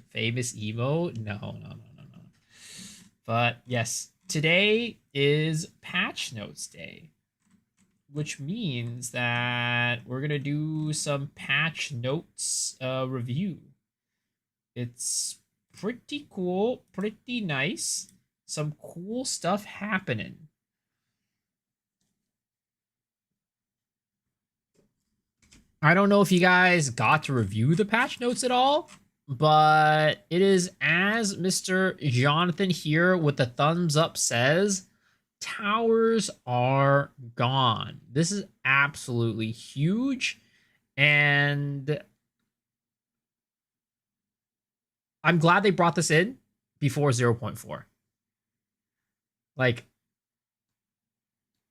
Famous emo? No, no, no, no, no. But yes, today is patch notes day, which means that we're gonna do some patch notes review. It's pretty cool, pretty nice. Some cool stuff happening. I don't know if you guys got to review the patch notes at all, but it is as Mr. Jonathan here with the thumbs up says, towers are gone. This is absolutely huge, and I'm glad they brought this in before 0.4. Like,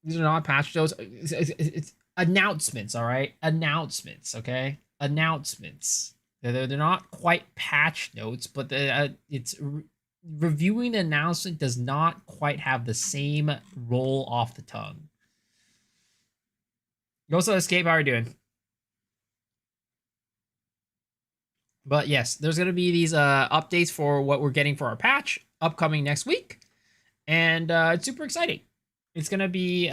these are not patch notes. It's announcements, all right? Announcements, okay? Announcements. They're not quite patch notes, but reviewing the announcement does not quite have the same roll off the tongue. You also escape. How are you doing? But yes, there's going to be these updates for what we're getting for our patch upcoming next week. And it's super exciting. It's going to be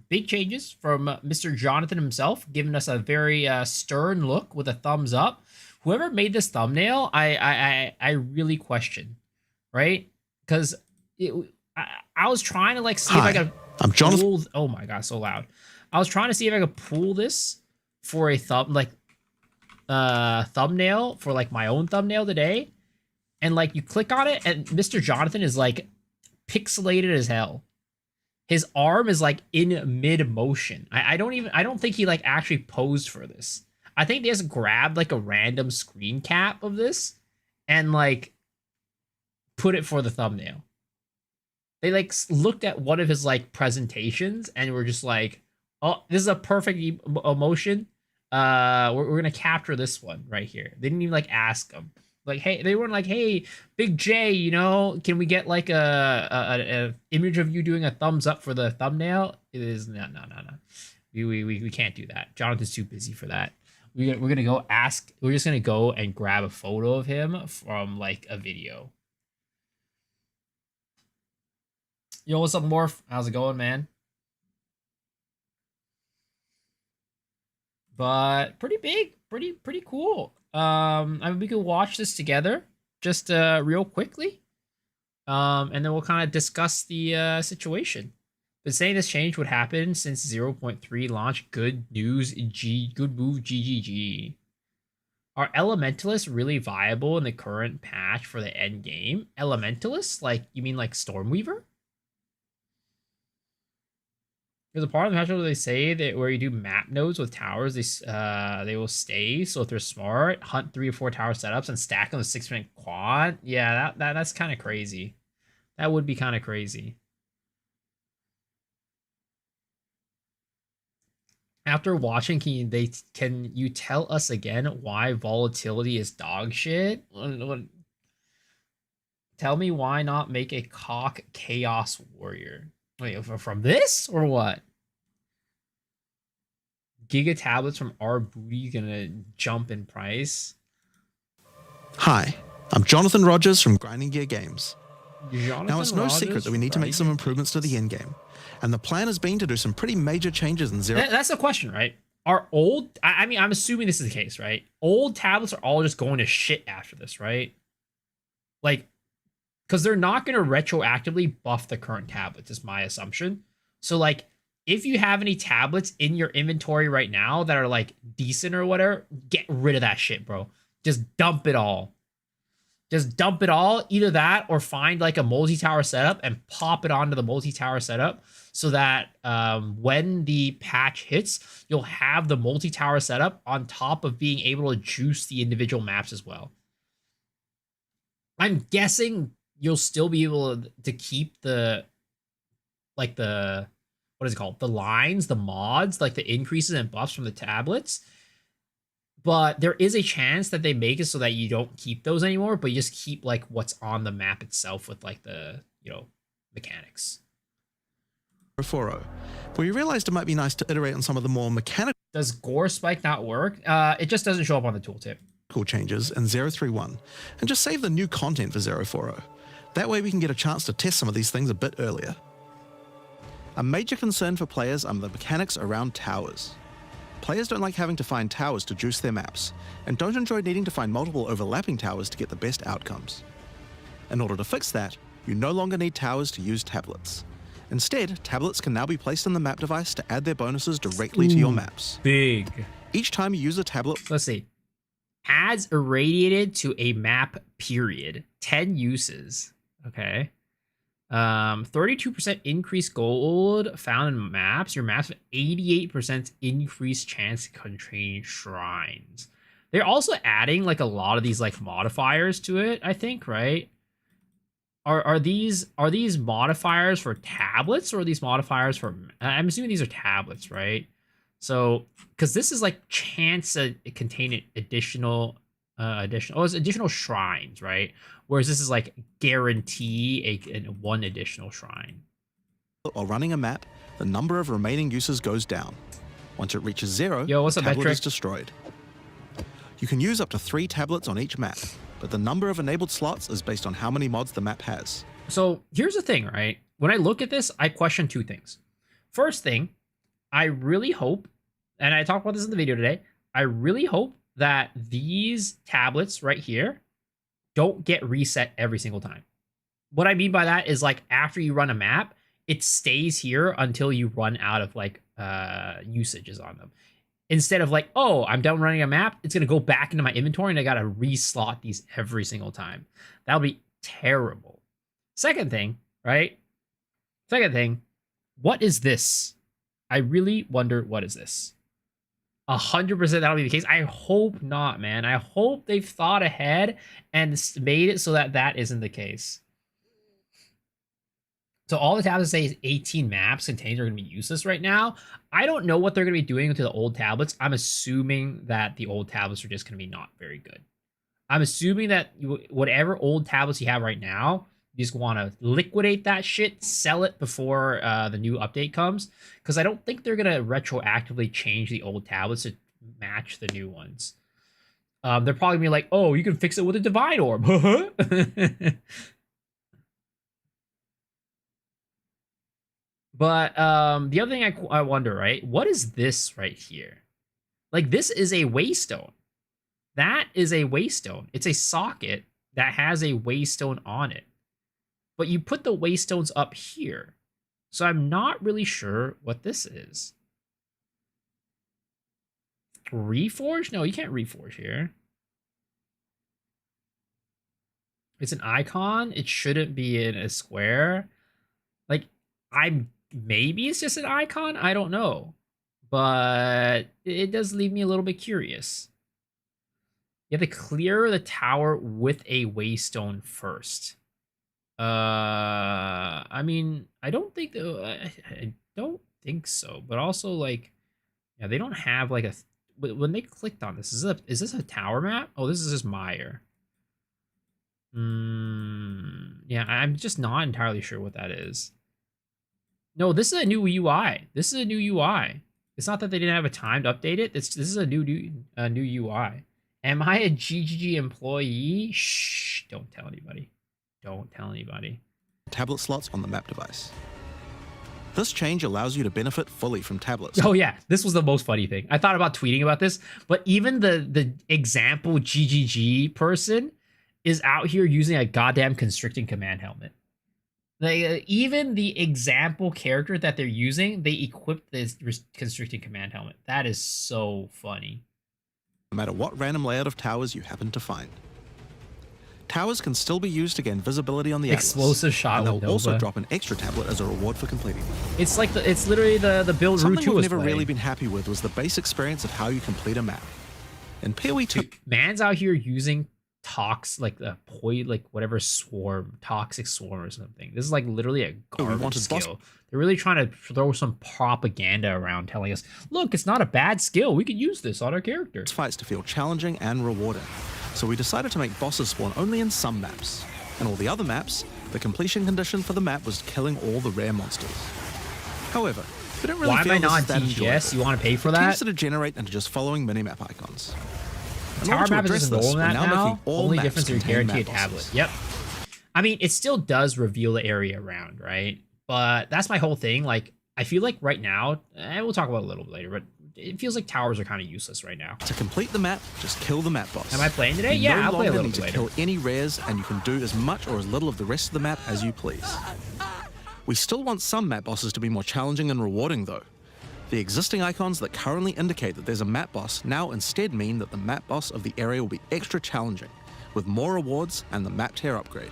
big changes from Mr. Jonathan himself, giving us a very stern look with a thumbs up. Whoever made this thumbnail, I really question, right? Because I was trying to like see if I could. I'm Jonathan. Oh my god, so loud! I was trying to see if I could pull this for a thumbnail for like my own thumbnail today, and like you click on it, and Mr. Jonathan is like pixelated as hell. His arm is like in mid motion. I don't think he like actually posed for this. I think they just grabbed like a random screen cap of this and like put it for the thumbnail. They like looked at one of his like presentations and were just like, oh, this is a perfect emotion. We're gonna capture this one right here. They didn't even like ask him. Like, hey, they weren't like, hey, Big J, you know, can we get like a image of you doing a thumbs up for the thumbnail? It is no. We can't do that. Jonathan's too busy for that. We're gonna go ask. We're just gonna go and grab a photo of him from like a video. Yo, what's up, Morph? How's it going, man? But pretty big, pretty cool. I mean, we could watch this together just real quickly, and then we'll kind of discuss the situation. But saying this change would happen since 0.3 launch. Good news, good move, GGG. Are elementalists really viable in the current patch for the end game? Elementalists, like you mean like Stormweaver? There's a part of the patch where they say that where you do map nodes with towers, they will stay. So if they're smart, hunt 3 or 4 tower setups and stack them with 6-minute quad. Yeah, that's kind of crazy. That would be kind of crazy. After watching, can you tell us again why volatility is dog shit? Tell me why not make a cock chaos warrior? Wait, from this or what? Giga tablets from our booty gonna jump in price? Hi, I'm Jonathan Rogers from Grinding Gear Games. Jonathan Now, it's no Rogers secret that we need to make some improvements to the endgame, and the plan has been to do some pretty major changes in zero. That's the question, right? Are old? I mean, I'm assuming this is the case, right? Old tablets are all just going to shit after this, right? Like, because they're not going to retroactively buff the current tablets, is my assumption. So, like, if you have any tablets in your inventory right now that are like decent or whatever, get rid of that shit, bro. Just dump it all. Just dump it all. Either that or find like a multi-tower setup and pop it onto the multi-tower setup so that when the patch hits, you'll have the multi-tower setup on top of being able to juice the individual maps as well. I'm guessing you'll still be able to keep the like the what is it called? The lines, the mods, like the increases and buffs from the tablets. But there is a chance that they make it so that you don't keep those anymore, but you just keep like what's on the map itself with like the, you know, mechanics. 4.0, but we realized it might be nice to iterate on some of the more mechanical. Does Gore Spike not work? It just doesn't show up on the tooltip. changes in 031 and just save the new content for 040. That way we can get a chance to test some of these things a bit earlier. A major concern for players are the mechanics around towers. Players don't like having to find towers to juice their maps, and don't enjoy needing to find multiple overlapping towers to get the best outcomes. In order to fix that, you no longer need towers to use tablets. Instead, tablets can now be placed in the map device to add their bonuses directly to your maps. Big. Each time you use a tablet... Let's see. Adds irradiated to a map period. 10 uses. Okay. 32% increased gold found in maps. Your maps have 88% increased chance to contain shrines. They're also adding like a lot of these like modifiers to it, I think, right? Are these modifiers for tablets or are these modifiers for... I'm assuming these are tablets, right? So, because this is like chance to contain additional shrines, right? Whereas this is like guarantee one additional shrine. While running a map, the number of remaining uses goes down. Once it reaches 0, what's the the tablet metric? is destroyed. You can use up to 3 tablets on each map, but the number of enabled slots is based on how many mods the map has. So here's the thing, right? When I look at this, I question 2 things. First thing, I really hope, and I talked about this in the video today, I really hope that these tablets right here don't get reset every single time. What I mean by that is like after you run a map, it stays here until you run out of like usages on them. Instead of like, oh, I'm done running a map, it's gonna go back into my inventory and I gotta reslot these every single time. That'll be terrible. Second thing, right? Second thing, what is this? I really wonder what is this. 100% that'll be the case. I hope not, man. I hope they've thought ahead and made it so that that isn't the case. So all the tablets say is 18 maps contained are going to be useless right now. I don't know what they're going to be doing to the old tablets. I'm assuming that the old tablets are just going to be not very good. I'm assuming that whatever old tablets you have right now, you just want to liquidate that shit, sell it before the new update comes. Because I don't think they're going to retroactively change the old tablets to match the new ones. They're probably going to be like, oh, you can fix it with a divine orb. But the other thing I wonder, right? What is this right here? Like, this is a waystone. That is a waystone. It's a socket that has a waystone on it. But you put the waystones up here. So I'm not really sure what this is. Reforge? No, you can't reforge here. It's an icon. It shouldn't be in a square. Like, maybe it's just an icon. I don't know. But it does leave me a little bit curious. You have to clear the tower with a waystone first. I mean, I don't think so. But also, like, yeah, they don't have like a. When they clicked on this, is this a tower map? Oh, this is just Meyer. Yeah, I'm just not entirely sure what that is. No, this is a new UI. This is a new UI. It's not that they didn't have a time to update it. This is a new UI. Am I a GGG employee? Shh! Don't tell anybody. Don't tell anybody. Tablet slots on the map device. This change allows you to benefit fully from tablets. Oh yeah, this was the most funny thing. I thought about tweeting about this, but even the example GGG person is out here using a goddamn constricting command helmet. Like, even the example character that they're using, they equipped this constricting command helmet. That is so funny. No matter what random layout of towers you happen to find. Towers can still be used to gain visibility on the explosive shot. And they'll with also Nova. drop an extra tablet as a reward for completing them. It's like it's literally the build Route 2 Something we've was never playing. really been happy with was the base experience of how you complete a map. In PoE 2, man's out here using whatever swarm, toxic swarm or something. This is like literally a garbage skill. They're really trying to throw some propaganda around telling us, look, it's not a bad skill. We could use this on our character. Fights to feel challenging and rewarding. So we decided to make bosses spawn only in some maps. In all the other maps, the completion condition for the map was killing all the rare monsters. However, we don't really Why feel am I this not is that DGS? enjoyable. You want to pay for It that? tends to degenerate into just following minimap icons. In order Tower to map is address just a this, normal we're map now now. making all Only maps difference is you're contain guaranteed a map tablet. bosses. Yep. I mean, it still does reveal the area around, right? But that's my whole thing. Like, I feel like right now, and we'll talk about it a little bit later, but it feels like towers are kind of useless right now. To complete the map, just kill the map boss. Am I playing today? You Yeah, no I'll play a longer little need bit to later. kill any rares, and you can do as much or as little of the rest of the map as you please. We still want some map bosses to be more challenging and rewarding though. The existing icons that currently indicate that there's a map boss now instead mean that the map boss of the area will be extra challenging, with more rewards and the map tier upgrade.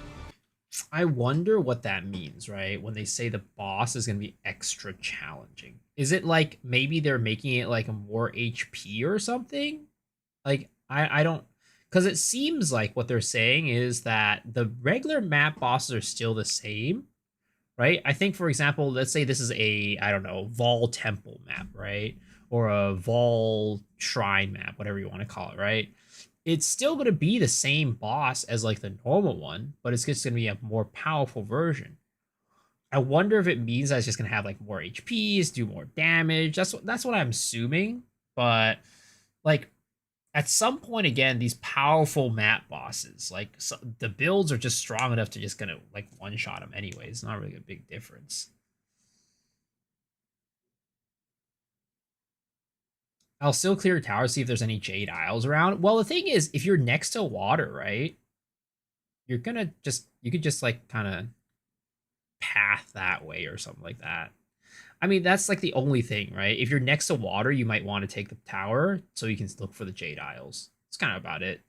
I wonder what that means, right? When they say the boss is going to be extra challenging. Is it like maybe they're making it like a more HP or something? Like, I don't, because it seems like what they're saying is that the regular map bosses are still the same, right? I think, for example, let's say this is a, I don't know, Vol Temple map, right? Or a Vol Shrine map, whatever you want to call it, right? It's still going to be the same boss as like the normal one, but it's just going to be a more powerful version. I wonder if it means that it's just going to have like more HPs, do more damage. That's what I'm assuming. But like at some point again, these powerful map bosses, like so, the builds are just strong enough to just gonna like one shot them anyway. It's not really a big difference. I'll still clear towers, see if there's any Jade Isles around. Well, the thing is, if you're next to water, right, you're gonna just you could just like kind of path that way or something like that. I mean, that's like the only thing, right? If you're next to water, you might want to take the tower so you can look for the Jade Isles. It's kind of about it.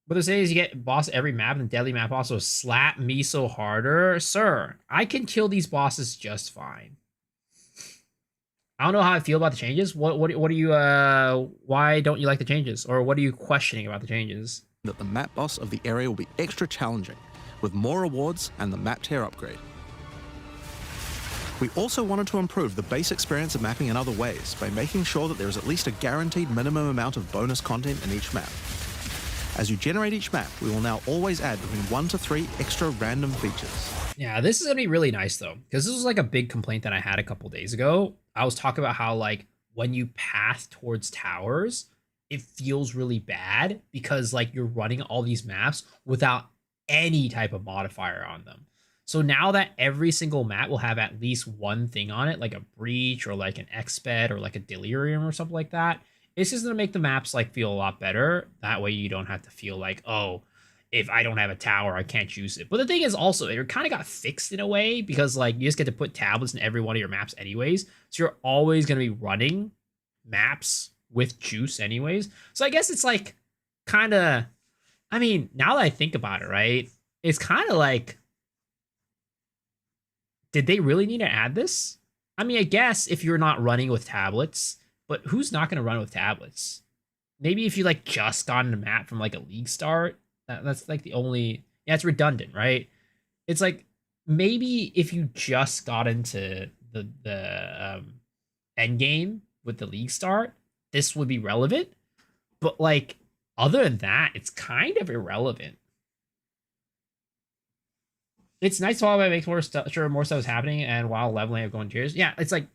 What they're saying is you get boss every map, and the deadly map also slap me so harder. Sir, I can kill these bosses just fine. I don't know how I feel about the changes. What do you why don't you like the changes? Or what are you questioning about the changes? That the map boss of the area will be extra challenging, with more rewards and the map tier upgrade. We also wanted to improve the base experience of mapping in other ways by making sure that there is at least a guaranteed minimum amount of bonus content in each map. As you generate each map, we will now always add between 1 to 3 extra random features. Yeah, this is gonna be really nice though, because this was like a big complaint that I had a couple days ago. I was talking about how like when you path towards towers, it feels really bad because like you're running all these maps without any type of modifier on them. So now that every single map will have at least one thing on it, like a breach or like an exped or like a delirium or something like that, it's just gonna make the maps like feel a lot better. That way you don't have to feel like, oh, if I don't have a tower, I can't use it. But the thing is also, it kind of got fixed in a way because like you just get to put tablets in every one of your maps anyways. So you're always gonna be running maps with juice anyways. So I guess it's like kind of, I mean, now that I think about it, right? It's kind of like, did they really need to add this? I mean, I guess if you're not running with tablets, but who's not going to run with tablets? Maybe if you like just got on the map from like a league start, that's like the only. Yeah, it's redundant, right? It's like maybe if you just got into the end game with the league start, this would be relevant. But like other than that, it's kind of irrelevant. It's nice while it makes more stuff, sure, more stuff is happening, and while leveling up going tiers. Yeah, it's like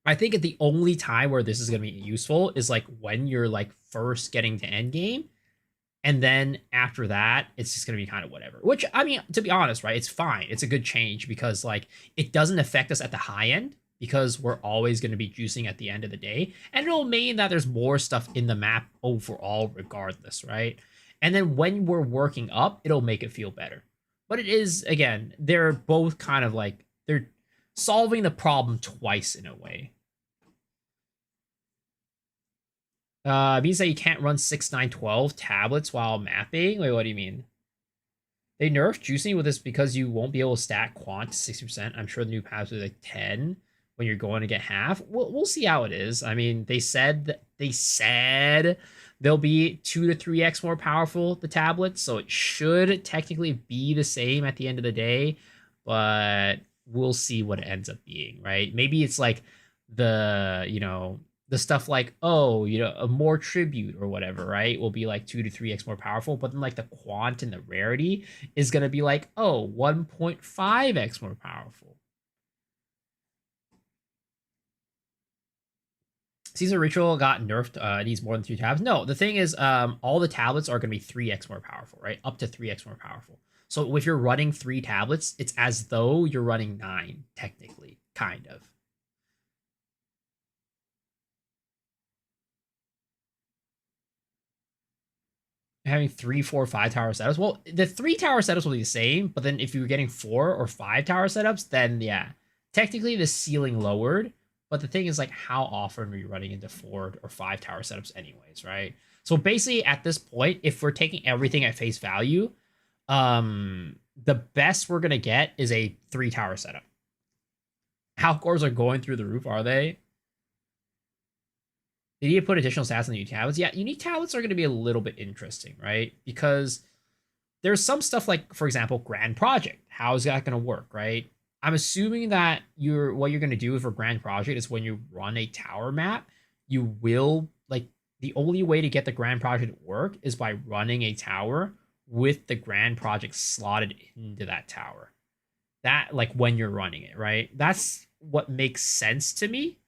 I think at the only time where this is gonna be useful is like when you're like first getting to end game, and then after that, it's just gonna be kind of whatever. Which I mean, to be honest, right? It's fine. It's a good change because like it doesn't affect us at the high end because we're always gonna be juicing at the end of the day, and it'll mean that there's more stuff in the map overall, regardless, right? And then when we're working up, it'll make it feel better. But it is again, they're both kind of like they're solving the problem twice in a way. It means that you can't run 6, 9, 12 tablets while mapping. Wait, what do you mean? They nerfed juicing with this because you won't be able to stack quant to 60%. I'm sure the new patch will be like 10 when you're going to get half. We'll see how it is. I mean, they said they'll be 2 to 3x more powerful, the tablets, so it should technically be the same at the end of the day, but we'll see what it ends up being, right? Maybe it's like the, the stuff like, oh, a more tribute or whatever, right? Will be like 2 to 3x more powerful, but then like the quant and the rarity is going to be like, oh, 1.5x more powerful. Season Ritual got nerfed. It needs more than 2 tabs. No, the thing is, all the tablets are going to be 3x more powerful, right? Up to 3x more powerful. So if you're running 3 tablets, it's as though you're running 9, technically, kind of. Having 3, 4, 5 tower setups. Well, the 3 tower setups will be the same, but then if you were getting 4 or 5 tower setups, then yeah, technically the ceiling lowered. But the thing is, like, how often are you running into 4 or 5 tower setups, anyways, right? So basically, at this point, if we're taking everything at face value, the best we're gonna get is a 3 tower setup. How cores are going through the roof, are they? They need to put additional stats on the unique tablets. Yeah, unique tablets are going to be a little bit interesting, right? Because there's some stuff like, for example, Grand Project. How is that going to work, right? I'm assuming that what you're going to do for Grand Project is when you run a tower map, you will, like, the only way to get the Grand Project to work is by running a tower with the Grand Project slotted into that tower. That, like, when you're running it, right? That's what makes sense to me.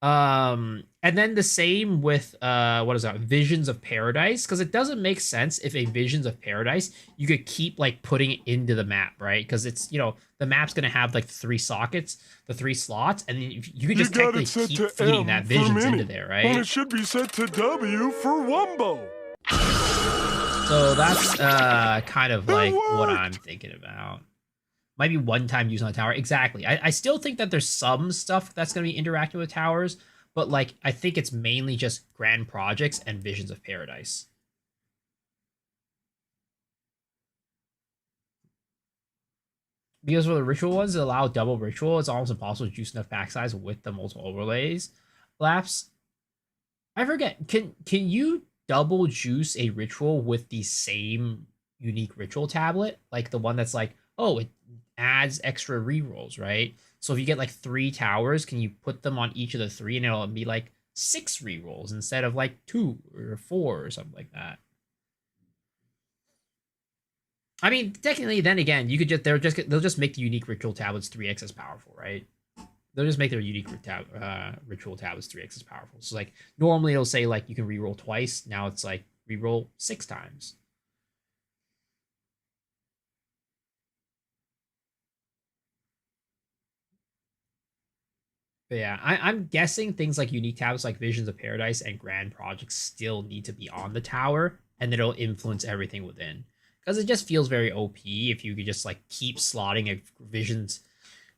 And then the same with what is that, Visions of Paradise, because it doesn't make sense if a Visions of Paradise you could keep like putting it into the map, right? Because it's, the map's gonna have like 3 sockets, the 3 slots, and then you could just technically keep feeding that Visions into there, right? When it should be set to W for Wumbo. So that's kind of like what I'm thinking about. Might be one-time use on a tower. Exactly. I still think that there's some stuff that's going to be interacting with towers, but like I think it's mainly just Grand Projects and Visions of Paradise. Because for the ritual ones that allow double ritual, it's almost impossible to juice enough pack size with the multiple overlays. Laps. I forget. Can you double juice a ritual with the same unique ritual tablet? Like the one that's like, oh, it adds extra rerolls, right? So if you get like 3 towers, can you put them on each of the 3 and it'll be like 6 rerolls instead of like 2 or 4 or something like that? I mean, technically, then again, you could they'll just make the unique ritual tablets 3x as powerful, right? They'll just make their unique ritual tablets 3x as powerful. So like normally it'll say like you can reroll twice. Now it's like reroll 6 times. But yeah, I'm guessing things like unique tablets like Visions of Paradise and Grand Projects still need to be on the tower, and it'll influence everything within. Because it just feels very OP if you could just like keep slotting a Visions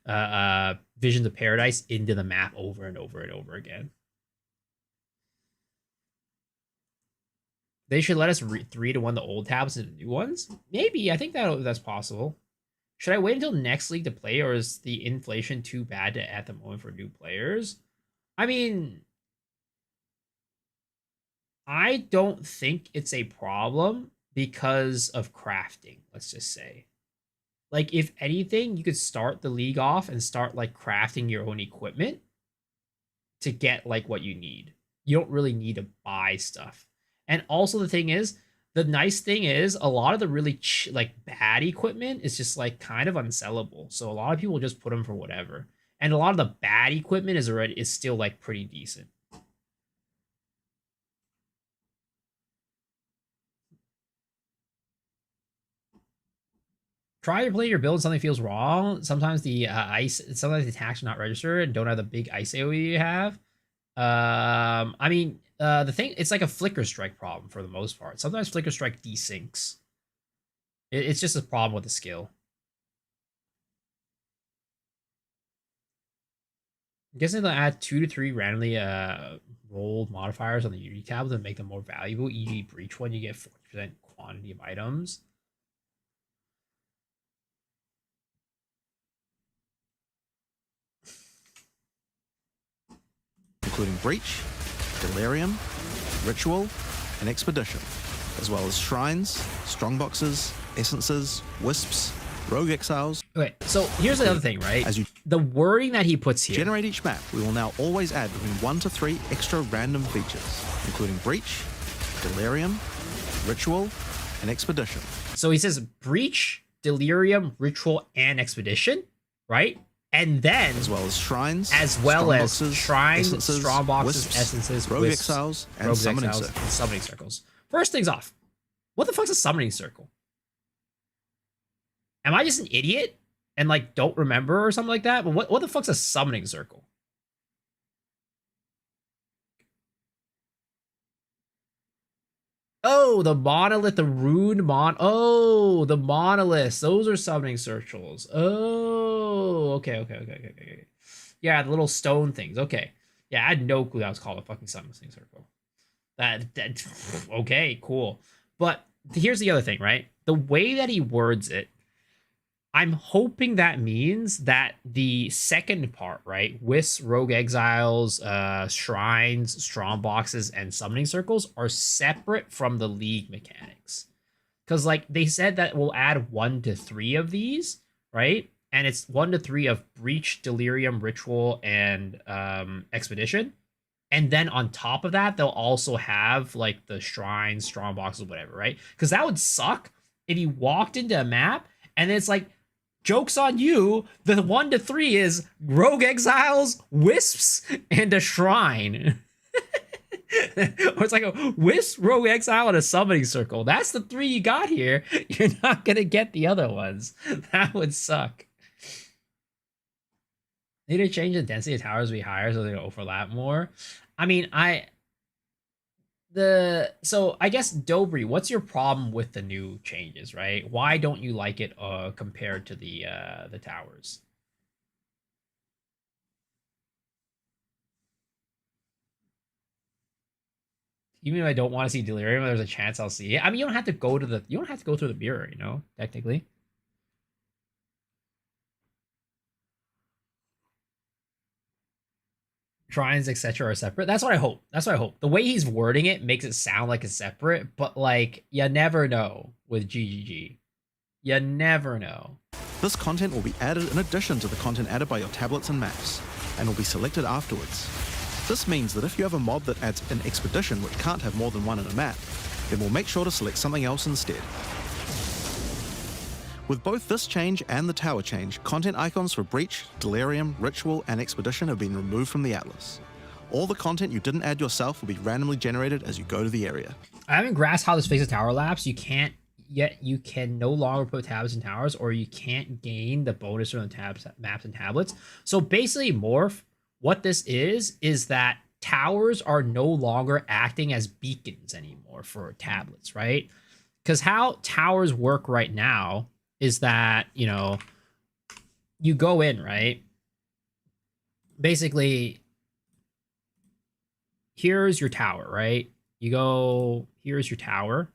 of Paradise into the map over and over and over again. They should let us 3-to-1 the old tablets and the new ones. Maybe. I think that's possible. Should I wait until next league to play, or is the inflation too bad to at the moment for new players? I mean, I don't think it's a problem because of crafting, let's just say. Like, if anything, you could start the league off and start, like, crafting your own equipment to get, like, what you need. You don't really need to buy stuff. And also the thing is, the nice thing is a lot of the really like bad equipment is just like kind of unsellable. So a lot of people just put them for whatever. And a lot of the bad equipment is still like pretty decent. Try playing your build and something feels wrong. Sometimes sometimes the attacks are not registered and don't have the big ice AoE you have. I mean, the thing, it's like a Flicker Strike problem for the most part. Sometimes Flicker Strike desyncs. It's just a problem with the skill. I'm guessing they'll add 2 to 3 randomly rolled modifiers on the Unity tablet to make them more valuable. E.g., Breach one, you get 40% quantity of items. Including Breach, Delirium, Ritual, and Expedition, as well as Shrines, Strongboxes, Essences, Wisps, Rogue Exiles. Okay, so here's another thing, right? The wording that he puts here. Generate each map, we will now always add between 1 to 3 extra random features, including Breach, Delirium, Ritual, and Expedition. So he says Breach, Delirium, Ritual, and Expedition, right? And then, as well as shrines, shrines, essences, strong boxes, wisps, essences, rogue wisps, exiles, and rogue summoning exiles, circles. and summoning circles. First things off, what the fuck's a summoning circle? Am I just an idiot and like don't remember or something like that? But what the fuck's a summoning circle? Oh, the monolith, the rune oh, the monoliths. Those are summoning circles. Oh, okay. Yeah, the little stone things. Okay. Yeah, I had no clue that was called a fucking summoning circle. That okay, cool. But here's the other thing, right? The way that he words it, I'm hoping that means that the second part, right? Wisps, rogue exiles, shrines, strong boxes, and summoning circles are separate from the league mechanics. Because like they said that we'll add 1 to 3 of these, right? And it's 1 to 3 of breach, delirium, ritual, and expedition. And then on top of that, they'll also have like the shrines, strong boxes, whatever, right? Because that would suck if you walked into a map and it's like, joke's on you, the 1 to 3 is rogue exiles, wisps, and a shrine. Or it's like a wisp, rogue exile, and a summoning circle. That's the 3 you got here. You're not gonna get the other ones. That would suck. Need to change the density of towers we hire so they overlap more. I mean, so I guess Dobry, what's your problem with the new changes, right? Why don't you like it compared to the towers? Even if I don't want to see Delirium, there's a chance I'll see it. I mean, you don't have to go through the mirror, you know, technically. Shrines, etc. are separate. That's what I hope. The way he's wording it makes it sound like it's separate, but like you never know with GGG. You never know. This content will be added in addition to the content added by your tablets and maps, and will be selected afterwards. This means that if you have a mob that adds an expedition which can't have more than one in a map, then we'll make sure to select something else instead. With both this change and the tower change, content icons for Breach, Delirium, Ritual, and Expedition have been removed from the Atlas. All the content you didn't add yourself will be randomly generated as you go to the area. I haven't grasped how this fixes tower lapse. You can no longer put tabs in towers, or you can't gain the bonus from the tabs, maps, and tablets. So basically, Morph, what this is that towers are no longer acting as beacons anymore for tablets, right? Because how towers work right now is that, you know, you go in, right? Basically, here's your tower, right? You go, here's your tower.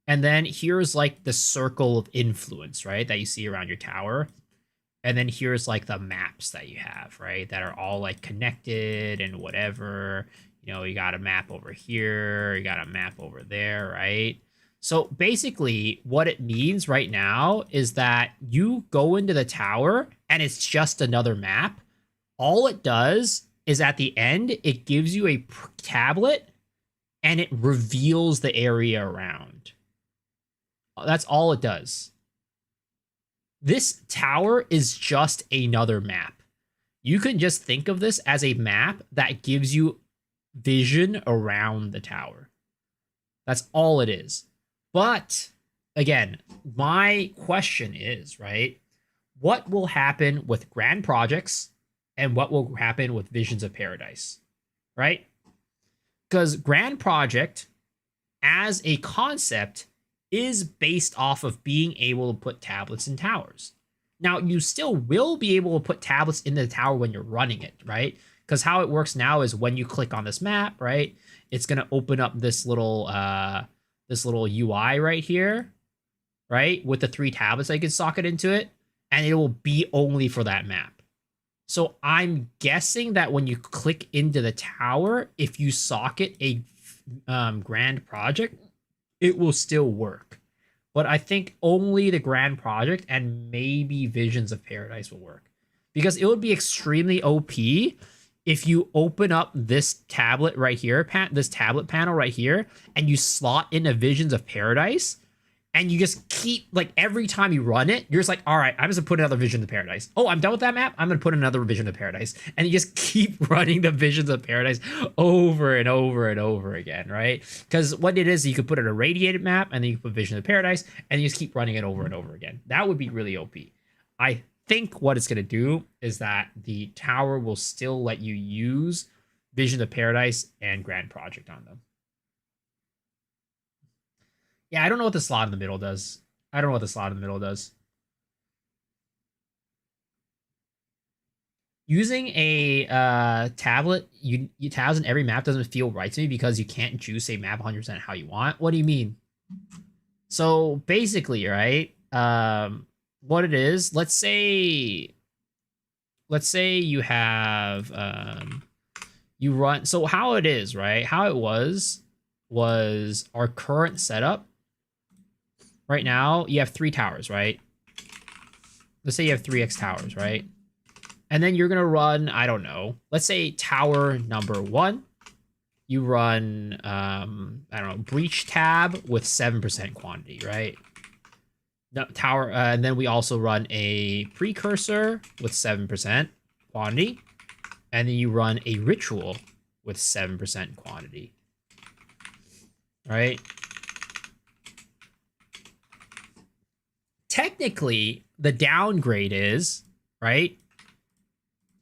And then here's like the circle of influence, right? That you see around your tower. And then here's like the maps that you have, right? That are all like connected and whatever. You know, you got a map over here, you got a map over there, right? So basically what it means right now is that you go into the tower and it's just another map. All it does is at the end, it gives you a tablet and it reveals the area around. That's all it does. This tower is just another map. You can just think of this as a map that gives you vision around the tower. That's all it is. But again, my question is, right, what will happen with grand projects and what will happen with Visions of Paradise, right? Because grand project as a concept is based off of being able to put tablets in towers. Now, you still will be able to put tablets in the tower when you're running it, right? Because how it works now is when you click on this map, right, it's going to open up this little UI right here, right, with the 3 tablets that you can socket into it, and it will be only for that map. So I'm guessing that when you click into the tower, if you socket a grand project, it will still work. But I think only the grand project and maybe Visions of Paradise will work. Because it would be extremely OP if you open up this tablet right here, this tablet panel right here, and you slot in a Visions of Paradise, and you just keep, like, every time you run it, you're just like, all right, I'm just gonna put another Vision of Paradise. Oh, I'm done with that map. I'm gonna put another Vision of Paradise, and you just keep running the Visions of Paradise over and over and over again, right? Because what it is, you could put an irradiated map, and then you can put Vision of Paradise, and you just keep running it over and over again. That would be really OP. I think what it's gonna do is that the tower will still let you use Vision of Paradise and Grand Project on them. Yeah, I don't know what the slot in the middle does. I don't know what the slot in the middle does. Using a tablet, you tabs in every map doesn't feel right to me because you can't juice a map 100% how you want. What do you mean? So basically, right? What it is, let's say you have you run. So how it is, right? How it was our current setup. Right now, you have 3 towers, right? Let's say you have 3x towers, right? And then you're going to run, I don't know, let's say tower number 1. You run, I don't know, breach tab with 7% quantity, right? No, tower, and then we also run a precursor with 7% quantity. And then you run a ritual with 7% quantity. Right? Technically, the downgrade is, right?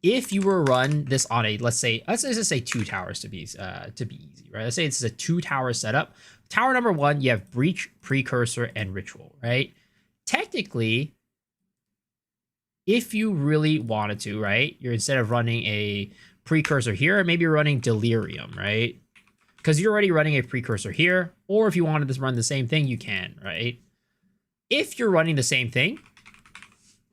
If you were to run this on a, let's just say 2 towers to be easy, right? Let's say it's a 2 tower setup. Tower number 1, you have breach, precursor, and ritual, right? Technically, if you really wanted to, right? You're, instead of running a precursor here, maybe you're running delirium, right? Because you're already running a precursor here, or if you wanted to run the same thing, you can, right? If you're running the same thing,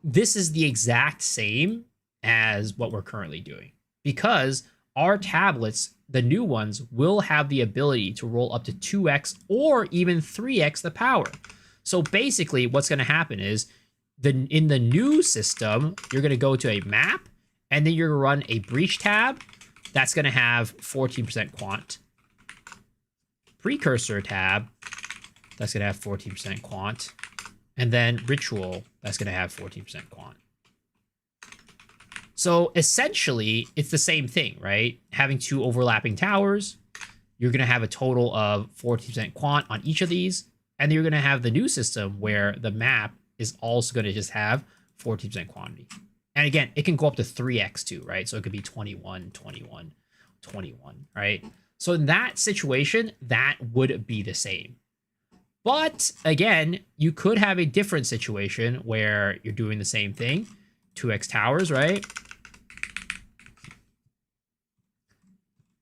this is the exact same as what we're currently doing, because our tablets, the new ones, will have the ability to roll up to 2x or even 3x the power. So basically what's going to happen is in the new system, you're going to go to a map, and then you're going to run a breach tab that's going to have 14% quant. Precursor tab, that's going to have 14% quant. And then ritual, that's going to have 14% quant. So essentially, it's the same thing, right? Having 2 overlapping towers, you're going to have a total of 14% quant on each of these. And then you're going to have the new system where the map is also going to just have 14% quantity. And again, it can go up to 3x too, right? So it could be 21, 21, 21, right? So in that situation, that would be the same. But again, you could have a different situation where you're doing the same thing. 2x towers, right?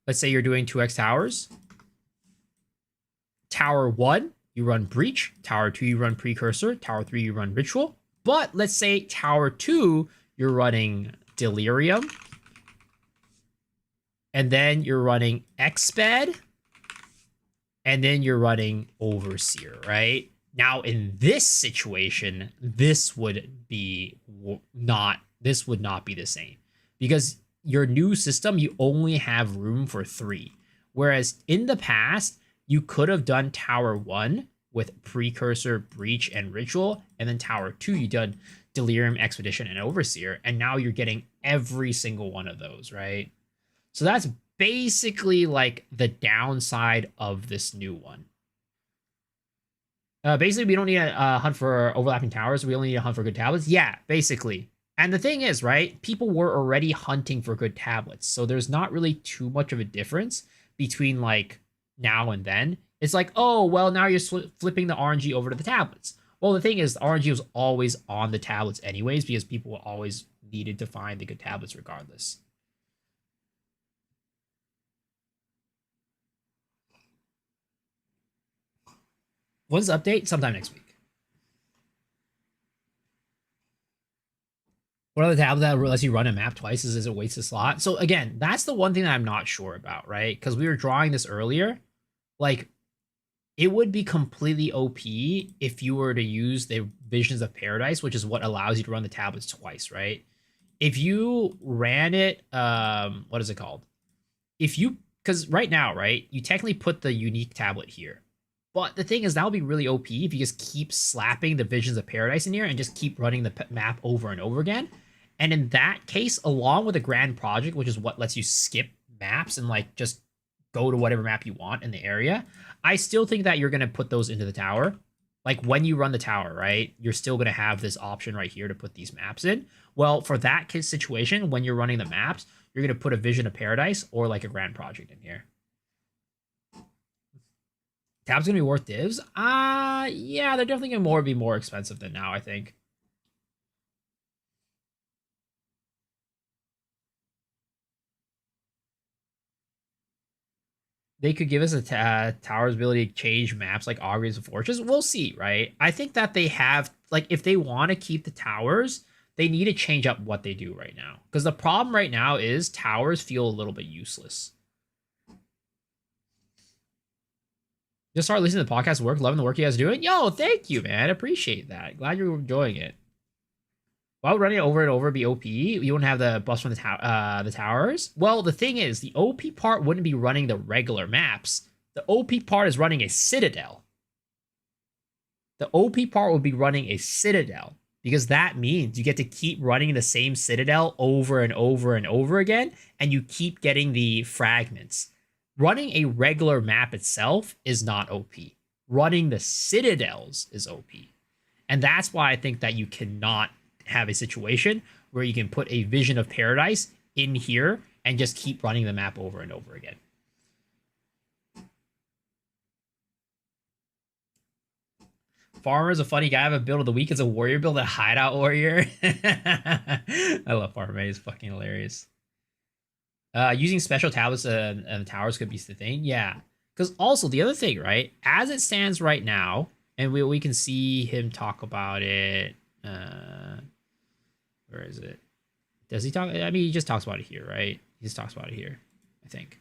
Let's say you're doing 2x towers. Tower 1, you run breach. Tower 2, you run precursor. Tower 3, you run ritual. But let's say tower 2, you're running delirium. And then you're running exped. And then you're running overseer, right? Now, in this situation, this would not be the same, because your new system, you only have room for 3. Whereas in the past, you could have done tower 1 with precursor, breach, and ritual, and then tower 2, you done delirium, expedition, and overseer, and now you're getting every single one of those, right? So that's basically like the downside of this new one. Basically, we don't need a hunt for overlapping towers. We only need a hunt for good tablets. Yeah, basically. And the thing is, right, people were already hunting for good tablets. So there's not really too much of a difference between like now and then. It's like, oh, well, now you're flipping the RNG over to the tablets. Well, the thing is, the RNG was always on the tablets anyways, because people always needed to find the good tablets regardless. When's the update? Sometime next week. What other tablet that lets you run a map twice is it waste a slot? So again, that's the one thing that I'm not sure about, right? Because we were drawing this earlier. Like, it would be completely OP if you were to use the Visions of Paradise, which is what allows you to run the tablets twice, right? If you ran it, what is it called? If you, because right now, right, you technically put the unique tablet here. But the thing is, that would be really OP if you just keep slapping the Visions of Paradise in here and just keep running the map over and over again. And in that case, along with a grand project, which is what lets you skip maps and like just go to whatever map you want in the area, I still think that you're going to put those into the tower. Like when you run the tower, right? You're still going to have this option right here to put these maps in. Well, for that case situation, when you're running the maps, you're going to put a Vision of Paradise or like a grand project in here. Tab's gonna be worth divs? Yeah, they're definitely gonna be more expensive than now, I think. They could give us a tower's ability to change maps like Auguries of Fortress. We'll see, right? I think that they have, like, if they want to keep the towers, they need to change up what they do right now. Because the problem right now is towers feel a little bit useless. Just start listening to the podcast work, loving the work you guys are doing. Yo, thank you, man. Appreciate that. Glad you're enjoying it. Why would running it over and over be OP? You wouldn't have the bust from the towers. Well, the thing is, the OP part wouldn't be running the regular maps. The OP part is running a Citadel. The OP part would be running a Citadel because that means you get to keep running the same Citadel over and over and over again, and you keep getting the fragments. Running a regular map itself is not OP. Running the Citadels is OP. And that's why I think that you cannot have a situation where you can put a Vision of Paradise in here and just keep running the map over and over again. Farmer is a funny guy. I have a build of the week as a warrior build, a hideout warrior. I love Farmer. He's fucking hilarious. Using special tablets and towers could be the thing. Yeah. Because also the other thing, right? As it stands right now, and we can see him talk about it. Where is it? Does he talk? I mean, he just talks about it here, right? He just talks about it here, I think.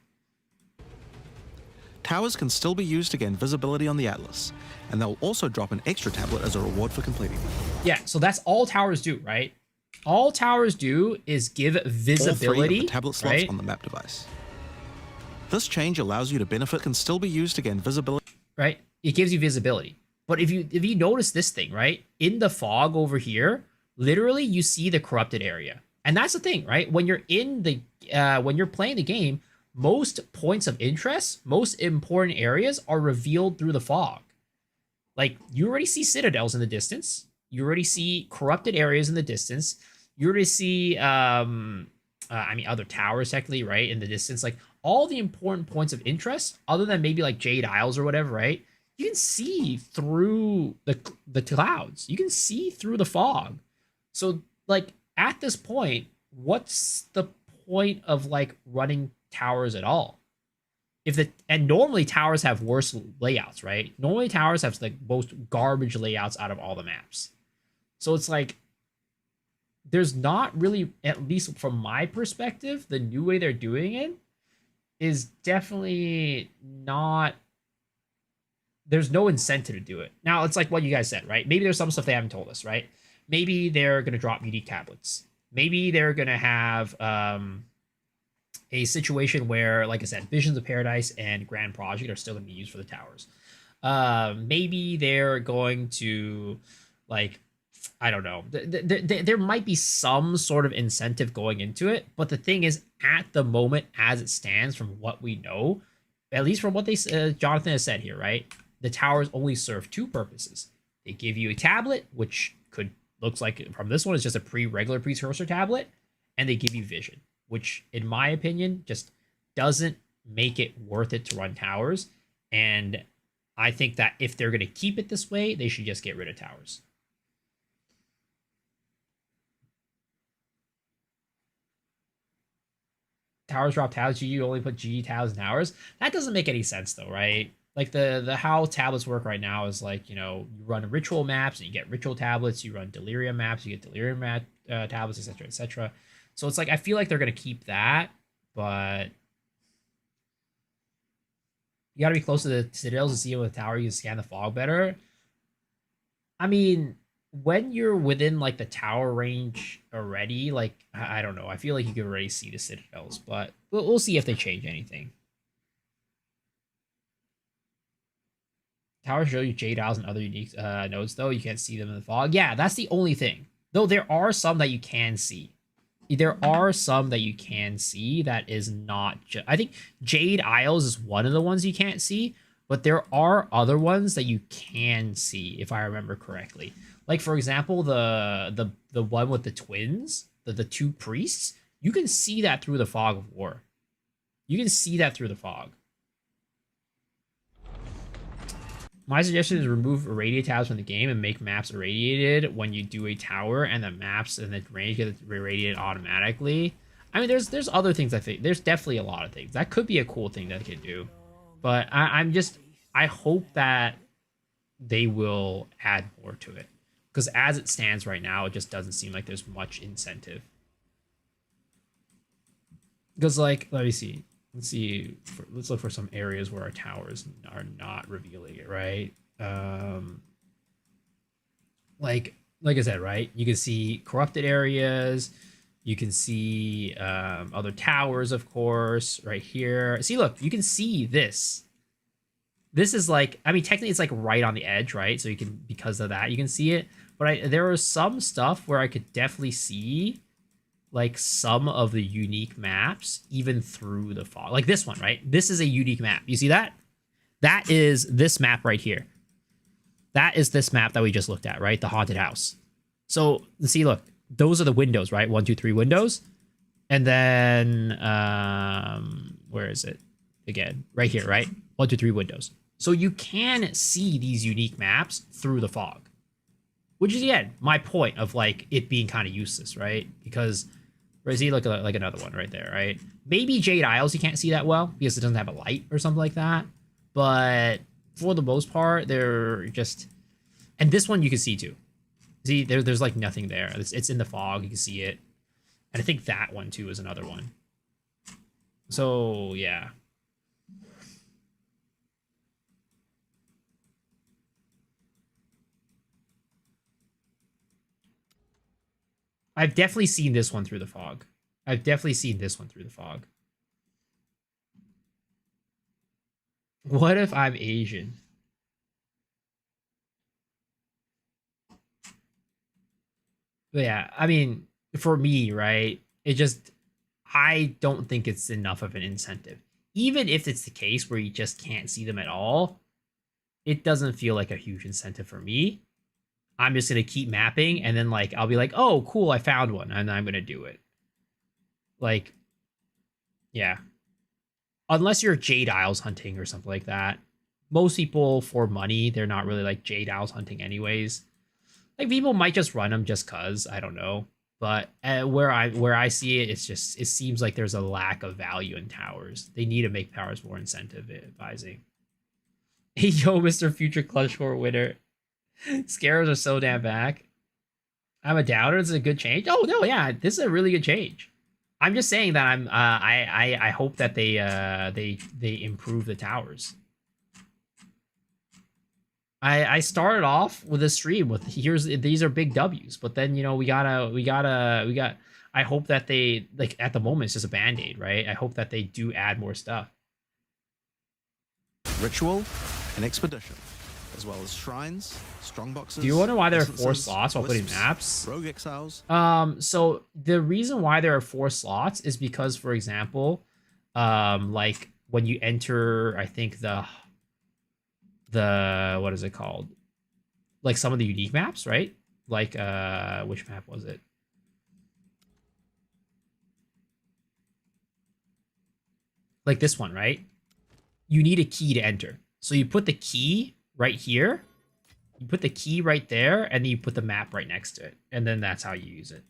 Towers can still be used to gain visibility on the Atlas, and they'll also drop an extra tablet as a reward for completing them. Yeah, so that's all towers do, right? All towers do is give visibility. All three of the tablet slots right? on the map device. This change allows you to benefit can still be used to gain visibility. Right? It gives you visibility. But if you notice this thing, right? In the fog over here, literally you see the corrupted area. And that's the thing, right? When you're in the when you're playing the game, most points of interest, most important areas are revealed through the fog. Like you already see citadels in the distance. You already see corrupted areas in the distance. You already see I mean other towers technically, right? In the distance. Like all the important points of interest, other than maybe like Jade Isles or whatever, right? You can see through the clouds. You can see through the fog. So like at this point, what's the point of like running towers at all? And normally towers have worse layouts, right? Normally towers have like most garbage layouts out of all the maps. So it's like there's not really, at least from my perspective, the new way they're doing it is definitely not. There's no incentive to do it. Now, it's like what you guys said, right? Maybe there's some stuff they haven't told us, right? Maybe they're going to drop unique tablets. Maybe they're going to have a situation where, like I said, Visions of Paradise and Grand Project are still going to be used for the towers. Maybe they're going to, like, I don't know. There might be some sort of incentive going into it, but the thing is, at the moment, as it stands, from what we know, at least from what they Jonathan has said here, right? The towers only serve two purposes. They give you a tablet, which looks like from this one is just a regular precursor tablet, and they give you vision, which in my opinion just doesn't make it worth it to run towers. And I think that if they're going to keep it this way, they should just get rid of towers. Towers drop tablets, you only put GG tablets and towers. That doesn't make any sense though, right? Like the how tablets work right now is like, you know, you run ritual maps and you get ritual tablets, you run delirium maps, you get delirium tablets, etc., etc. So it's like I feel like they're gonna keep that, but you gotta be close to the citadels to see with the tower. You can scan the fog better. I mean, when you're within like the tower range already, like I don't know, I feel like you can already see the citadels, but we'll see if they change anything. Towers show you Jade Isles and other unique nodes, though. You can't see them in the fog. Yeah, that's the only thing. Though there are some that you can see. There are some that you can see that is not just... I think Jade Isles is one of the ones you can't see, but there are other ones that you can see, if I remember correctly. Like, for example, the one with the twins, the two priests, you can see that through the fog of war. You can see that through the fog. My suggestion is remove irradiate tabs from the game and make maps irradiated when you do a tower, and the maps and the range get irradiated automatically. I mean, there's other things. I think there's definitely a lot of things that could be a cool thing that they could do, but I hope that they will add more to it, because as it stands right now, it just doesn't seem like there's much incentive. Because, like, let me see. Let's look for some areas where our towers are not revealing it, right? Like I said, right? You can see corrupted areas. You can see other towers, of course, right here. See, look, you can see this. This is like, I mean, technically it's like right on the edge, right? So you can, because of that, you can see it. But there was some stuff where I could definitely see like some of the unique maps even through the fog. Like this one, right? This is a unique map. You see that? That is this map right here. That is this map that we just looked at, right? The haunted house. So see, look, those are the windows, right? 1, 2, 3 windows. And then where is it? Again, right here, right? 1, 2, 3 windows. So you can see these unique maps through the fog, which is, again, my point of like it being kind of useless, right? Because see, look, like another one right there, right? Maybe Jade Isles you can't see that well because it doesn't have a light or something like that. But for the most part, they're just... And this one you can see too. See, there's like nothing there. It's in the fog. You can see it. And I think that one too is another one. So, yeah. I've definitely seen this one through the fog. I've definitely seen this one through the fog. What if I'm Asian? But yeah, I mean, for me, right? It just, I don't think it's enough of an incentive. Even if it's the case where you just can't see them at all, it doesn't feel like a huge incentive for me. I'm just going to keep mapping, and then like I'll be like, oh, cool, I found one, and I'm going to do it. Like, yeah. Unless you're Jade Isles hunting or something like that. Most people, for money, they're not really like Jade Isles hunting anyways. Like, people might just run them just cause, I don't know. But where I see it, it's just, it seems like there's a lack of value in towers. They need to make towers more incentivizing. Hey, yo, Mr. Future Clutchcore winner. Scarabs are so damn back. I'm a doubter. It's a good change. Oh no, yeah, this is a really good change. I'm just saying that I hope that they improve the towers. I started off with a stream with these are big W's, but then you know we got I hope that they, like, at the moment it's just a band-aid, right? I hope that they do add more stuff. Ritual and expedition, as well as shrines, strongboxes. Do you wonder why there are 4 slots while putting maps? Rogue exiles. So the reason why there are 4 slots is because, for example, like when you enter, I think the what is it called? Like some of the unique maps, right? Like which map was it? Like this one, right? You need a key to enter. So you put the key right here. You put the key right there, and then you put the map right next to it. And then that's how you use it.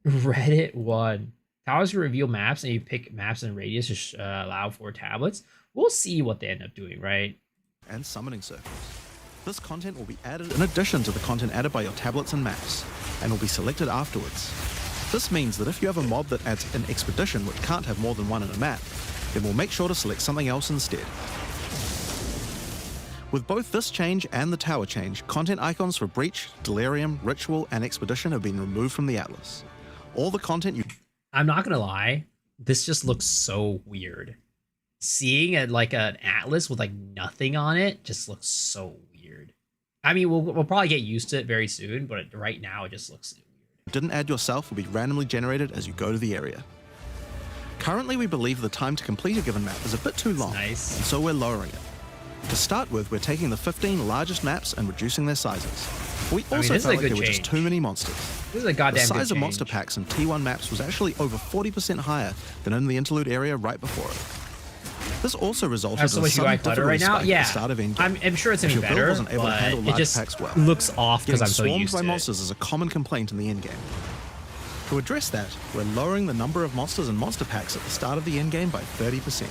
Reddit 1. Towers can reveal maps, and you pick maps and radius to allow for tablets. We'll see what they end up doing, right? And summoning circles. This content will be added in addition to the content added by your tablets and maps, and will be selected afterwards. This means that if you have a mob that adds an expedition which can't have more than one in a map, then we'll make sure to select something else instead. With both this change and the tower change, content icons for Breach, Delirium, Ritual, and Expedition have been removed from the Atlas. All the content you... I'm not gonna lie, This just looks so weird. Seeing a, like an atlas with like nothing on it just looks so weird. I mean, we'll probably get used to it very soon, but right now it just looks weird. Didn't add yourself will be randomly generated as you go to the area. Currently, we believe the time to complete a given map is a bit too long, nice. and so we're lowering it. To start with, we're taking the 15 largest maps and reducing their sizes. We also felt like there were just too many monsters. This is a goddamn The size good of monster packs in T1 maps was actually over 40% higher than in the interlude area right before it. This also resulted in so much some UI clutter right now. spike Yeah, at the start of endgame. I'm sure it's gonna be better, wasn't able to handle but it large just packs well. looks off because I'm so Getting used swarmed to by it. monsters is a common complaint in the endgame. To address that, we're lowering the number of monsters and monster packs at the start of the endgame by 30%.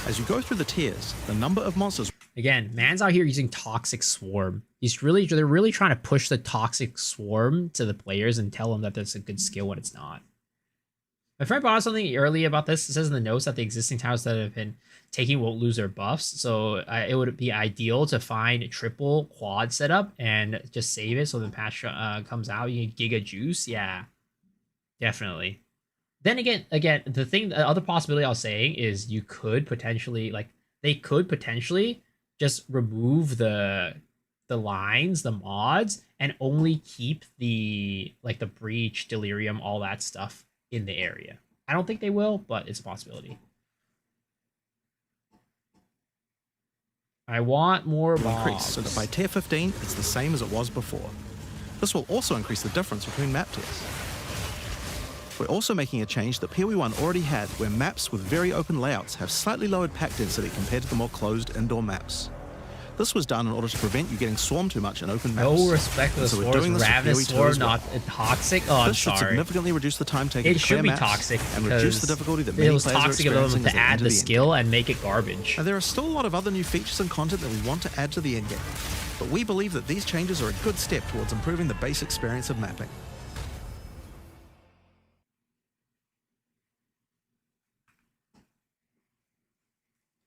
As you go through the tiers, the number of monsters... Again, man's out here using Toxic Swarm. They're really trying to push the Toxic Swarm to the players and tell them that that's a good skill when it's not. My friend brought up something early about this. It says in the notes that the existing towers that have been taking won't lose their buffs. So it would be ideal to find triple quad setup and just save it so the patch comes out. You get Giga Juice. Yeah, definitely. Then again, the other possibility I was saying is you could potentially, like, they could potentially just remove the lines, the mods, and only keep the, like, the breach, delirium, all that stuff in the area. I don't think they will, but it's a possibility. I want more mobs. So that by tier 15, it's the same as it was before. This will also increase the difference between map tiers. We're also making a change that PoE1 already had, where maps with very open layouts have slightly lowered pack density compared to the more closed indoor maps. This was done in order to prevent you getting swarmed too much in open maps. No respect for the swarms. Ravenous swarm, not toxic. Oh, I'm this should sorry. significantly reduce the time taken It to should clear be maps toxic and reduce the difficulty that many it was players toxic are of them experiencing to as they add enter the the skill endgame. and make it garbage. Now, there are still a lot of other new features and content that we want to add to the endgame, but we believe that these changes are a good step towards improving the base experience of mapping.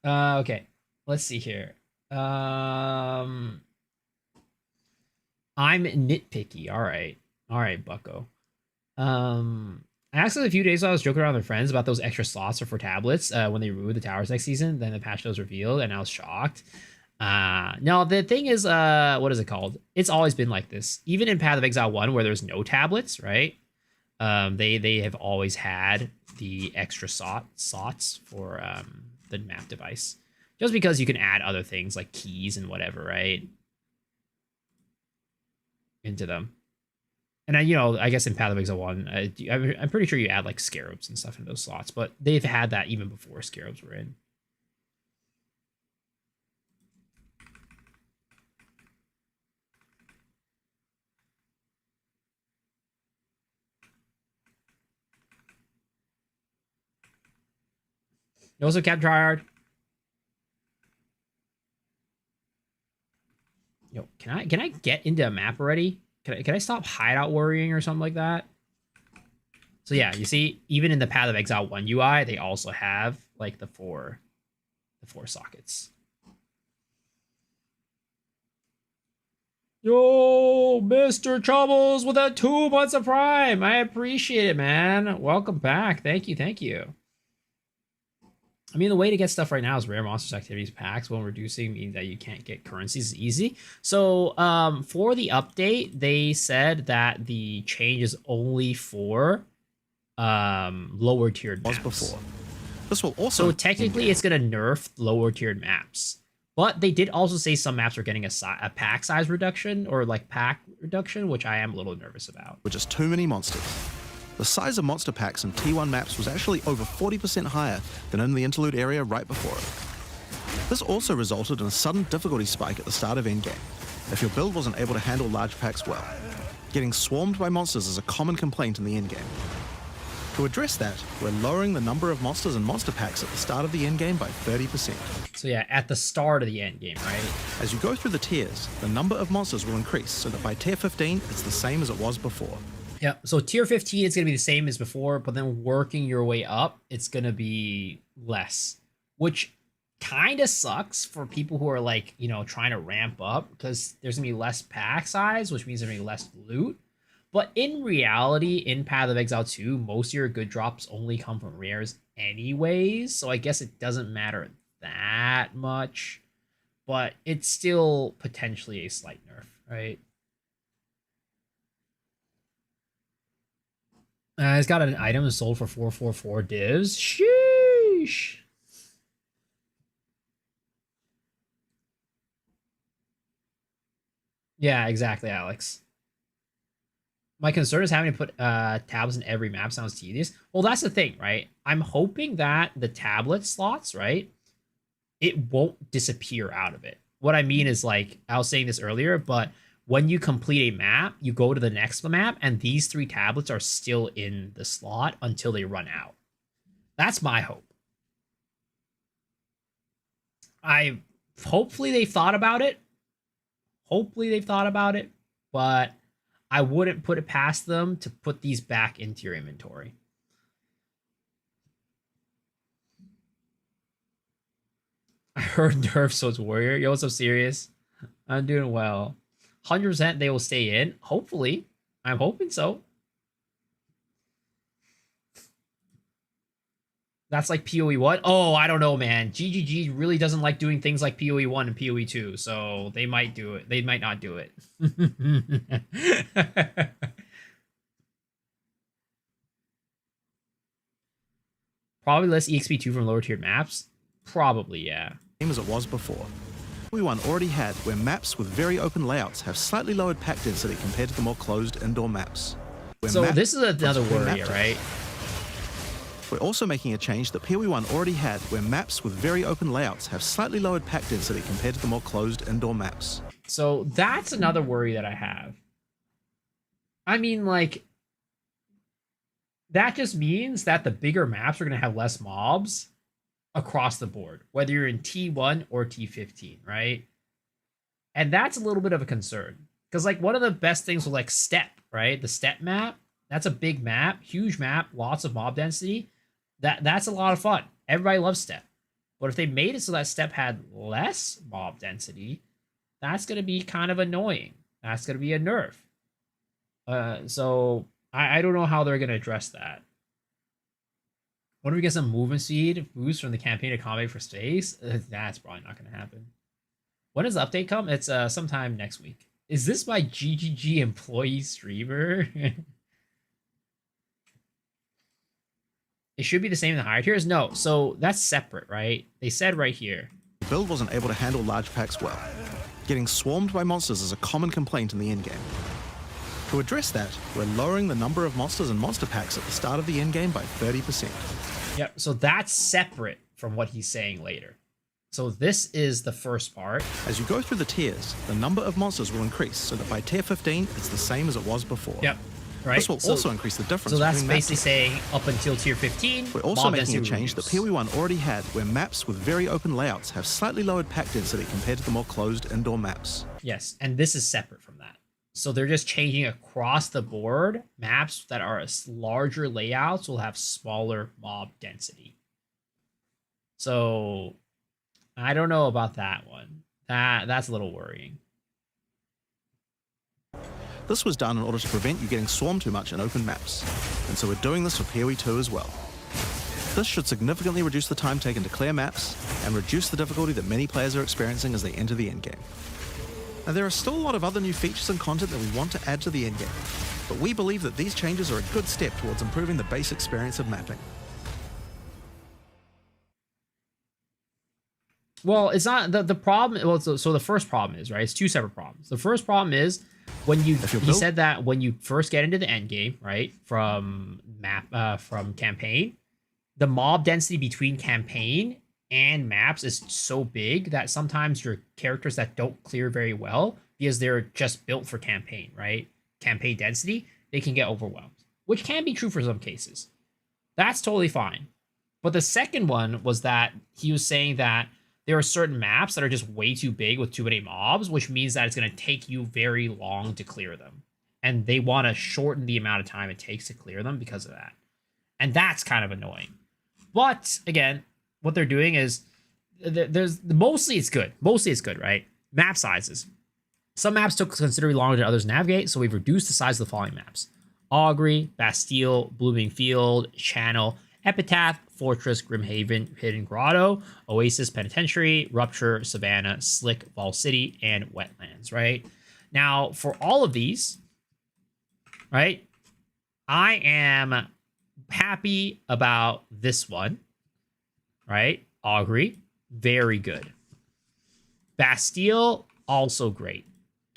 Okay, let's see here. I'm nitpicky. All right, Bucko. Actually, a few days ago, I was joking around with friends about those extra slots for tablets when they removed the towers next season. Then the patch was revealed, and I was shocked. No, the thing is, what is it called? It's always been like this. Even in Path of Exile 1, where there's no tablets, right? They have always had the extra slots for the map device. Just because you can add other things like keys and whatever, right? Into them. And I guess in Path of Exile 1, I'm pretty sure you add like scarabs and stuff in those slots, but they've had that even before scarabs were in. Also, Cap Tryhard. Yo, can I get into a map already? Can I stop hideout worrying or something like that? So yeah, you see, even in the Path of Exile 1 UI, they also have like the four sockets. Yo, Mr. Troubles with that 2 months of Prime. I appreciate it, man. Welcome back. Thank you. I mean, the way to get stuff right now is rare monsters, activities, packs. When reducing means that you can't get currencies easy. So for the update, they said that the change is only for lower tiered maps. Before. This will also so technically it's going to nerf lower tiered maps. But they did also say some maps are getting a pack size reduction or like pack reduction, which I am a little nervous about. With just too many monsters. The size of monster packs in T1 maps was actually over 40% higher than in the interlude area right before it. This also resulted in a sudden difficulty spike at the start of endgame, if your build wasn't able to handle large packs well. Getting swarmed by monsters is a common complaint in the endgame. To address that, we're lowering the number of monsters and monster packs at the start of the endgame by 30%. So yeah, at the start of the endgame, right? As you go through the tiers, the number of monsters will increase so that by tier 15, it's the same as it was before. Yeah, so tier 15 is going to be the same as before, but then working your way up, it's going to be less, which kind of sucks for people who are like, trying to ramp up because there's going to be less pack size, which means there's going to be less loot. But in reality, in Path of Exile 2, most of your good drops only come from rares anyways, so I guess it doesn't matter that much. But it's still potentially a slight nerf, right? It's got an item sold for 444 divs. Sheesh. Yeah, exactly, Alex. My concern is having to put tabs in every map sounds tedious. Well, that's the thing, right? I'm hoping that the tablet slots, right, it won't disappear out of it. What I mean is, like, I was saying this earlier, but when you complete a map, you go to the next map, and these 3 tablets are still in the slot until they run out. That's my hope. Hopefully they've thought about it. Hopefully they've thought about it, but I wouldn't put it past them to put these back into your inventory. I heard nerf, so it's warrior. Yo, what's up, serious? I'm doing well. 100% they will stay in. Hopefully. I'm hoping so. That's like PoE 1. Oh, I don't know, man. GGG really doesn't like doing things like PoE 1 and PoE 2, so they might do it. They might not do it. Probably less EXP2 from lower tiered maps. Probably, yeah. Same as it was before. We1 already had where maps with very open layouts have slightly lowered pack density compared to the more closed indoor maps. So this is another worry, right? We're also making a change that PoE1 already had where maps with very open layouts have slightly lowered pack density compared to the more closed indoor maps. So that's another worry that I have. I mean, like, that just means that the bigger maps are going to have less mobs across the board, whether you're in T1 or T15, right? And that's a little bit of a concern. Because, like, one of the best things with, like, Step, right? The Step map, that's a big map, huge map, lots of mob density. That's a lot of fun. Everybody loves Step. But if they made it so that Step had less mob density, that's going to be kind of annoying. That's going to be a nerf. So I don't know how they're going to address that. What if we get some movement speed boost from the campaign to combat for space? That's probably not going to happen. When does the update come? It's sometime next week. Is this my GGG employee streamer? It should be the same in the higher tiers? No, so that's separate, right? They said right here. The build wasn't able to handle large packs well. Getting swarmed by monsters is a common complaint in the endgame. To address that, we're lowering the number of monsters and monster packs at the start of the endgame by 30%. Yep, so that's separate from what he's saying later. So this is the first part. As you go through the tiers, the number of monsters will increase so that by tier 15, it's the same as it was before. Yep. Right. This will also increase the difference. So that's between basically saying up until tier 15. We're also making a change that PoE1 already had where maps with very open layouts have slightly lowered pack density compared to the more closed indoor maps. Yes, and this is separate from that. So they're just changing across the board. Maps that are larger layouts will have smaller mob density. So I don't know about that one. That's a little worrying. This was done in order to prevent you getting swarmed too much in open maps, and so we're doing this for PoE2 as well. This should significantly reduce the time taken to clear maps and reduce the difficulty that many players are experiencing as they enter the endgame. Now, there are still a lot of other new features and content that we want to add to the endgame, but we believe that these changes are a good step towards improving the base experience of mapping. Well, it's not the problem. Well, so the first problem is, right, it's two separate problems. The first problem is when he said that when you first get into the end game, right, from campaign, the mob density between campaign and maps is so big that sometimes your characters that don't clear very well because they're just built for campaign, right, campaign density, they can get overwhelmed, which can be true for some cases. That's totally fine. But the second one was that he was saying that there are certain maps that are just way too big with too many mobs, which means that it's going to take you very long to clear them. And they want to shorten the amount of time it takes to clear them because of that. And that's kind of annoying. But, again, what they're doing is, mostly it's good. Mostly it's good, right? Map sizes. Some maps took considerably longer than others to navigate, so we've reduced the size of the following maps: Augury, Bastille, Blooming Field, Channel, Epitaph, Fortress, Grimhaven, Hidden Grotto, Oasis, Penitentiary, Rupture, Savannah, Slick, Vol City, and Wetlands, right? Now, for all of these, right, I am happy about this one, right? Augury, very good. Bastille, also great.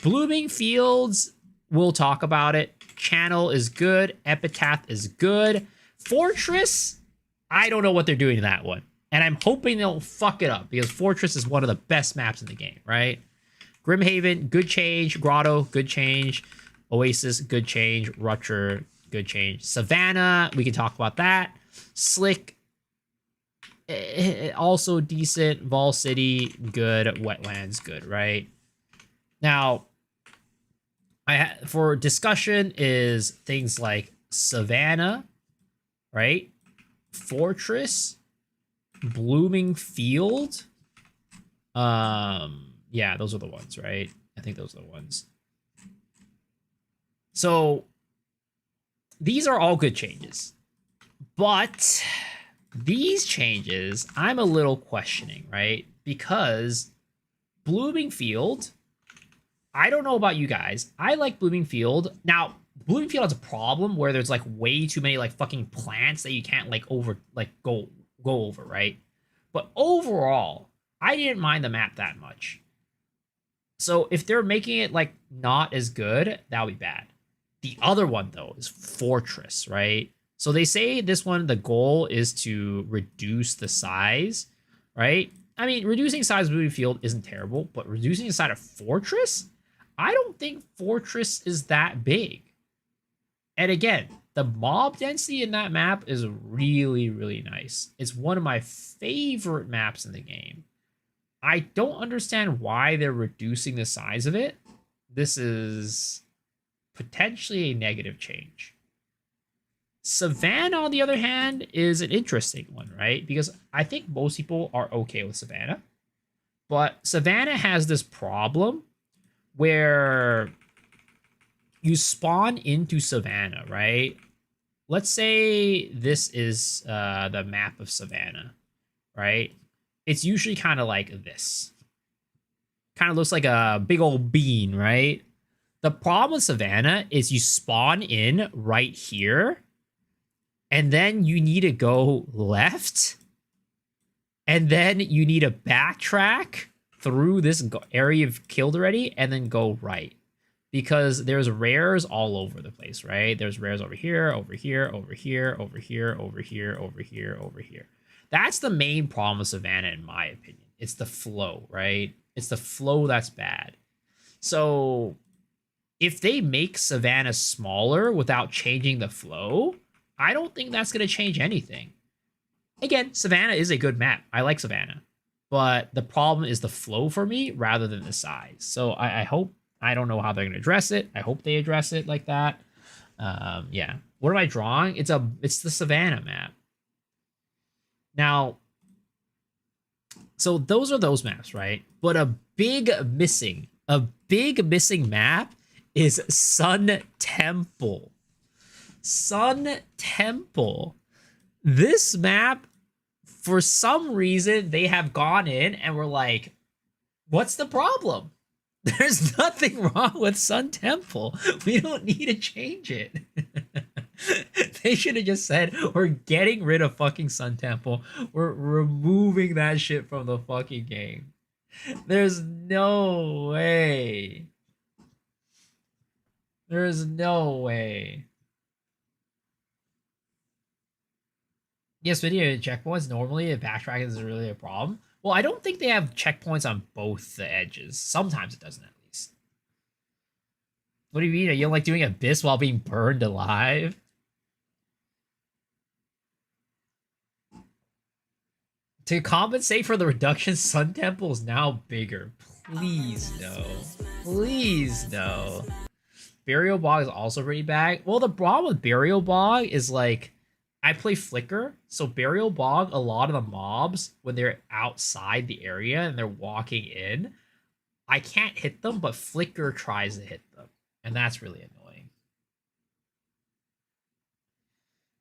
Blooming Fields, we'll talk about it. Channel is good. Epitaph is good. Fortress, I don't know what they're doing to that one. And I'm hoping they'll fuck it up because Fortress is one of the best maps in the game, right? Grimhaven, good change. Grotto, good change. Oasis, good change. Rupture, good change. Savannah, we can talk about that. Slick, also decent. Vol City, good. Wetlands, good, right? Now, for discussion is things like Savannah, right? Fortress, Blooming Field. Yeah, those are the ones, right? I think those are the ones. So these are all good changes, but these changes I'm a little questioning, right? Because Blooming Field, I don't know about you guys. I like Blooming Field. Now, Blooming Field has a problem where there's like way too many like fucking plants that you can't like go over, right? But overall, I didn't mind the map that much. So if they're making it like not as good, that would be bad. The other one though is Fortress, right? So they say this one, the goal is to reduce the size, right? I mean, reducing size of Blooming Field isn't terrible, but reducing the size of Fortress, I don't think Fortress is that big. And again, the mob density in that map is really, really nice. It's one of my favorite maps in the game. I don't understand why they're reducing the size of it. This is potentially a negative change. Savannah, on the other hand, is an interesting one, right? Because I think most people are okay with Savannah. But Savannah has this problem where you spawn into Savannah, right? Let's say this is the map of Savannah, right? It's usually kind of like this. Kind of looks like a big old bean, right? The problem with Savannah is you spawn in right here, and then you need to go left, and then you need to backtrack through this area you've killed already, and then go right. Because there's rares all over the place, right? There's rares over here, over here, over here, over here, over here, over here, over here. That's the main problem with Savannah, in my opinion. It's the flow, right? It's the flow that's bad. So if they make Savannah smaller without changing the flow, I don't think that's going to change anything. Again, Savannah is a good map. I like Savannah. But the problem is the flow for me rather than the size. So I hope, I don't know how they're going to address it. I hope they address it like that. Yeah. What am I drawing? It's the Savannah map. Now, so those are those maps, right? But a big missing map is Sun Temple. Sun Temple. This map, for some reason, they have gone in and were like, what's the problem? There's nothing wrong with Sun Temple. We don't need to change it. They should have just said, we're getting rid of fucking Sun Temple. We're removing that shit from the fucking game. There's no way. There's no way. Yes, video checkpoints. Normally, if backtracking is really a problem. Well, I don't think they have checkpoints on both the edges. Sometimes it doesn't, at least. What do you mean? Are you like doing Abyss while being burned alive? To compensate for the reduction, Sun Temple is now bigger. Please no. Please no. Burial Bog is also pretty bad. Well, the problem with Burial Bog is like, I play Flicker, so Burial Bog, a lot of the mobs, when they're outside the area and they're walking in, I can't hit them, but Flicker tries to hit them. And that's really annoying.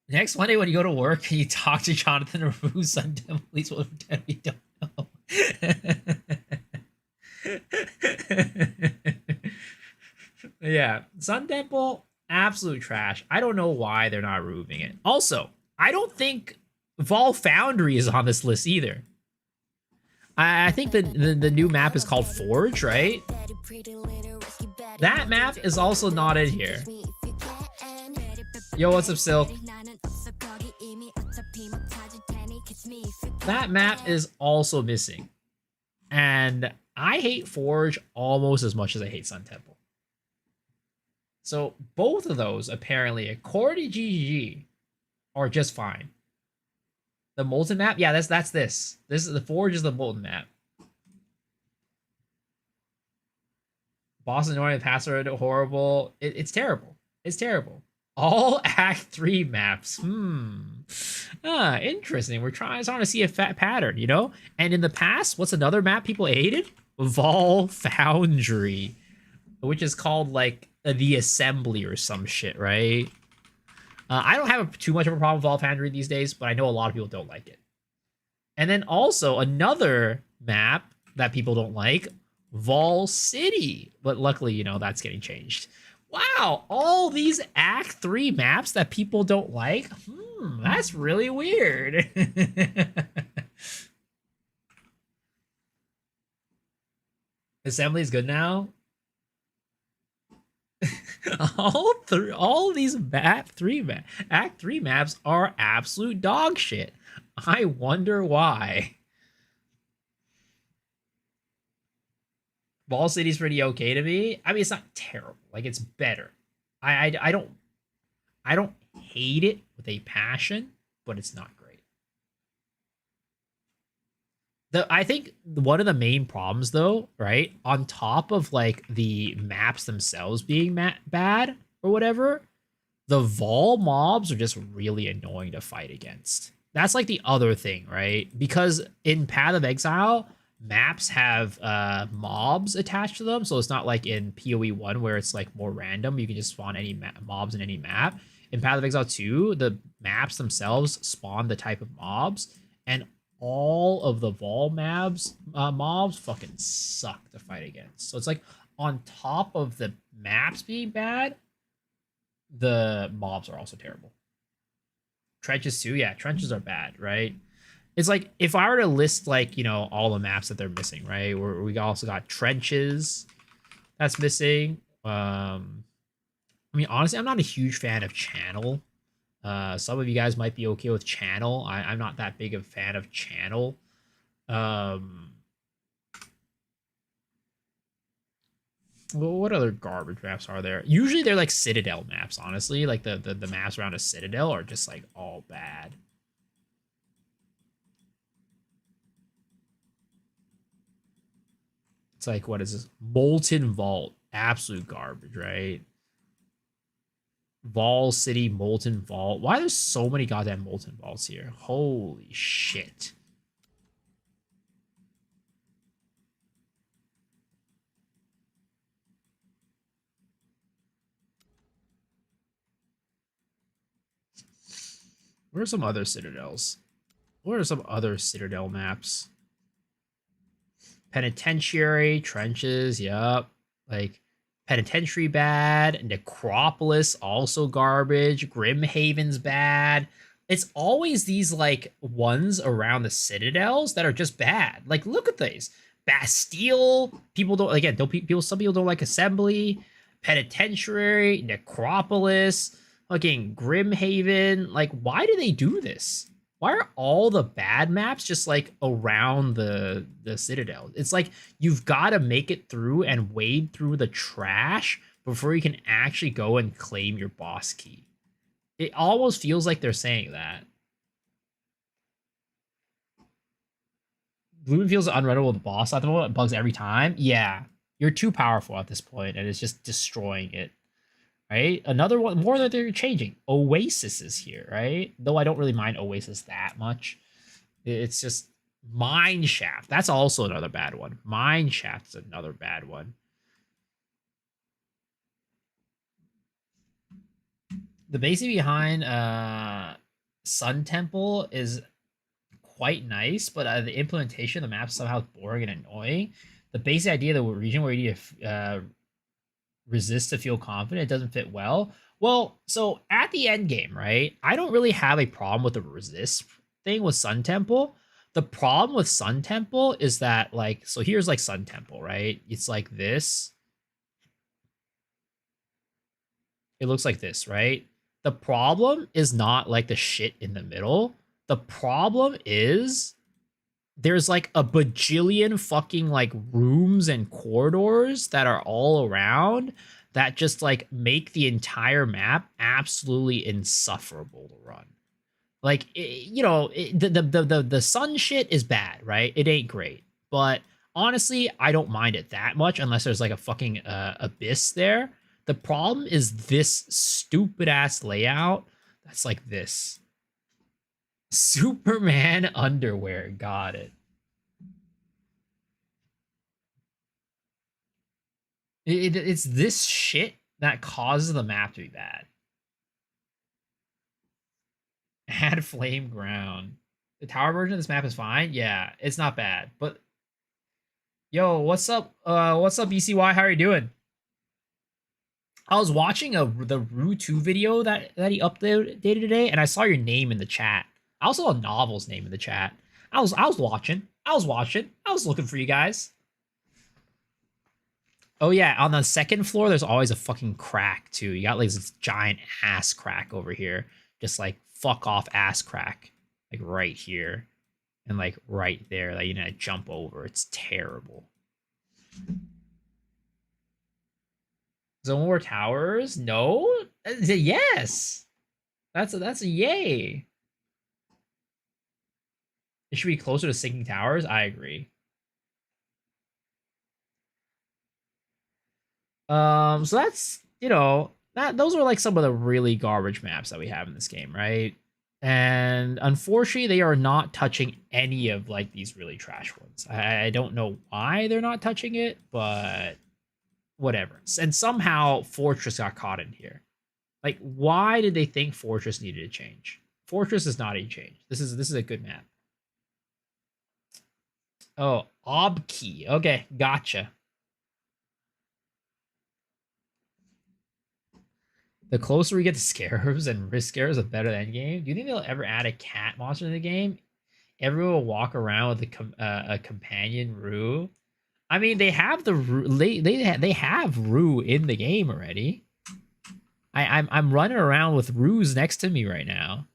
Next Monday when you go to work, can you talk to Jonathan or who's Sun Temple? Please will pretend we don't know. Yeah, Sun Temple, absolute trash. I don't know why they're not removing it. Also, I don't think Vol Foundry is on this list either. I think the new map is called Forge, right? That map is also not in here. Yo, what's up, Silk? That map is also missing. And I hate Forge almost as much as I hate Sun Temple. So both of those, apparently, according to GGG, are just fine. The Molten map? Yeah, that's this. This is the Forge is the Molten map. Boss annoying, password horrible. It's terrible. It's terrible. All Act 3 maps. Interesting. We're trying to see a fat pattern, you know? And in the past, what's another map people hated? Vol Foundry, which is called like the Assembly or some shit, right? I don't have too much of a problem with Vol Foundry these days, but I know a lot of people don't like it. And then also another map that people don't like, Vol City. But luckily, you know, that's getting changed. Wow, all these Act 3 maps that people don't like? That's really weird. Assembly is good now? all these Act 3 maps are absolute dog shit. I wonder why. Ball City's pretty okay to me. I mean, it's not terrible. Like, it's better. I don't hate it with a passion, but it's not great. I think one of the main problems, though, right, on top of like the maps themselves being bad or whatever, the Vol mobs are just really annoying to fight against. That's like the other thing, right? Because in Path of Exile, maps have mobs attached to them, so it's not like in PoE 1 where it's like more random. You can just spawn any mobs in any map. In Path of Exile 2, the maps themselves spawn the type of mobs, and all of the Vol mobs fucking suck to fight against. So it's like on top of the maps being bad, the mobs are also terrible. Trenches too, yeah, trenches are bad, right? It's like if I were to list like, you know, all the maps that they're missing, right? We also got trenches that's missing. I mean, honestly, I'm not a huge fan of channel. Some of you guys might be okay with channel. I'm not that big of a fan of channel. Well, what other garbage maps are there? Usually they're like Citadel maps, honestly. Like the maps around a Citadel are just like all bad. It's like, what is this? Molten Vault. Absolute garbage, right? Vol City, Molten Vault. Why are there so many goddamn Molten Vaults here? Holy shit. What are some other Citadels? What are some other Citadel maps? Penitentiary, Trenches, yup. Like, Penitentiary bad. Necropolis, also garbage. Grimhaven's bad. It's always these, like, ones around the Citadels that are just bad. Like, look at these. Bastille, people don't, again, some people don't like Assembly. Penitentiary, Necropolis, fucking Grimhaven. Like, why do they do this? Why are all the bad maps just like around the Citadel? It's like you've got to make it through and wade through the trash before you can actually go and claim your boss key. It almost feels like they're saying that. Bloom feels unrunnable with the boss at the moment. It bugs every time. Yeah, you're too powerful at this point, and it's just destroying it. Right? Another one, more that they're changing. Oasis is here, right? Though I don't really mind Oasis that much. It's just Mine shaft. That's also another bad one. Mine shaft is another bad one. The basic behind Sun Temple is quite nice, but the implementation of the map is somehow boring and annoying. The basic idea of the region where you need to resist to feel confident, it doesn't fit well. Well, so at the end game, right? I don't really have a problem with the resist thing with Sun Temple. The problem with Sun Temple is that, like, so here's like Sun Temple, right? It's like this. It looks like this, right? The problem is not like the shit in the middle. The problem is there's like a bajillion fucking like rooms and corridors that are all around that just like make the entire map absolutely insufferable to run. Like the sun shit is bad, right? It ain't great, but honestly, I don't mind it that much unless there's like a fucking abyss there. The problem is this stupid ass layout that's like this. Superman underwear, got it. It's this shit that causes the map to be bad. Add flame ground. The tower version of this map is fine. Yeah, it's not bad. But yo, what's up? What's up, BCY? How are you doing? I was watching the Rue 2 video that he updated today, and I saw your name in the chat. I also saw Novel's name in the chat. I was watching. I was looking for you guys. Oh yeah, on the second floor, there's always a fucking crack too. You got like this giant ass crack over here, just like fuck off ass crack, like right here, and like right there that you need to jump over. It's terrible. Zone War Towers? No, yes. That's a yay. It should be closer to sinking towers. I agree. So that's, those are like some of the really garbage maps that we have in this game, right? And unfortunately, they are not touching any of like these really trash ones. I don't know why they're not touching it, but whatever. And somehow Fortress got caught in here. Like, why did they think Fortress needed to change? Fortress is not a change. This is a good map. Oh, Obkey. Okay, gotcha. The closer we get to scarabs and risk scarabs, the better the end game. Do you think they'll ever add a cat monster in the game? Everyone will walk around with a companion Rue. I mean, they have the they have Rue in the game already. I'm running around with Rues next to me right now.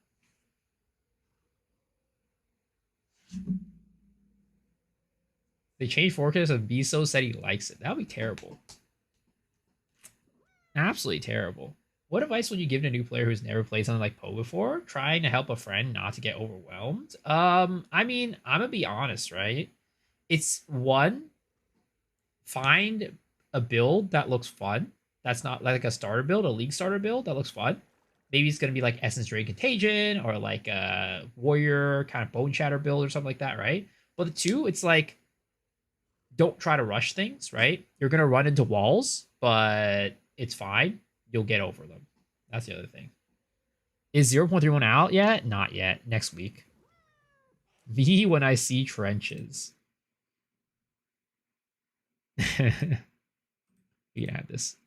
They changed Fortress and Biso said he likes it. That would be terrible. Absolutely terrible. What advice would you give to a new player who's never played something like Poe before, trying to help a friend not to get overwhelmed? I mean, I'm gonna be honest, right? It's one, find a build that looks fun. That's not like a starter build, a league starter build that looks fun. Maybe it's gonna be like Essence Drain Contagion or like a Warrior kind of Bone Shatter build or something like that, right? But the two, it's like, don't try to rush things, right? You're gonna run into walls, but it's fine. You'll get over them. That's the other thing. Is 0.31 out yet? Not yet. Next week. V when I see trenches. You can have this.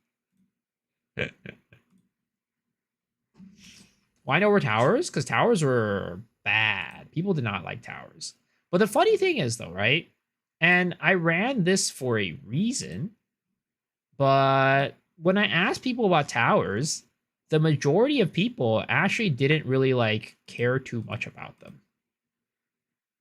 Why no more towers? Because towers were bad. People did not like towers. But the funny thing is, though, right? And I ran this for a reason. But when I asked people about towers, the majority of people actually didn't really like care too much about them.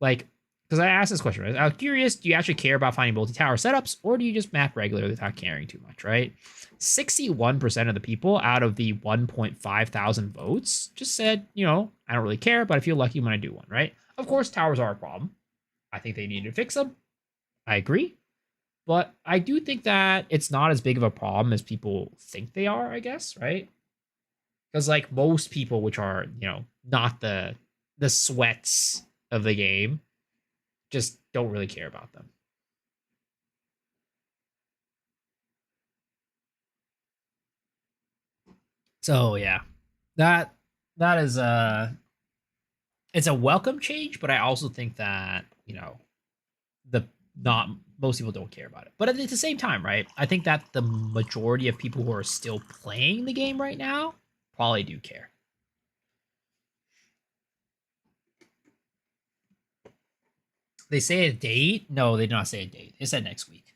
Like, because I asked this question, right? I was curious, do you actually care about finding multi-tower setups, or do you just map regularly without caring too much, right? 61% of the people out of the 1.5 thousand votes just said, I don't really care, but I feel lucky when I do one, right? Of course, towers are a problem. I think they need to fix them. I agree. But I do think that it's not as big of a problem as people think they are, I guess, right? Because like most people, which are, not the sweats of the game, just don't really care about them. So yeah, that is it's a welcome change, but I also think that, you know, the not most people don't care about it. But at the same time, right? I think that the majority of people who are still playing the game right now probably do care. They say a date? No, they did not say a date. They said next week.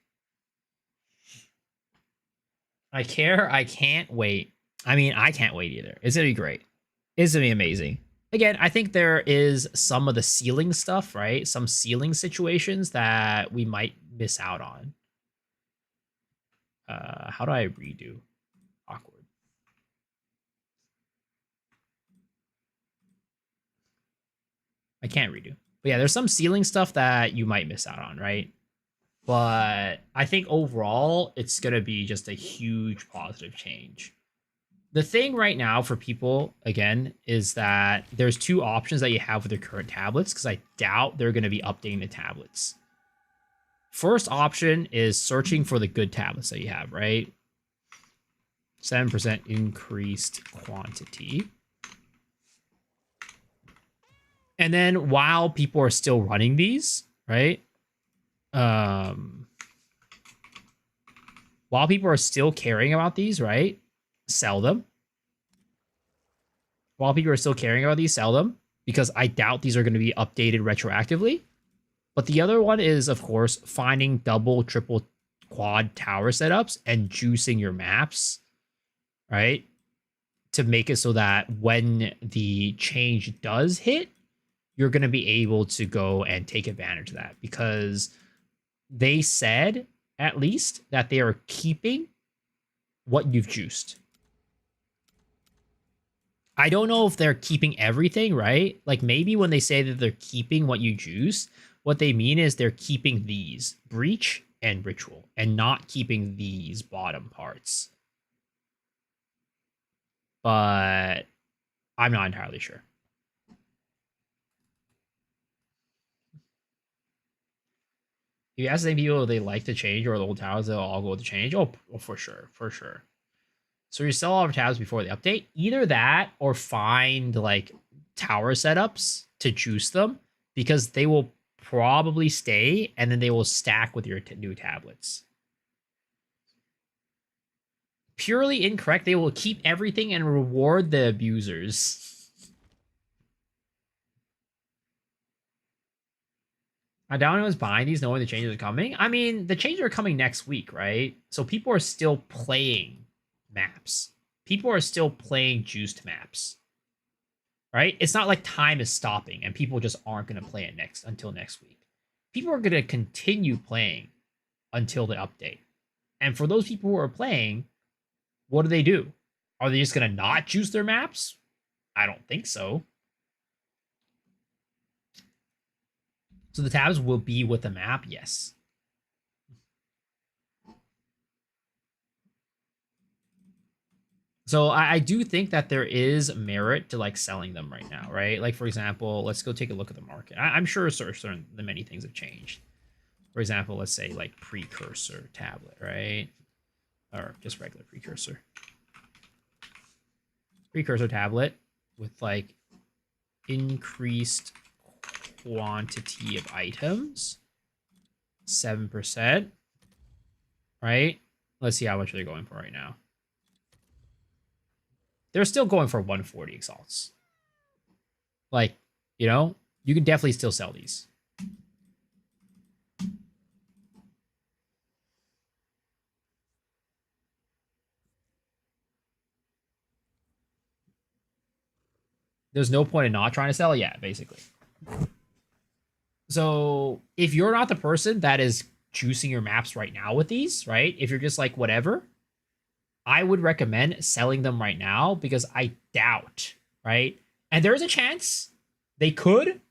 I care. I can't wait. I mean, I can't wait either. It's gonna be great. It's gonna be amazing. Again, I think there is some of the ceiling stuff, right? Some ceiling situations that we might miss out on. How do I redo? Awkward. I can't redo. But yeah, there's some ceiling stuff that you might miss out on, right? But I think overall, it's going to be just a huge positive change. The thing right now for people, again, is that there's two options that you have with your current tablets, because I doubt they're going to be updating the tablets. First option is searching for the good tablets that you have, right? 7% increased quantity. And then while people are still running these, right? While people are still caring about these, right? Sell them. While people are still caring about these, sell them, because I doubt these are going to be updated retroactively. But the other one is, of course, finding double, triple, quad tower setups and juicing your maps, right? To make it so that when the change does hit, you're going to be able to go and take advantage of that, because they said, at least, that they are keeping what you've juiced. I don't know if they're keeping everything, right? Like, maybe when they say that they're keeping what you juice, what they mean is they're keeping these, breach and ritual, and not keeping these bottom parts. But I'm not entirely sure. If you ask the same people if they like to change or the old towers, they'll all go with the change. Oh, for sure, for sure. So you sell all of tabs before the update. Either that or find like tower setups to juice them, because they will probably stay and then they will stack with your new tablets. Purely incorrect. They will keep everything and reward the abusers. I doubt anyone's buying these knowing the changes are coming. I mean, the changes are coming next week, right? So people are still playing maps. People are still playing juiced maps. Right? It's not like time is stopping and people just aren't going to play it until next week. People are going to continue playing until the update. And for those people who are playing, what do? Are they just going to not juice their maps? I don't think so. So the tabs will be with the map, yes. So I do think that there is merit to like selling them right now, right? Like, for example, let's go take a look at the market. I'm sure certain the many things have changed. For example, let's say like precursor tablet, right? Or just regular precursor. Precursor tablet with like increased quantity of items, 7%, right? Let's see how much they're going for right now. They're still going for 140 exalts. Like, you know, you can definitely still sell these. There's no point in not trying to sell. Yeah, basically. So if you're not the person that is juicing your maps right now with these, right? If you're just like, whatever, I would recommend selling them right now, because I doubt, right? And there's a chance they could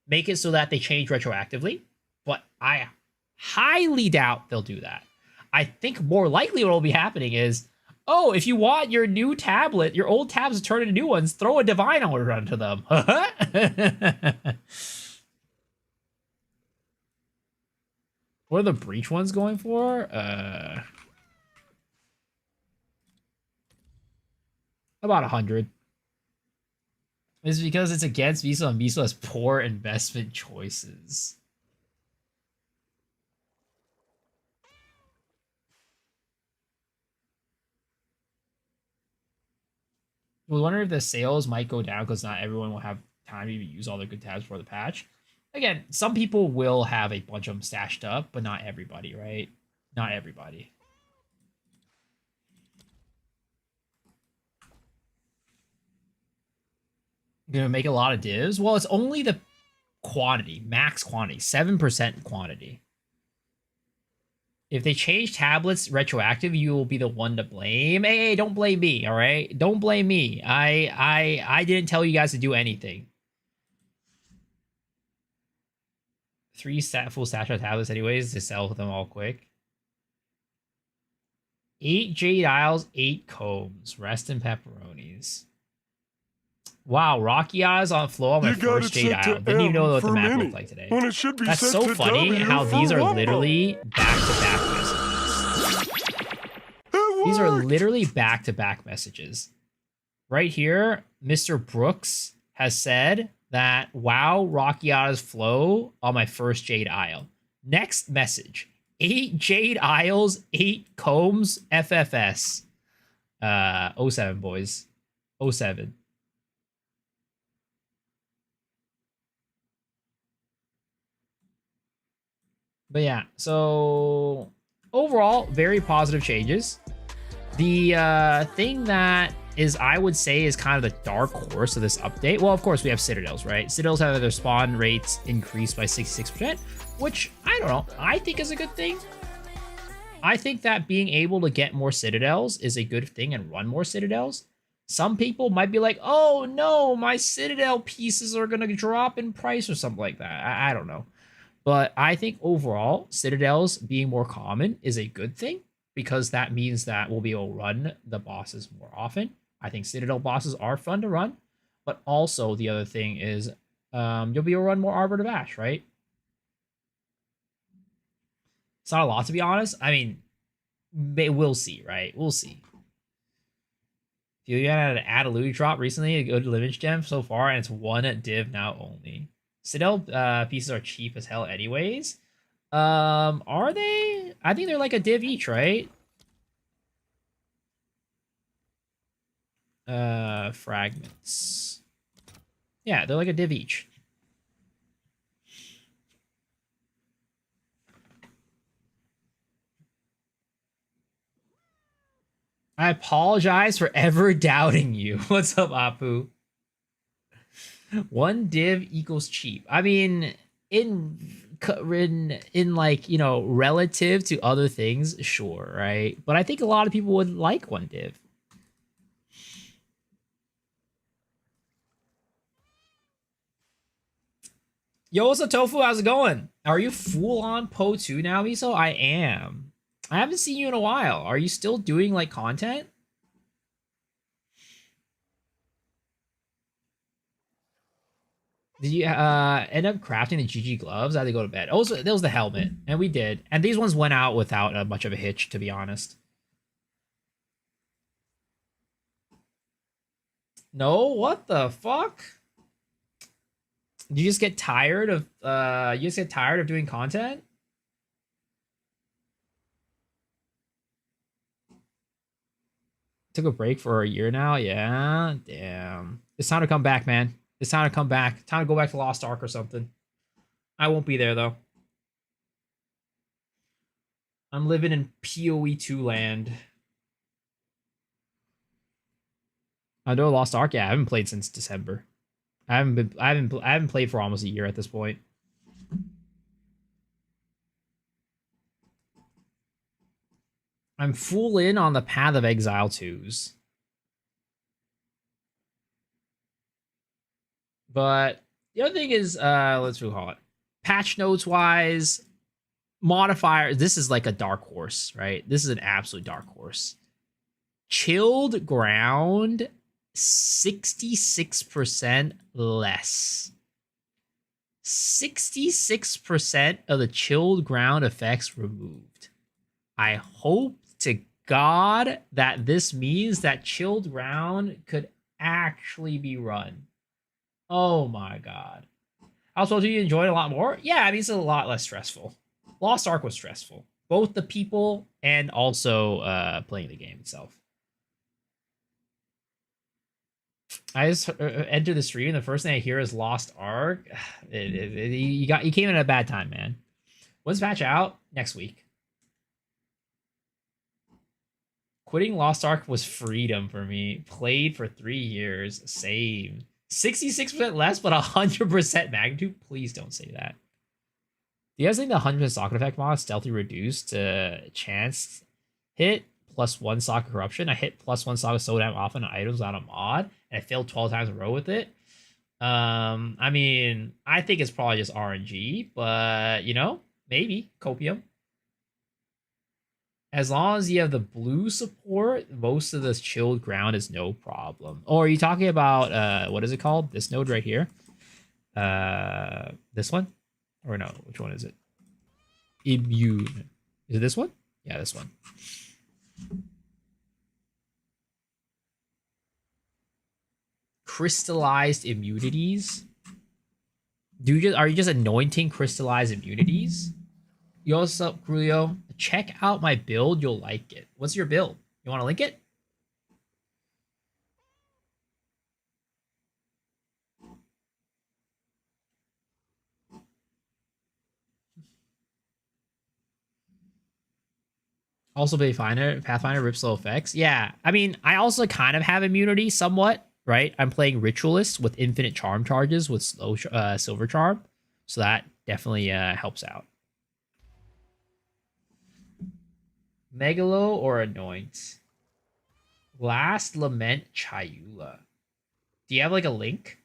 make it so that they change retroactively, but I highly doubt they'll do that. I think more likely what will be happening is, oh, if you want your new tablet, your old tabs to turn into new ones, throw a divine order onto them. What are the breach ones going for? About 100. It's because it's against Visa and Visa has poor investment choices. We wonder if the sales might go down because not everyone will have time to even use all their good tabs for the patch. Again, some people will have a bunch of them stashed up, but not everybody, right? Not everybody. Gonna make a lot of divs? Well, it's only the quantity, max quantity, 7% quantity. If they change tablets retroactive, you will be the one to blame. Hey, don't blame me, all right? Don't blame me. I didn't tell you guys to do anything. 3 full stash of tablets anyways to sell them all quick. 8 Jade Isles, 8 combs. Rest in pepperonis. Wow, Rocky Eyes on flow on my first Jade Isle. Didn't even know what the map looked like today. When it should be That's set so to funny W how these are Wumbo. literally back-to-back messages. These are literally back-to-back messages. Right here, Mr. Brooks has said that, wow, Rocky Eyes flow on my first Jade Isle. Next message. 8 Jade Isles, 8 combs, FFS. 07, boys. 07. But yeah, so overall, very positive changes. The thing that is, I would say, is kind of the dark horse of this update. Well, of course, we have Citadels, right? Citadels have their spawn rates increased by 66%, which, I don't know, I think is a good thing. I think that being able to get more Citadels is a good thing and run more Citadels. Some people might be like, oh no, my Citadel pieces are going to drop in price or something like that. I don't know. But I think overall, Citadels being more common is a good thing because that means that we'll be able to run the bosses more often. I think Citadel bosses are fun to run, but also the other thing is you'll be able to run more Arbor to Bash, right? It's not a lot, to be honest. I mean, we'll see, right? We'll see. If you had an Adelude drop recently, a good Lineage gem so far, and it's one div now only. Citadel pieces are cheap as hell anyways. Are they? I think they're like a div each, right? Fragments. Yeah, they're like a div each. I apologize for ever doubting you. What's up, Apu? 1 div equals cheap. I mean, in like, you know, relative to other things, sure, right? But I think a lot of people would like 1 div. Yo, what's up, Tofu? How's it going? Are you full on Po 2 now, Miso? I am. I haven't seen you in a while. Are you still doing like content? Did you end up crafting the GG gloves? I had to go to bed. Oh, that was the helmet, and we did. And these ones went out without much of a hitch, to be honest. No, what the fuck? You just get tired of doing content? Took a break for a year now. Yeah, damn. It's time to come back, man. It's time to come back. Time to go back to Lost Ark or something. I won't be there though. I'm living in PoE 2 land. I know Lost Ark. Yeah, I haven't played since December. I haven't played for almost a year at this point. I'm full in on the Path of Exile 2s. But the other thing is, let's recall it. Patch notes wise, modifier. This is like a dark horse, right? This is an absolute dark horse. Chilled ground, 66% less. 66% of the chilled ground effects removed. I hope to God that this means that chilled ground could actually be run. Oh my God. Also, do you enjoy it a lot more? Yeah, I mean, it's a lot less stressful. Lost Ark was stressful. Both the people and also playing the game itself. I just enter the stream, and the first thing I hear is Lost Ark. You came in at a bad time, man. When's patch out? Next week. Quitting Lost Ark was freedom for me. Played for 3 years. Same. 66% less, but 100% magnitude? Please don't say that. Do you guys think the 100% socket effect mod stealthy reduced to chance hit +1 socket corruption? I hit +1 socket so damn often on items without a mod, and I failed 12 times in a row with it. I mean, I think it's probably just RNG, but you know, maybe copium. As long as you have the blue support, most of this chilled ground is no problem. Or are you talking about what is it called? This node right here? This one? Or no, which one is it? Immune. Is it this one? Yeah, this one. Crystallized immunities? Are you just anointing crystallized immunities? Yo, what's up, Grulio? Check out my build, you'll like it. What's your build? You want to link it? Also, Pathfinder rips low effects. Yeah, I mean, I also kind of have immunity somewhat, right? I'm playing Ritualist with infinite charm charges with slow silver charm, so that definitely helps out. Megalo or Anoint? Last Lament Chayula. Do you have like a link?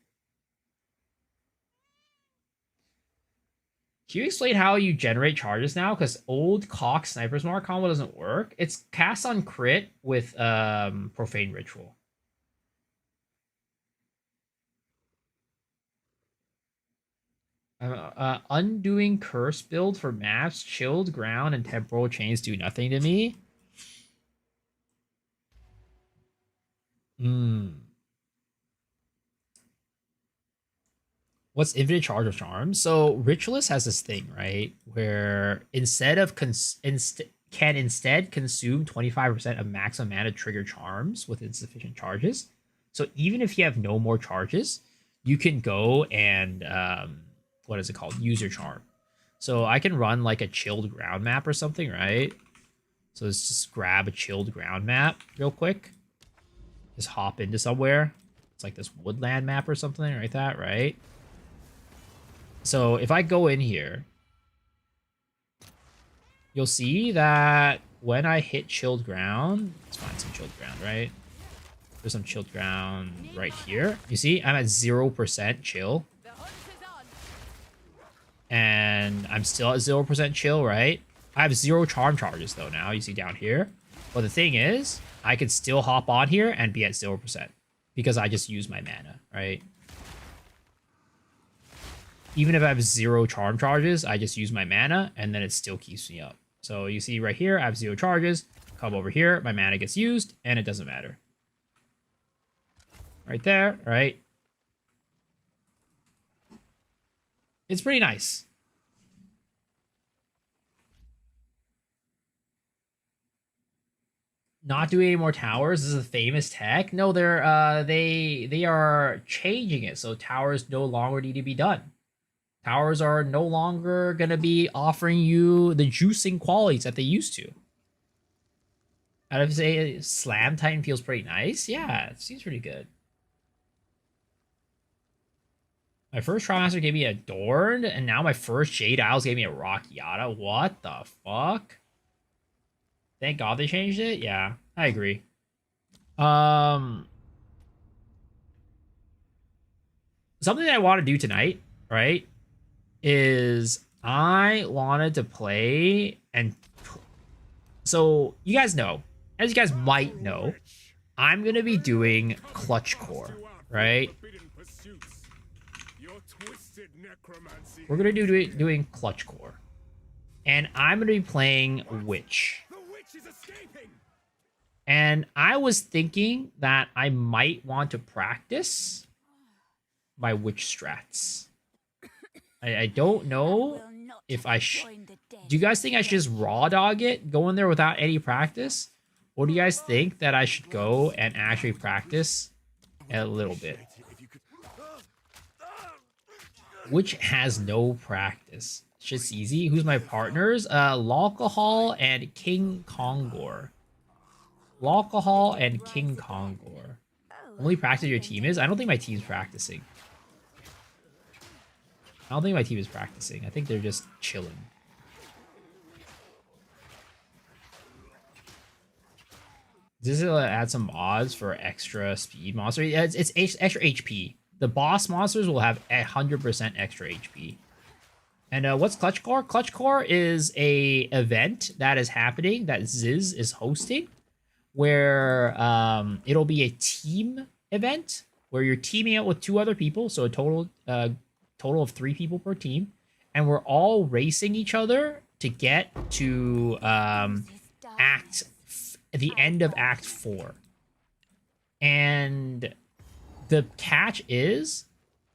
Can you explain how you generate charges now? Because old cock sniper's mark combo doesn't work. It's cast on crit with profane ritual. Undoing curse build for maps, chilled ground, and temporal chains do nothing to me. What's infinite charge of charm? So Ritualist has this thing, right, where instead of can instead consume 25% of maximum mana trigger charms with insufficient charges. So even if you have no more charges, you can go and what is it called? Use your charm. So I can run like a chilled ground map or something, right? So let's just grab a chilled ground map real quick. Just hop into somewhere. It's like this woodland map or something like that, right? So if I go in here, you'll see that when I hit chilled ground, let's find some chilled ground, right? There's some chilled ground right here. You see, I'm at 0% chill. And I'm still at 0% chill, right? I have 0 charm charges though now, you see down here. But the thing is, I can still hop on here and be at 0% because I just use my mana, right? Even if I have 0 charm charges, I just use my mana and then it still keeps me up. So you see right here, I have 0 charges. Come over here, my mana gets used and it doesn't matter. Right there, right? It's pretty nice. Not doing any more towers. This is a famous tech. No, they are changing it so towers no longer need to be done. Towers are no longer gonna be offering you the juicing qualities that they used to. I'd have to say Slam Titan feels pretty nice. Yeah, it seems pretty good. My first Trimaster gave me Adorned, and now my first Jade Isles gave me a Rock Yada. What the fuck? Thank God they changed it. Yeah, I agree. Something that I want to do tonight, right, is I wanted to play and so you guys know, as you guys might know, I'm gonna be doing Clutchcore, right? we're gonna do doing Clutchcore, and I'm gonna be playing Witch. And I was thinking that I might want to practice my Witch strats. I don't know if I should. Do you guys think I should just raw dog it, go in there without any practice? Or do you guys think that I should go and actually practice a little bit? Which has no practice. It's just easy. Who's my partners? Alcohol and King Kongor. Alcohol and King Kongor. Only practice your team is? I don't think my team's practicing. I don't think my team is practicing. I think they're just chilling. This is add some mods for extra speed monster. Yeah, it's extra HP. The boss monsters will have 100% extra HP. And what's Clutchcore? Clutchcore is a event that is happening that Ziz is hosting, where it'll be a team event where you're teaming up with 2 other people, so a total of 3 people per team, and we're all racing each other to get to the end of Act 4. And the catch is,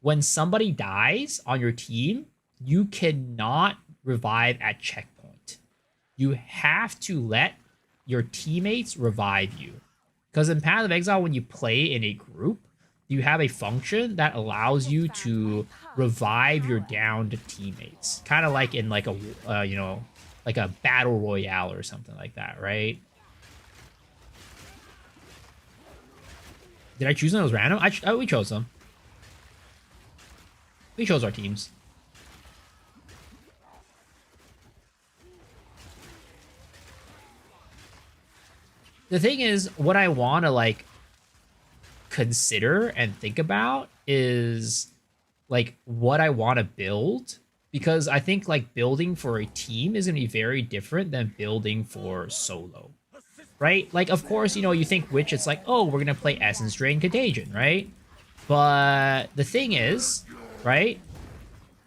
when somebody dies on your team, you cannot revive at checkpoint. You have to let your teammates revive you. Because in Path of Exile, when you play in a group, you have a function that allows you to revive your downed teammates. Kind of like in like a, like a battle royale or something like that, right? Did I choose them as random? We chose them. We chose our teams. The thing is, what I want to like consider and think about is like what I want to build, because I think like building for a team is going to be very different than building for solo, right? Like, of course, you think Witch, it's like, oh, we're going to play Essence Drain Contagion, right? But the thing is, right,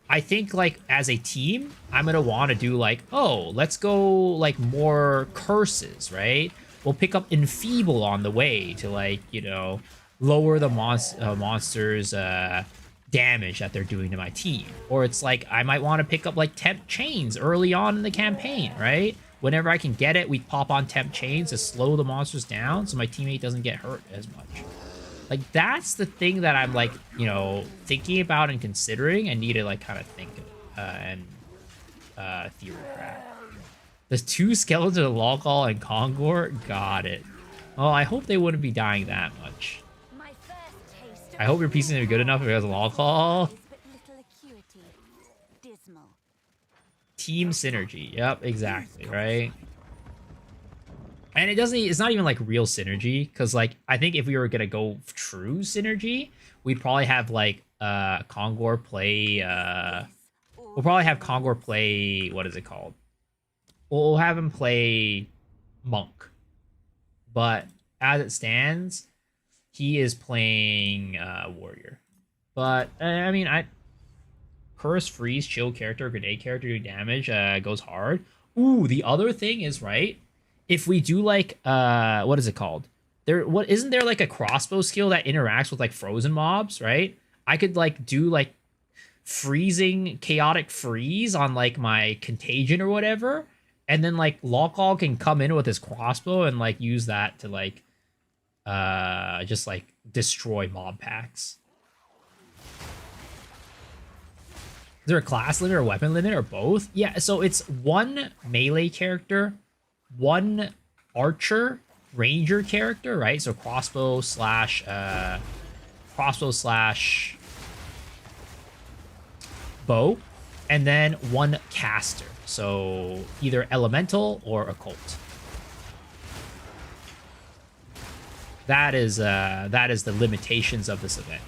I think like as a team, I'm going to want to do like, oh, let's go like more curses, right? We'll pick up Enfeeble on the way to like, lower the monsters' damage that they're doing to my team. Or it's like, I might want to pick up like Temp Chains early on in the campaign, right? Whenever I can get it, we pop on Temp Chains to slow the monsters down so my teammate doesn't get hurt as much. Like, that's the thing that I'm like, thinking about and considering and need to like kind of think and theory craft. The 2 skeletons of Lolcall and Kongor, got it. Oh, I hope they wouldn't be dying that much. I hope your piecing is good enough if it has a Lolcall. Team synergy. Yep, exactly, right? And it's not even like real synergy, because like I think if we were gonna go true synergy, we'd probably have like Kongor play we'll probably have Kongor play, what is it called? We'll have him play Monk. But as it stands, he is playing Warrior. But I mean, Curse, Freeze, Chill character, Grenade character, do damage, goes hard. Ooh, the other thing is, right, if we do like what is it called? Isn't there like a crossbow skill that interacts with like frozen mobs, right? I could like do like freezing chaotic freeze on like my contagion or whatever, and then like Lolcall can come in with his crossbow and like use that to like just like destroy mob packs. Is there a class limit or weapon limit or both? Yeah, so it's 1 melee character, 1 archer, ranger character, right? So crossbow slash bow, and then 1 caster. So either elemental or occult. That is the limitations of this event.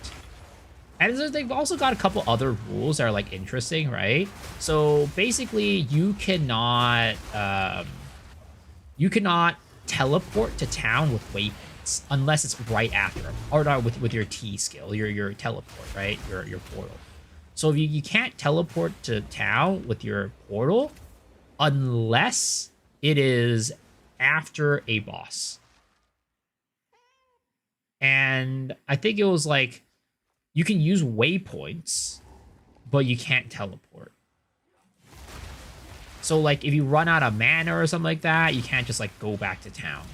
And they've also got a couple other rules that are like interesting, right? So basically, you cannot teleport to town with waypoints unless it's right after, or not with your T skill, your teleport, right? Your portal. So if you can't teleport to town with your portal unless it is after a boss. And I think it was like you can use waypoints, but you can't teleport. So like if you run out of mana or something like that, you can't just like go back to town.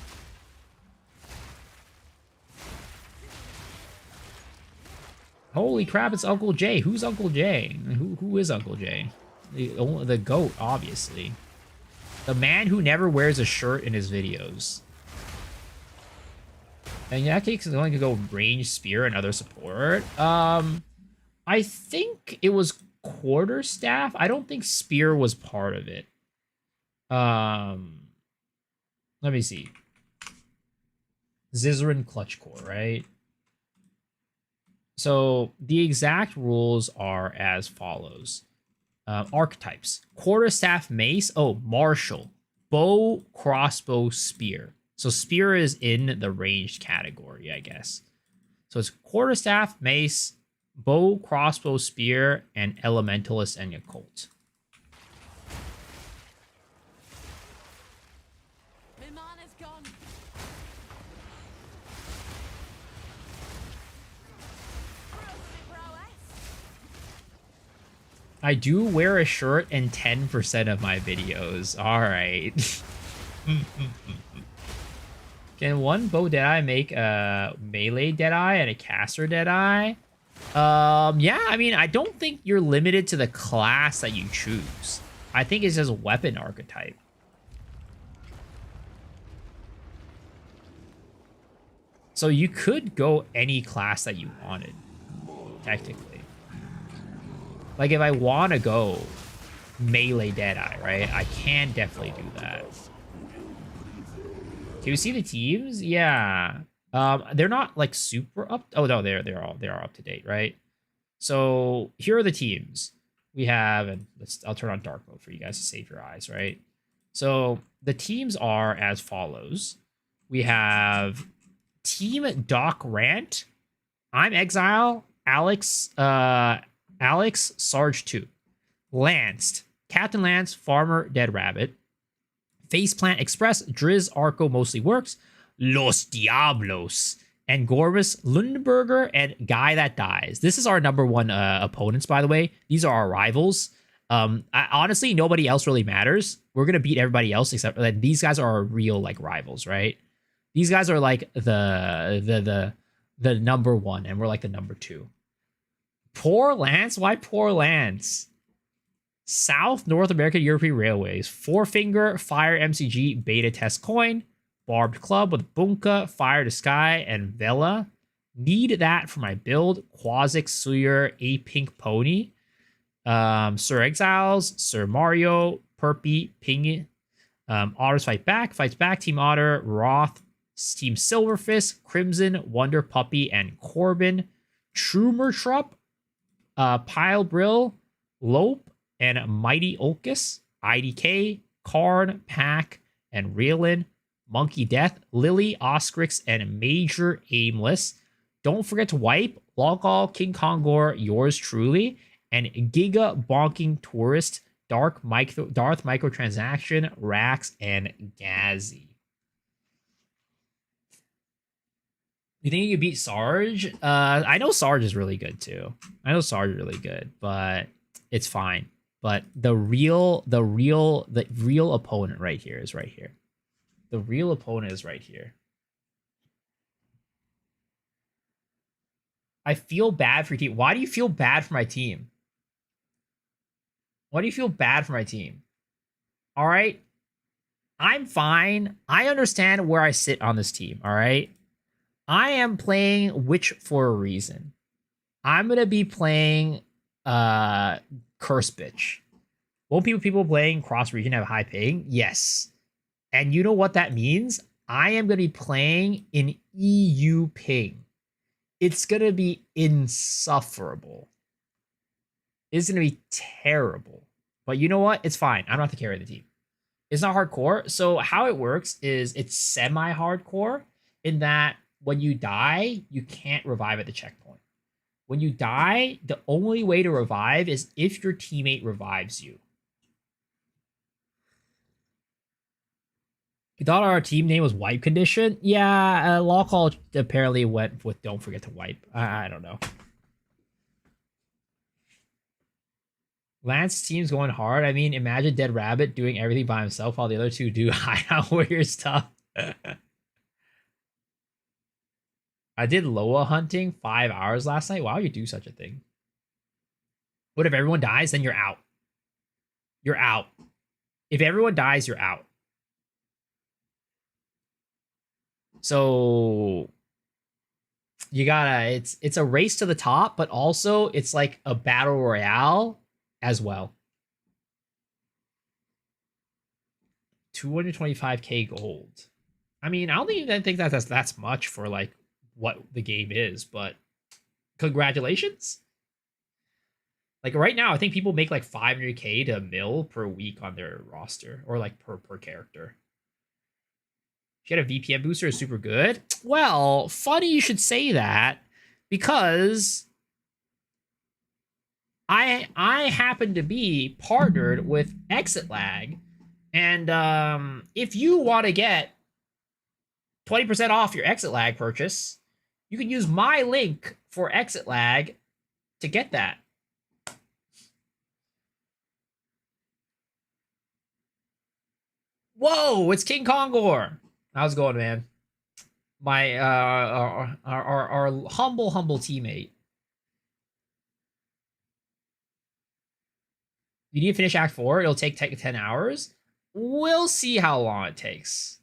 Holy crap, it's Uncle Jay. Who's Uncle Jay? Who is Uncle Jay? The goat, obviously. The man who never wears a shirt in his videos. And in that case, it's only to go range, spear, and other support. I think it was quarterstaff. I don't think spear was part of it. Let me see. Zizaran Clutchcore, right? So the exact rules are as follows. Archetypes. Quarterstaff mace. Oh, martial. Bow, crossbow, spear. So spear is in the ranged category, I guess. So it's quarterstaff, mace, bow, crossbow, spear, and elementalist and occult. I do wear a shirt in 10% of my videos. All right. Can one bow Deadeye make a melee Deadeye and a caster Deadeye? Yeah, I mean, I don't think you're limited to the class that you choose. I think it's just weapon archetype. So you could go any class that you wanted, technically. Like, if I want to go melee Deadeye, right? I can definitely do that. Can you see the teams? Yeah. They're not, like, super up... Oh, no, they are up to date, right? So, here are the teams. We have... And I'll turn on dark mode for you guys to save your eyes, right? So, the teams are as follows. We have Team Doc Rant. I'm Exile. Alex... Alex, Sarge 2. Lanced, Captain Lance, Farmer, Dead Rabbit. Faceplant Express, Driz, Arco, Mostly Works. Los Diablos, and Gormus, Lundberger, and Guy That Dies. This is our number one opponents, by the way. These are our rivals. Honestly, nobody else really matters. We're going to beat everybody else except that these guys are our real, like, rivals, right? These guys are, like, the number one, and we're, like, the number two. Poor Lance? Why Poor Lance? South North American European Railways. Four Finger, Fire MCG, Beta Test Coin. Barbed Club with Bunka, Fire to Sky, and Vela. Need that for my build. Quasic, Suyer, A Pink Pony. Sir Exiles, Sir Mario, Perpy, Ping. Otters Fights Back, Team Otter, Roth, Team Silverfist, Crimson, Wonder Puppy, and Corbin. Trumertrup, Pile Brill, Lope, and Mighty Olcus, IDK, Karn, Pack, and Reelin, Monkey Death, Lily, Oscrix, and Major Aimless. Don't forget to wipe Logall, King Kongor, yours truly, and Giga Bonking Tourist, Darth Microtransaction, Rax, and Gazzy. You think you could beat Sarge? I know Sarge is really good too. I know Sarge is really good, but it's fine. But the real opponent right here is right here. The real opponent is right here. I feel bad for your team. Why do you feel bad for my team? Why do you feel bad for my team? All right. I'm fine. I understand where I sit on this team. All right. I am playing Witch for a reason. I'm going to be playing Curse Bitch. Will people playing cross region have high ping? Yes. And you know what that means? I am going to be playing in EU ping. It's going to be insufferable. It's going to be terrible. But you know what? It's fine. I'm not the carry of the team. It's not hardcore. So how it works is it's semi-hardcore in that when you die, you can't revive at the checkpoint. When you die, the only way to revive is if your teammate revives you. You thought our team name was Wipe Condition? Yeah, Law Call apparently went with Don't Forget to Wipe. I don't know. Lance's team's going hard. I mean, imagine Dead Rabbit doing everything by himself while the other two do hideout warrior stuff. I did Loa hunting 5 hours last night. Why would you do such a thing? What if everyone dies? Then you're out. You're out. If everyone dies, you're out. So you gotta, it's a race to the top, but also it's like a battle royale as well. 225k gold. I mean, I don't even think that's much for like what the game is, but congratulations. Like right now, I think people make like 500k to mil per week on their roster, or like per character. If you had a VPN booster, is super good. Well, funny you should say that, because I happen to be partnered with Exit Lag, and if you want to get 20% off your Exit Lag purchase, you can use my link for Exit Lag to get that. Whoa, it's King Kongor. How's it going, man? My our humble teammate. You need to finish Act 4. It'll take 10 hours. We'll see how long it takes.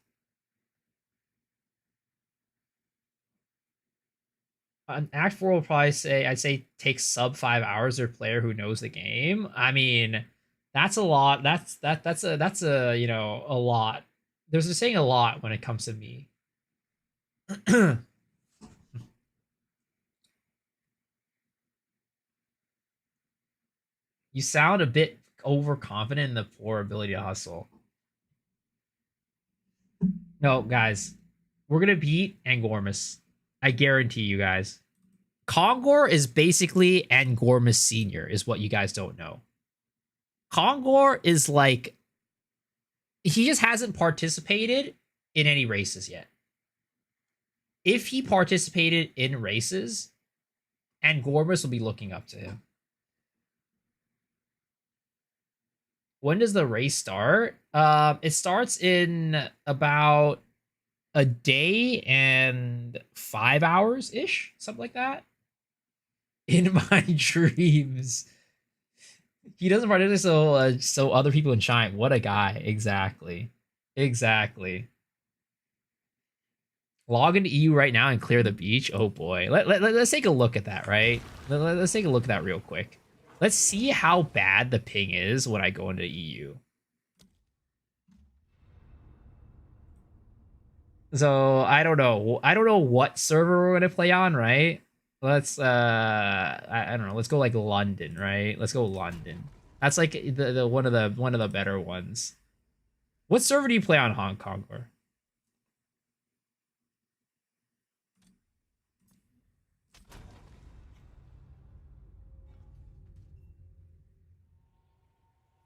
Act 4 will probably say, I'd say takes sub 5 hours or player who knows the game. I mean, that's a lot. That's a you know, a lot. There's a saying a lot when it comes to me. You sound a bit overconfident in the poor ability to hustle. No, guys, we're gonna beat Angormus. I guarantee you guys. Kongor is basically Angormus Senior, is what you guys don't know. Kongor is like, he just hasn't participated in any races yet. If he participated in races, Angormus will be looking up to him. When does the race start? It starts in about a day and 5 hours ish, something like that. In my dreams, he doesn't participate so other people can shine. What a guy! Exactly. Log into EU right now and clear the beach. Oh boy, let's take a look at that. Right, let's take a look at that real quick. Let's see how bad the ping is when I go into EU. So I don't know what server we're gonna play on, right? Let's I don't know. Let's go like London, right? Let's go London. That's like the one of the better ones. What server do you play on, Hong Kong? Or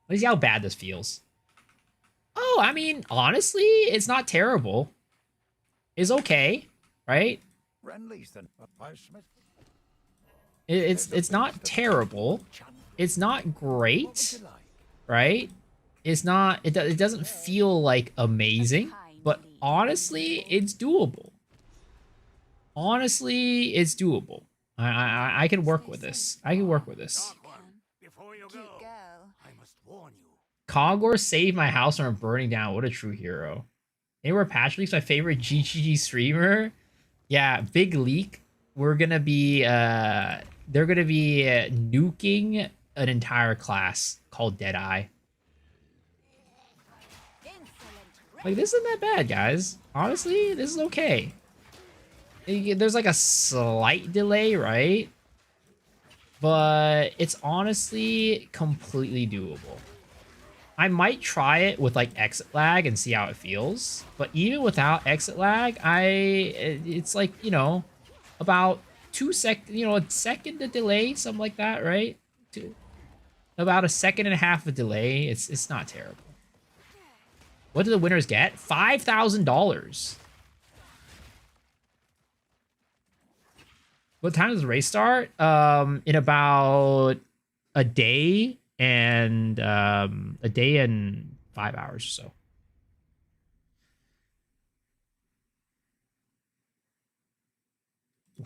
let's see how bad this feels. Oh, I mean, honestly, it's not terrible. It's okay, right? It's not terrible. It's not great, right? It's not. It doesn't feel like amazing, but honestly, it's doable. Honestly, it's doable. I can work with this. I can work with this. Kogor saved my house from burning down. What a true hero. Anywhere Patch Leak's my favorite GGG streamer. Yeah, big leak. We're gonna be they're gonna be nuking an entire class called Deadeye. Like, this isn't that bad, guys. Honestly, this is okay. There's like a slight delay, right? But it's honestly completely doable. I might try it with like exit lag and see how it feels. But even without exit lag, it's like, you know, about a second of delay, something like that, right? About a second and a half of delay. It's not terrible. What do the winners get? $5,000. What time does the race start? In about a day and 5 hours or so.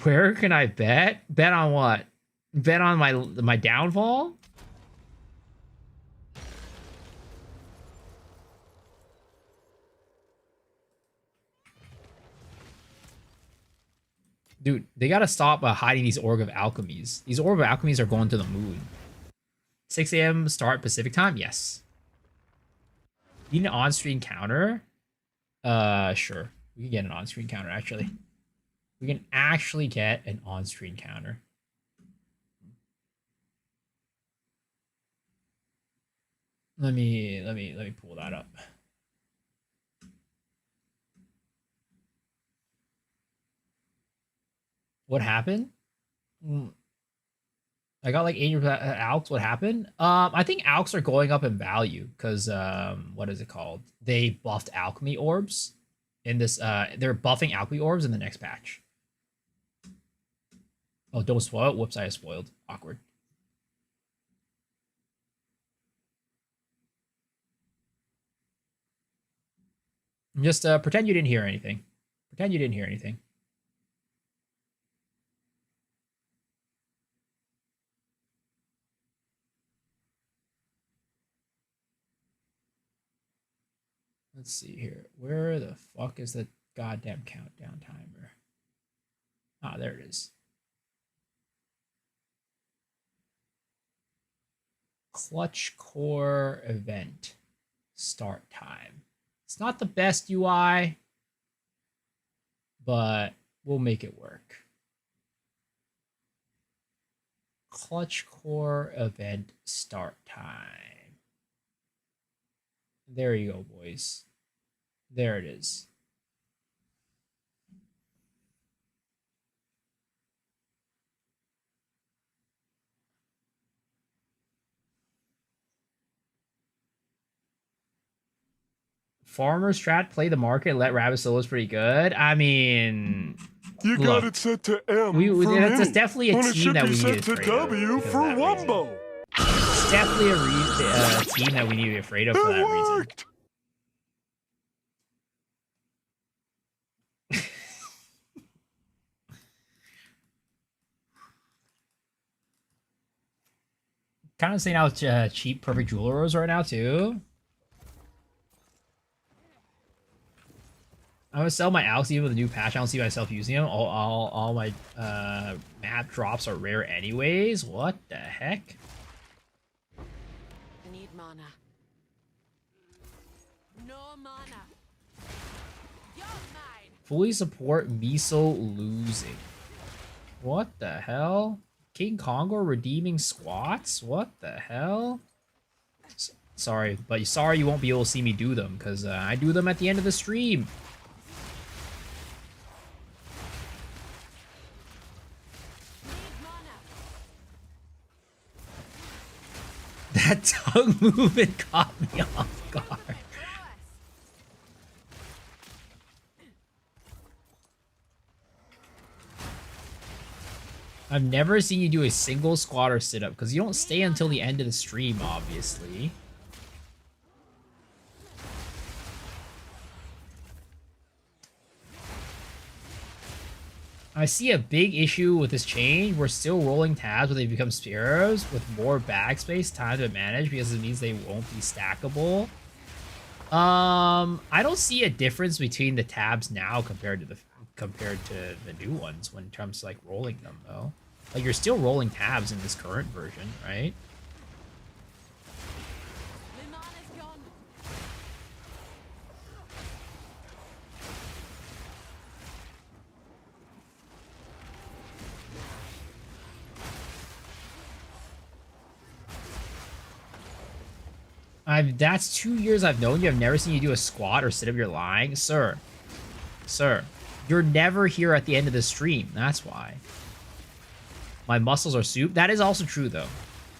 Where can I bet? Bet on what? Bet on my downfall? Dude, they gotta stop hiding these Orb of Alchemies. These Orb of Alchemies are going to the moon. 6 a.m. start Pacific time? Yes. Need an on-screen counter? Sure. We can get an on-screen counter, actually. We can actually get an on-screen counter. Let me pull that up. What happened? I got like 80% alks. What happened? I think alks are going up in value because what is it called? They buffed alchemy orbs in this. They're buffing alchemy orbs in the next patch. Oh, don't spoil it. Whoops, I spoiled. Awkward. Just pretend you didn't hear anything. Pretend you didn't hear anything. Let's see here. Where the fuck is the goddamn countdown timer? Ah, there it is. Clutchcore event. Start time. It's not the best UI, but we'll make it work. Clutchcore event start time. There you go, boys. There it is. Farmer strat, play the market, let rabbit solo is pretty good. I mean, You look, got it set to M for that's mini, definitely a when it team should that be we need set to to W for Wumbo. It's definitely a team that we need to be afraid of for that reason. Kind of saying how cheap perfect jeweler is right now too. I'm gonna sell my Alks even with a new patch. I don't see myself using them. All my map drops are rare anyways. What the heck? I need mana. No mana. You're mine. Fully support Miso losing. What the hell? King Kongor redeeming squats? What the hell? Sorry, but sorry you won't be able to see me do them because I do them at the end of the stream. That tongue movement caught me off guard. I've never seen you do a single squat or sit up because you don't stay until the end of the stream, obviously. I see a big issue with this change. We're still rolling tabs when they become sparrows with more bag space time to manage because it means they won't be stackable. I don't see a difference between the tabs now compared to the new ones when it comes to like rolling them though. Like you're still rolling tabs in this current version, right? That's 2 years I've known you. I've never seen you do a squat or sit up. You're lying, sir. Sir, you're never here at the end of the stream. That's why. my muscles are soup. That is also true though.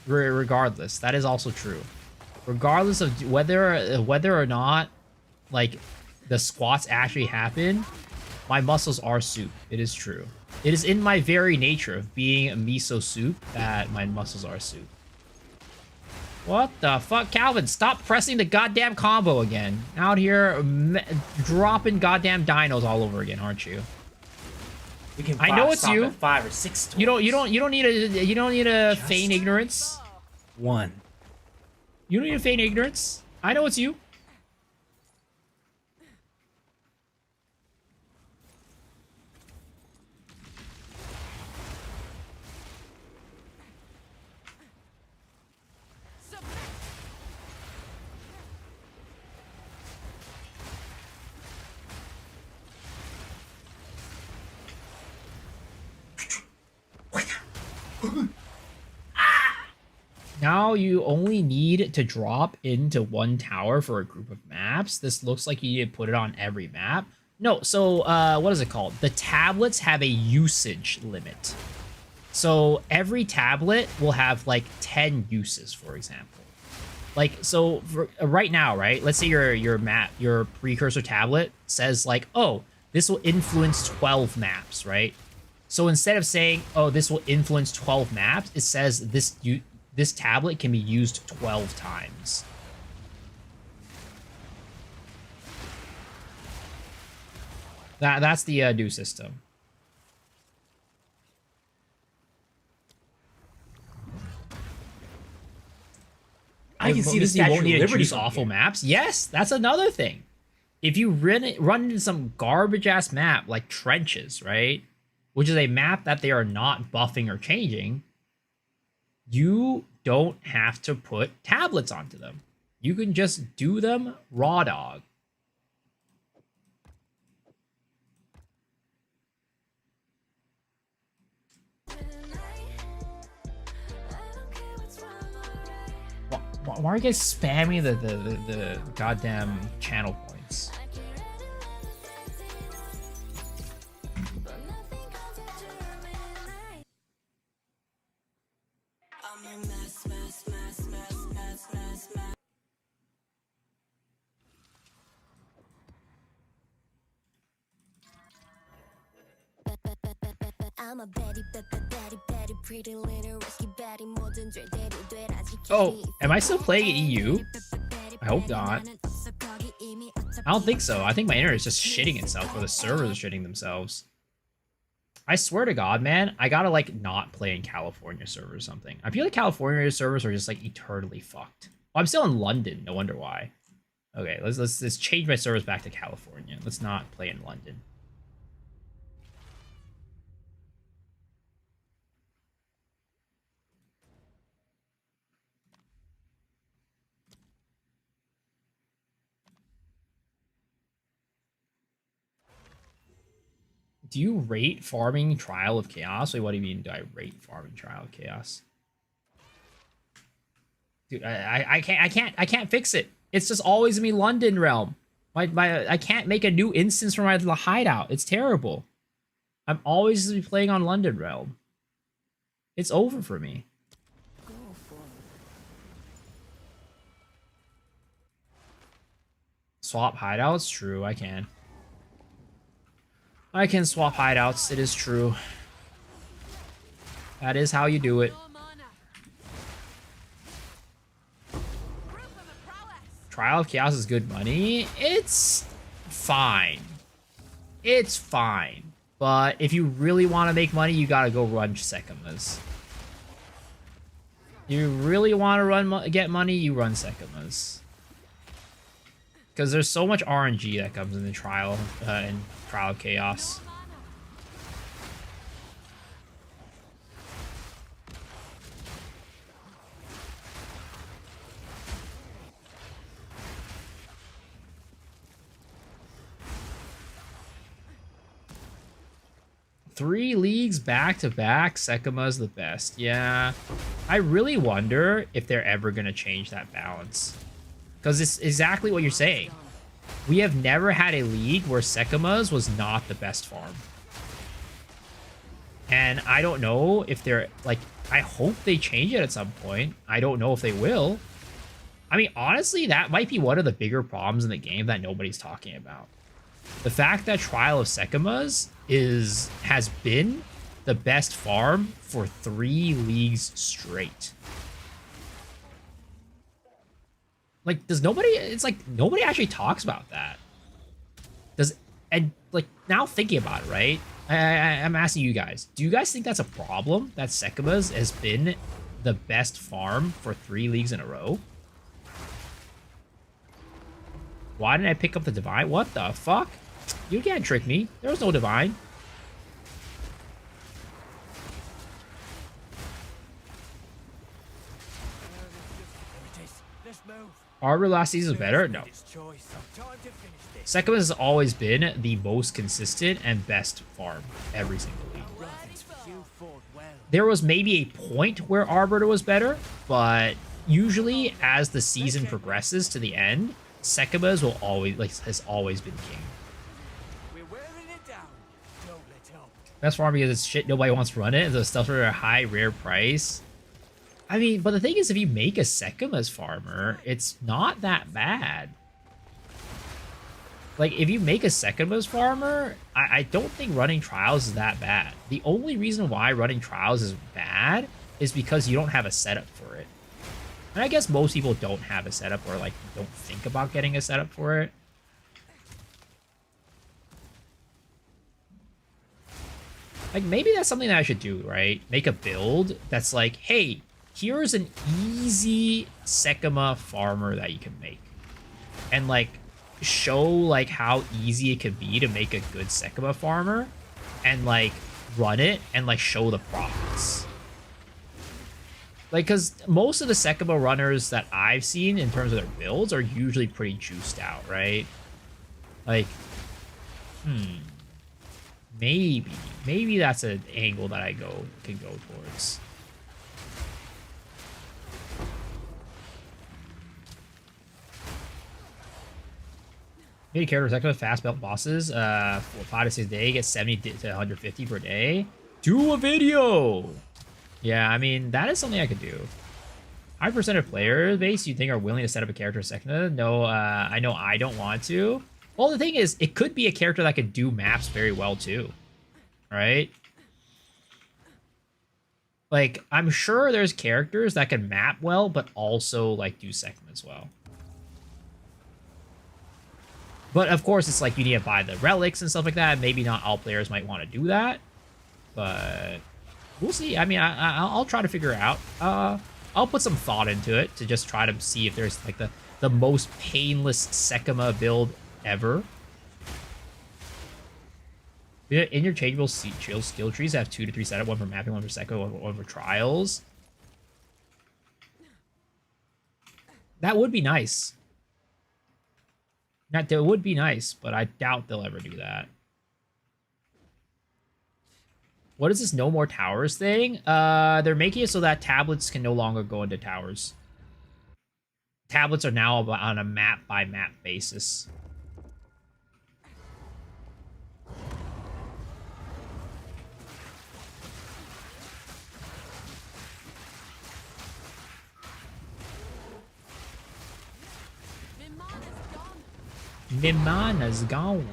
Regardless, that is also true. Regardless of whether or not like the squats actually happen, my muscles are soup. It is true. It is in my very nature of being a miso soup that my muscles are soup. What the fuck, Calvin? Stop pressing the goddamn combo again. Out here dropping goddamn dinos all over again, aren't you? We can I know it's you. 5 or 6 You don't need a feign ignorance. One. You don't need to feign ignorance. I know it's you. Now you only need to drop into one tower for a group of maps. This looks like you need to put it on every map. No, so what is it called? The tablets have a usage limit. So every tablet will have like 10 uses, for example. Like, so for, right now, right? Let's say your precursor tablet says like, oh, this will influence 12 maps, right? So instead of saying, oh, this will influence 12 maps, it says this tablet can be used 12 times. That's the new system. I can see the you won't Statue need of to Liberty choose from awful here. maps. Yes, that's another thing. If you run into some garbage ass map like Trenches, right, which is a map that they are not buffing or changing, you don't have to put tablets onto them. You can just do them raw dog. Why are you guys spamming the goddamn channel points? Oh, am I still playing EU? I hope not. I don't think so. I think my internet is just shitting itself, or the servers are shitting themselves. I swear to God, man, I gotta like not play in California servers or something. I feel like California servers are just like eternally fucked. Well, I'm still in London. No wonder why. Okay, let's change my servers back to California. Let's not play in London. Do you rate farming Trial of Chaos? Wait, what do you mean? Do I rate farming Trial of Chaos? Dude, I can't fix it. It's just always me London realm. I can't make a new instance for my hideout. It's terrible. I'm always playing on London realm. It's over for me. Swap hideouts? True, I can. I can swap hideouts. It is true. That is how you do it. Trial of Chaos is good money. It's fine. It's fine. But if you really want to make money, you gotta go run Sekimas. You really want to get money, you run Sekimas. Because there's so much RNG that comes in the Trial of Chaos. Three leagues back to back, Sekima's the best. Yeah, I really wonder if they're ever gonna change that balance. Because it's exactly what you're saying. We have never had a league where Sekima's was not the best farm. And I don't know if they're like, I hope they change it at some point. I don't know if they will. I mean, honestly, that might be one of the bigger problems in the game that nobody's talking about. The fact that Trial of Sekimas has been the best farm for 3 leagues straight. Like, does nobody, it's like, nobody actually talks about that. And like, now thinking about it, right? I'm asking you guys, do you guys think that's a problem that Sekimas has been the best farm for 3 leagues in a row? Why didn't I pick up the Divine? What the fuck? You can't trick me. There was no Divine. Arbor last season is better? No. Sekimas has always been the most consistent and best farm every single league. There was maybe a point where Arbiter was better, but usually as the season progresses to the end, Sekimas will always has always been king. Best farm because it's shit nobody wants to run it, and the stuff for a high rare price. I mean, but the thing is, if you make a Sekimas farmer, it's not that bad. Like, if you make a Sekimas farmer, I don't think running Trials is that bad. The only reason why running Trials is bad is because you don't have a setup for it. And I guess most people don't have a setup or, like, don't think about getting a setup for it. Like, maybe that's something that I should do, right? Make a build that's like, hey, here's an easy Sekima farmer that you can make. And, like, show, like, how easy it can be to make a good Sekima farmer. And, like, run it and, like, show the profits. Like, because most of the Sekima runners that I've seen in terms of their builds are usually pretty juiced out, right? Like, maybe that's an angle that I can go towards. Made a character Sekima fast belt bosses for 5 to 6 days, get 70 to 150 per day. Do a video. Yeah, I mean, that is something I could do. High percent of player base you think are willing to set up a character Sekima? No, I know I don't want to. Well, the thing is, it could be a character that could do maps very well too, right? Like, I'm sure there's characters that can map well, but also, like, do Sekima as well. But, of course, it's like you need to buy the relics and stuff like that. Maybe not all players might want to do that. But we'll see. I mean, I'll try to figure it out. I'll put some thought into it to just try to see if there's, like, the most painless Sekima build ever. Interchangeable skill trees have 2 to 3 setup, 1 for mapping, 1 for Sekima, 1 for trials. That would be nice. That would be nice, but I doubt they'll ever do that. What is this no more towers thing? They're making it so that tablets can no longer go into towers. Tablets are now on a map by map basis. Mimana's gone.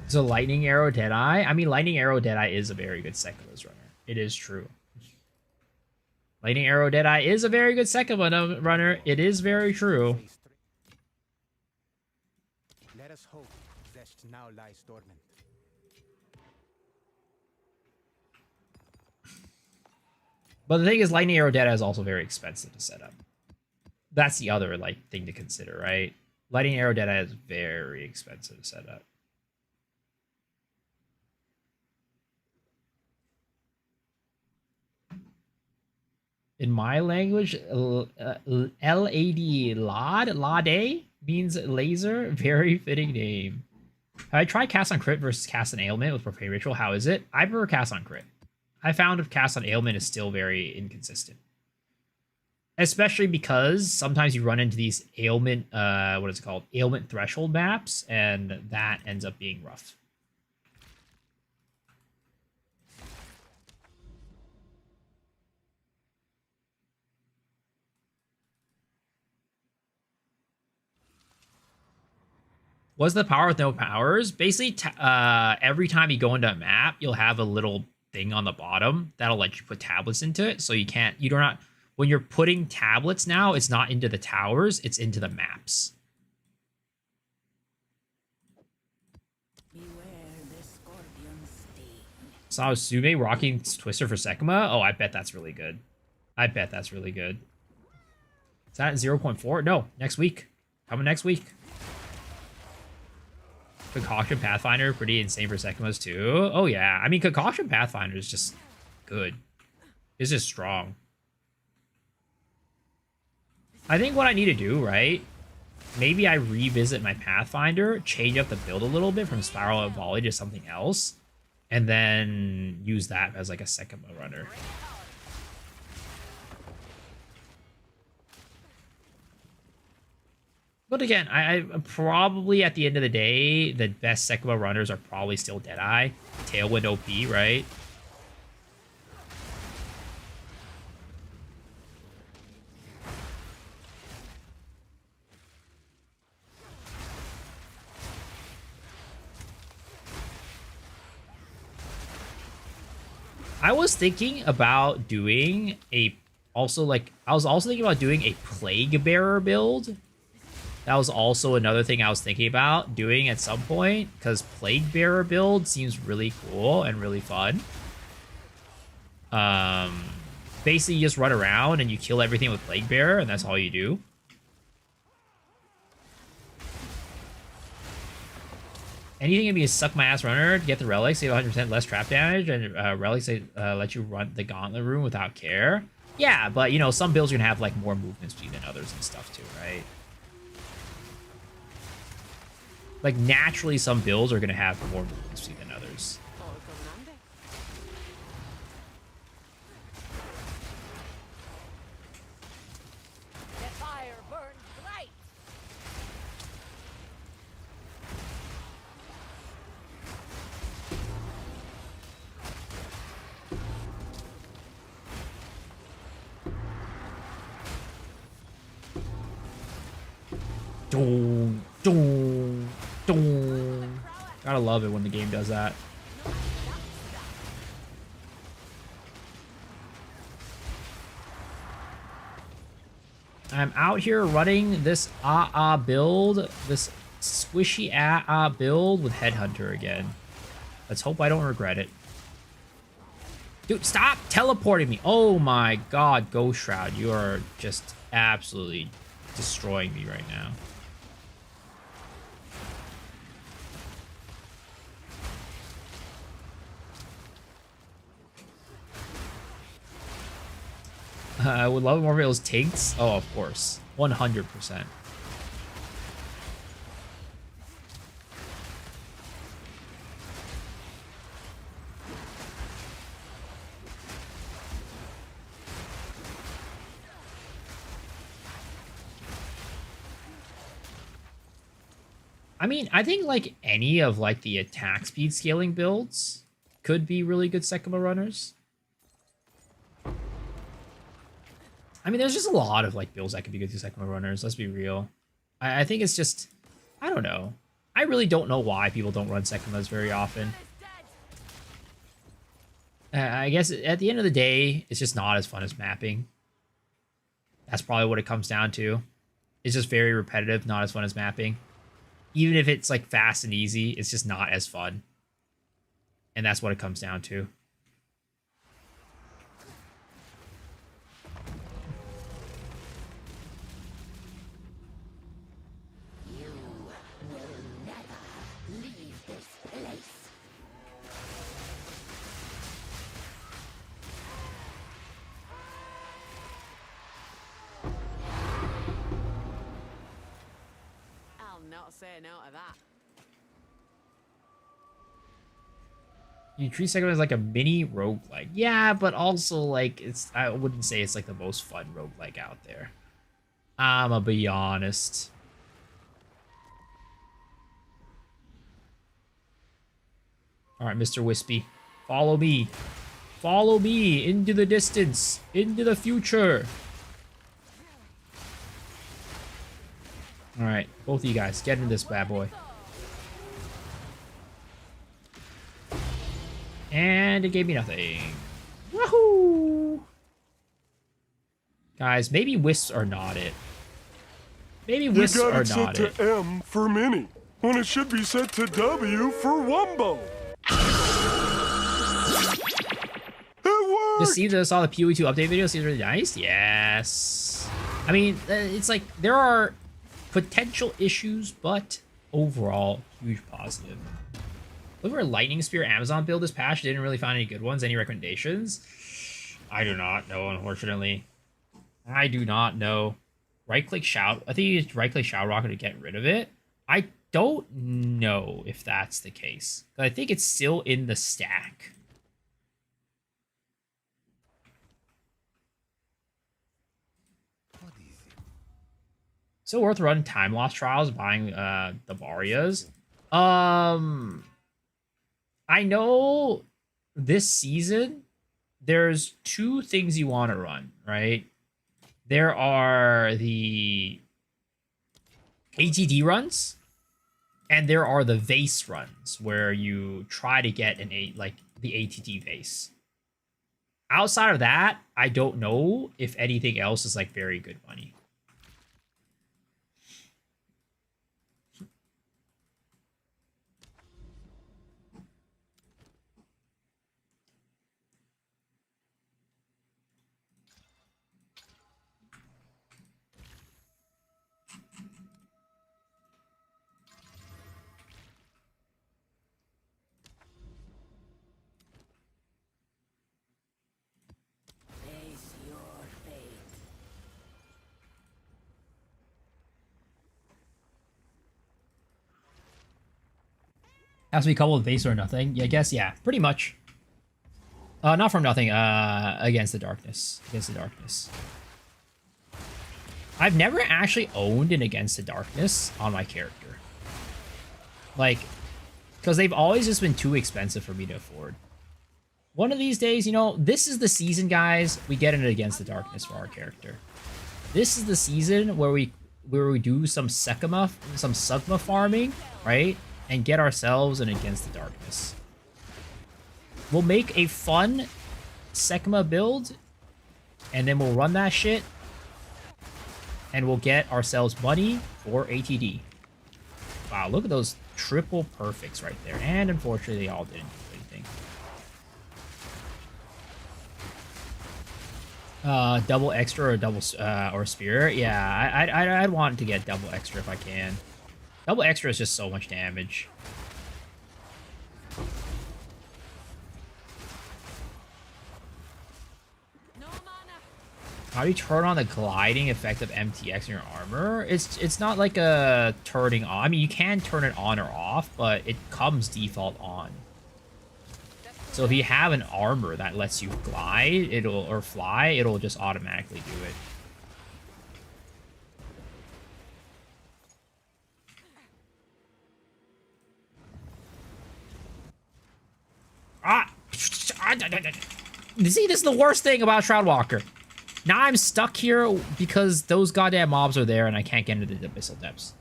So Lightning Arrow Deadeye? I mean, Lightning Arrow Deadeye is a very good Sekima's runner. It is true. Lightning Arrow Deadeye is a very good Sekima runner. It is very true. Let us hope Zest now lies dormant. But the thing is, Lightning Arrow Deadeye is also very expensive to set up. That's the other, like, thing to consider, right? Lightning Arrow Deadeye is very expensive to set up. In my language, LAD, Lade means laser. Very fitting name. I tried cast on crit versus cast on ailment with Profane Ritual. How is it? I prefer cast on crit. I found cast on ailment is still very inconsistent. Especially because sometimes you run into these ailment, what is it called? Ailment threshold maps, and that ends up being rough. What's the power with no powers? Basically, every time you go into a map, you'll have a little thing on the bottom that'll let you put tablets into it. So you do not, when you're putting tablets now, it's not into the towers, it's into the maps. Beware the scorpion sting. Saw Sume rocking Twister for Sekima. Oh, I bet that's really good. I bet that's really good. Is that 0.4? No, next week. Coming next week. Concoction Pathfinder, pretty insane for Sekimas too. Oh yeah, I mean Concoction Pathfinder is just good. It's just strong. I think what I need to do, right? Maybe I revisit my Pathfinder, change up the build a little bit from Spiral of Volley to something else, and then use that as like a Sekima runner. But again, I probably at the end of the day, the best Sekima runners are probably still Deadeye, Tailwind OP, right? I was thinking about doing I was also thinking about doing a Plague Bearer build. That was also another thing I was thinking about doing at some point, because Plague Bearer build seems really cool and really fun. Basically, you just run around and you kill everything with Plague Bearer, and that's all you do. Anything can be a suck my ass runner to get the relics, save 100% less trap damage, and relics let you run the gauntlet room without care. Yeah, but you know, some builds are gonna have like more movement speed than others and stuff too, right? Like, naturally, some builds are going to have more movement speed than others. The fire burns bright. Doom, doom, doom. Gotta love it when the game does that. I'm out here running this build, this squishy build with Headhunter again. Let's hope I don't regret it. Dude, stop teleporting me. Oh my god, Ghost Shroud. You are just absolutely destroying me right now. I would love more of those tinks. Oh, of course. 100%. I mean, I think like any of like the attack speed scaling builds could be really good Sekima runners. I mean, there's just a lot of like builds that could be good to Sekima runners. Let's be real. I think it's just, I don't know. I really don't know why people don't run Sekimas very often. I guess at the end of the day, it's just not as fun as mapping. That's probably what it comes down to. It's just very repetitive, not as fun as mapping. Even if it's like fast and easy, it's just not as fun. And that's what it comes down to. say no to that. You treat Second as like a mini roguelike. Yeah, but also like it's I wouldn't say it's like the most fun roguelike out there. I'ma be honest. Alright, Mr. Wispy. Follow me. Follow me into the distance. Into the future. Alright, both of you guys, get into this bad boy. And it gave me nothing. Woohoo! Guys, maybe wisps are not it. Maybe wisps You got are it set not to it. M for mini, when it should be set to W for Wumbo. It worked! Just saw the PoE2 update video. Seems really nice. Yes. I mean, it's like there are potential issues, but overall, huge positive. Look for a lightning spear Amazon build this patch. Didn't really find any good ones. Any recommendations? I do not know, unfortunately. I do not know. Right click shout. I think you just right click shout rocket to get rid of it. I don't know if that's the case. I think it's still in the stack. Still worth running time loss trials, buying the Varias. I know this season there's two things you want to run, right? There are the ATD runs, and there are the vase runs where you try to get like the ATD vase. Outside of that, I don't know if anything else is like very good money. Face your fate. Has to be coupled with vase or nothing. Yeah, I guess, yeah, pretty much. Not from nothing, against the darkness. Against the darkness. I've never actually owned an Against the Darkness on my character. Like, because they've always just been too expensive for me to afford. One of these days, you know, this is the season, guys, we get an Against the Darkness for our character. This is the season where we do some Sekima, some Sugma farming, right? And get ourselves an Against the Darkness. We'll make a fun Sekima build, and then we'll run that shit, and we'll get ourselves money for ATD. Wow, look at those triple perfects right there. And unfortunately, they all didn't do anything. Double extra or double or spirit. Yeah, I'd want to get double extra if I can. Double extra is just so much damage. How do you turn on the gliding effect of MTX in your armor? It's not like a turning on. I mean, you can turn it on or off, but it comes default on. So if you have an armor that lets you glide, or fly, it'll just automatically do it. See, this is the worst thing about Shroudwalker. Now I'm stuck here because those goddamn mobs are there and I can't get into the abyssal depths.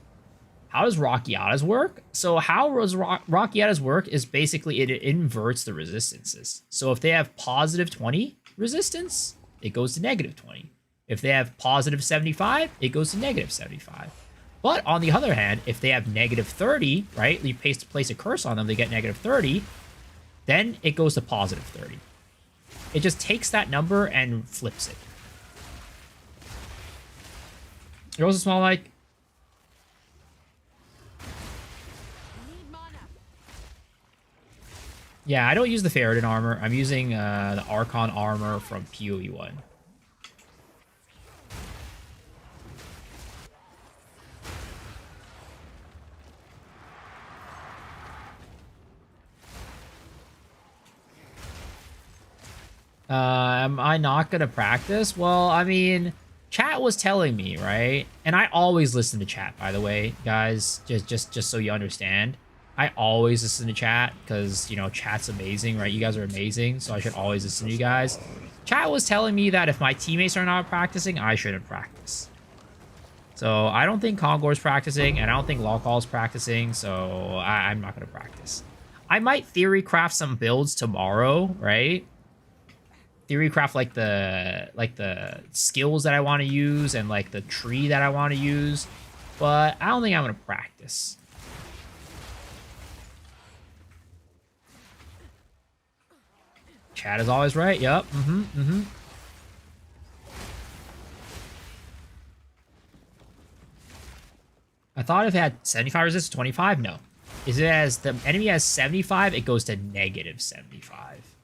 How does Rockiatas work? So how does Rockiatas work is basically it inverts the resistances. So if they have positive 20 resistance, it goes to negative 20. If they have positive 75, it goes to negative 75. But on the other hand, if they have negative 30, right, you place a curse on them, they get negative 30, then it goes to positive 30. It just takes that number and flips it. It also smell like... Yeah, I don't use the Ferrodin armor. I'm using the Archon armor from PoE 1. Am I not gonna practice? Well, I mean, chat was telling me, right? And I always listen to chat, by the way, guys. Just so you understand. I always listen to chat because, you know, chat's amazing, right? You guys are amazing, so I should always listen to you guys. Chat was telling me that if my teammates are not practicing, I shouldn't practice. So I don't think Congore's practicing, and I don't think Lawcall's practicing, so I'm not gonna practice. I might theory craft some builds tomorrow, right? Theory craft like the skills that I want to use and like the tree that I want to use, but I don't think I'm gonna practice. Chat is always right. Yup. I thought if it had 75 resist, 25. No. Is it as the enemy has 75, it goes to negative 75.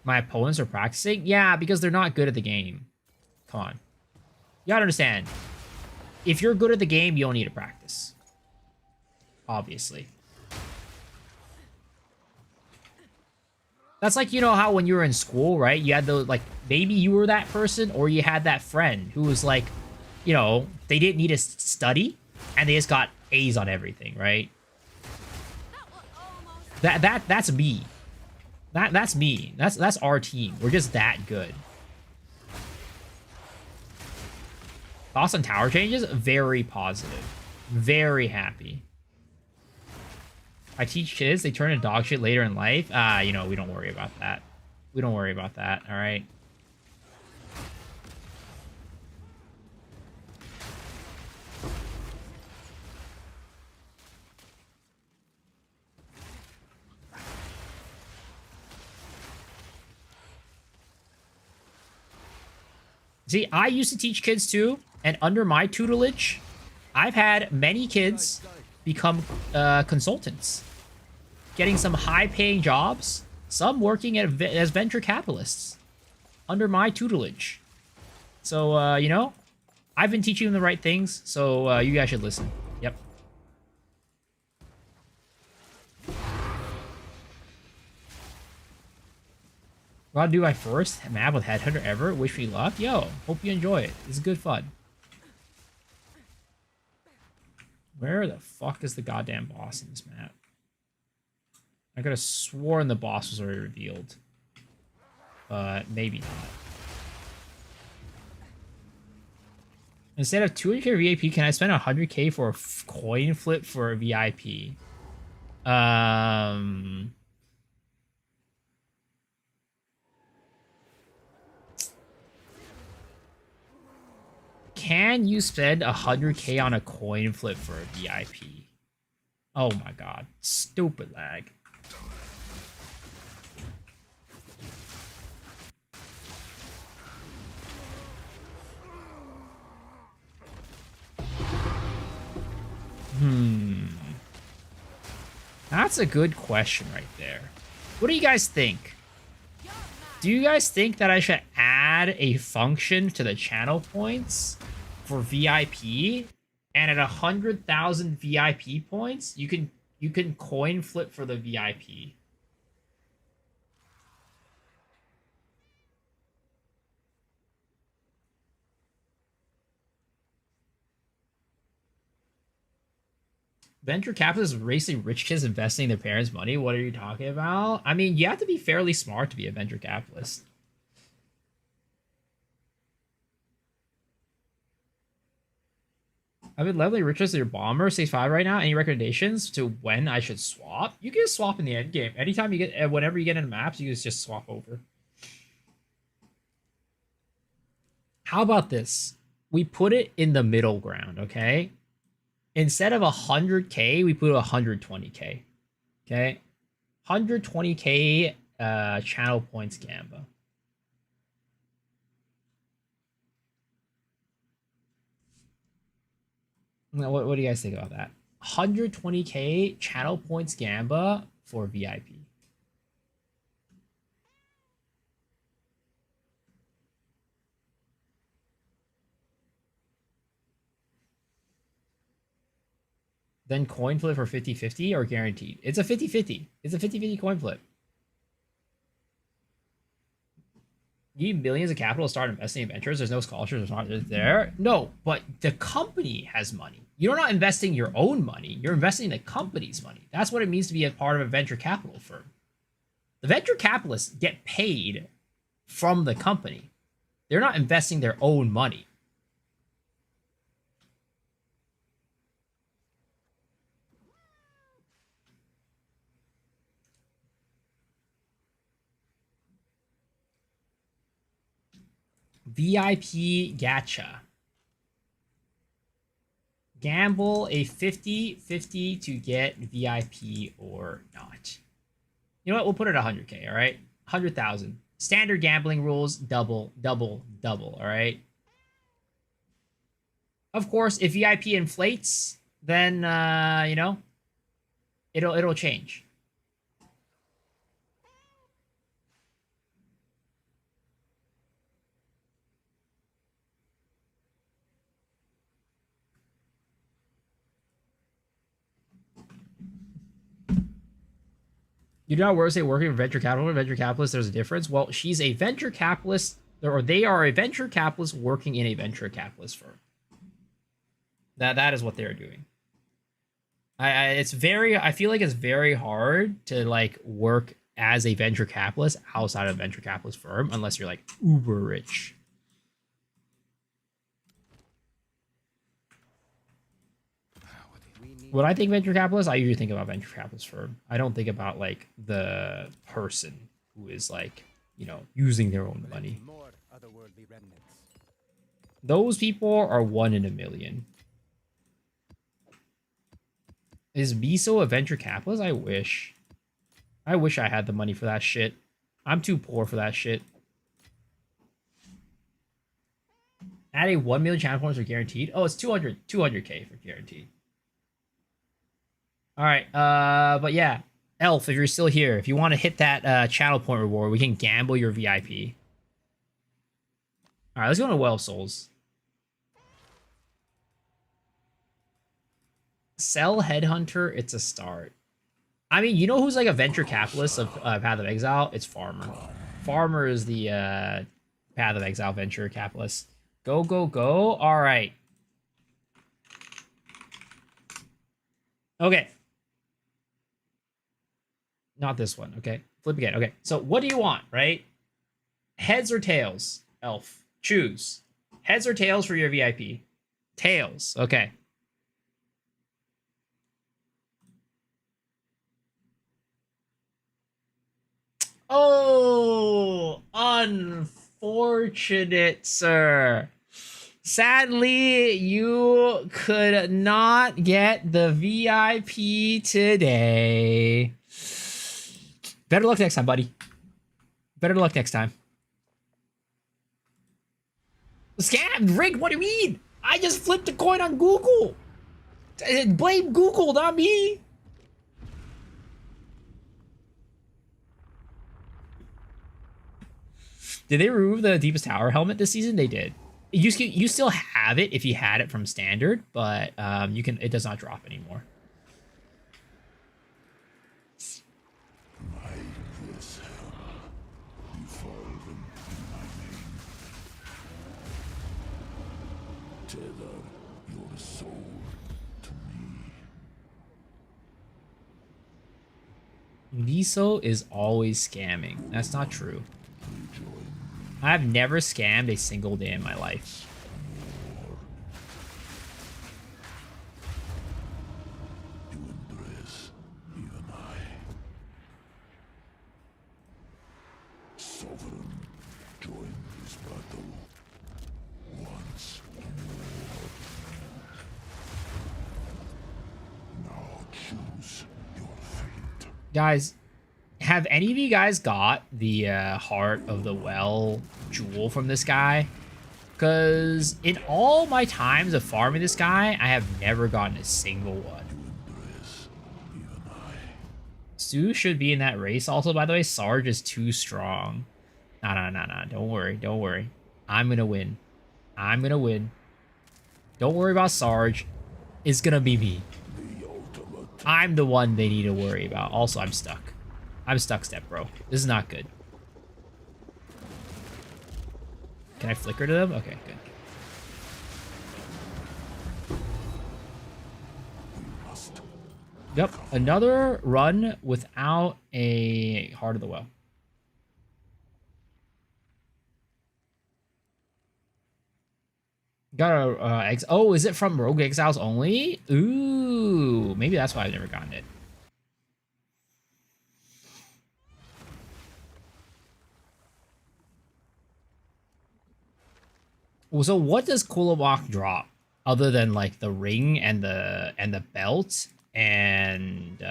My opponents are practicing? Yeah, because they're not good at the game. Come on. You gotta understand. If you're good at the game, you don't need to practice. Obviously. That's like, you know how when you were in school, right? You had those, like, maybe you were that person or you had that friend who was like, you know, they didn't need to study and they just got A's on everything, right? That's me. That's me. That's our team. We're just that good. Thoughts on tower changes? Very positive. Very happy. I teach kids, they turn into dog shit later in life. You know, we don't worry about that. We don't worry about that, all right? See, I used to teach kids too, and under my tutelage, I've had many kids become consultants, getting some high-paying jobs, some working as venture capitalists under my tutelage. So, you know, I've been teaching them the right things, so you guys should listen. Yep. Gotta do my first map with Headhunter ever. Wish me luck. Yo, hope you enjoy it. It's good fun. Where the fuck is the goddamn boss in this map? I could have sworn the boss was already revealed. But maybe not. Instead of 200k VIP, can I spend 100k for a coin flip for a VIP? Can you spend 100k on a coin flip for a VIP? Oh my god. Stupid lag. That's a good question right there. What do you guys think? Do you guys think that I should add a function to the channel points for VIP? And at 100,000 VIP points, you can coin flip for the VIP. Venture capitalists racing rich kids investing their parents' money. What are you talking about? I mean, you have to be fairly smart to be a venture capitalist. I've been leveling richer as your bomber, 6'5" right now. Any recommendations to when I should swap? You can swap in the end game. Anytime you get, whenever you get into maps, you can just swap over. How about this? We put it in the middle ground, okay? Instead of 100k, we put 120k. Okay? 120k channel points Gamba. What do you guys think about that? 120k channel points Gamba for VIP. Then coin flip for 50-50 or guaranteed? It's a 50-50. It's a 50-50 coin flip. You need millions of capital to start investing in ventures. There's no scholarships. There's not there. No, but the company has money. You're not investing your own money. You're investing the company's money. That's what it means to be a part of a venture capital firm. The venture capitalists get paid from the company. They're not investing their own money. VIP gacha. Gamble a 50-50 to get VIP or not. You know what? We'll put it 100K, all right? 100,000. Standard gambling rules, double, double, double, all right? Of course, if VIP inflates, then, you know, it'll change. You do not say working for venture capital or venture capitalist, there's a difference. Well, she's a venture capitalist, or they are a venture capitalist working in a venture capitalist firm. That is what they're doing. I feel like it's very hard to like work as a venture capitalist outside of a venture capitalist firm unless you're like uber rich. When I think venture capitalist, I usually think about venture capitalist firm. I don't think about like the person who is like, you know, using their own money. More otherworldly remnants. Those people are 1 in a million. Is Miso a venture capitalist? I wish. I wish I had the money for that shit. I'm too poor for that shit. Add a 1 million channel points for guaranteed. Oh, it's 200K for guaranteed. All right, but yeah, Elf, if you're still here, if you want to hit that channel point reward, we can gamble your VIP. All right, let's go to Well of Souls. Sell Headhunter, it's a start. I mean, you know who's like a venture capitalist of Path of Exile? It's Farmer. Farmer is the Path of Exile venture capitalist. Go, go, go. All right. Okay. Not this one. Okay. Flip again. Okay. So what do you want, right? Heads or tails? Elf. Choose. Heads or tails for your VIP? Tails. Okay. Oh, unfortunate, sir. Sadly, you could not get the VIP today. Better luck next time, buddy. Better luck next time. Scam! Rigged? What do you mean? I just flipped a coin on Google. Blame Google, not me. Did they remove the Deepest Tower helmet this season? They did. You still have it if you had it from standard, but it does not drop anymore. Miso is always scamming. That's not true. I've never scammed a single day in my life. Guys, have any of you guys got the Heart of the Well jewel from this guy? Because in all my times of farming this guy, I have never gotten a single one. Stu should be in that race also, by the way. Sarge is too strong. Nah. Don't worry. I'm going to win. Don't worry about Sarge. It's going to be me. I'm the one they need to worry about. Also, I'm stuck. I'm stuck, step bro. This is not good. Can I flicker to them? Okay, good. Yep, another run without a Heart of the Well. Got a oh, is it from Rogue Exiles only? Ooh, maybe that's why I've never gotten it. Well, so what does Kulabok drop other than like the ring and the belt and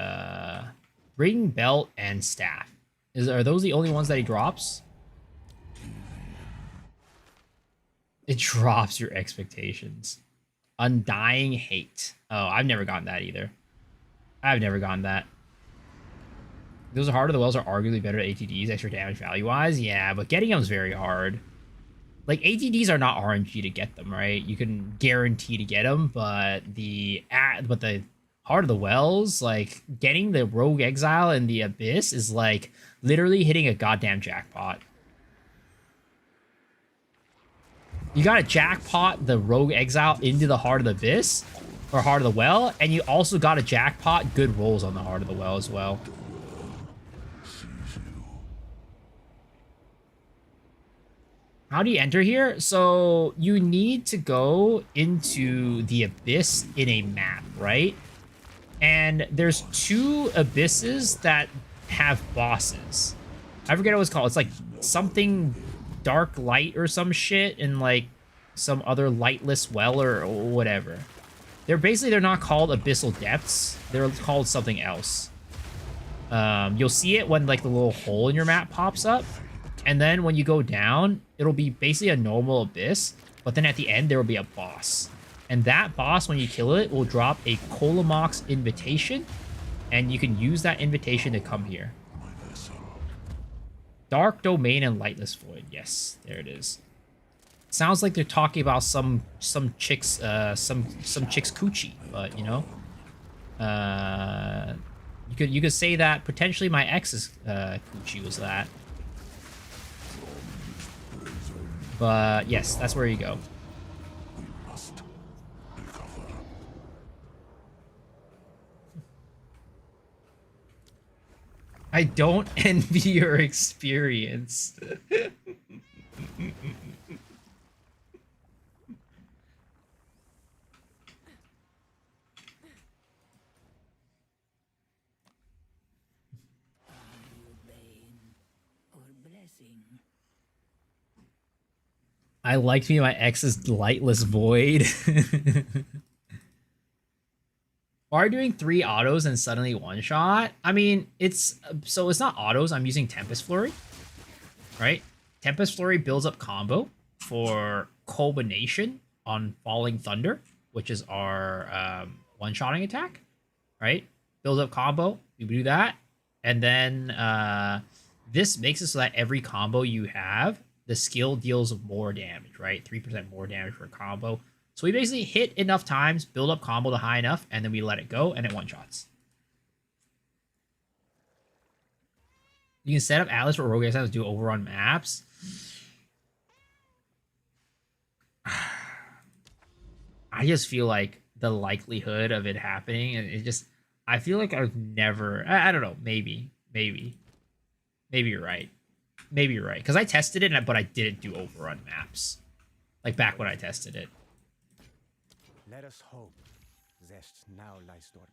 ring, belt, and staff? Are those the only ones that he drops? It drops your expectations. Undying Hate. Oh, I've never gotten that either. I've never gotten that. Those Heart of the Wells are arguably better at ATDs, extra damage value-wise. Yeah, but getting them is very hard. Like, ATDs are not RNG to get them, right? You can guarantee to get them, but the Heart of the Wells, like, getting the Rogue Exile and the Abyss is, like, literally hitting a goddamn jackpot. You gotta jackpot the Rogue Exile into the Heart of the Abyss, or Heart of the Well, and you also gotta jackpot good rolls on the Heart of the Well as well. How do you enter here? So you need to go into the Abyss in a map, right? And there's 2 abysses that have bosses. I forget what it's called. It's like something dark light or some shit, and like some other lightless well or whatever. They're not called abyssal depths. They're called something else. You'll see it when like the little hole in your map pops up, and then when you go down, it'll be basically a normal abyss, but then at the end there will be a boss. And that boss, when you kill it, will drop a Kolomox invitation, and you can use that invitation to come here. Dark Domain and Lightless Void. Yes, there it is. Sounds like they're talking about some chick's coochie, but you know, you could say that potentially my ex's coochie was that. But yes, that's where you go. I don't envy your experience. I liked me my ex's lightless void. Are doing 3 autos and suddenly 1 shot? I mean, it's not autos. I'm using Tempest Flurry, right? Tempest Flurry builds up combo for Culmination on Falling Thunder, which is our 1-shotting attack, right? Builds up combo. You do that, and then this makes it so that every combo you have, the skill deals more damage, right? 3% more damage for a combo. So we basically hit enough times, build up combo to high enough, and then we let it go, and it one-shots. You can set up Atlas for Rogue Exiles to do overrun maps. I just feel like the likelihood of it happening, I feel like I've never, I don't know, maybe you're right. Maybe you're right. Because I tested it, but I didn't do overrun maps. Like back when I tested it. Let us hope Zest now lies dormant.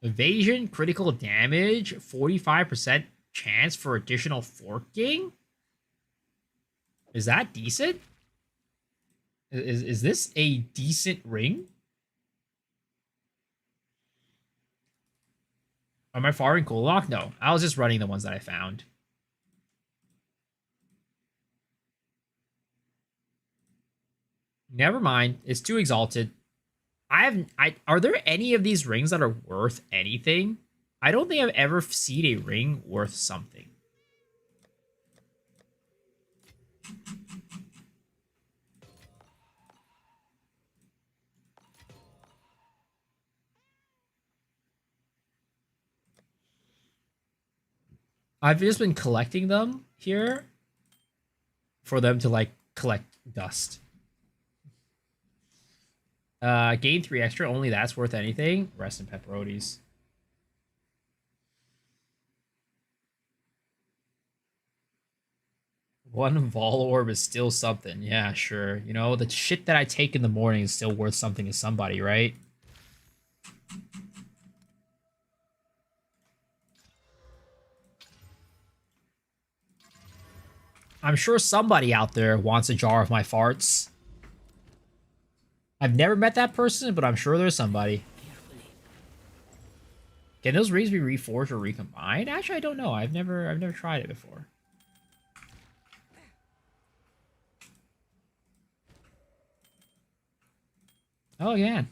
Evasion, critical damage, 45% chance for additional forking? Is that decent? Is this a decent ring? Am I firing Golok? No, I was just running the ones that I found. Never mind. It's too exalted. Are there any of these rings that are worth anything? I don't think I've ever seen a ring worth something. I've just been collecting them here for them to like collect dust. Gain 3 extra, only that's worth anything. Rest in pepperonis. One vol orb is still something. Yeah, sure. You know, the shit that I take in the morning is still worth something to somebody, right? I'm sure somebody out there wants a jar of my farts. I've never met that person, but I'm sure there's somebody. Can those rings be reforged or recombined? Actually, I don't know. I've never tried it before. Oh yeah.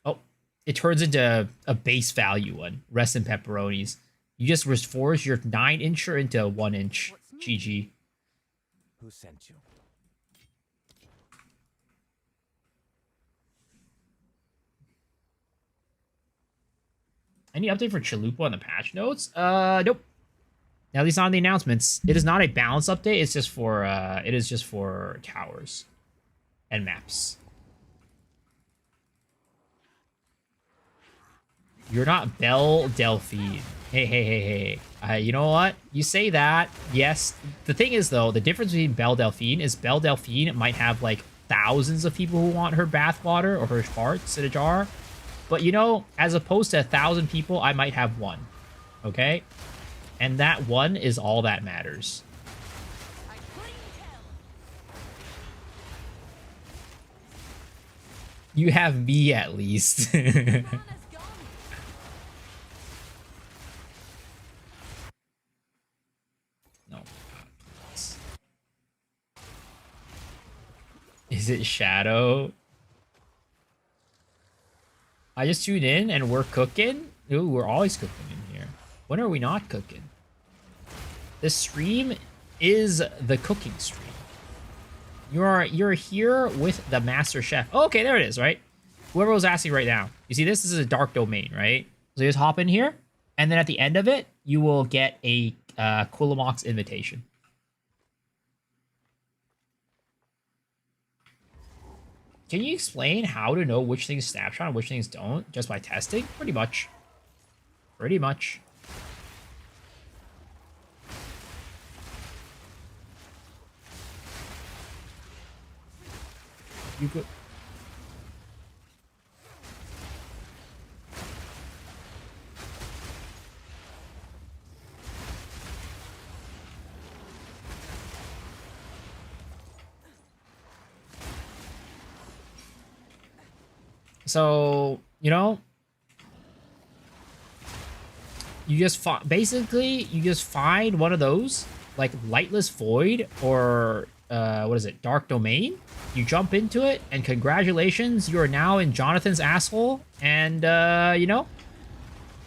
Oh, it turns into a base value one. Rest in pepperonis. You just reforge your 9-incher into a 1-inch. GG. Who sent you? Any update for Chalupa on the patch notes? Nope. At least not on the announcements. It is not a balance update. It's just for it is just for towers and maps. You're not Belle Delphine. Hey. You know what? You say that. Yes. The thing is, though, the difference between Belle Delphine is Belle Delphine might have, like, thousands of people who want her bathwater or her farts in a jar. But, you know, as opposed to 1,000 people, I might have one. Okay? And that one is all that matters. You have me, at least. No. Is it Shadow? I just tuned in and we're cooking? Ooh, we're always cooking in here. When are we not cooking? This stream is the cooking stream. You're here with the master chef. Oh, okay, there it is, right? Whoever was asking right now. You see, this is a dark domain, right? So you just hop in here, and then at the end of it, you will get a Kulamox invitation. Can you explain how to know which things snapshot and which things don't just by testing? Pretty much. Pretty much. You could. So, you know, you just basically you just find one of those, like Lightless Void or what is it, Dark Domain. You jump into it, and congratulations, you are now in Jonathan's asshole, and you know,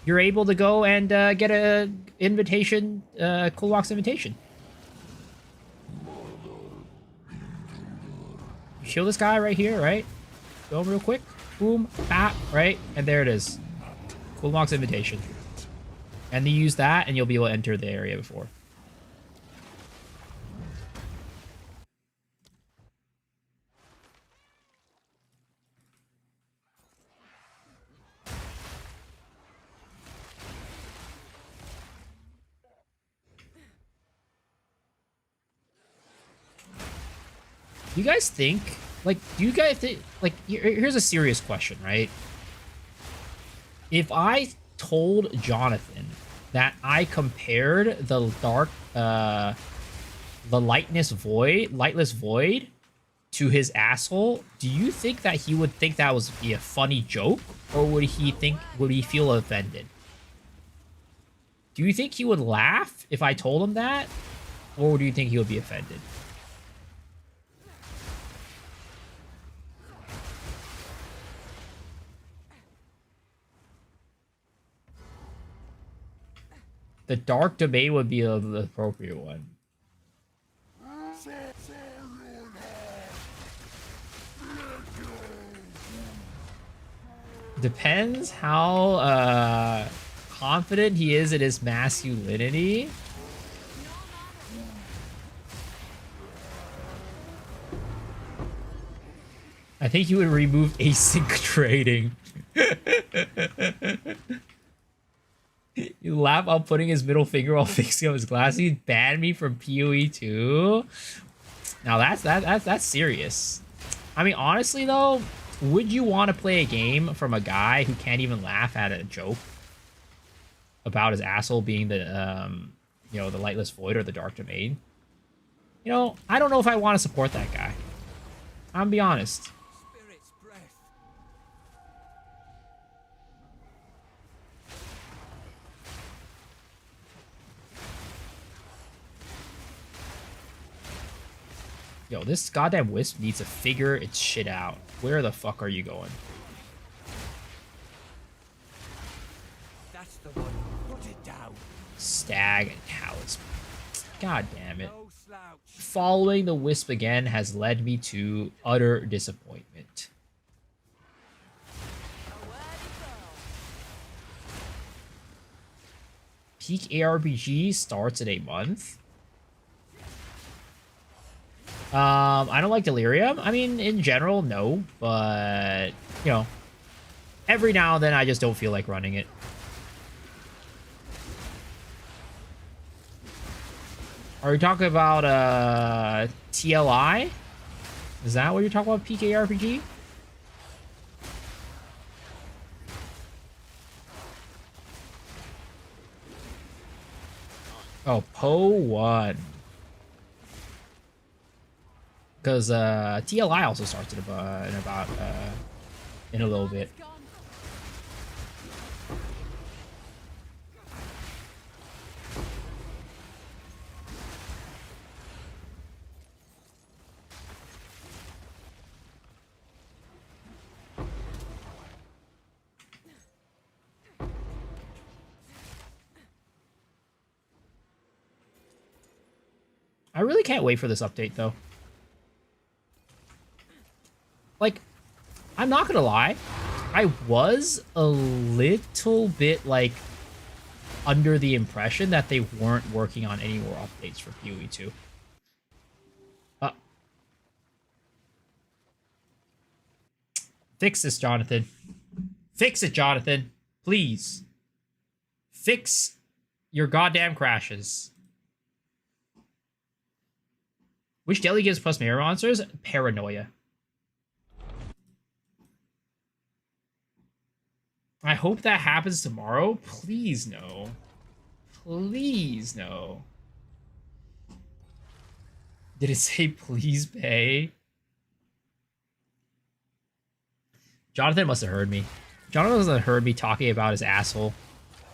you're able to go and get a invitation, Coolbox invitation. Kill this guy right here, right? Go real quick. Boom, bap, right? And there it is. Coolbox invitation. And you use that, and you'll be able to enter the area before. Do you guys think, like, here's a serious question, right? If I told Jonathan that I compared the Lightless Void to his asshole, do you think that he would think that was be a funny joke, or would he feel offended? Do you think he would laugh if I told him that, or do you think he would be offended? The Dark Domain would be the appropriate one. Depends how confident he is in his masculinity. I think he would remove async trading. You laugh while putting his middle finger while fixing up his glasses. He banned me from PoE too. Now that's serious. I mean, honestly though, would you want to play a game from a guy who can't even laugh at a joke about his asshole being the the lightless void or the dark domain? You know, I don't know if I want to support that guy. I'm gonna be honest. Spirit's breath. Yo, this goddamn wisp needs to figure its shit out. Where the fuck are you going? That's the one. Put it down. Stag and cowards. God damn it. No slouch. Following the wisp again has led me to utter disappointment. Peak ARPG starts in a month. I don't like Delirium. I mean, in general, no. But, you know, every now and then I just don't feel like running it. Are you talking about TLI? Is that what you're talking about, PK RPG? Oh, Po 1. Because TLI also starts in a little bit. I really can't wait for this update, though. Like, I'm not gonna lie. I was a little bit, like, under the impression that they weren't working on any more updates for PoE 2. Fix this, Jonathan. Fix it, Jonathan. Please. Fix your goddamn crashes. Which deli gives plus mirror monsters? Paranoia. I hope that happens tomorrow. Please no. Please no. Did it say please pay? Jonathan must have heard me. Jonathan must have heard me talking about his asshole.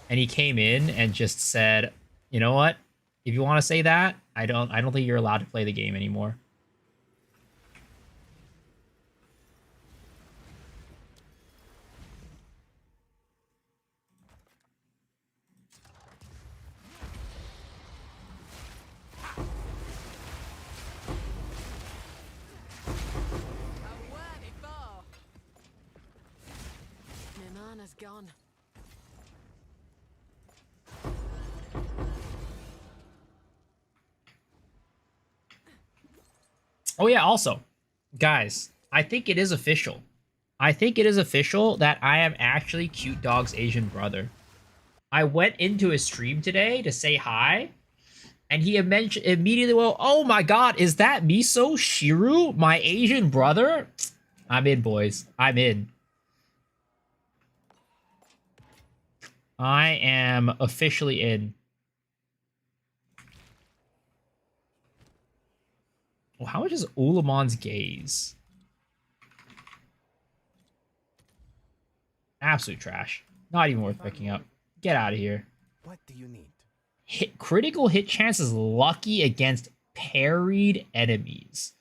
And he came in and just said, you know what? If you want to say that, I don't think you're allowed to play the game anymore. My mana's gone. Oh yeah, also, guys, I think it is official. I think it is official that I am actually Cute Dog's Asian brother. I went into his stream today to say hi, and he immediately went, oh my god, is that Miso Shiru, my Asian brother? I'm in, boys. I'm in. I am officially in. Well, how much is Ulamon's gaze? Absolute trash. Not even worth picking up. Get out of here. What do you need? Critical hit chance is lucky against parried enemies.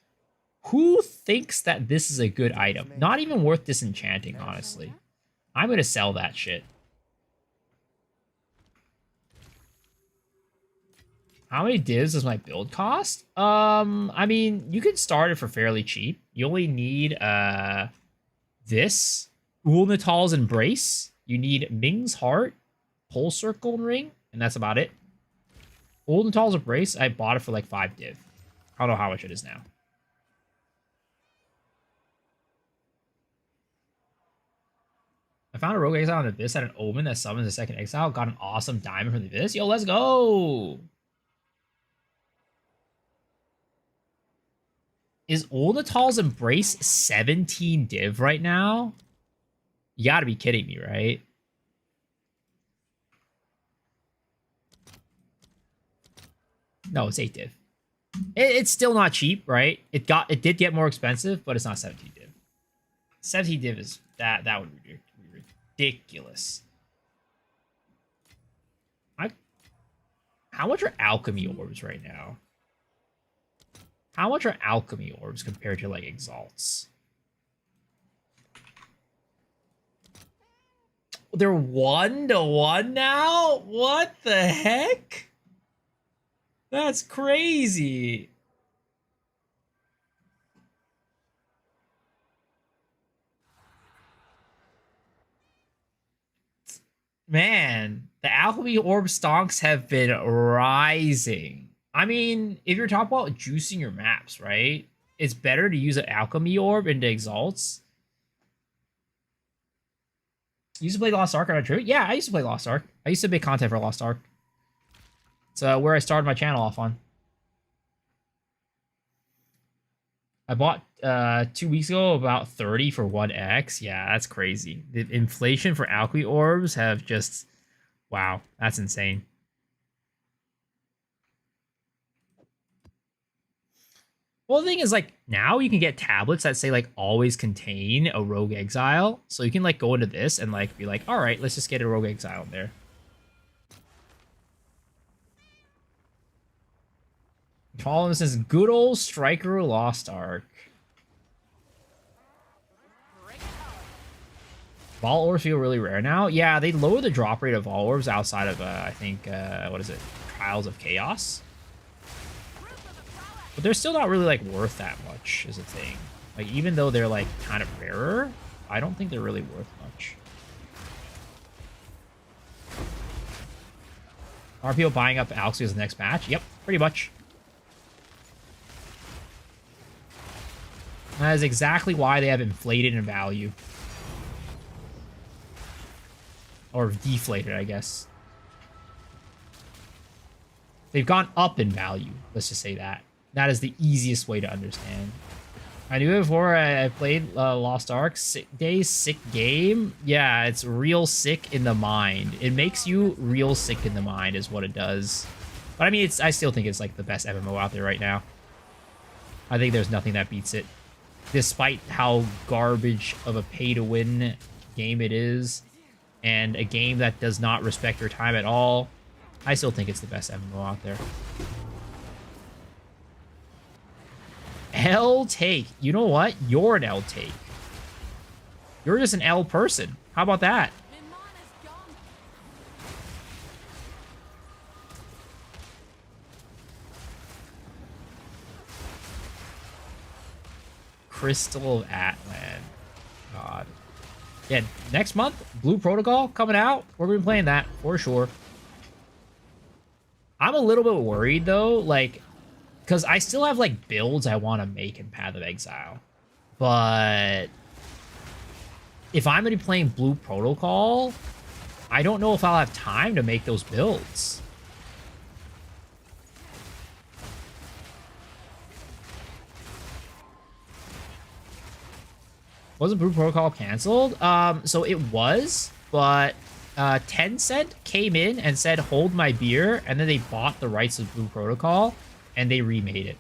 Who thinks that this is a good item? Not even worth disenchanting, honestly. I'm going to sell that shit. How many divs does my build cost? I mean, you can start it for fairly cheap. You only need this, Ulnatal's Embrace. You need Ming's Heart, Pulse Circle ring, and that's about it. Old and Tall's Embrace, I bought it for like 5 div. I don't know how much it is now. I found a Rogue Exile in Abyss at an Omen that summons a second Exile. Got an awesome diamond from the Abyss. Yo, let's go! Is Old Natal's Embrace 17 div right now? You gotta be kidding me, right? No, it's 8 div. It's still not cheap, right? It did get more expensive, but it's not 17 div. 17 div is that would be ridiculous. How much are alchemy orbs right now? How much are alchemy orbs compared to like exalts? They're 1-to-1 now? What the heck? That's crazy. Man, the alchemy orb stonks have been rising. I mean, if you're talking about juicing your maps, right? It's better to use an alchemy orb into exalts. You used to play Lost Ark on a trip? Yeah, I used to play Lost Ark. I used to make content for Lost Ark. It's where I started my channel off on. I bought 2 weeks ago about 30 for 1x. Yeah, that's crazy. The inflation for alchemy orbs have just... Wow, that's insane. Well, the thing is, like, now you can get tablets that say, like, always contain a Rogue Exile. So you can, like, go into this and, like, be like, all right, let's just get a Rogue Exile in there. Follow this as good old Striker Lost Ark. Vault orbs feel really rare now. Yeah, they lower the drop rate of Vault orbs outside of, I think, what is it? Trials of Chaos. But they're still not really, like, worth that much, is a thing. Like, even though they're, like, kind of rarer, I don't think they're really worth much. Are people buying up Alxi as the next match? Yep, pretty much. That is exactly why they have inflated in value. Or deflated, I guess. They've gone up in value. Let's just say that. That is the easiest way to understand. I knew it before I played Lost Ark. Sick day, sick game. Yeah, it's real sick in the mind. It makes you real sick in the mind is what it does. But I mean, I still think it's like the best MMO out there right now. I think there's nothing that beats it. Despite how garbage of a pay-to-win game it is, and a game that does not respect your time at all, I still think it's the best MMO out there. L take. You know what? You're an L take. You're just an L person. How about that? Crystal of Atlan. God. Yeah, next month, Blue Protocol coming out. We're going to be playing that for sure. I'm a little bit worried, though, like, because I still have, like, builds I want to make in Path of Exile. But if I'm going to be playing Blue Protocol, I don't know if I'll have time to make those builds. Wasn't Blue Protocol canceled? So it was, but Tencent came in and said, hold my beer, and then they bought the rights of Blue Protocol, and they remade it.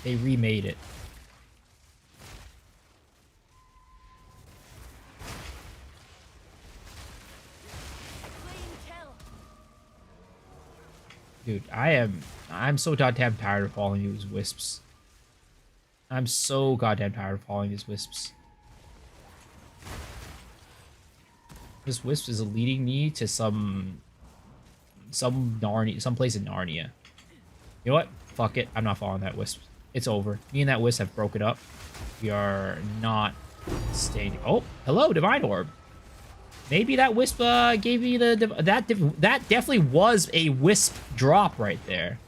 They remade it. Dude, I'm so goddamn tired of following these wisps. I'm so goddamn tired of following these wisps. This wisp is leading me to some place in Narnia. You know what? Fuck it. I'm not following that wisp. It's over. Me and that wisp have broken up. We are not staying. Oh, hello, Divine Orb. Maybe that wisp gave you that definitely was a wisp drop right there,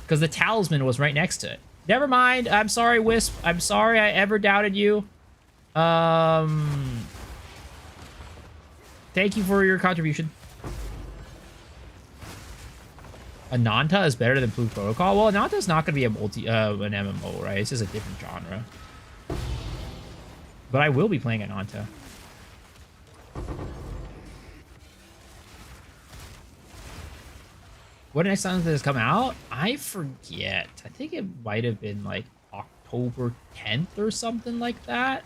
because the talisman was right next to it. Never mind. I'm sorry, wisp. I'm sorry I ever doubted you. Thank you for your contribution. Ananta is better than Blue Protocol. Well, Ananta's not going to be a an MMO, right? It's just a different genre. But I will be playing Ananta. What next time does this come out? I forget. I think it might have been like October 10th or something like that.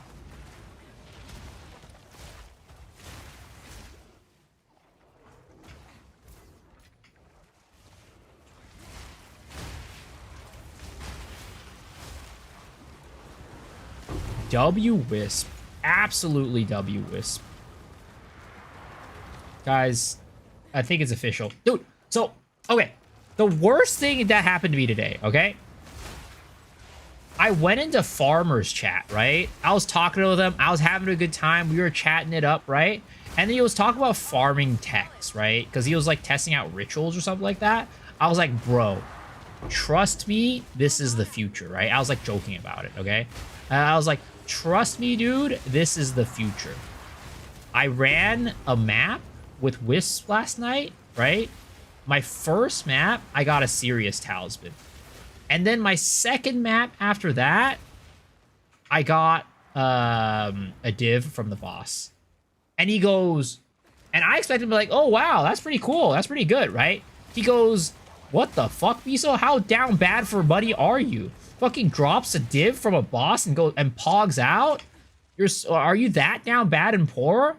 W-Wisp. Absolutely W-Wisp. Guys, I think it's official. Dude, so, okay. The worst thing that happened to me today, okay? I went into farmers chat, right? I was talking to them. I was having a good time. We were chatting it up, right? And then he was talking about farming techs, right? Because he was like testing out rituals or something like that. I was like, bro, trust me, this is the future, right? I was like joking about it, okay? I was like, trust me, dude, this is the future. I ran a map with Wisp last night, right? My first map, I got a serious talisman. And then my second map after that, I got a div from the boss. And he goes, and I expected him to be like, oh, wow, that's pretty cool. That's pretty good, right? He goes, what the fuck, Miso? How down bad for money are you? Fucking drops a div from a boss and goes and pogs out? Are you that down bad and poor?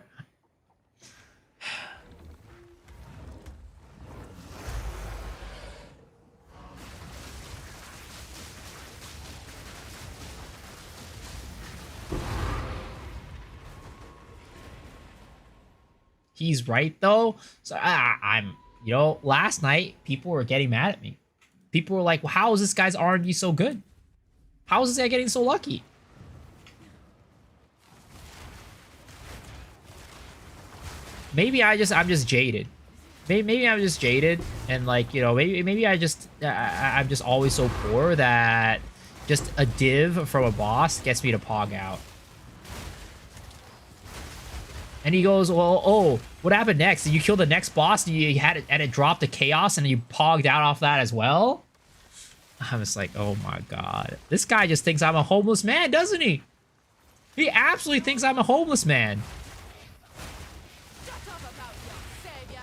He's right, though. So I'm, you know, last night, people were getting mad at me. People were like, well, how is this guy's RNG so good? How is this guy getting so lucky? Maybe I'm just jaded. Maybe I'm just jaded, and like, you know, maybe I'm just always so poor that just a div from a boss gets me to pog out. And he goes, well, oh, what happened next? Did you kill the next boss and you had it and it dropped to chaos and you pogged out off that as well? I was like, oh my god. This guy just thinks I'm a homeless man, doesn't he? He absolutely thinks I'm a homeless man. Shut up about your savior.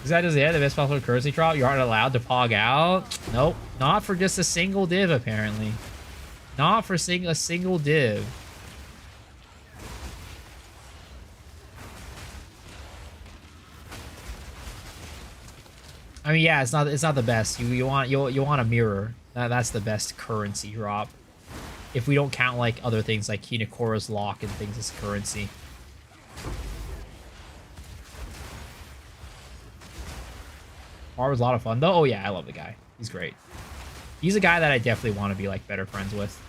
Is that just the best possible currency drop? You aren't allowed to pog out? Nope. Not for just a single div, apparently. Not for a single div. I mean, yeah, it's not the best. You want a mirror. That's the best currency drop. If we don't count like other things like Hinakora's lock and things as currency. Bar was a lot of fun though. Oh yeah, I love the guy. He's great. He's a guy that I definitely want to be like better friends with.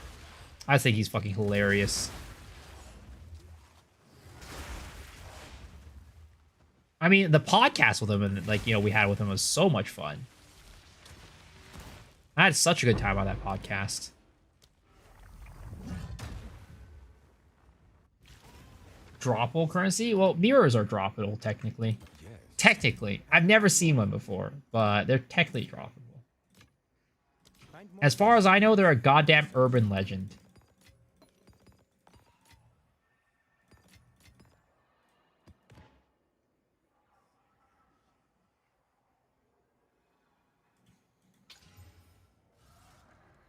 I think he's fucking hilarious. I mean, the podcast with him and like, you know, we had with him was so much fun. I had such a good time on that podcast. Droppable currency? Well, mirrors are droppable technically. Technically. I've never seen one before, but they're technically droppable. As far as I know, they're a goddamn urban legend.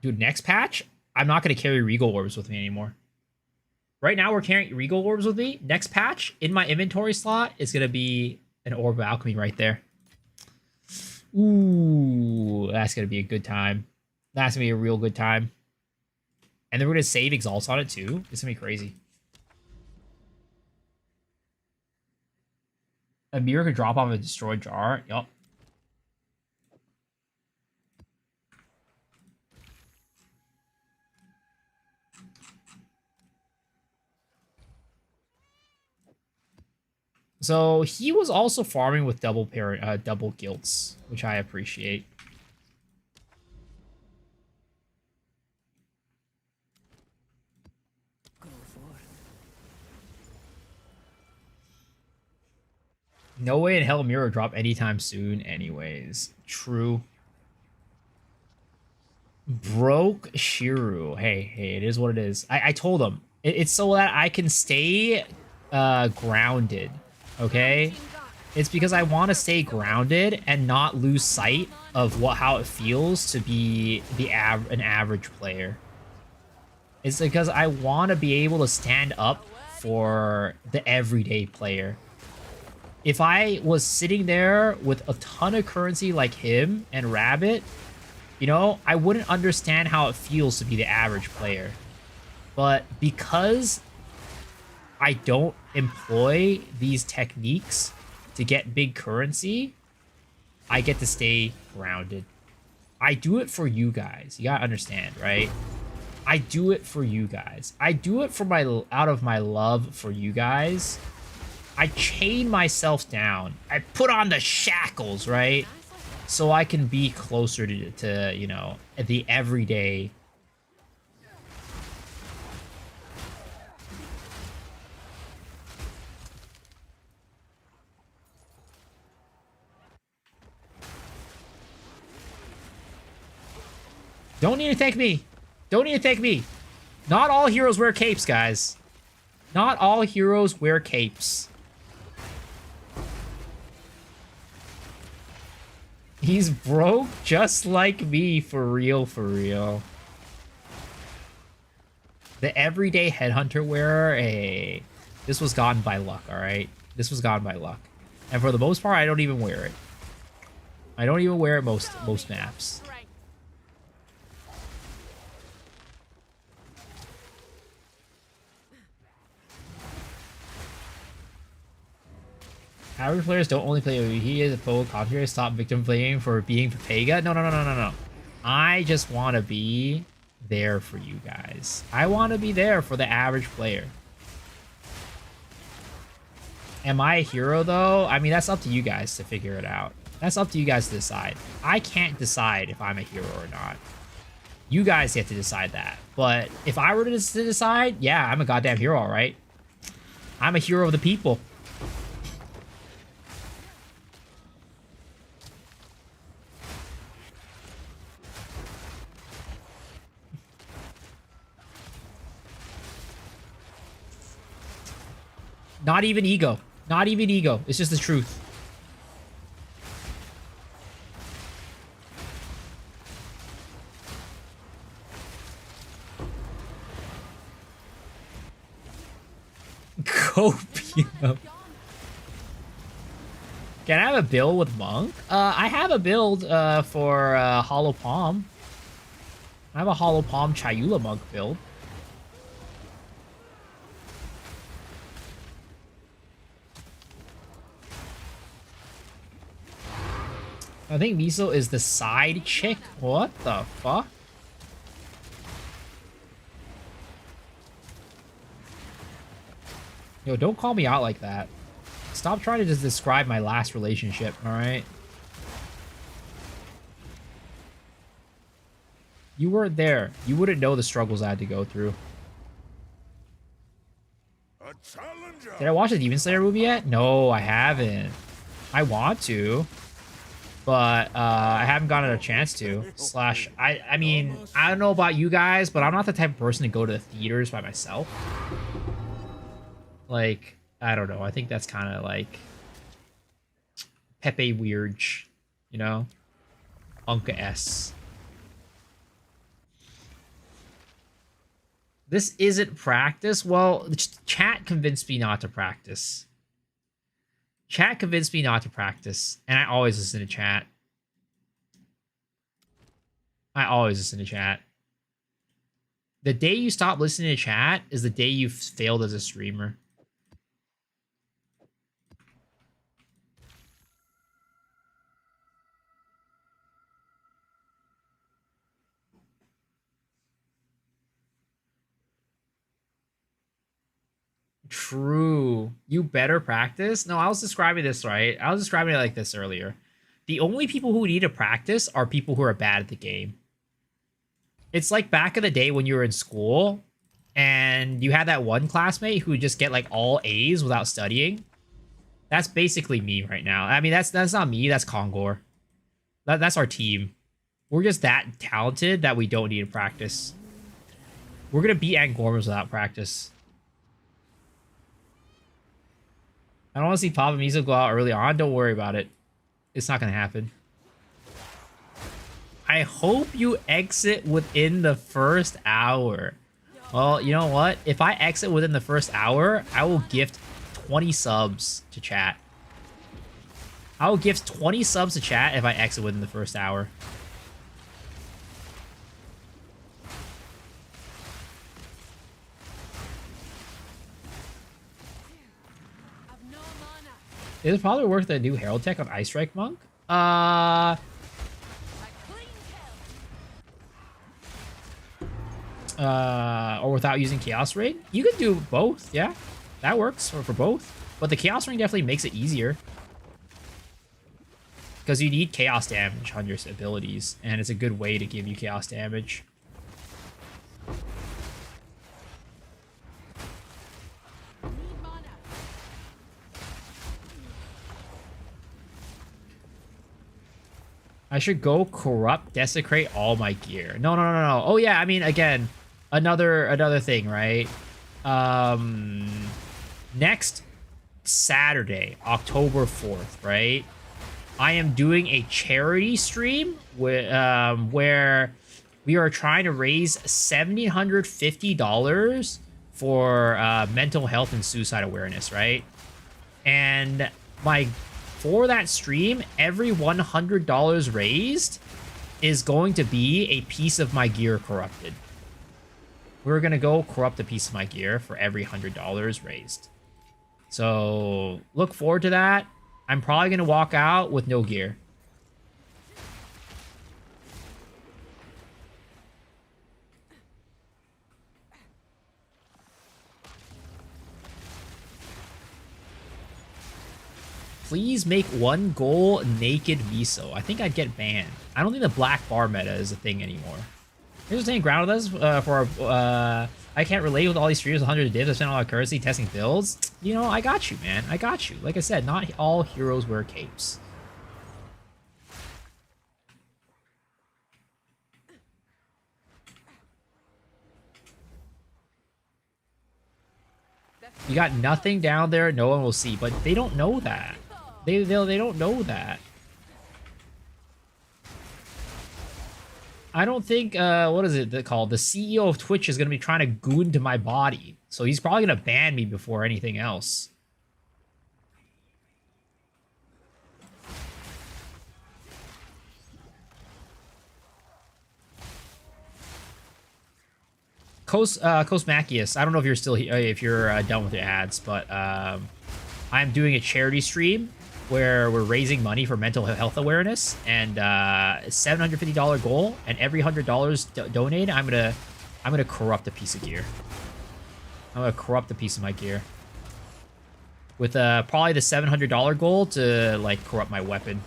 Dude, next patch, I'm not going to carry Regal Orbs with me anymore. Right now, we're carrying Regal Orbs with me. Next patch, in my inventory slot, is going to be an Orb of Alchemy right there. Ooh, that's going to be a good time. That's going to be a real good time. And then we're going to save Exalts on it, too. It's going to be crazy. A mirror could drop off a destroyed jar. Yup. So he was also farming with double double guilds, which I appreciate. Go forth. No way in hell mirror drop anytime soon anyways. True. Broke Shiru. Hey, it is what it is. I told him. It's so that I can stay grounded. Okay? It's because I want to stay grounded and not lose sight of how it feels to be an average player. It's because I want to be able to stand up for the everyday player. If I was sitting there with a ton of currency like him and Rabbit, you know, I wouldn't understand how it feels to be the average player. But because I don't employ these techniques to get big currency, I get to stay grounded. I do it for you guys. You gotta understand, right? I do it for you guys. I do it for out of my love for you guys. I chain myself down. I put on the shackles, right? So I can be closer to you know, the everyday. Don't need to thank me. Don't need to thank me. Not all heroes wear capes, guys. Not all heroes wear capes. He's broke just like me, for real, for real. The everyday headhunter wearer, hey, this was gotten by luck, all right? This was gotten by luck. And for the most part, I don't even wear it. I don't even wear it most maps. Average players don't only play OE. He is a full contrary. Stop victim blaming for being Papega. No. I just want to be there for you guys. I want to be there for the average player. Am I a hero, though? I mean, that's up to you guys to figure it out. That's up to you guys to decide. I can't decide if I'm a hero or not. You guys get to decide that. But if I were to decide, yeah, I'm a goddamn hero, all right? I'm a hero of the people. Not even ego. Not even ego. It's just the truth. Copium. Can I have a build with Monk? I have a build for Hollow Palm. I have a Hollow Palm Chayula Monk build. I think Miso is the side chick. What the fuck? Yo, don't call me out like that. Stop trying to just describe my last relationship, alright? You weren't there. You wouldn't know the struggles I had to go through. A challenger. Did I watch the Demon Slayer movie yet? No, I haven't. I want to. But I haven't gotten a chance to. Slash, I mean, I don't know about you guys, but I'm not the type of person to go to the theaters by myself. Like, I don't know. I think that's kind of like Pepe weird, you know? Unca S. This isn't practice. Well, chat convinced me not to practice. Chat convinced me not to practice, and I always listen to chat. I always listen to chat. The day you stop listening to chat is the day you've failed as a streamer. True. You better practice. No, I was describing this right. I was describing it like this earlier. The only people who need to practice are people who are bad at the game. It's like back in the day when you were in school and you had that one classmate who would just get like all A's without studying. That's basically me right now. I mean, that's not me. That's Kongor. That's our team. We're just that talented that we don't need to practice. We're gonna beat Angormas without practice. I don't want to see Papa Miso go out early on. Don't worry about it. It's not gonna happen. I hope you exit within the first hour. Well, you know what? If I exit within the first hour, I will gift 20 subs to chat. I will gift 20 subs to chat if I exit within the first hour. I've no mana. Is it probably worth a new Herald Tech on Ice Strike Monk? A clean kill. Or without using Chaos Raid? You could do both, yeah. That works for both. But the Chaos Ring definitely makes it easier. Because you need Chaos damage on your abilities, and it's a good way to give you Chaos damage. Need mana. I should go corrupt, desecrate all my gear. No. Oh yeah, I mean, again, another thing, right? Next Saturday, October 4th, right? I am doing a charity stream where we are trying to raise $1,750 for mental health and suicide awareness, right? And for that stream, every $100 raised is going to be a piece of my gear corrupted. We're gonna go corrupt a piece of my gear for every $100 raised. So look forward to that. I'm probably going to walk out with no gear. Please make one goal naked Miso. I think I'd get banned. I don't think the black bar meta is a thing anymore. Here's the thing, ground with us for I can't relate with all these streamers, 100 divs, I spent a lot of currency testing builds. You know, I got you, man. I got you. Like I said, not all heroes wear capes. You got nothing down there, no one will see, but they don't know that. They don't know that. I don't think, what is it called? The CEO of Twitch is going to be trying to goon to my body. So he's probably going to ban me before anything else. Cosmacius, I don't know if you're still here, if you're done with your ads, but I'm doing a charity stream where we're raising money for mental health awareness, and $750 goal, and every $100 donated, I'm gonna corrupt a piece of gear. I'm gonna corrupt a piece of my gear with probably the $700 goal to like corrupt my weapon.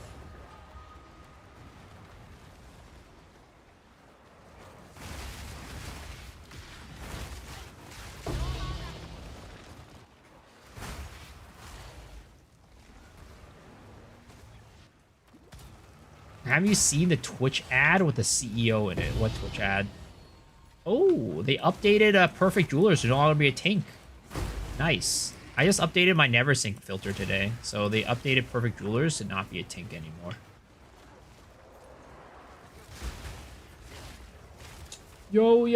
Have you seen the Twitch ad with the CEO in it? What Twitch ad? Oh, they updated Perfect Jewelers to no longer be a tank. Nice. I just updated my Never Sink filter today, so they updated Perfect Jewelers to not be a tank anymore. Yo,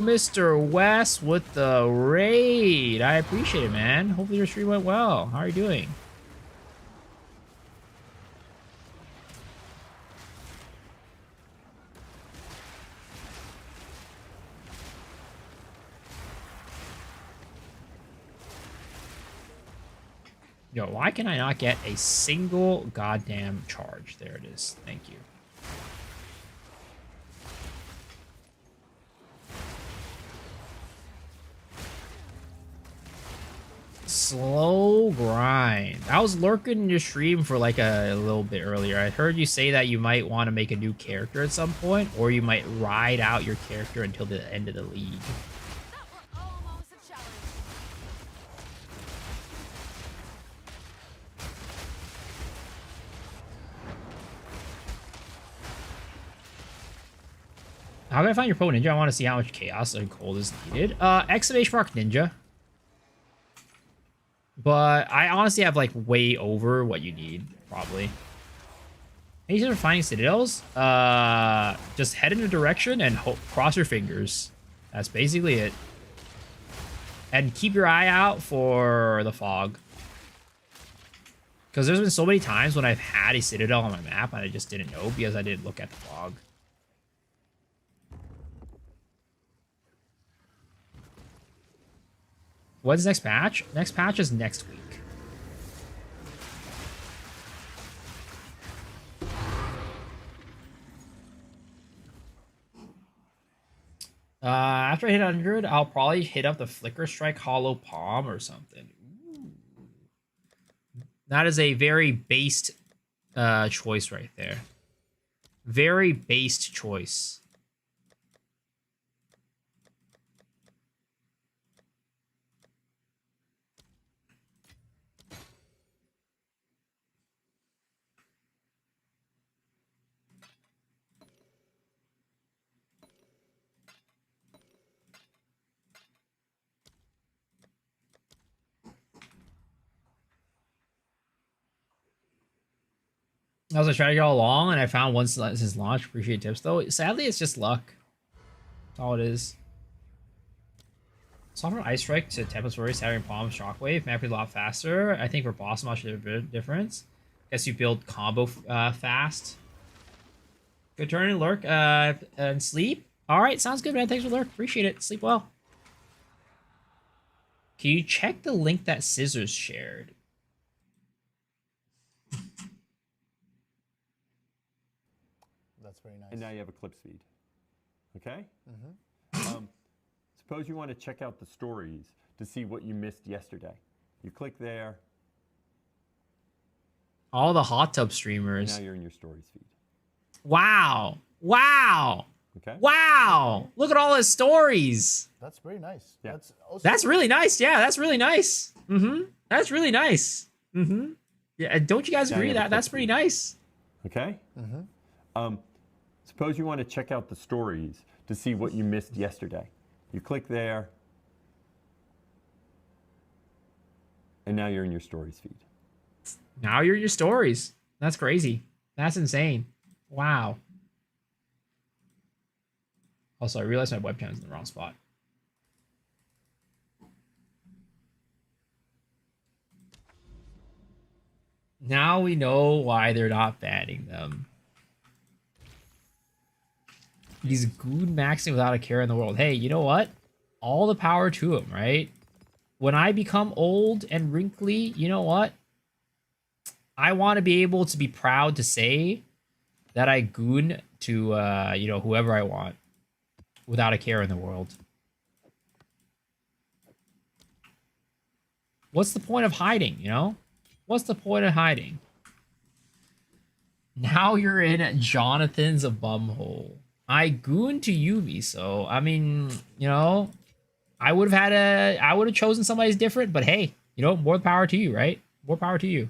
Mr. West with the raid. I appreciate it, man. Hopefully your stream went well. How are you doing? Yo, why can I not get a single goddamn charge? There it is. Thank you. Slow grind. I was lurking in your stream for like a little bit earlier. I heard you say that you might want to make a new character at some point, or you might ride out your character until the end of the league. That were almost a challenge. How can I find your pro ninja? I want to see how much chaos and cold is needed. Exclamation mark ninja. But I honestly have like way over what you need, probably. Any tips for finding citadels? Just head in a direction and cross your fingers. That's basically it. And keep your eye out for the fog. Because there's been so many times when I've had a citadel on my map and I just didn't know because I didn't look at the fog. What's next patch? Next patch is next week. After I hit 100, I'll probably hit up the Flicker Strike Hollow Palm or something. Ooh. That is a very based choice right there. Very based choice. I was trying to get all along, and I found one since launch. Appreciate tips, though. Sadly, it's just luck. That's all it is. So from Ice Strike to Tempest Worry, Saturn Palm, Shockwave, might be a lot faster. I think for boss much of a difference. Guess you build combo fast. Good turn and lurk and sleep. All right, sounds good, man. Thanks for lurk. Appreciate it. Sleep well. Can you check the link that Scissors shared? That's very nice. And now you have a clip speed. Okay? Suppose you want to check out the stories to see what you missed yesterday. You click there. All the hot tub And streamers. now you're in your stories feed. Wow. Wow. Okay? Wow. Look at all his stories. That's very nice. Yeah. That's also That's really nice. Yeah, that's really nice. That's really nice. Yeah, don't you guys Now you agree have a that that's clip pretty feed. nice? Okay? Suppose you want to check out the stories to see what you missed yesterday. You click there. And now you're in your stories feed. Now you're in your stories. That's crazy. That's insane. Wow. Also, I realized my webcam's in the wrong spot. Now we know why they're not banning them. He's good maxing without a care in the world. Hey, you know what? All the power to him, right? When I become old and wrinkly, you know what? I want to be able to be proud to say that I goon to, you know, whoever I want without a care in the world. What's the point of hiding, you know? What's the point of hiding? Now you're in Jonathan's bumhole. I goon to Yuvi, so I mean, you know, I would have chosen somebody's different, but hey, you know, more power to you, right? More power to you.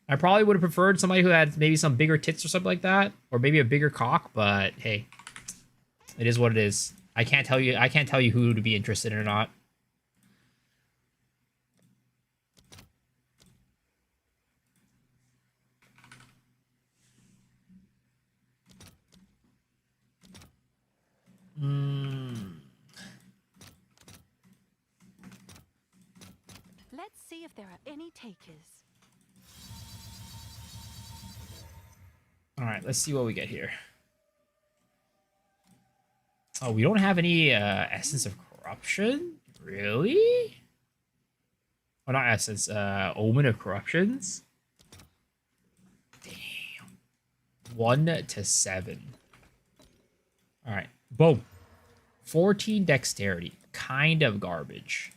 I probably would have preferred somebody who had maybe some bigger tits or something like that, or maybe a bigger cock, but hey, it is what it is. I can't tell you who to be interested in or not. Let's see if there are any takers. All right, let's see what we get here. Oh, we don't have any Essence of Corruption? Really? Oh, not Essence, Omen of Corruptions? Damn. 1 to 7. All right, boom. 14 dexterity. Kind of garbage.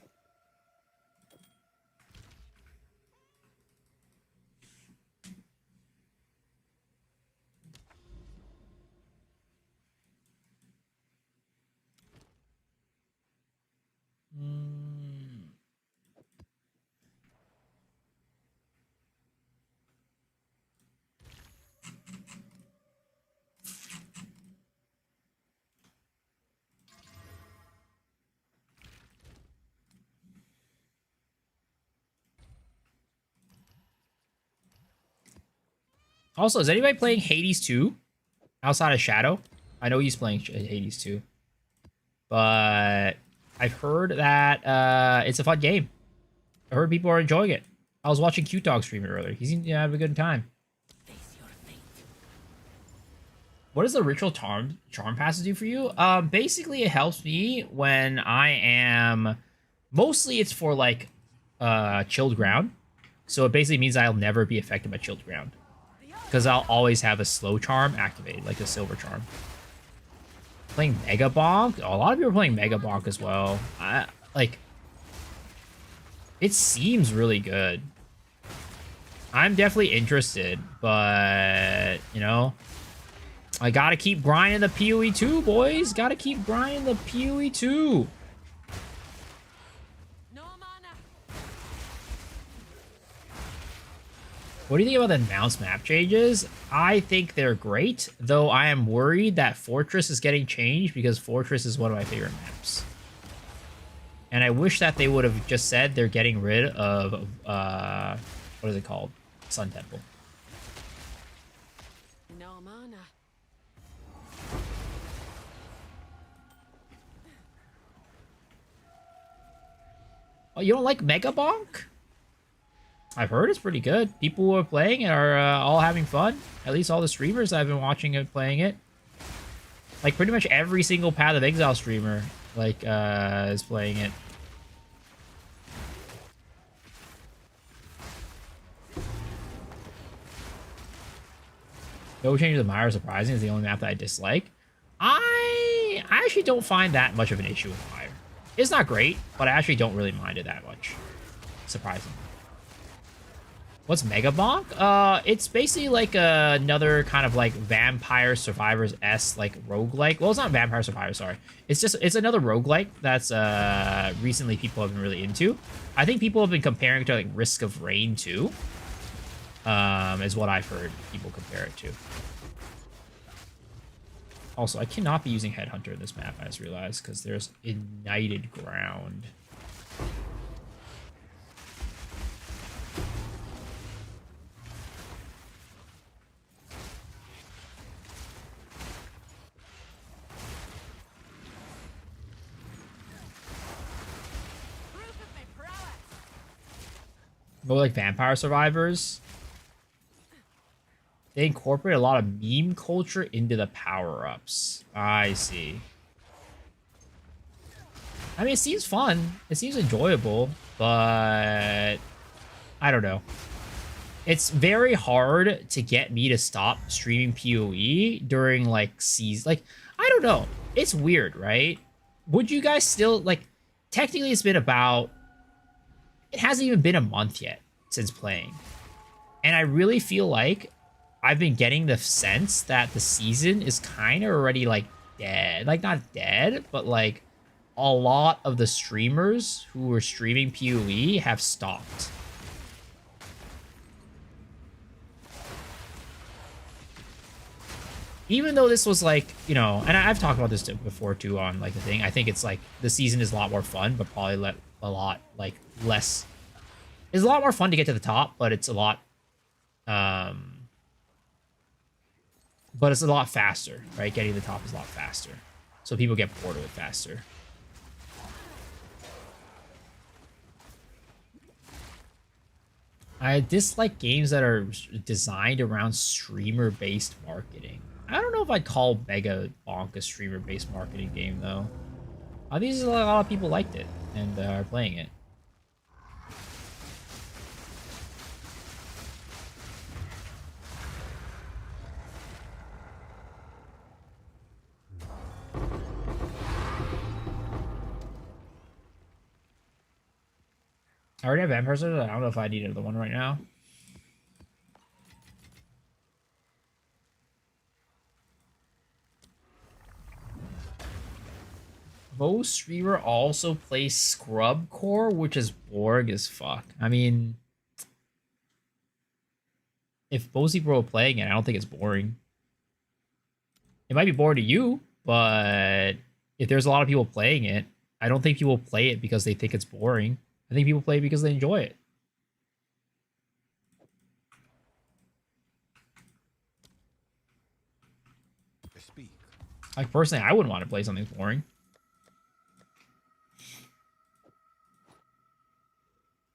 Also, is anybody playing Hades 2 outside of Shadow? I know he's playing Hades 2, but I've heard that it's a fun game. I heard people are enjoying it. I was watching Q-Dog stream it earlier. He seemed to have a good time. What does the ritual charm passes do for you? Basically, it helps me when I am. Mostly, it's for like chilled ground. So it basically means I'll never be affected by chilled ground, because I'll always have a slow charm activated, like a silver charm. Playing Mega Bonk? Oh, a lot of people are playing Mega Bonk as well. It seems really good. I'm definitely interested, but, you know, I gotta keep grinding the PoE 2, boys. Gotta keep grinding the PoE 2. No mana. What do you think about the announced map changes? I think they're great, though I am worried that Fortress is getting changed because Fortress is one of my favorite maps. And I wish that they would have just said they're getting rid of, what is it called? Sun Temple. No mana. Oh, you don't like Mega Bonk? I've heard it's pretty good. People who are playing it are all having fun. At least all the streamers I've been watching it playing it. Like pretty much every single Path of Exile streamer is playing it. No Change of the Mire Surprising is the only map that I dislike. I actually don't find that much of an issue with Mire. It's not great, but I actually don't really mind it that much. Surprising. What's Mega Bonk? It's basically like another kind of like Vampire Survivors-esque like roguelike. Well, it's not Vampire Survivors, sorry. It's another roguelike that's recently people have been really into. I think people have been comparing it to like Risk of Rain 2. Is what I've heard people compare it to. Also, I cannot be using Headhunter in this map, I just realized, because there's Ignited Ground. Proof of my prowess. More like Vampire Survivors. They incorporate a lot of meme culture into the power-ups. I see. I mean, it seems fun. It seems enjoyable, but I don't know. It's very hard to get me to stop streaming PoE during, like, season. Like, I don't know. It's weird, right? Would you guys still, like, technically it's been about... It hasn't even been a month yet since playing. And I really feel like I've been getting the sense that the season is kind of already, like, dead. Like, not dead, but, like, a lot of the streamers who were streaming PoE have stopped. Even though this was, like, you know, and I've talked about this before, too, on, like, the thing. I think it's, like, the season is a lot more fun, but probably a lot, like, less... It's a lot more fun to get to the top, but it's a lot... But it's a lot faster, right? Getting to the top is a lot faster. So people get bored of it faster. I dislike games that are designed around streamer-based marketing. I don't know if I'd call Mega Bonk a streamer-based marketing game, though. These a lot of people liked it and are playing it. I already have Vampire Surge. I don't know if I need another one right now. Most streamer also plays Scrub Core, which is boring as fuck. I mean, if most people are playing it, I don't think it's boring. It might be boring to you, but if there's a lot of people playing it, I don't think people play it because they think it's boring. I think people play it because they enjoy it. Speak. Like, personally, I wouldn't want to play something boring.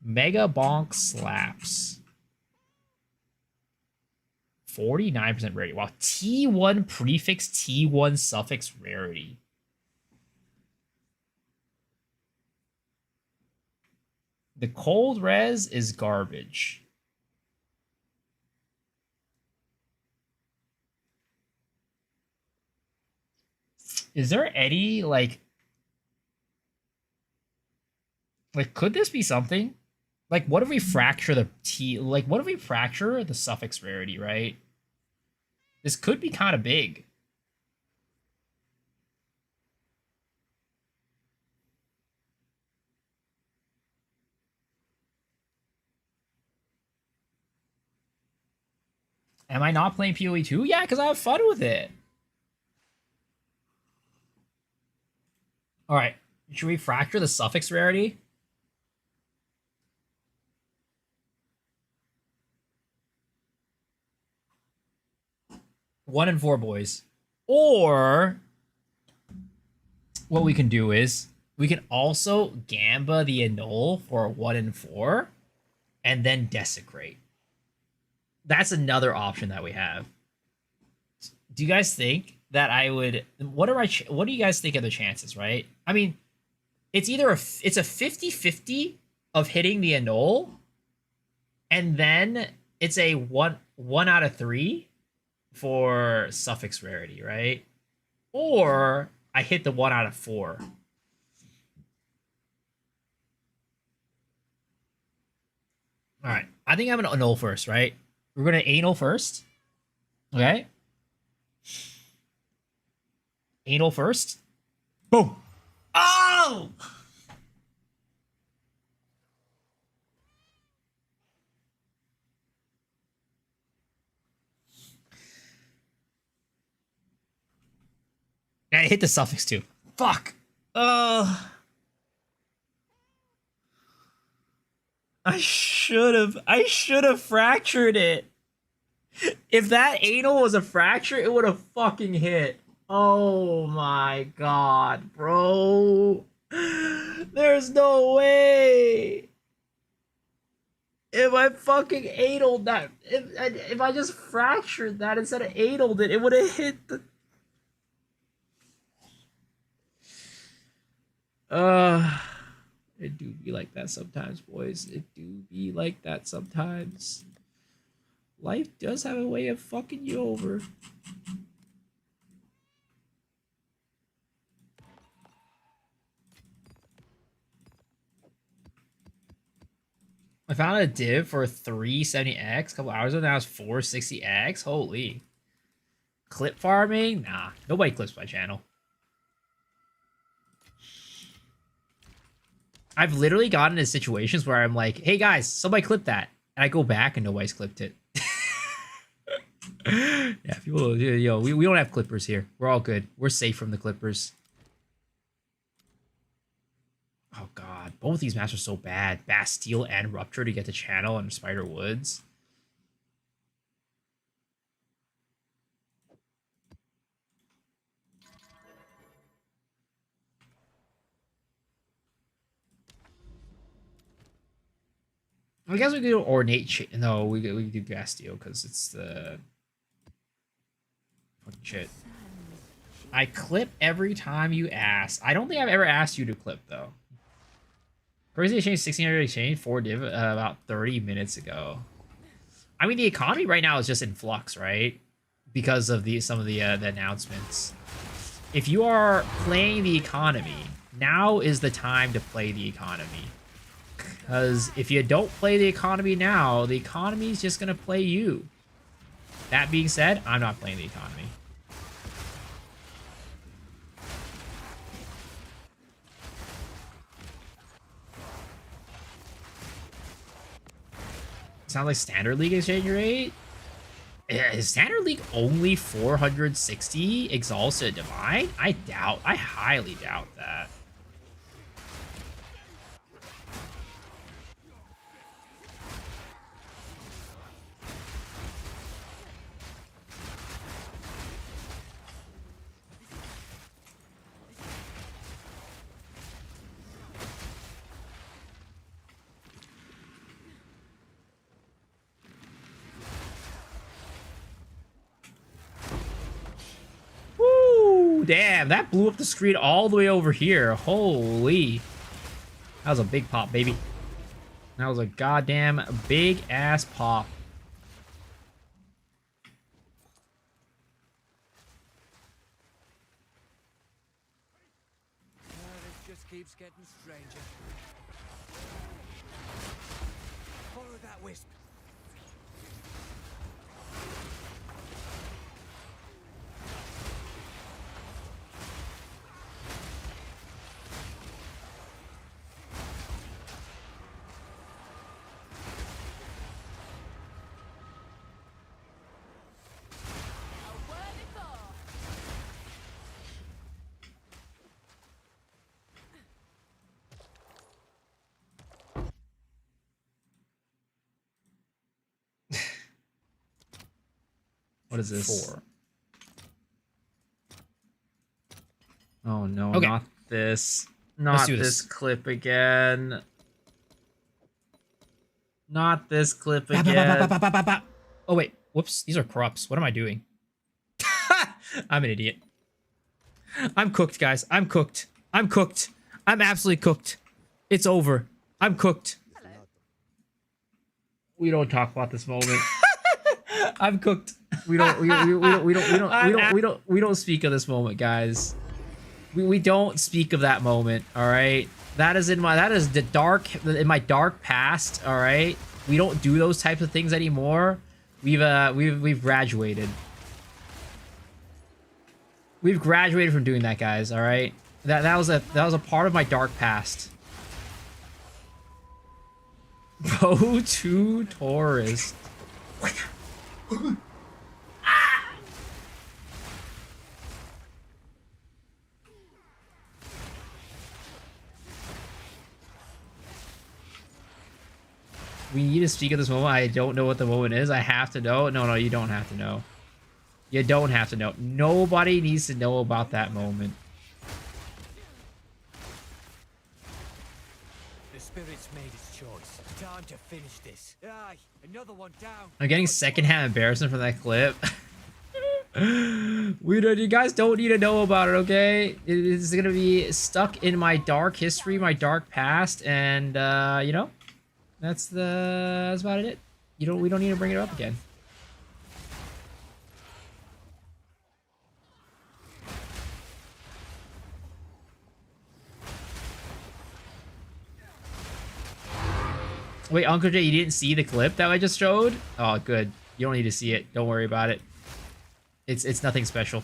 Mega Bonk slaps. 49% rarity. Wow. T1 prefix, T1 suffix rarity. The cold res is garbage. Is there any, like, could this be something? Like, what if we fracture the T, like, what if we fracture the suffix rarity, right? This could be kind of big. Am I not playing PoE 2? Yeah, because I have fun with it. All right. Should we fracture the suffix rarity? One and four, boys. Or what we can do is we can also Gamba the Annul for 1 and 4 and then Desecrate. That's another option that we have. Do you guys think that I would... What do you guys think of the chances, right? I mean, it's either it's a 50-50 of hitting the Annul, and then it's a 1 out of 3 for suffix rarity, right? Or I hit the 1 out of 4. All right. I think I'm going to annul first, right? We're going to anal first. Okay. Anal first. Boom. Oh! And I hit the suffix too. Fuck. I should have fractured it. If that anal was a fracture, it would have fucking hit. Oh my god, bro. There's no way. If I fucking analed that, if I just fractured that instead of analed it, it would have hit the... It do be like that sometimes, boys. It do be like that sometimes. Life does have a way of fucking you over. I found a div for 370x a couple hours ago. Now it's 460x. Holy. Clip farming? Nah, nobody clips my channel. I've literally gotten into situations where I'm like, hey guys, somebody clip that. And I go back and nobody's clipped it. Yeah, people, yo, we don't have clippers here. We're all good. We're safe from the clippers. Oh god, both these maps are so bad. Bastille and Rupture to get to Channel and Spider Woods. I guess we could do Ornate. No, we could do Bastille because it's the fucking shit. I clip every time you ask. I don't think I've ever asked you to clip though. Crazy Exchange 1600 Exchange 4 div about 30 minutes ago. I mean, the economy right now is just in flux, right? Because of some of the announcements. If you are playing the economy, now is the time to play the economy. Because if you don't play the economy now, the economy is just going to play you. That being said, I'm not playing the economy. Sounds like Standard League exchange rate? Is Standard League only 460 Exalted Divine? I highly doubt that. Woo! Damn, that blew up the screen all the way over here. Holy. That was a big pop, baby. That was a goddamn big ass pop. It just keeps getting stranger. Follow that wisp. A worthy foe. What is this? 4. Oh no, Okay. not this. Let's Not do this this. clip again. Not this clip Ba, ba, ba, again. ba, ba, ba, ba, ba. Oh wait, whoops. These are corrupts. What am I doing? I'm an idiot. I'm cooked, guys. I'm cooked. I'm cooked. I'm absolutely cooked. It's over. I'm cooked. Hello. We don't talk about this moment. I'm cooked. We don't speak of this moment, guys. We don't speak of that moment, all right? That is in my dark past, all right? We don't do those types of things anymore. We've graduated. We've graduated from doing that, guys, all right? That was a part of my dark past. Go to tourist. We need to speak of this moment. I don't know what the moment is. I have to know. No, you don't have to know. You don't have to know. Nobody needs to know about that moment. The spirit's made its choice. Time to finish this. Aye, another one down. I'm getting secondhand embarrassment from that clip. You guys don't need to know about it, okay? It is gonna be stuck in my dark history, my dark past, and you know, that's about it. We don't need to bring it up again. Wait, Uncle Jay, you didn't see the clip that I just showed? Oh, good. You don't need to see it. Don't worry about it. It's nothing special.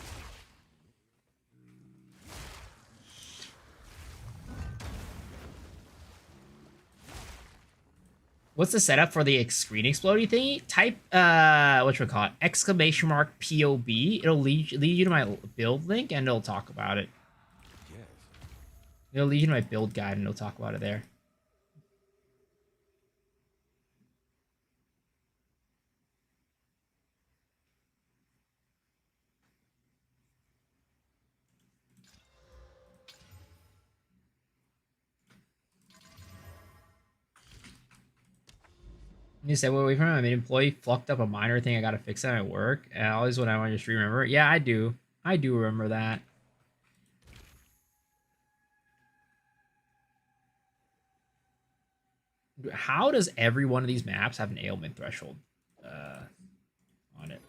What's the setup for the screen exploding thingy? Type whatchamacallit, exclamation mark POB. It'll lead you to my build link and it'll talk about it. Yes. It'll lead you to my build guide and it'll talk about it there. You said, well, wait from an employee fucked up a minor thing I gotta fix at work. Always when I want to just remember. Yeah, I do. I do remember that. How does every one of these maps have an ailment threshold on it?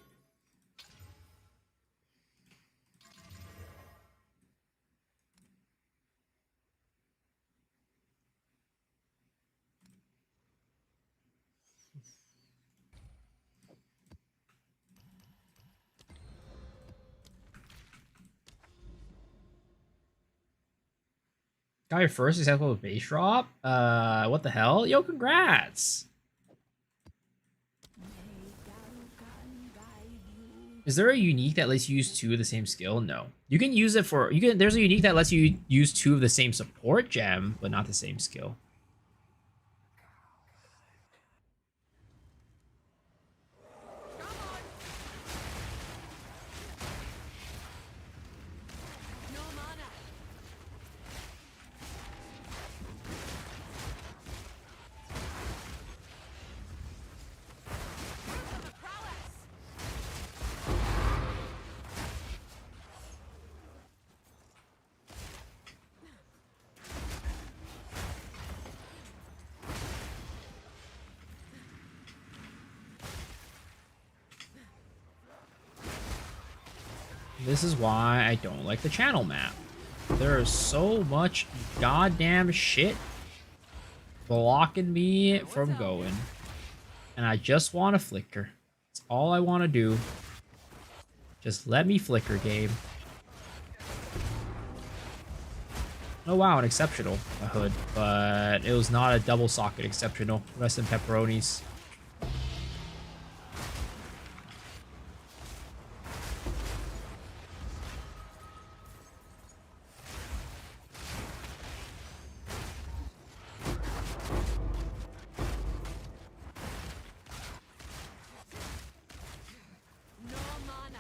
Got your first successful base drop. What the hell? Yo, congrats. Is there a unique that lets you use 2 of the same skill? No. You can use it for there's a unique that lets you use 2 of the same support gem, but not the same skill. No mana. Proof of prowess. This is why I don't like the channel map. There is so much goddamn shit blocking me from going. And I just want to flicker. That's all I want to do. Just let me flicker, game. Oh wow, an exceptional, a hood. But it was not a double socket exceptional. Rest in pepperonis. No mana.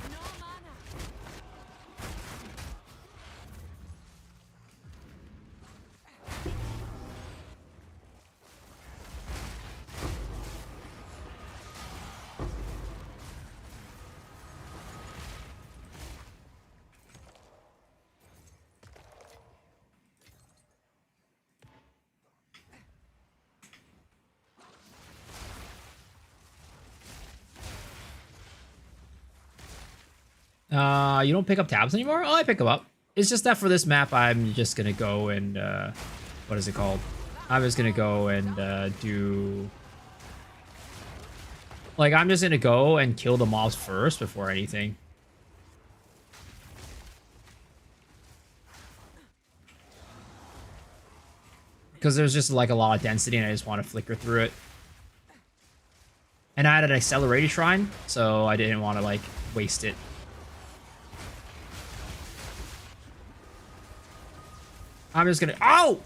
No mana. You don't pick up tabs anymore? Oh, I pick them up. It's just that for this map, I'm just gonna go and, what is it called? I'm just gonna go and, do... Like, I'm just gonna go and kill the mobs first before anything. Because there's just, like, a lot of density and I just want to flicker through it. And I had an accelerated shrine, so I didn't want to, like, waste it. I'm just gonna... Oh!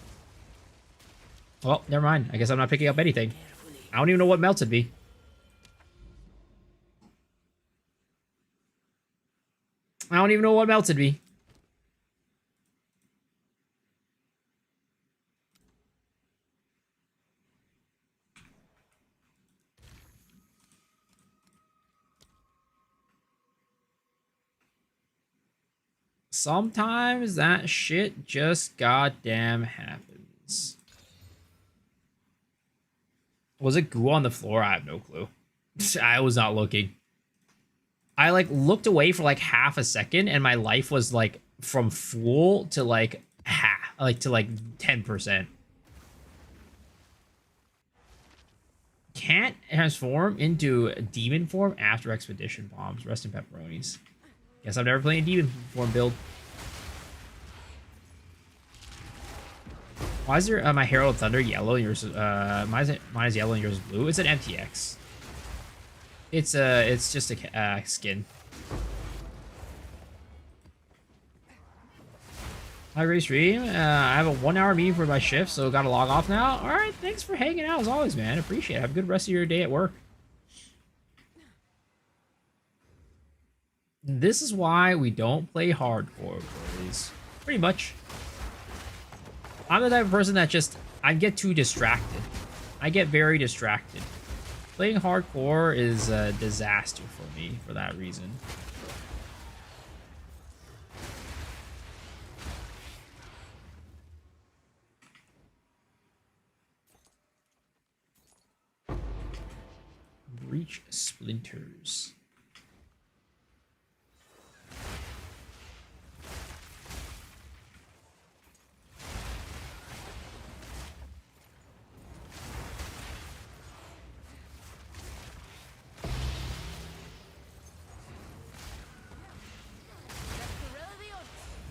Well, never mind. I guess I'm not picking up anything. I don't even know what melted me. I don't even know what melted me. Sometimes that shit just goddamn happens. Was it goo on the floor? I have no clue. I was not looking. I like looked away for like half a second and my life was like from full to like half, like to like 10%. Can't transform into demon form after expedition bombs. Rest in pepperonis. Guess I've never played a demon form build. Why is your my Herald of Thunder yellow and yours mine is yellow and yours is blue? It's an MTX. It's just a skin. Hi, great stream. I have a 1-hour meeting for my shift, so gotta log off now. All right, thanks for hanging out as always, man. Appreciate it. Have a good rest of your day at work. This is why we don't play hardcore, boys. Pretty much. I'm the type of person that just I get too distracted. I get very distracted. Playing hardcore is a disaster for me for that reason. Breach splinters.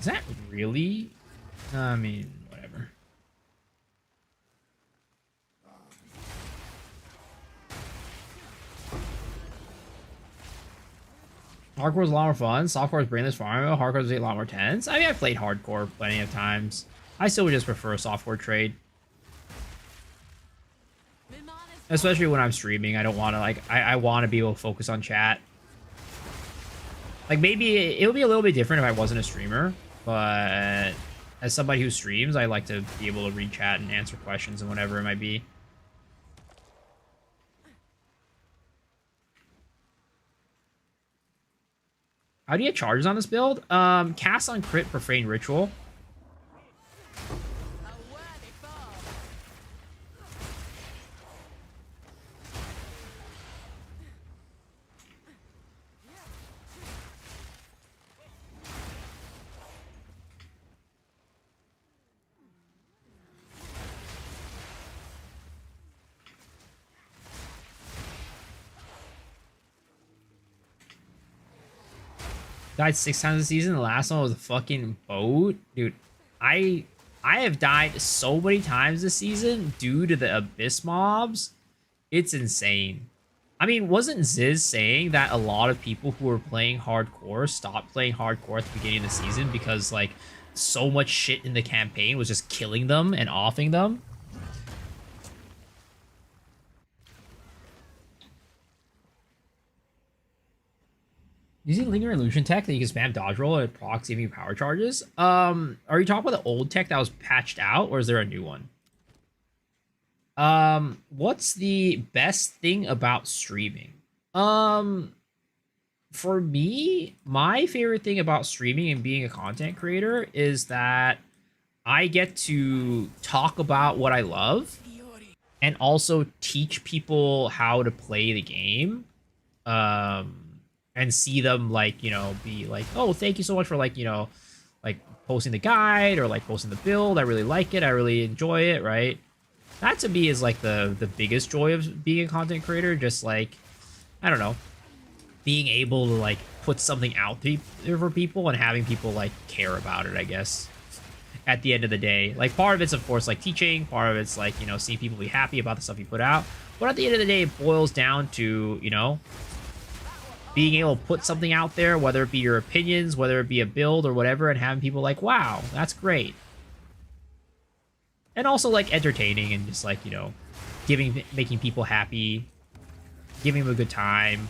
Is that really? I mean, whatever. Hardcore is a lot more fun. Softcore is brainless farming. Hardcore is a lot more tense. I mean, I've played hardcore plenty of times. I still would just prefer a softcore trade. Especially when I'm streaming. I don't want to, like, I want to be able to focus on chat. Like, maybe it would be a little bit different if I wasn't a streamer. But as somebody who streams, I like to be able to read chat and answer questions and whatever it might be. How do you get charges on this build? Cast on crit, profane ritual. Died 6 times this season. The last one was a fucking boat. Dude, I have died so many times this season due to the abyss mobs. It's insane. I mean, wasn't Ziz saying that a lot of people who were playing hardcore stopped playing hardcore at the beginning of the season because, like, so much shit in the campaign was just killing them and offing them? Using Linger Illusion tech that you can spam dodge roll and procs giving you power charges. Are you talking about the old tech that was patched out, or is there a new one? What's the best thing about streaming? For me, my favorite thing about streaming and being a content creator is that I get to talk about what I love and also teach people how to play the game. And see them, like, you know, be like, oh, thank you so much for, like, you know, like, posting the guide or, like, posting the build. I really like it. I really enjoy it, right? That, to me, is, like, the biggest joy of being a content creator. Just, like, I don't know, being able to, like, put something out there for people and having people, like, care about it, I guess, at the end of the day. Like, part of it's, of course, like, teaching. Part of it's, like, you know, seeing people be happy about the stuff you put out. But at the end of the day, it boils down to, you know, being able to put something out there, whether it be your opinions, whether it be a build or whatever, and having people like, wow, that's great. And also, like, entertaining and just, like, you know, making people happy, giving them a good time,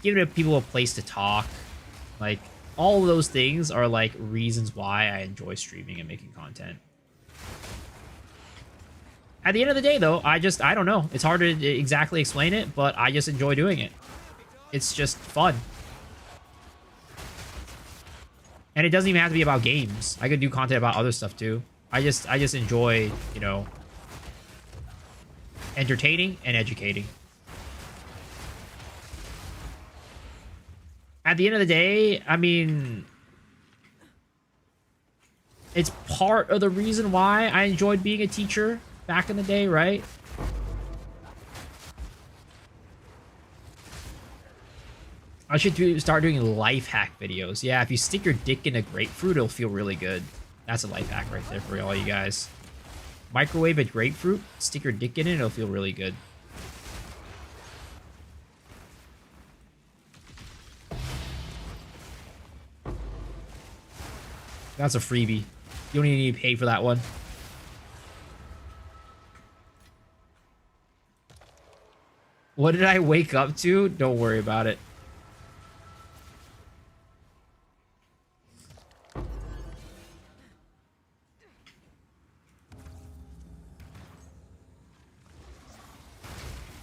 giving people a place to talk. Like, all of those things are, like, reasons why I enjoy streaming and making content. At the end of the day, though, I don't know. It's hard to exactly explain it, but I just enjoy doing it. It's just fun. And it doesn't even have to be about games. I could do content about other stuff too. I just enjoy, you know, entertaining and educating. At the end of the day, I mean, it's part of the reason why I enjoyed being a teacher back in the day, right? I should start doing life hack videos. Yeah, if you stick your dick in a grapefruit, it'll feel really good. That's a life hack right there for all you guys. Microwave a grapefruit, stick your dick in it, it'll feel really good. That's a freebie. You don't even need to pay for that one. What did I wake up to? Don't worry about it.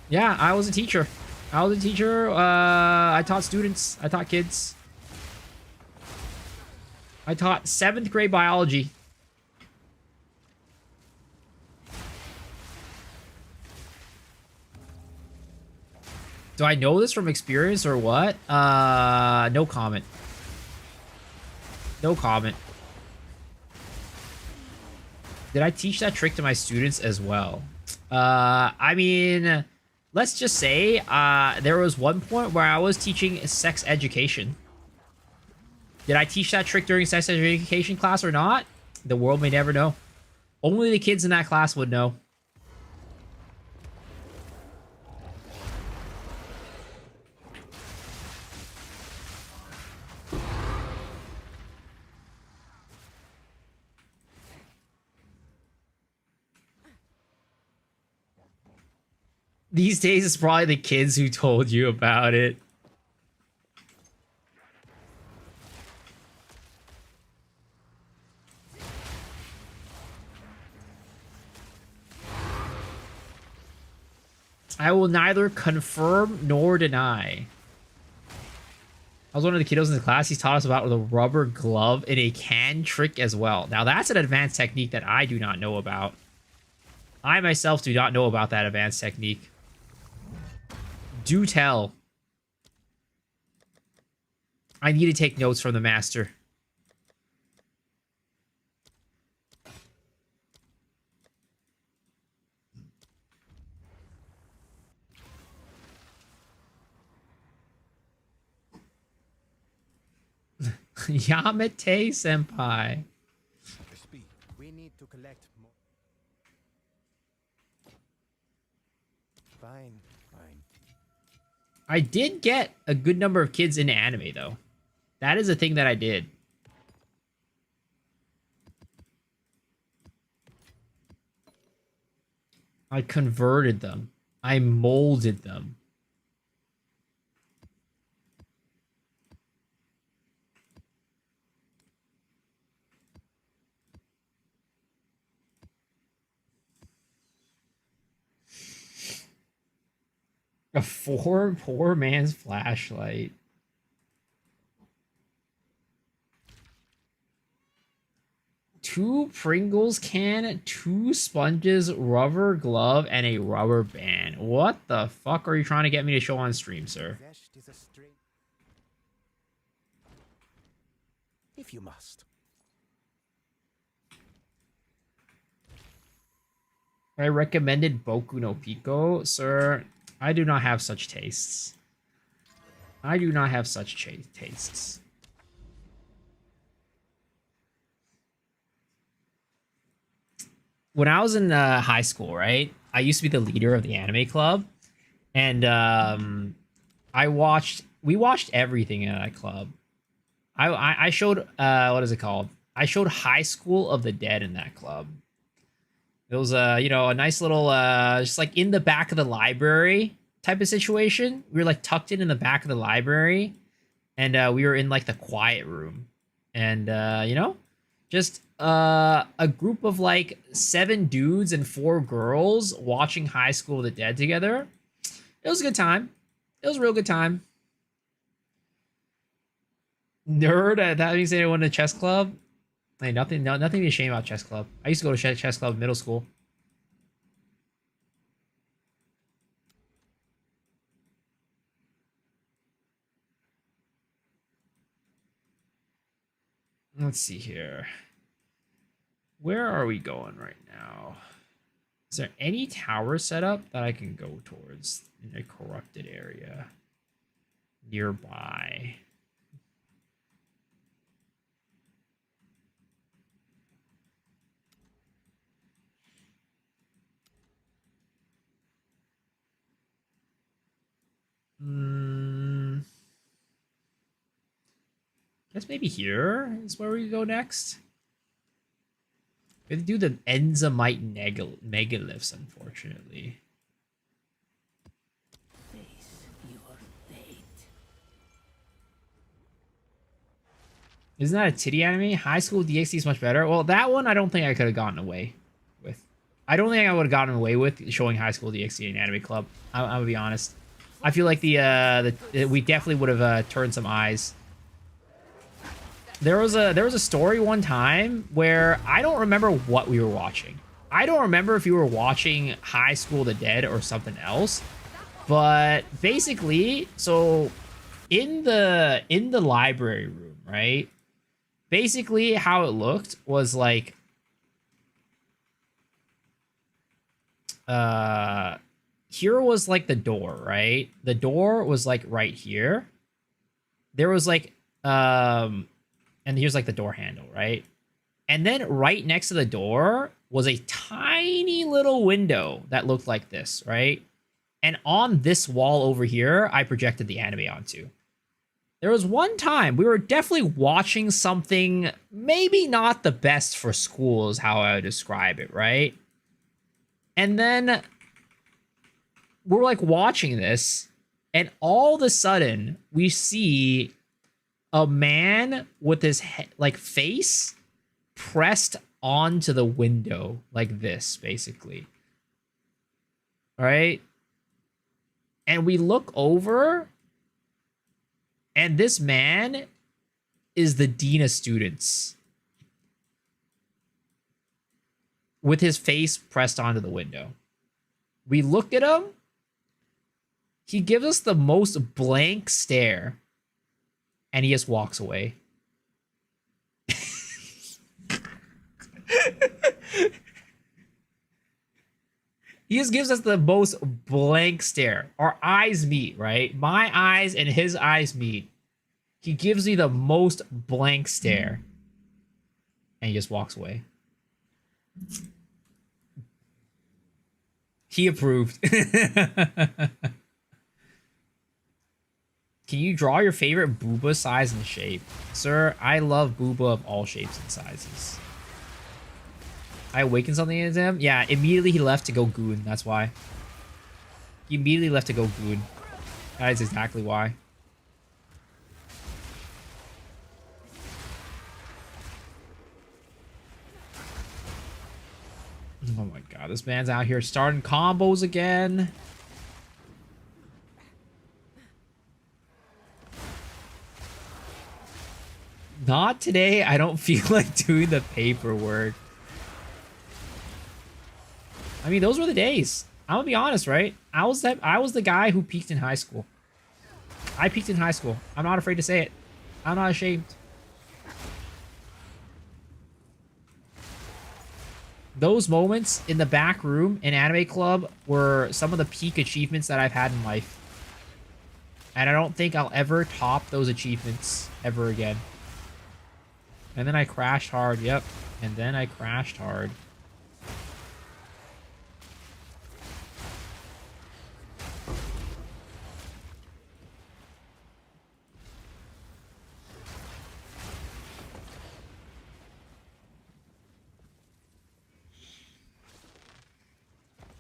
Yeah, I was a teacher. I taught students. I taught kids. I taught 7th grade biology. Do I know this from experience or what? No comment. No comment. Did I teach that trick to my students as well? I mean, let's just say there was one point where I was teaching sex education. Did I teach that trick during sex education class or not? The world may never know. Only the kids in that class would know. These days, it's probably the kids who told you about it. I will neither confirm nor deny. I was one of the kiddos in the class. He taught us about the rubber glove in a can trick as well. Now, that's an advanced technique that I do not know about. I myself do not know about that advanced technique. Do tell. I need to take notes from the master. Yamete senpai. We need to collect more. Fine, fine. I did get a good number of kids into anime, though. That is a thing that I did. I converted them. I molded them. A poor man's flashlight. Two Pringles can, two sponges, rubber glove, and a rubber band. What the fuck are you trying to get me to show on stream, sir? Zest is a string. If you must. I recommended Boku no Pico. Sir, I do not have such tastes. I do not have such tastes. When I was in high school, right, I used to be the leader of the anime club. And we watched everything in that club. I showed, what is it called? I showed High School of the Dead in that club. It was you know, a nice little just like in the back of the library type of situation. We were like tucked in the back of the library, and we were in like the quiet room, and you know, just a group of like 7 dudes and 4 girls watching High School of the Dead together. It was a good time. It was a real good time. Nerd, that means they went to chess club. Hey, nothing to be ashamed about chess club. I used to go to chess club in middle school. Let's see here. Where are we going right now? Is there any tower setup that I can go towards in a corrupted area nearby? Guess maybe here is where we go next. We have to do the Enzymite megaliths, unfortunately. Face your fate. Isn't that a titty anime? High School DxD is much better. Well, that one I don't think I could have gotten away with. I don't think I would have gotten away with showing High School DxD in Anime Club. I'm gonna be honest. I feel like we definitely would have turned some eyes. There was a story one time where I don't remember what we were watching. I don't remember if you were watching High School of the Dead or something else. But basically, so in the library room, right? Basically how it looked was like here was like the door, right? The door was like right here. There was like And here's like the door handle, right? And then right next to the door was a tiny little window that looked like this, right? And on this wall over here, I projected the anime onto. There was one time we were definitely watching something maybe not the best for school is how I would describe it, right? And then we're like watching this, and all of a sudden we see a man with his like face pressed onto the window like this, basically. All right? And we look over, and this man is the dean of students with his face pressed onto the window. We look at him. He gives us the most blank stare, and he just walks away. He just gives us the most blank stare. Our eyes meet, right? My eyes and his eyes meet. He gives me the most blank stare. And he just walks away. He approved. Can you draw your favorite booba size and shape? Sir, I love booba of all shapes and sizes. I awakened something in him? Yeah, immediately he left to go goon. That's why. He immediately left to go goon. That is exactly why. Oh my god, this man's out here starting combos again. Not today. I don't feel like doing the paperwork. I mean, those were the days. I'm gonna be honest, right? I was the guy who peaked in high school. I peaked in high school. I'm not afraid to say it. I'm not ashamed. Those moments in the back room in Anime Club were some of the peak achievements that I've had in life. And I don't think I'll ever top those achievements ever again. And then I crashed hard, yep. And then I crashed hard.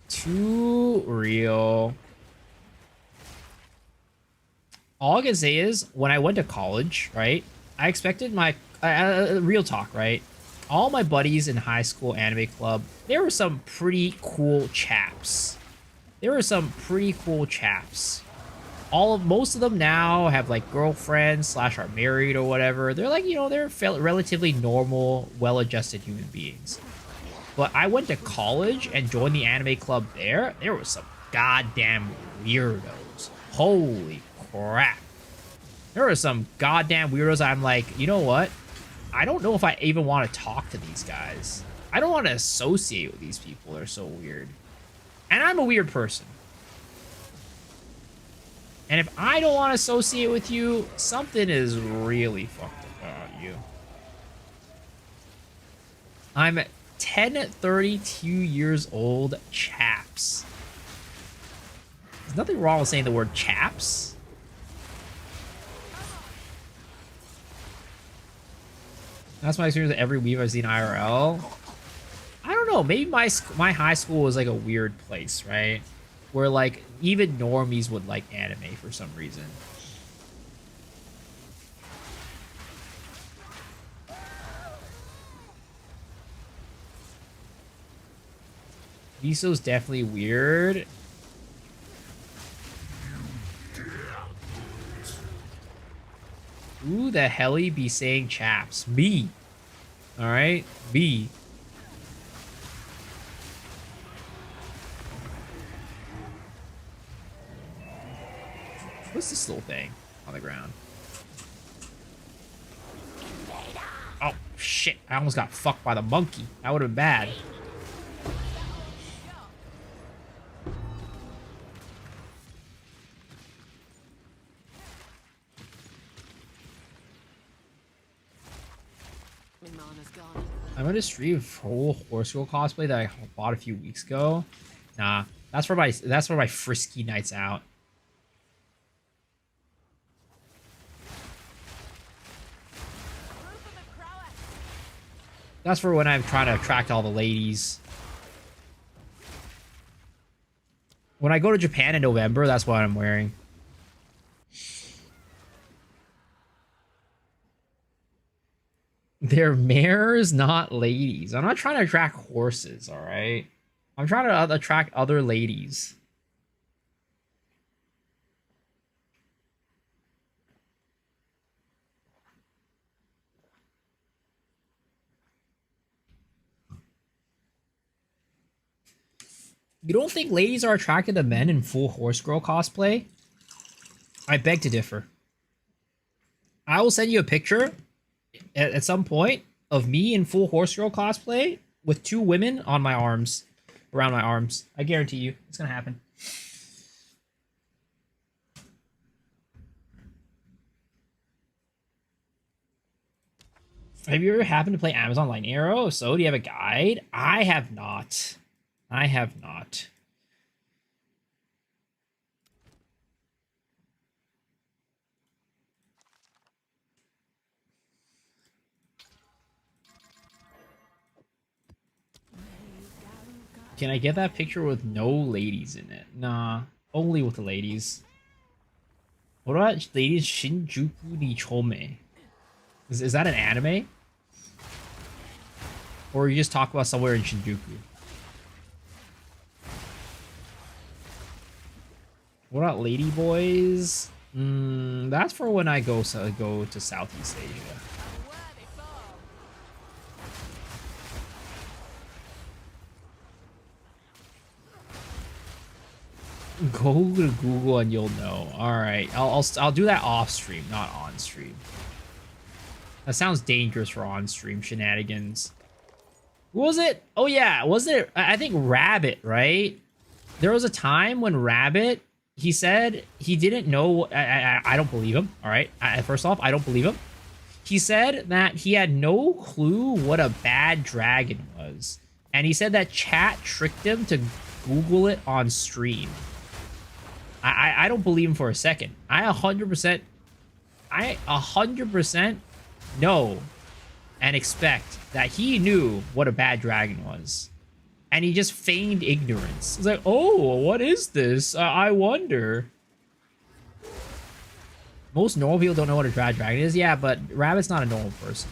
Too real. All I can say is, when I went to college, right, I expected my... real talk, right? All my buddies in high school anime club, there were some pretty cool chaps. Most of them now have, like, girlfriends / are married or whatever. They're like, you know, they're relatively normal, well-adjusted human beings. But I went to college and joined the anime club there. There was some goddamn weirdos. Holy crap. There were some goddamn weirdos. I'm like, you know what? I don't know if I even want to talk to these guys. I don't want to associate with these people. They're so weird. And I'm a weird person. And if I don't want to associate with you, something is really fucked about you. I'm 32 years old, chaps. There's nothing wrong with saying the word chaps. That's my experience with every weave I've seen IRL. I don't know. Maybe my high school was like a weird place, right? Where like even normies would like anime for some reason. Viso's definitely weird. Who the hell he be saying chaps? Me. Alright? Me. What's this little thing on the ground? Oh, shit. I almost got fucked by the monkey. That would have been bad. I'm gonna stream full horse girl cosplay that I bought a few weeks ago. Nah, that's for my frisky nights out. That's for when I'm trying to attract all the ladies. When I go to Japan in November, that's what I'm wearing. They're mares, not ladies. I'm not trying to attract horses, all right? I'm trying to attract other ladies. You don't think ladies are attracted to men in full horse girl cosplay? I beg to differ. I will send you a picture at some point of me in full horse girl cosplay with 2 women on my arms, around my arms. I guarantee you, it's gonna happen. Have you ever happened to play Amazon Lightning Arrow? If so, do you have a guide? I have not. I have not. Can I get that picture with no ladies in it? Nah, only with the ladies. What about ladies Shinjuku ni Chome? Is that an anime? Or you just talk about somewhere in Shinjuku? What about lady boys? That's for when I go to Southeast Asia. Go to Google and you'll know. All right, I'll do that off stream, not on stream. That sounds dangerous for on stream shenanigans. Who was it? Oh yeah, was it? I think Rabbit, right? There was a time when Rabbit, he said he didn't know. I don't believe him. All right, first off, I don't believe him. He said that he had no clue what a bad dragon was, and he said that chat tricked him to Google it on stream. I don't believe him for a second. I 100% know and expect that he knew what a bad dragon was. And he just feigned ignorance. He's like, oh, what is this? I wonder. Most normal people don't know what a bad dragon is. Yeah, but Rabbit's not a normal person.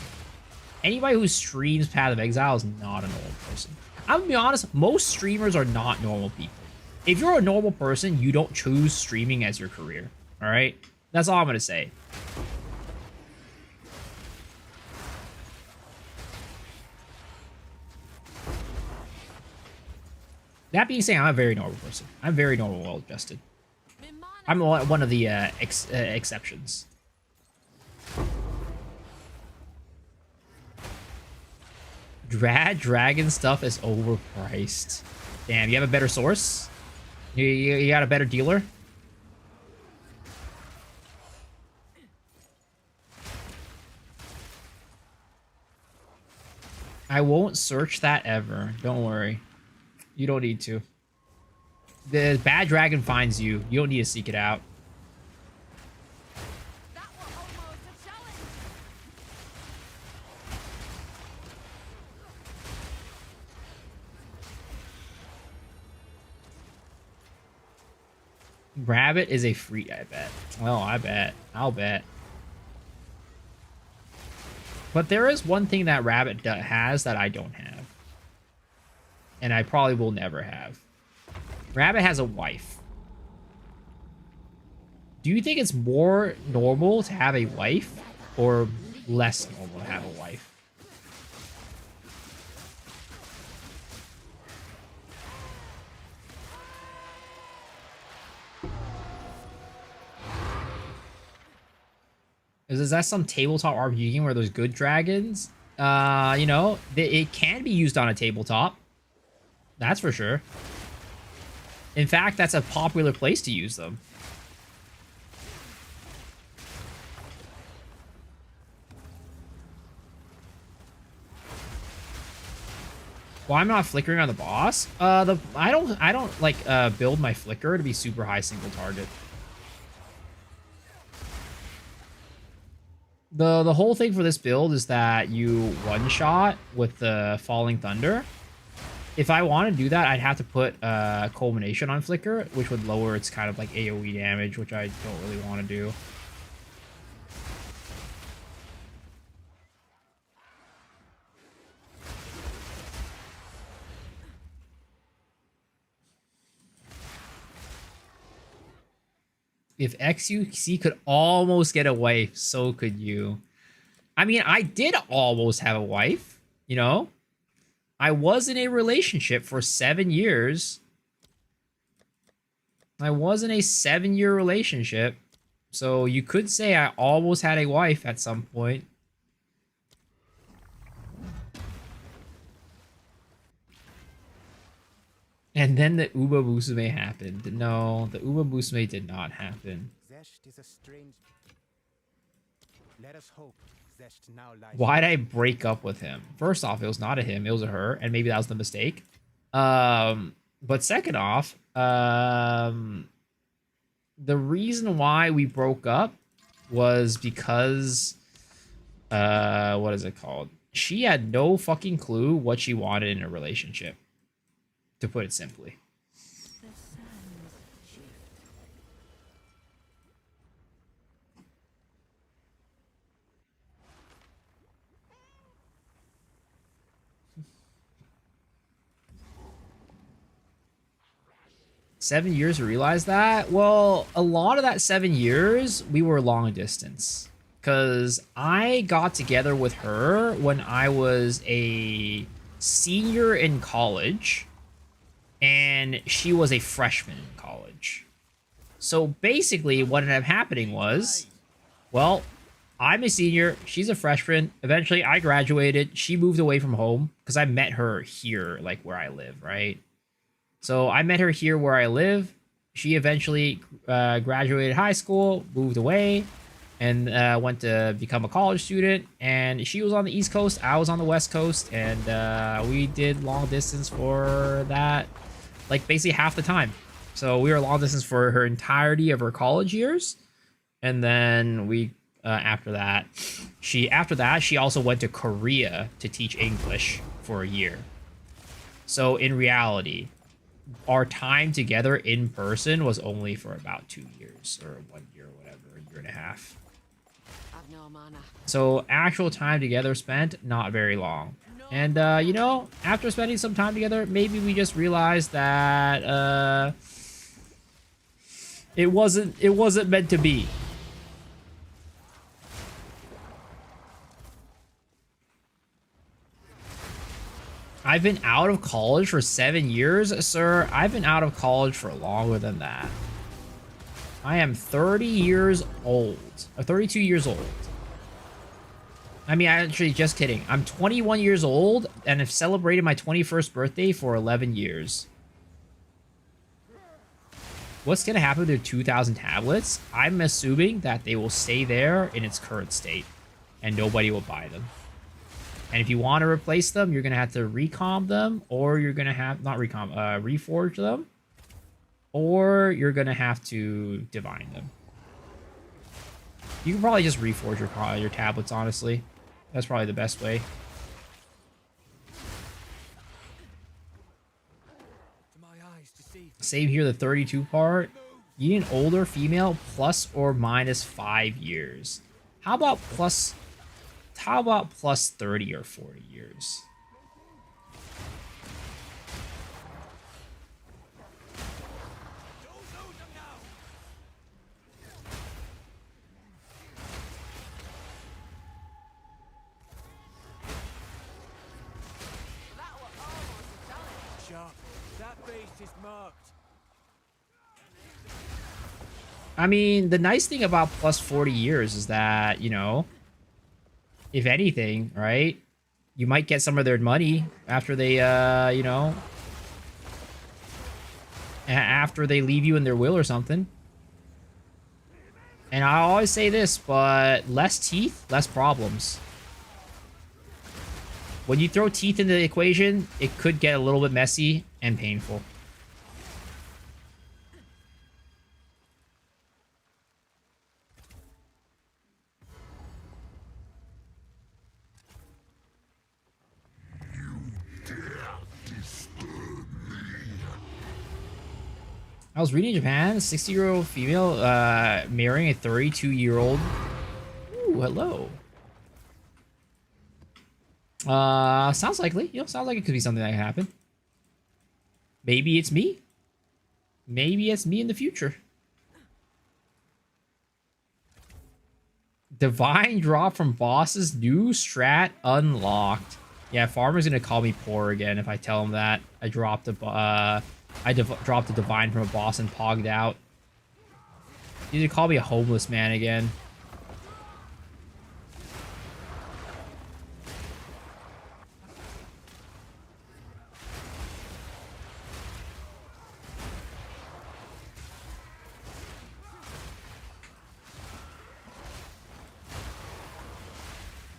Anybody who streams Path of Exile is not a normal person. I'm gonna be honest, most streamers are not normal people. If you're a normal person, you don't choose streaming as your career. All right? That's all I'm gonna say. That being said, I'm a very normal person. I'm very normal, well-adjusted. I'm one of the exceptions. Dragon stuff is overpriced. Damn, you have a better source? You got a better dealer? I won't search that ever. Don't worry. You don't need to. The bad dragon finds you. You don't need to seek it out. Rabbit is a free, I bet. Oh, I bet. I'll bet. But there is one thing that Rabbit has that I don't have. And I probably will never have. Rabbit has a wife. Do you think it's more normal to have a wife or less normal to have a wife? Is that some tabletop RPG game where there's good dragons? You know, it can be used on a tabletop. That's for sure. In fact, that's a popular place to use them. Why I'm not flickering on the boss? I don't like build my flicker to be super high single target. The whole thing for this build is that you one shot with the falling thunder. If I want to do that, I'd have to put culmination on flicker, which would lower its kind of like AoE damage, which I don't really want to do. If XUC could almost get a wife, so could you. I mean, I did almost have a wife, you know? I was in a relationship for 7 years. I was in a 7-year relationship. So you could say I almost had a wife at some point. And then the Uba Musume happened. No, the Uba Musume did not happen. Zest is a strange. Let us hope Zest now lies. Why'd I break up with him? First off, it was not a him, it was a her, and maybe that was the mistake. But second off, the reason why we broke up was because what is it called? She had no fucking clue what she wanted in a relationship. To put it simply. The sands shift. 7 years to realize that? Well, a lot of that 7 years, we were long distance. Because I got together with her when I was a senior in college. And she was a freshman in college. So basically, what ended up happening was, well, I'm a senior, she's a freshman. Eventually, I graduated. She moved away from home because I met her here, like where I live, right? So I met her here where I live. She eventually graduated high school, moved away, and went to become a college student. And she was on the East Coast, I was on the West Coast, and we did long distance for that, like basically half the time. So we were long distance for her entirety of her college years, and then we after that, she also went to Korea to teach English for a year. So in reality, our time together in person was only for about 2 years or 1 year, whatever, a year and a half. I've no mana. So actual time together spent, not very long. And, you know, after spending some time together, maybe we just realized that, it wasn't meant to be. I've been out of college for 7 years, sir. I've been out of college for longer than that. I am 30 years old, or 32 years old. I mean, actually, just kidding. I'm 21 years old and have celebrated my 21st birthday for 11 years. What's going to happen to 2,000 tablets? I'm assuming that they will stay there in its current state and nobody will buy them. And if you want to replace them, you're going to have to recomp them, or you're going to have, not recomp, reforge them, or you're going to have to divine them. You can probably just reforge your tablets, honestly. That's probably the best way. Same here, the 32 part. You need an older female plus or minus 5 years. How about plus 30 or 40 years? That beast is marked. I mean, the nice thing about plus 40 years is that, you know, if anything, right, you might get some of their money after they, you know, after they leave you in their will or something. And I always say this, but less teeth, less problems. When you throw teeth into the equation, it could get a little bit messy and painful. I was reading in Japan, a 60-year-old female marrying a 32-year-old. Ooh, hello. Sounds likely. You know, sounds like it could be something that can happen. Maybe it's me. Maybe it's me in the future. Divine drop from bosses. New strat unlocked. Yeah, Farmer's gonna call me poor again if I tell him that I dropped a dropped a divine from a boss and pogged out. He's gonna call me a homeless man again.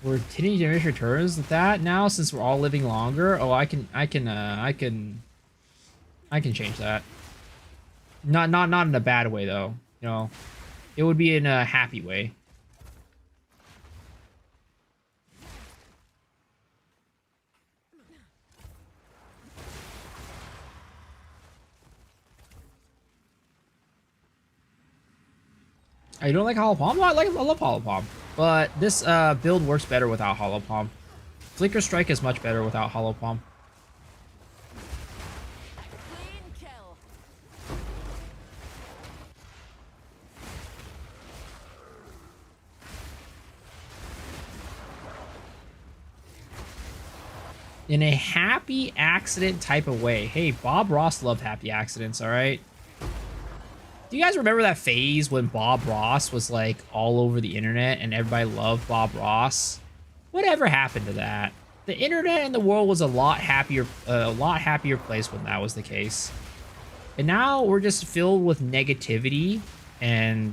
We're hitting generation returns with that now since we're all living longer. Oh, I can change that. Not in a bad way though. You know, it would be in a happy way. Oh, you don't like Hollow Palm? No, I love Hollow Palm. But this build works better without Hollow Palm. Flicker Strike is much better without Hollow Palm. Clean kill. In a happy accident type of way. Hey, Bob Ross loved happy accidents, alright? Do you guys remember that phase when Bob Ross was like all over the internet and everybody loved Bob Ross? Whatever happened to that? The internet and the world was a lot happier place when that was the case. And now we're just filled with negativity and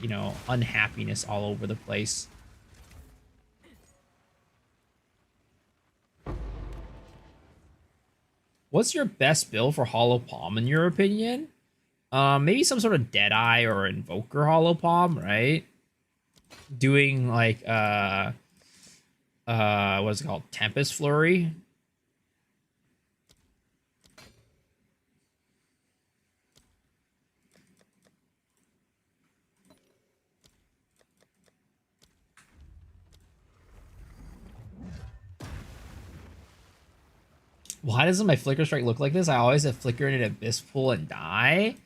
you know, unhappiness all over the place. What's your best build for Hollow Palm in your opinion? Maybe some sort of Deadeye or Invoker Hollow Palm, right? Doing like what is it called? Tempest Flurry. Why doesn't my Flicker Strike look like this? I always have Flicker in an Abyss Pool and die.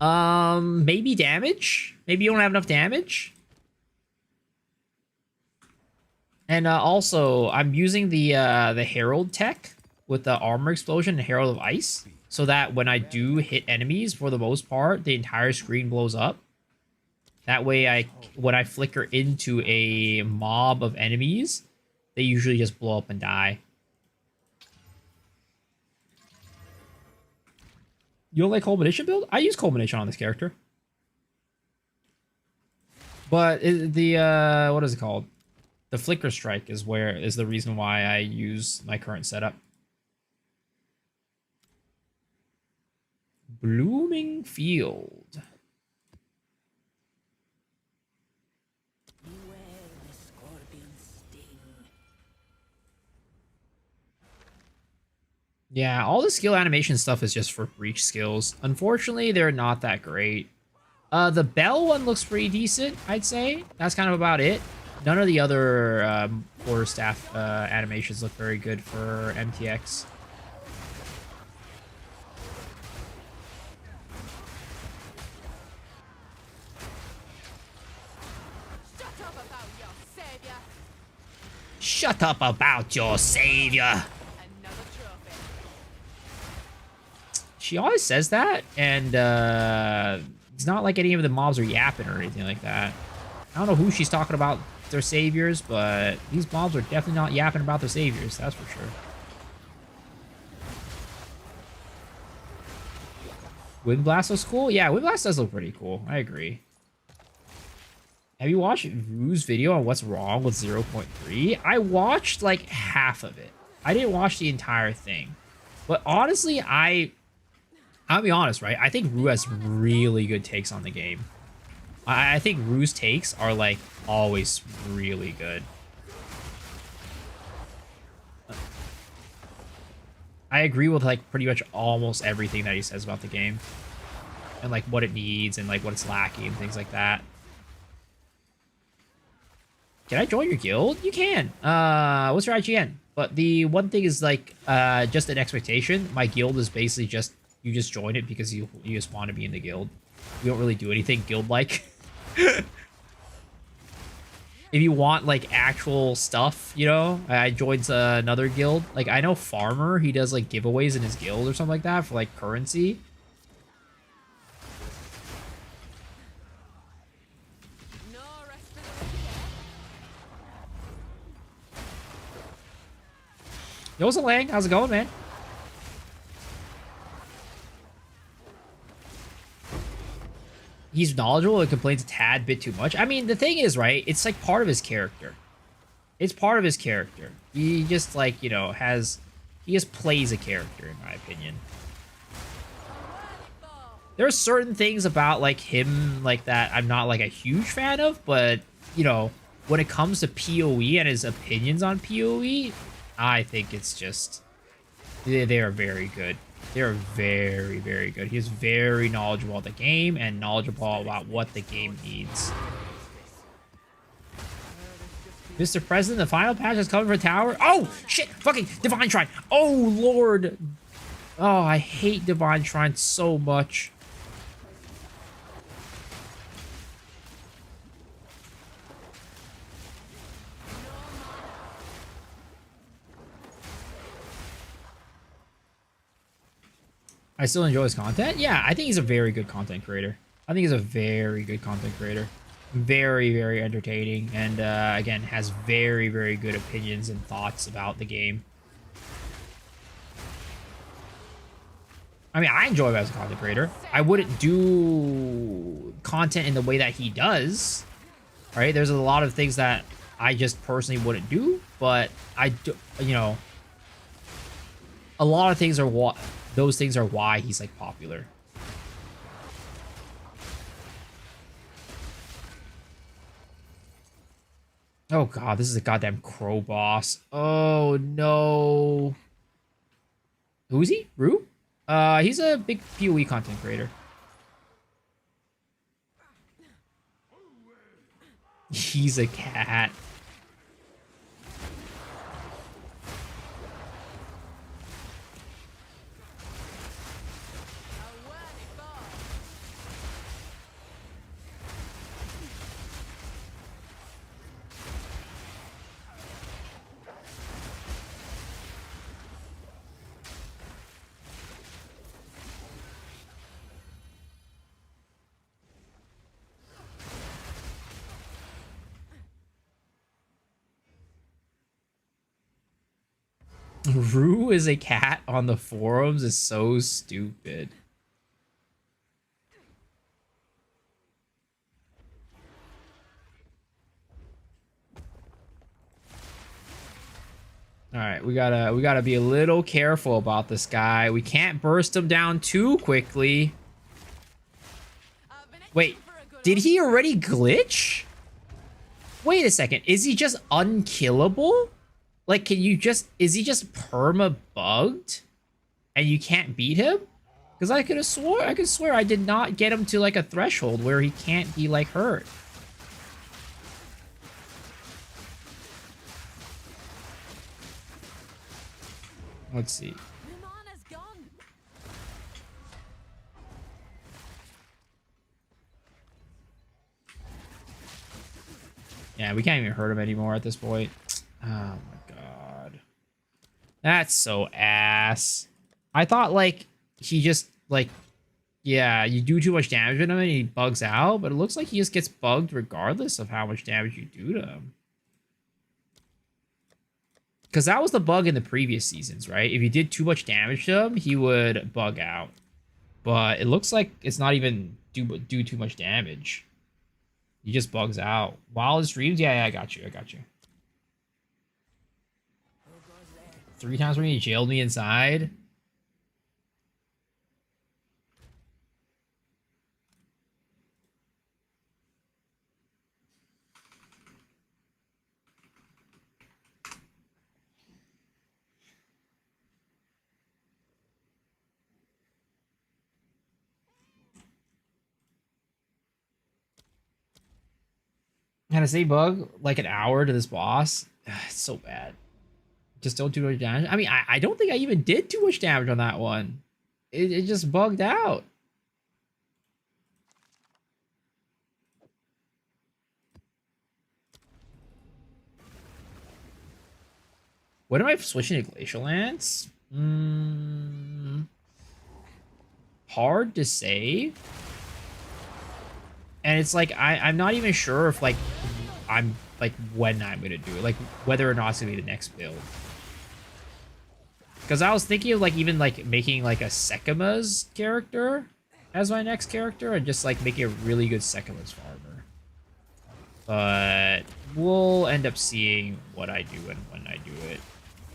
Maybe damage? Maybe you don't have enough damage? And also, I'm using the Herald tech with the Armor Explosion and Herald of Ice, so that when I do hit enemies, for the most part, the entire screen blows up. That way, when I flicker into a mob of enemies, they usually just blow up and die. You don't like Culmination build? I use Culmination on this character. But what is it called? The Flicker Strike is the reason why I use my current setup. Blooming Field. Beware the scorpion sting. Yeah, all the skill animation stuff is just for breach skills. Unfortunately, they're not that great. The Bell one looks pretty decent, I'd say. That's kind of about it. None of the other quarterstaff animations look very good for MTX. Shut up about your savior. Shut up about your savior. Another trophy. She always says that, and it's not like any of the mobs are yapping or anything like that. I don't know who she's talking about their saviors, but these mobs are definitely not yapping about their saviors, that's for sure. Wind Blast looks cool? Yeah, Wind Blast does look pretty cool. I agree. Have you watched Rue's video on what's wrong with 0.3? I watched like half of it. I didn't watch the entire thing. But honestly, I'll be honest, right? I think Rue has really good takes on the game. I think Rue's takes are like always really good. I agree with like pretty much almost everything that he says about the game. And like what it needs and like what it's lacking and things like that. Can I join your guild? You can. What's your IGN? But the one thing is like just an expectation. My guild is basically just you just join it because you just want to be in the guild. You don't really do anything guild-like. If you want like actual stuff, you know, I joined another guild. Like I know Farmer, he does like giveaways in his guild or something like that for like currency. No rest for the wicked. Yo, what's up, Lang? How's it going, man? He's knowledgeable and complains a tad bit too much. I mean, the thing is, right? It's like part of his character. It's part of his character. He just like, you know, he just plays a character, in my opinion. There are certain things about like him like that I'm not like a huge fan of, but you know, when it comes to PoE and his opinions on PoE, I think it's just they are very good. They're very, very good. He's very knowledgeable about the game and knowledgeable about what the game needs. Mr. President, the final patch is coming for Tower. Oh, shit! Fucking Divine Shrine! Oh, Lord! Oh, I hate Divine Shrine so much. I still enjoy his content. Yeah, I think he's a very good content creator. I think he's a very good content creator. Very, very entertaining. And again, has very, very good opinions and thoughts about the game. I mean, I enjoy him as a content creator. I wouldn't do content in the way that he does. Right? There's a lot of things that I just personally wouldn't do. But I do, you know, a lot of things are what... Those things are why he's like popular. Oh god, this is a goddamn crow boss. Oh no. Who is he? Rue? He's a big PoE content creator. He's a cat. Rue is a cat on the forums is so stupid. All right, we gotta be a little careful about this guy. We can't burst him down too quickly. Wait, did he already glitch? Wait a second, is he just unkillable? Like, can you just... Is he just perma-bugged? And you can't beat him? Because I could swear I did not get him to, like, a threshold where he can't be, like, hurt. Let's see. Yeah, we can't even hurt him anymore at this point. Oh my god. That's so ass. I thought, like, he just, like, yeah, you do too much damage to him and he bugs out, but it looks like he just gets bugged regardless of how much damage you do to him. Because that was the bug in the previous seasons, right? If you did too much damage to him, he would bug out. But it looks like it's not even do too much damage. He just bugs out. While it streams? Yeah, I got you. I got you. 3 times when he jailed me inside. Had to say bug like an hour to this boss. It's so bad. Just don't do much damage. I mean, I don't think I even did too much damage on that one. It just bugged out. When am I switching to Glacial Lance? Hard to say. And it's like I'm not even sure if like I'm like when I'm gonna do it, like whether or not it's gonna be the next build. Because I was thinking of like even like making like a Sekima's character as my next character and just like making a really good Sekima's farmer. But we'll end up seeing what I do and when I do it.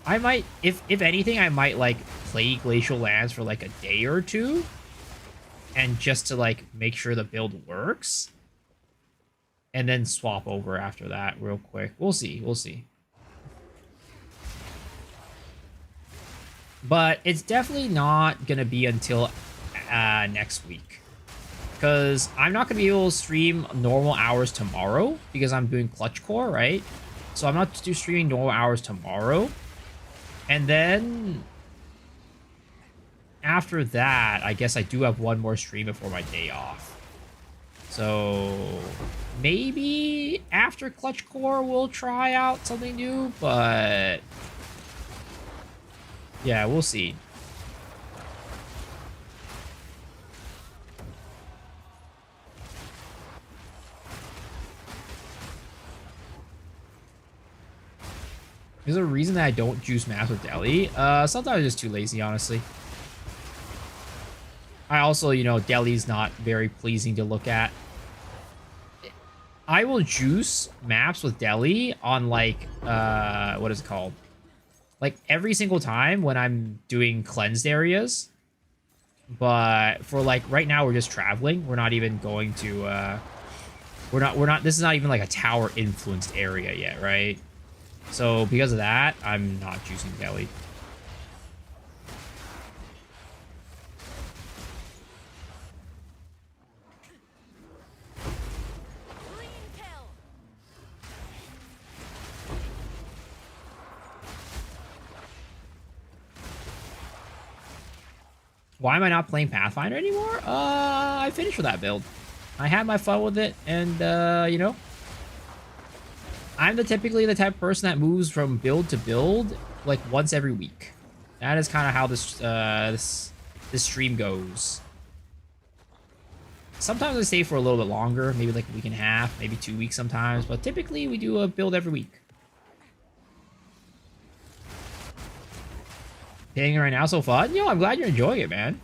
I might, if anything, I might like play Glacial Lands for like a day or two, and just to like make sure the build works, and then swap over after that real quick. We'll see. We'll see. But it's definitely not gonna be until next week, because I'm not gonna be able to stream normal hours tomorrow because I'm doing Clutchcore, right? So I'm not streaming normal hours tomorrow. And then after that, I guess I do have one more stream before my day off. So maybe after Clutchcore, we'll try out something new, but yeah, we'll see. There's a reason that I don't juice maps with Deli. Sometimes I'm just too lazy, honestly. I also, you know, Deli's not very pleasing to look at. I will juice maps with Deli on like, what is it called? Like every single time when I'm doing cleansed areas. But for like right now, we're just traveling. We're not even going to, we're not, this is not even like a tower influenced area yet, right? So because of that, I'm not juicing Deli. Clean kill. Why am I not playing Pathfinder anymore? I finished with that build. I had my fun with it, and you know, I'm typically the type of person that moves from build to build like once every week. That is kind of how this stream goes. Sometimes I stay for a little bit longer, maybe like a week and a half, maybe 2 weeks sometimes, but typically we do a build every week. Playing it right now so fun? Yo, I'm glad you're enjoying it, man.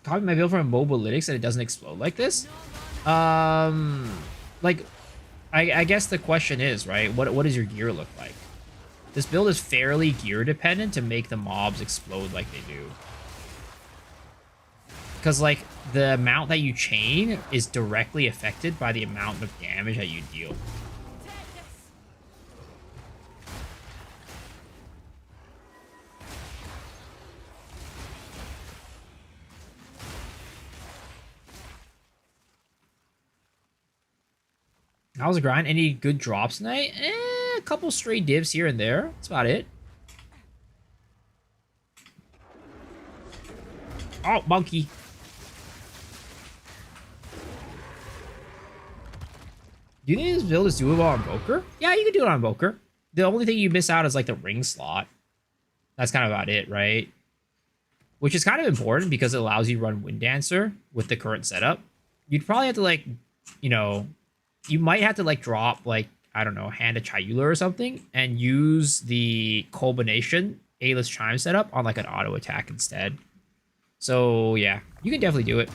Copy my build from Mobalytics and it doesn't explode like this? Like, I guess the question is, right, what does your gear look like? This build is fairly gear dependent to make the mobs explode like they do. Because, like, the amount that you chain is directly affected by the amount of damage that you deal. Take this. How's the grind? Any good drops tonight? A couple stray divs here and there. That's about it. Oh, monkey. Do you think this build is doable on Boker? Yeah, you can do it on Boker. The only thing you miss out is like the ring slot. That's kind of about it, right? Which is kind of important because it allows you to run Wind Dancer with the current setup. You'd probably have to like, you know, you might have to like drop like, I don't know, Hand of Chayula or something and use the culmination A-list chime setup on like an auto attack instead. So yeah, you can definitely do it.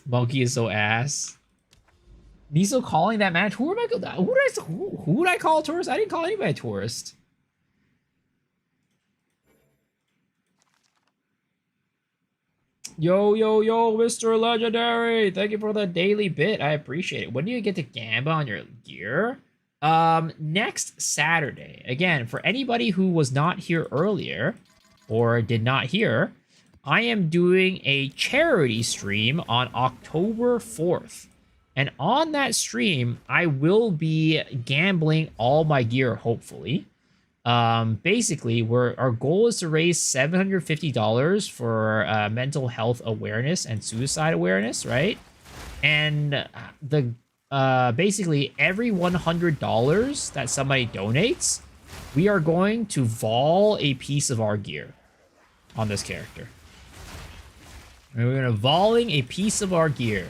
Monkey is so ass. Niso calling that man. Who am I? Who did I call a tourist? I didn't call anybody a tourist. Yo, yo, yo, Mr. Legendary. Thank you for the daily bit. I appreciate it. When do you get to gamba on your gear? Next Saturday. Again, for anybody who was not here earlier or did not hear, I am doing a charity stream on October 4th. And on that stream, I will be gambling all my gear, hopefully. Basically, our goal is to raise $750 for mental health awareness and suicide awareness, right? And basically every $100 that somebody donates, we are going to vol a piece of our gear on this character. And we're gonna voling a piece of our gear,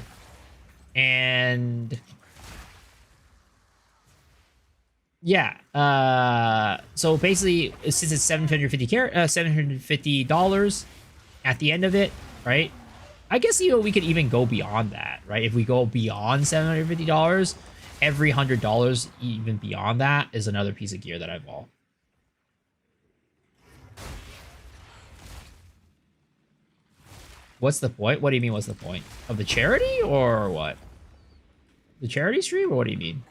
and yeah, so basically, since it's $750 at the end of it, right? I guess we could even go beyond that, right? If we go beyond $750, every $100 even beyond that is another piece of gear that I vol. What's the point? What do you mean? What's the point of the charity, or what? The charity stream, or what do you mean?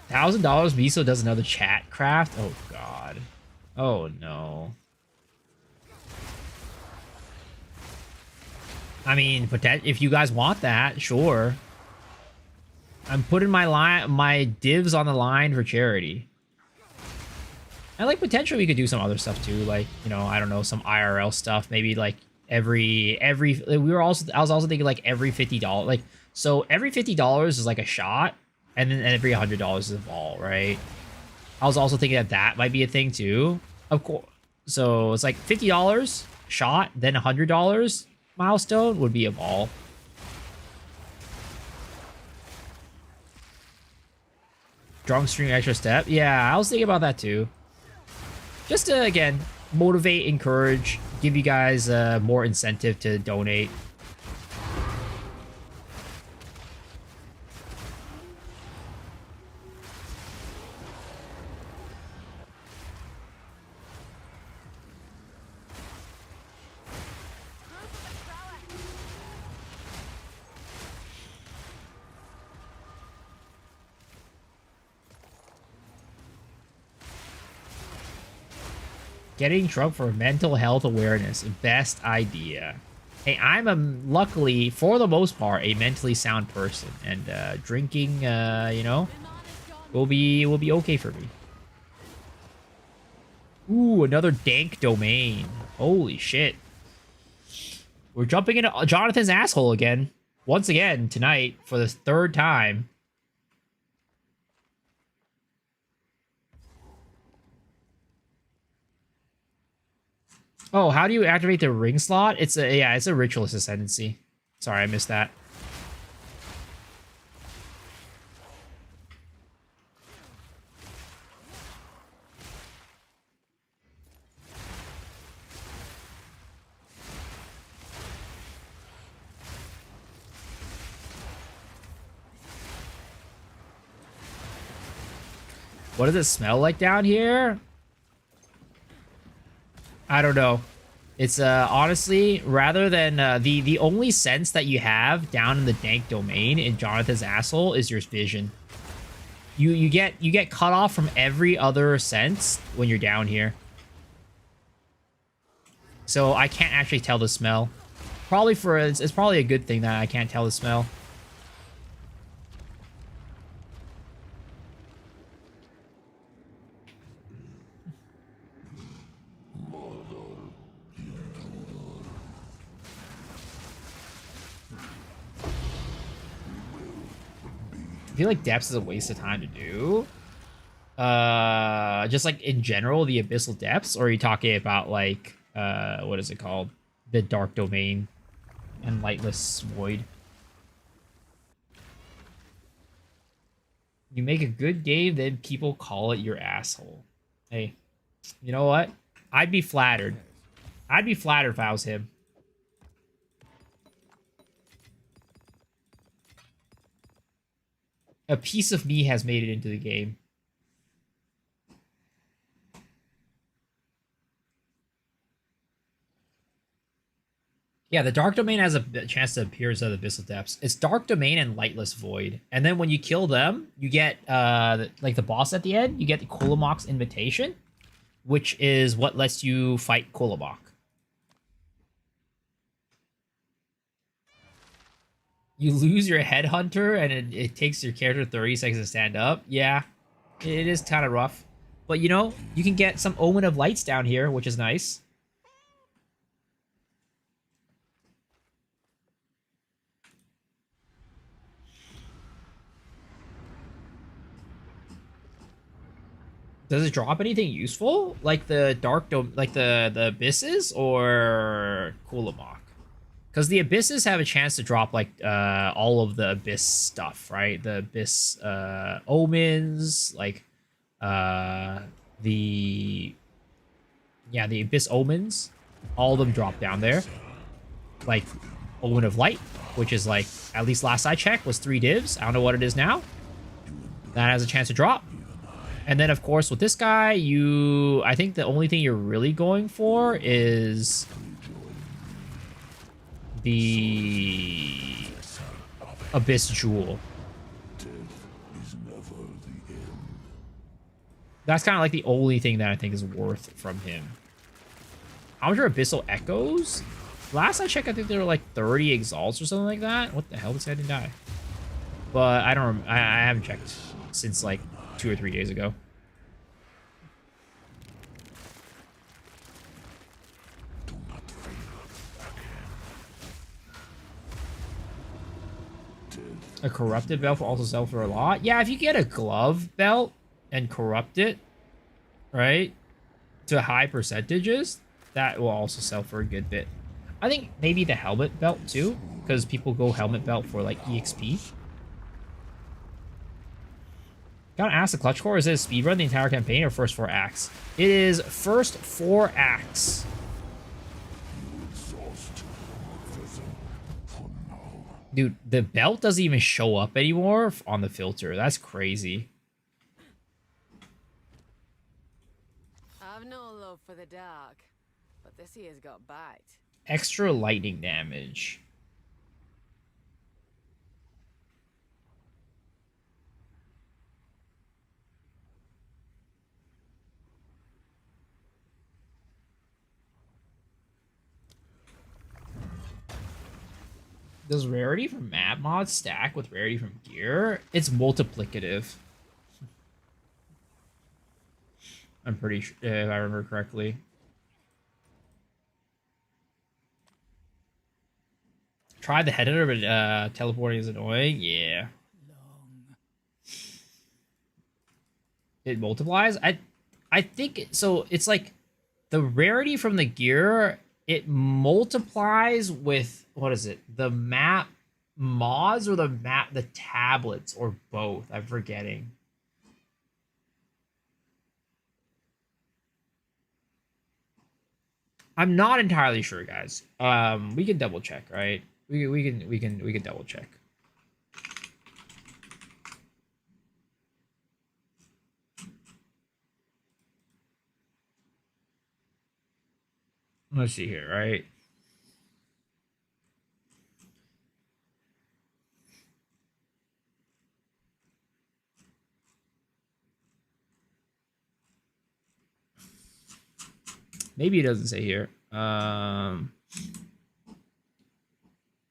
$1,000 Miso does another chat craft? Oh god. Oh no. I mean, if you guys want that, sure. I'm putting my divs on the line for charity. And like potentially we could do some other stuff too, like, you know, I don't know, some IRL stuff. Maybe like every I was also thinking like every $50, like, so every $50 is like a shot, and then every $100 is a vol, right? I was also thinking that might be a thing too. Of course. So it's like $50 shot, then $100 milestone would be a vol. Drunk stream extra step. Yeah, I was thinking about that too. Just to, again, motivate, encourage, give you guys more incentive to donate. Getting drunk for mental health awareness. Best idea. Hey, I'm luckily, for the most part, a mentally sound person. And drinking, you know, will be okay for me. Ooh, another dank domain. Holy shit. We're jumping into Jonathan's asshole again. Once again, tonight, for the third time. Oh, how do you activate the ring slot? It's a ritualist ascendancy. Sorry, I missed that. What does it smell like down here? I don't know. It's honestly, rather than the only sense that you have down in the dank domain in Jonathan's asshole is your vision. You get cut off from every other sense when you're down here. So I can't actually tell the smell. It's probably a good thing that I can't tell the smell. I feel like depths is a waste of time to do. Just like in general, the abyssal depths, or are you talking about like what is it called? The dark domain and lightless void. You make a good game, then people call it your asshole. Hey, you know what? I'd be flattered. I'd be flattered if I was him. A piece of me has made it into the game. Yeah, the Dark Domain has a chance to appear as the Abyssal Depths. It's Dark Domain and Lightless Void. And then when you kill them, you get, like the boss at the end, you get the Kulamok's Invitation, which is what lets you fight Kulamok. You lose your Headhunter, and it takes your character 30 seconds to stand up. Yeah, it is kind of rough. But, you know, you can get some Omen of Lights down here, which is nice. Does it drop anything useful? Like the like the Abysses or Kulamok? Because the Abysses have a chance to drop like all of the Abyss stuff, right? The Abyss omens, like the the Abyss omens, all of them drop down there. Like Omen of Light, which is like, at least last I checked, was 3 divs. I don't know what it is now. That has a chance to drop. And then, of course, with this guy, I think the only thing you're really going for is the Abyss Jewel. That's kind of like the only thing that I think is worth from him. How much are Abyssal Echoes? Last I checked, I think they were like 30 exalts or something like that. What the hell? This guy didn't die. But I don't. I haven't checked since like 2 or 3 days ago. A corrupted belt will also sell for a lot. Yeah, if you get a glove belt and corrupt it, right, to high percentages, that will also sell for a good bit. I think maybe the helmet belt too, because people go helmet belt for like EXP. Gotta ask the Clutchcore, is it a speedrun the entire campaign or first 4 acts? It is first 4 acts. Dude, the belt doesn't even show up anymore on the filter. That's crazy. I've no love for the dark, but this here's got bite. Extra lightning damage. Does rarity from map mods stack with rarity from gear? It's multiplicative. I'm pretty sure, if I remember correctly. Try the head under, but teleporting is annoying. Yeah. It multiplies. I think so. It's like the rarity from the gear. It multiplies with, what is it? The map mods or the tablets or both. I'm forgetting. I'm not entirely sure, guys. We can double check, right? We can double check. Let's see here, right? Maybe it doesn't say here.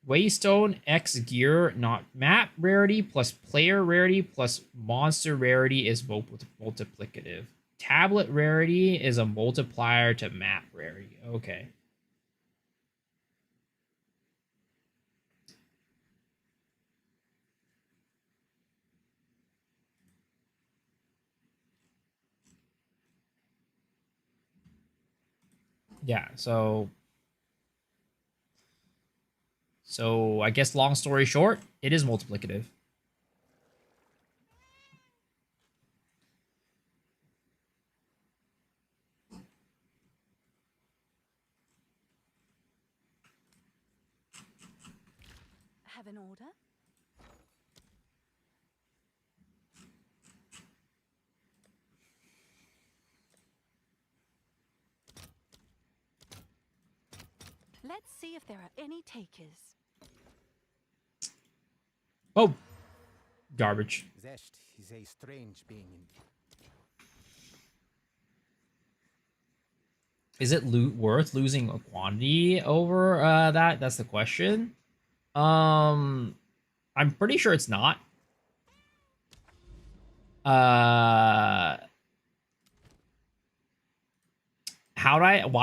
Waystone X gear, not map rarity, plus player rarity, plus monster rarity is multiplicative. Tablet rarity is a multiplier to map rarity. Okay. Yeah, so I guess long story short, it is multiplicative. have an order? Let's see if there are any takers. Oh, garbage. Zest is a strange being. Is it worth losing a quantity over that? That's the question. I'm pretty sure it's not. Why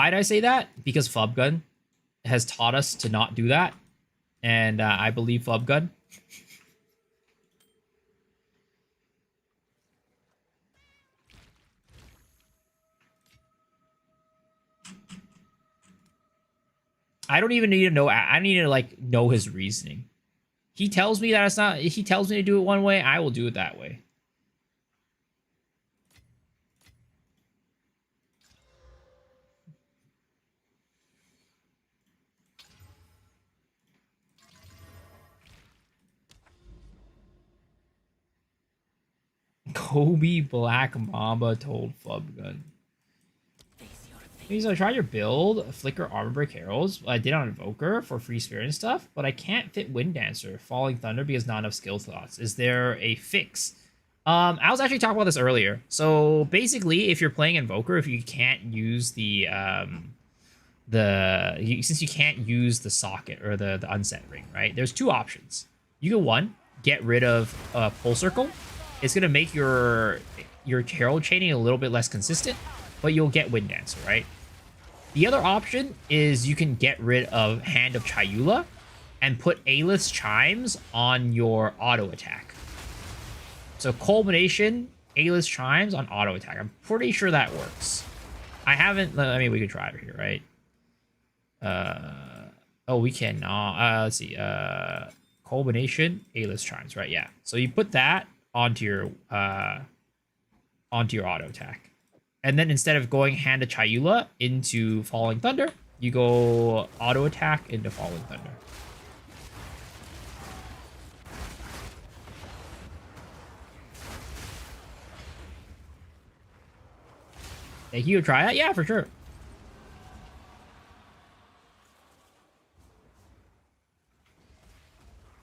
did I say that? Because Flubgun has taught us to not do that, and I believe Flubgun. I don't even need to know. I need to like know his reasoning. He tells me that it's not. He tells me to do it one way. I will do it that way. Kobe Black Mamba told Flubgun. So I tried your build, Flicker Armor Break Heralds. I did on Invoker for free spirit and stuff, but I can't fit Wind Dancer, Falling Thunder because not enough skill slots. Is there a fix? I was actually talking about this earlier. So basically, if you're playing Invoker, if you can't use since you can't use the socket or the unset ring, right? There's two options. You can one, get rid of Pull Circle. It's gonna make your herald chaining a little bit less consistent, but you'll get Wind Dancer, right? The other option is you can get rid of Hand of Chayula and put A-list Chimes on your auto attack. So Culmination, A-list Chimes on auto attack. I'm pretty sure that works. I haven't, I mean, we could try it here, right? Oh, we cannot. Let's see. Culmination, A-list Chimes, right? Yeah. So you put that onto your auto attack. And then instead of going Hand of Chayula into Falling Thunder, you go auto attack into Falling Thunder. Thank you. Try that? Yeah, for sure.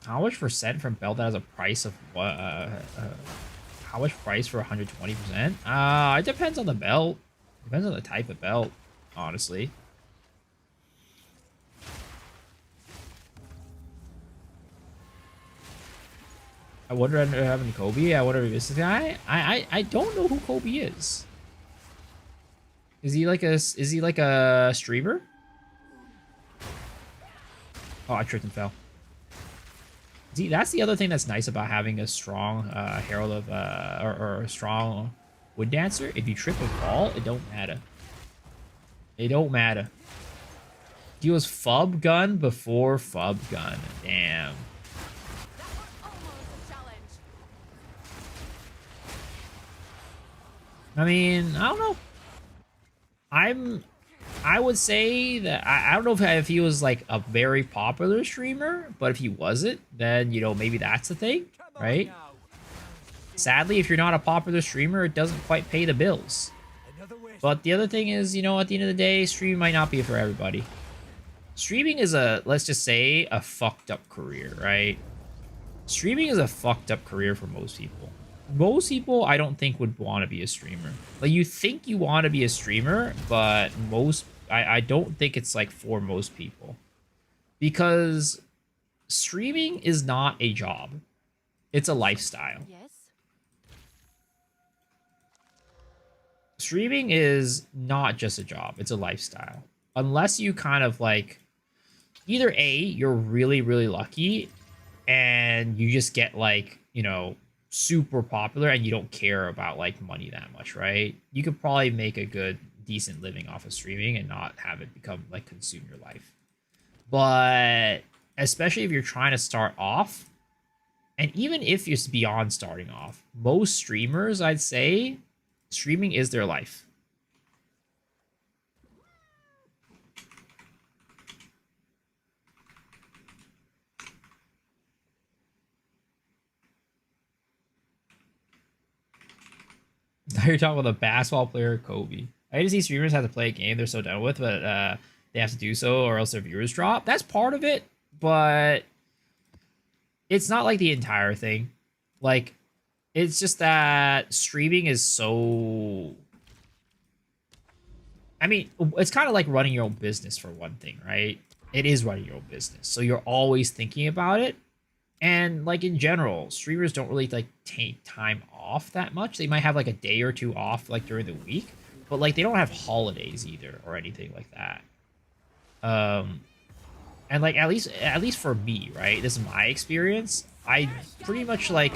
How much percent from belt that has a price of what? How much price for 120%? It depends on the belt. Depends on the type of belt, honestly. I wonder if having Kobe. I wonder if this guy. I don't know who Kobe is. Is he like a streamer? Oh, I tripped and fell. See, that's the other thing that's nice about having a strong Herald of or a strong Wood Dancer. If you trip and fall, it don't matter. It don't matter. He was Fub Gun before Fub Gun. Damn. I mean, I don't know. I would say that I don't know if he was like a very popular streamer, but if he wasn't, then you know maybe that's the thing, right? Sadly, if you're not a popular streamer, it doesn't quite pay the bills. But the other thing is, you know, at the end of the day, streaming might not be for everybody. Streaming is let's just say, a fucked up career, right? Streaming is a fucked up career for most people. Most people, I don't think, would want to be a streamer. Like, you think you want to be a streamer, but I don't think it's, like, for most people. Because streaming is not a job. It's a lifestyle. Yes. Streaming is not just a job. It's a lifestyle. Unless you kind of, like, either A, you're really, really lucky, and you just get, like, you know, super popular and you don't care about like money that much, right? You could probably make a good decent living off of streaming and not have it become like consume your life. But especially if you're trying to start off, and even if you're beyond starting off, most streamers, I'd say, streaming is their life. you're talking about the basketball player Kobe. I hate to see streamers have to play a game they're so done with, but they have to do so or else their viewers drop. That's part of it, but it's not like the entire thing. Like, it's just that streaming is so... I mean, it's kind of like running your own business for one thing, right? It is running your own business. So you're always thinking about it. And like in general, streamers don't really like take time off that much. They might have like a day or two off like during the week, but like they don't have holidays either or anything like that. And like at least for me, right? This is my experience. I pretty much like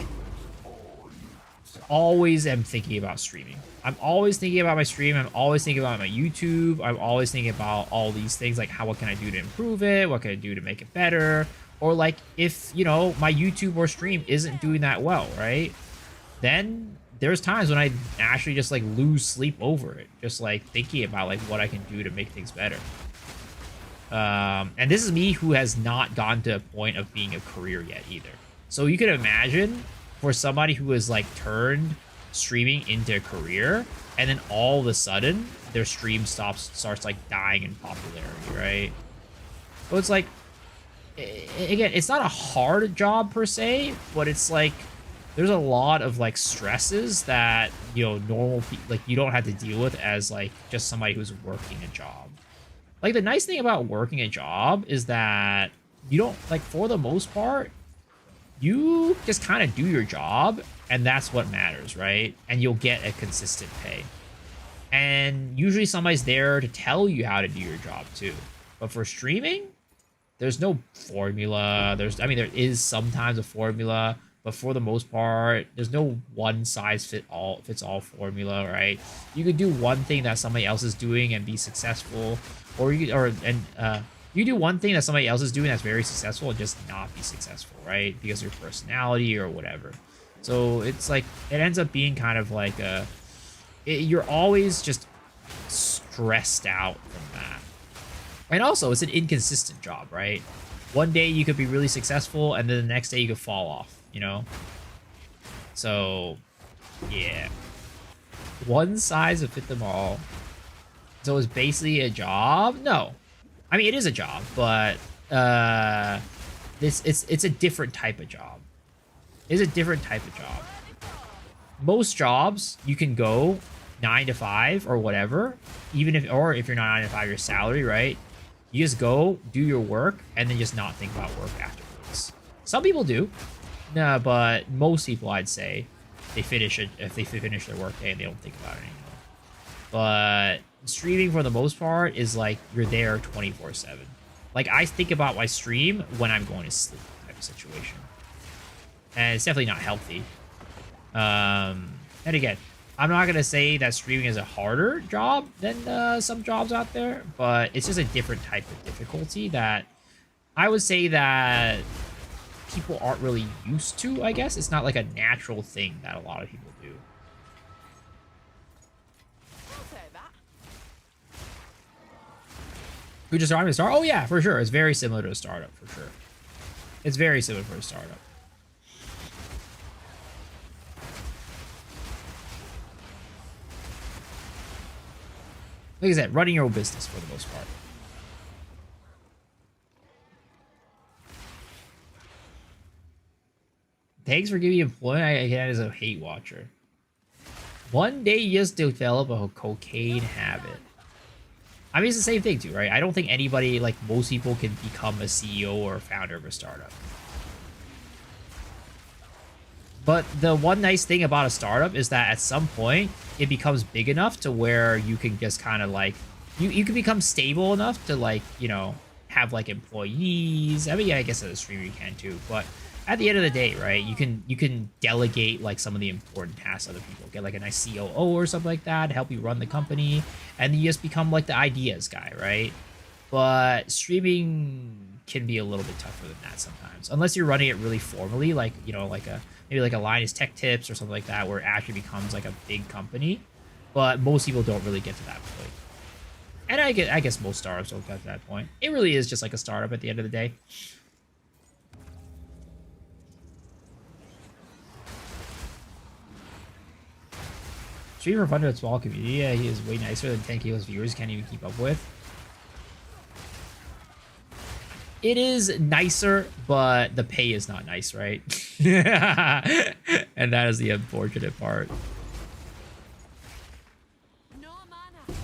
always am thinking about streaming. I'm always thinking about my stream. I'm always thinking about my YouTube. I'm always thinking about all these things, like what can I do to improve it? What can I do to make it better? Or like if, you know, my YouTube or stream isn't doing that well, right? Then there's times when I actually just like lose sleep over it. Just like thinking about like what I can do to make things better. And this is me who has not gotten to a point of being a career yet either. So you can imagine for somebody who has like turned streaming into a career and then all of a sudden their stream starts like dying in popularity, right? So it's like, again, it's not a hard job per se, but it's like there's a lot of like stresses that, you know, normal people like you don't have to deal with as like just somebody who's working a job. Like the nice thing about working a job is that you don't like, for the most part, you just kind of do your job and that's what matters, right? And you'll get a consistent pay. And usually somebody's there to tell you how to do your job too. But for streaming, there's no formula. I mean, there is sometimes a formula, but for the most part, there's no one size fits all formula, right? You could do one thing that somebody else is doing and be successful, or you do one thing that somebody else is doing that's very successful and just not be successful, right? Because of your personality or whatever. So it's like it ends up being kind of like you're always just stressed out from that. And also, it's an inconsistent job, right? One day you could be really successful, and then the next day you could fall off, you know? So, yeah. One size would fit them all. So it's basically a job? No. I mean, it is a job, but it's a different type of job. It's a different type of job. Most jobs, you can go 9 to 5 or whatever, even if you're not 9 to 5, your salary, right? You just go, do your work, and then just not think about work afterwards. Some people do. No, but most people, I'd say, if they finish their work day and they don't think about it anymore. But streaming, for the most part, is like you're there 24/7. Like, I think about my stream when I'm going to sleep type of situation. And it's definitely not healthy. And again, I'm not going to say that streaming is a harder job than some jobs out there, but it's just a different type of difficulty that I would say that people aren't really used to, I guess. It's not like a natural thing that a lot of people do. I'll say that. Who just started to start? Oh yeah, for sure. It's very similar to a startup, for sure. It's very similar for a startup. Like I said, running your own business for the most part. Thanks for giving me employment. I get as a hate watcher. One day you just develop a cocaine habit. I mean, it's the same thing too, right? I don't think anybody, like most people, can become a CEO or a founder of a startup. But the one nice thing about a startup is that at some point, it becomes big enough to where you can just kind of like, you can become stable enough to like, you know, have like employees. I mean, yeah, I guess as a streamer you can too, but at the end of the day, right, you can delegate like some of the important tasks to other people. Get like a nice COO or something like that to help you run the company, and then you just become like the ideas guy, right? But streaming can be a little bit tougher than that sometimes, unless you're running it really formally, like, you know, like maybe like a Linus Tech Tips or something like that, where it actually becomes like a big company. But most people don't really get to that point, and I guess most startups don't get to that point. It really is just like a startup at the end of the day. Streamer fun to a small community. Yeah, he is way nicer than 10K's viewers can't even keep up with. It is nicer, but the pay is not nice, right? And that is the unfortunate part. No mana.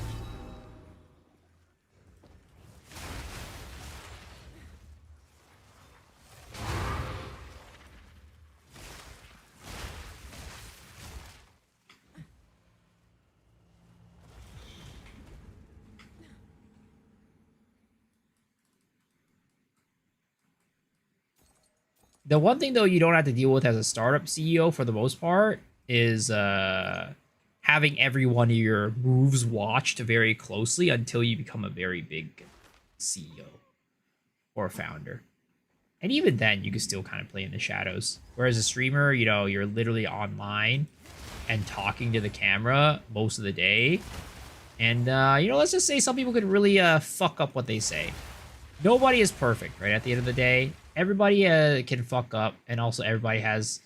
The one thing though you don't have to deal with as a startup CEO for the most part is having every one of your moves watched very closely until you become a very big CEO or founder. And even then, you can still kind of play in the shadows. Whereas a streamer, you know, you're literally online and talking to the camera most of the day. And, you know, let's just say some people could really fuck up what they say. Nobody is perfect, right? At the end of the day, everybody can fuck up. And also everybody has,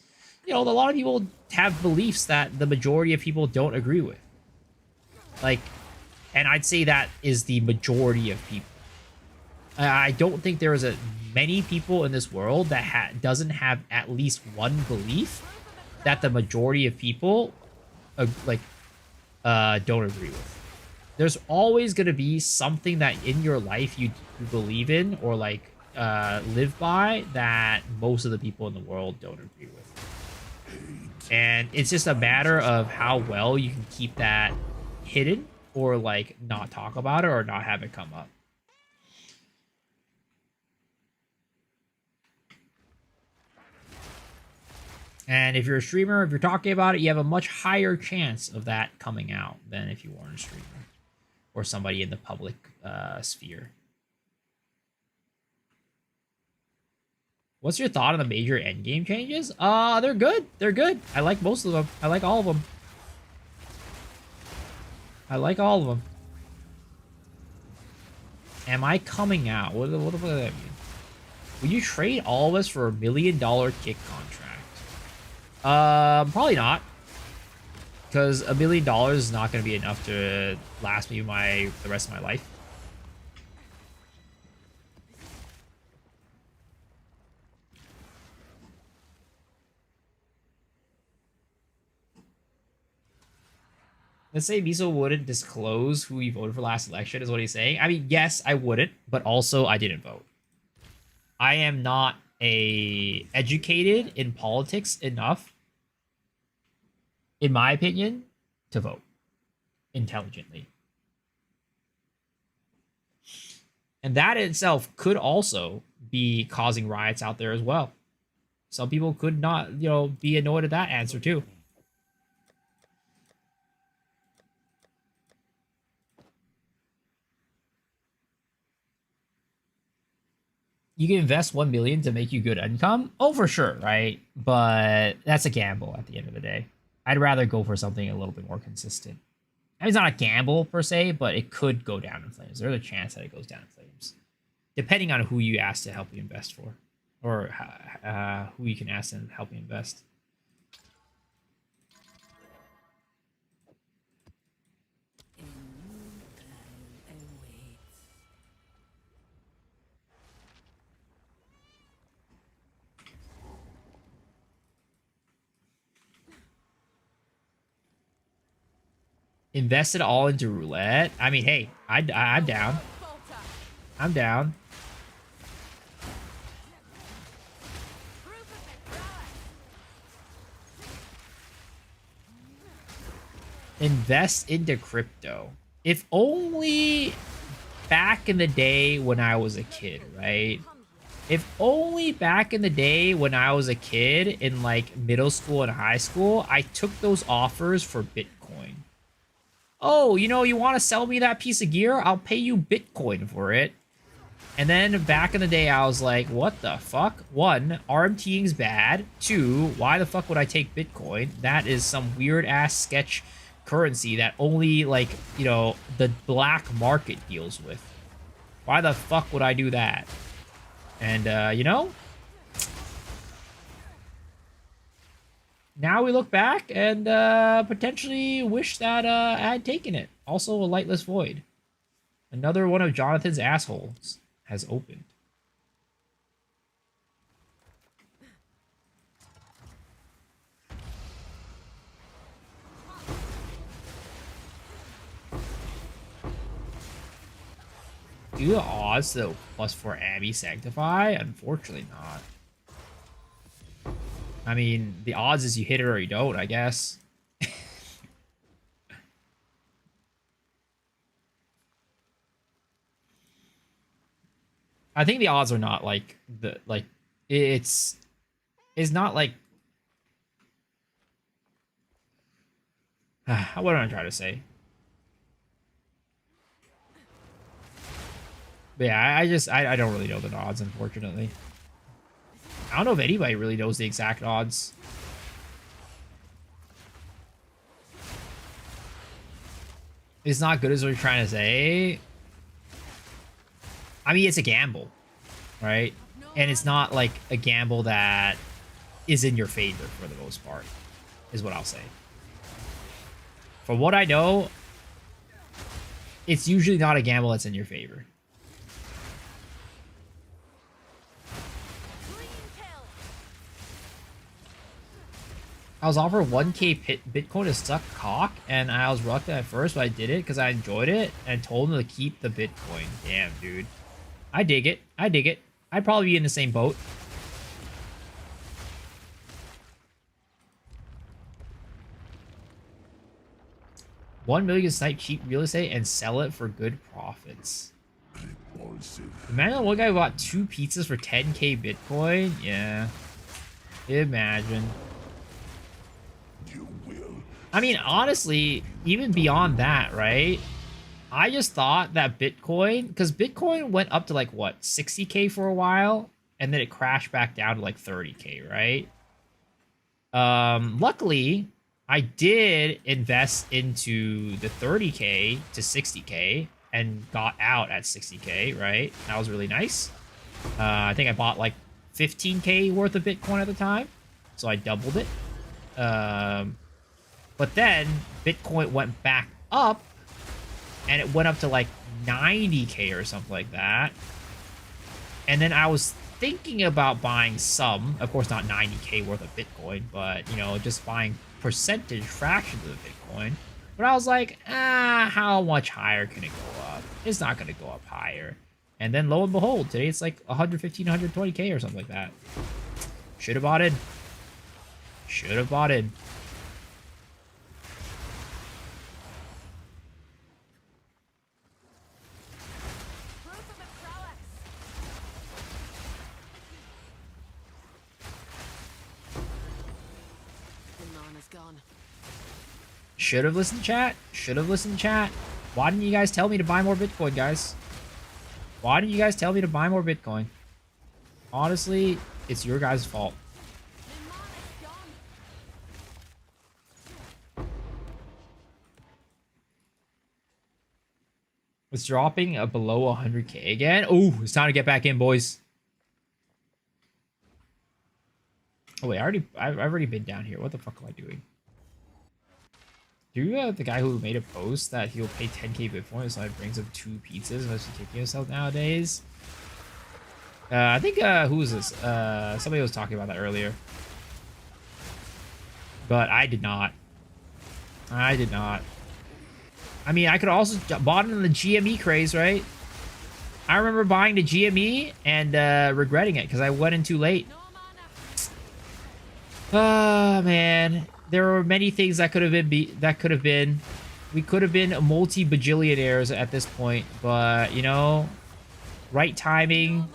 you know, a lot of people have beliefs that the majority of people don't agree with. Like, and I'd say that is the majority of people. I don't think there is many people in this world that doesn't have at least one belief that the majority of people don't agree with. There's always going to be something that in your life you believe in or like live by that most of the people in the world don't agree with. And it's just a matter of how well you can keep that hidden or like not talk about it or not have it come up. And if you're a streamer, if you're talking about it, you have a much higher chance of that coming out than if you weren't a streamer or somebody in the public sphere. What's your thought on the major endgame changes? They're good. They're good. I like most of them. I like all of them. I like all of them. Am I coming out? What the fuck does that mean? Will you trade all of us for $1 million kick contract? Probably not. Because $1 million is not going to be enough to last me the rest of my life. Let's say Miso wouldn't disclose who he voted for last election, is what he's saying. I mean, yes, I wouldn't, but also I didn't vote. I am not educated in politics enough, in my opinion, to vote intelligently. And that in itself could also be causing riots out there as well. Some people could not, you know, be annoyed at that answer too. You can invest 1 million to make you good income. Oh, for sure, right? But that's a gamble at the end of the day. I'd rather go for something a little bit more consistent. I mean, it's not a gamble per se, but it could go down in flames. There's a chance that it goes down in flames, depending on who you ask to help you invest for, or who you can ask to help you invest. Invest it all into roulette. I mean, hey, I'm down. I'm down. Invest into crypto. If only back in the day when I was a kid, right? If only back in the day when I was a kid in like middle school and high school, I took those offers for Bitcoin. Oh, you know, you want to sell me that piece of gear? I'll pay you Bitcoin for it. And then back in the day, I was like, what the fuck? One, RMTing's bad. Two, why the fuck would I take Bitcoin? That is some weird ass sketch currency that only, like, you know, the black market deals with. Why the fuck would I do that? And, you know, now we look back and potentially wish that I had taken it. Also, a lightless void. Another one of Jonathan's assholes has opened. Do the odds though +4 Abby Sanctify? Unfortunately not. I mean, the odds is you hit it or you don't, I guess. I think the odds are not like it's not like what am I trying to say? But yeah, I don't really know the odds, unfortunately. I don't know if anybody really knows the exact odds. It's not good as what you're trying to say. I mean, it's a gamble, right? And it's not like a gamble that is in your favor for the most part, is what I'll say. From what I know, it's usually not a gamble that's in your favor. I was offered 1K Bitcoin to suck cock, and I was reluctant at first, but I did it because I enjoyed it and told them to keep the Bitcoin. Damn, dude. I dig it. I dig it. I'd probably be in the same boat. $1 million snipe cheap real estate and sell it for good profits. Imagine one guy who bought 2 pizzas for 10K Bitcoin. Yeah. Imagine. I mean, honestly, even beyond that, right? I just thought that Bitcoin, because Bitcoin went up to like, what, 60K for a while? And then it crashed back down to like 30K, right? Luckily, I did invest into the 30K to 60K and got out at 60K, right? That was really nice. I think I bought like 15K worth of Bitcoin at the time. So I doubled it. But then Bitcoin went back up and it went up to like 90K or something like that. And then I was thinking about buying some, of course not 90K worth of Bitcoin, but you know, just buying percentage fractions of Bitcoin. But I was like, how much higher can it go up? It's not going to go up higher. And then lo and behold, today it's like 115, 120K or something like that. Should have bought in. Should have bought in. Should have listened to chat. Should have listened to chat. Why didn't you guys tell me to buy more Bitcoin, guys? Why didn't you guys tell me to buy more Bitcoin? Honestly, it's your guys' fault. It's dropping below 100K again. Oh, it's time to get back in, boys. Oh wait, I've already been down here. What the fuck am I doing? Do you have the guy who made a post that he'll pay 10K Bitcoin so it brings him 2 pizzas unless he's kicking himself nowadays? I think, who was this? Somebody was talking about that earlier. But I did not. I did not. I mean, I could also bought it in the GME craze, right? I remember buying the GME and regretting it because I went in too late. Oh, man. There were many things that could have been. We could have been multi-bajillionaires at this point, but you know, right timing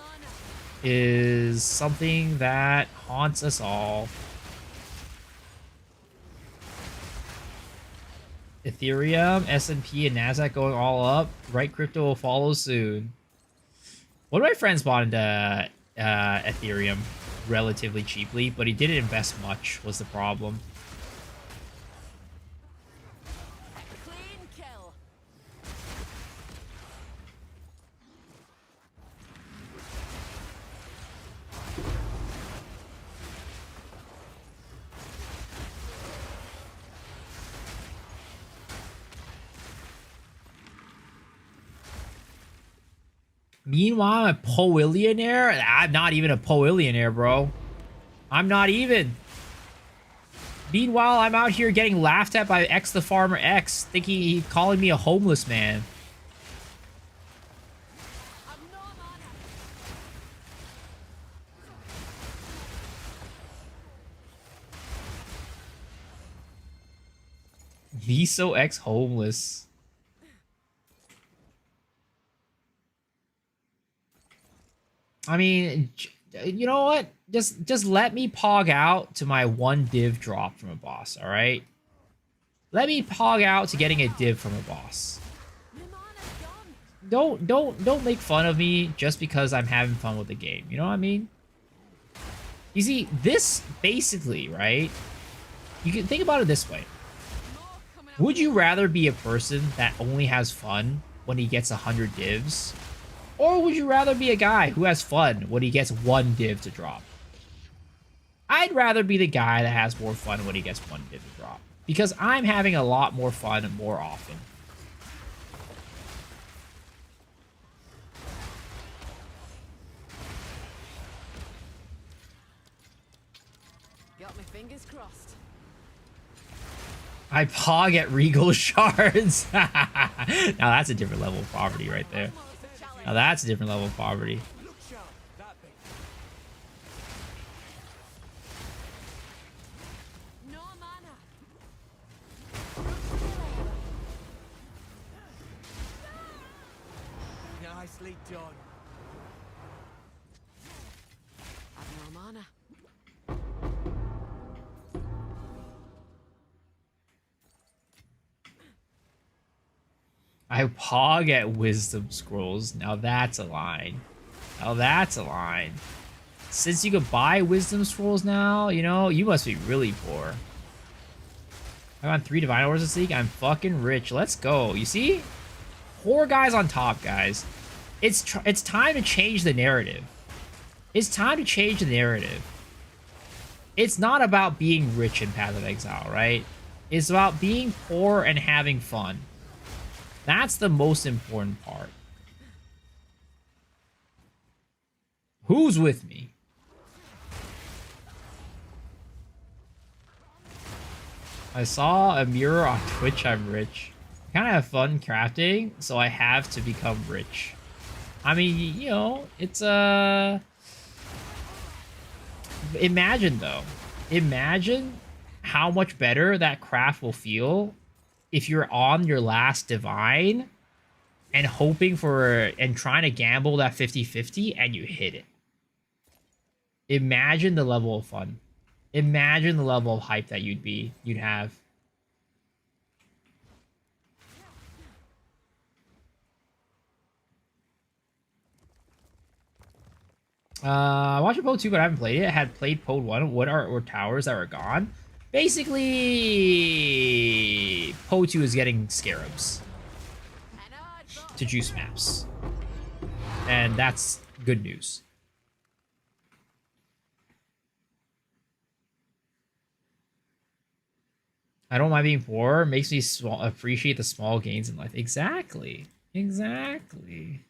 is something that haunts us all. Ethereum, S&P, and Nasdaq going all up. Right crypto will follow soon. One of my friends bought into Ethereum relatively cheaply, but he didn't invest much. Was the problem? Meanwhile, I'm a Poillionaire? I'm not even a Poillionaire, bro. I'm not even. Meanwhile, I'm out here getting laughed at by X the Farmer X, thinking he's calling me a homeless man. Miso X homeless. I mean, you know what? Just let me pog out to my 1 div drop from a boss, all right? Let me pog out to getting a div from a boss. Don't make fun of me just because I'm having fun with the game. You know what I mean? You see, this basically, right? You can think about it this way. Would you rather be a person that only has fun when he gets 100 divs? Or would you rather be a guy who has fun when he gets 1 div to drop? I'd rather be the guy that has more fun when he gets 1 div to drop. Because I'm having a lot more fun more often. Got my fingers crossed. I pog at Regal Shards. Now that's a different level of poverty right there. Now that's a different level of poverty. No mana. Nicely done. I've no mana. I pog at Wisdom Scrolls. Now that's a line. Now that's a line. Since you could buy Wisdom Scrolls now, you know, you must be really poor. I'm on 3 Divine Orbs this league. I'm fucking rich. Let's go. You see? 4 guys on top, guys. It's time to change the narrative. It's time to change the narrative. It's not about being rich in Path of Exile, right? It's about being poor and having fun. That's the most important part. Who's with me? I saw a mirror on Twitch. I'm rich. I kind of have fun crafting, so I have to become rich. I mean, you know, it's imagine though. Imagine how much better that craft will feel if you're on your last divine and hoping for and trying to gamble that 50-50 and you hit it. Imagine the level of fun. Imagine the level of hype that you'd have. I watched Poe 2, but I haven't played it. I had played Poe 1. What are towers that were gone? Basically, Poe 2 is getting scarabs to juice maps. And that's good news. I don't mind being poor. Makes me appreciate the small gains in life. Exactly. Exactly.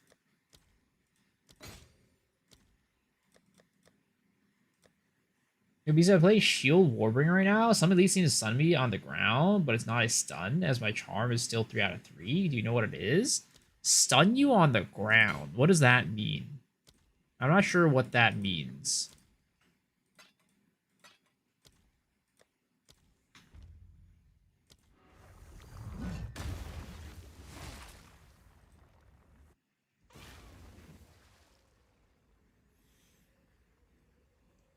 Because I play Shield Warbringer right now, some of these seem to stun me on the ground, but it's not a stun, as my charm is still 3 out of 3. Do you know what it is? Stun you on the ground. What does that mean? I'm not sure what that means.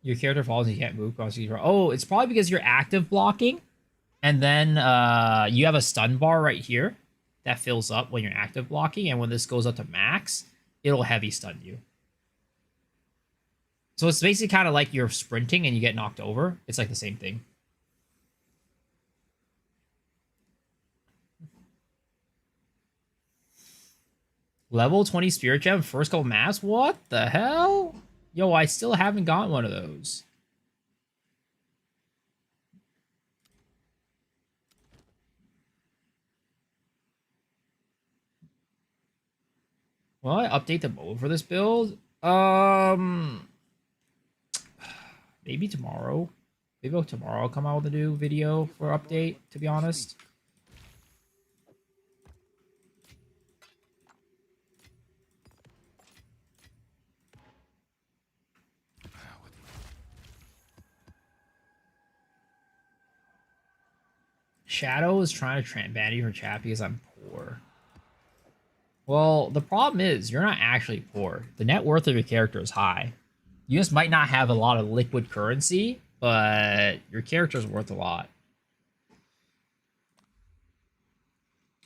Your character falls and you can't move across your... Oh, it's probably because you're active blocking, and then you have a stun bar right here that fills up when you're active blocking, and when this goes up to max, it'll heavy stun you. So it's basically kind of like you're sprinting and you get knocked over. It's like the same thing. Level 20 Spirit Gem, first couple maps? What the hell? Yo, I still haven't got one of those. Will I update the mode for this build? Maybe tomorrow. Maybe tomorrow I'll come out with a new video for update, to be honest. Shadow is trying to ban you from chat because I'm poor. Well, the problem is you're not actually poor. The net worth of your character is high. You just might not have a lot of liquid currency, but your character is worth a lot.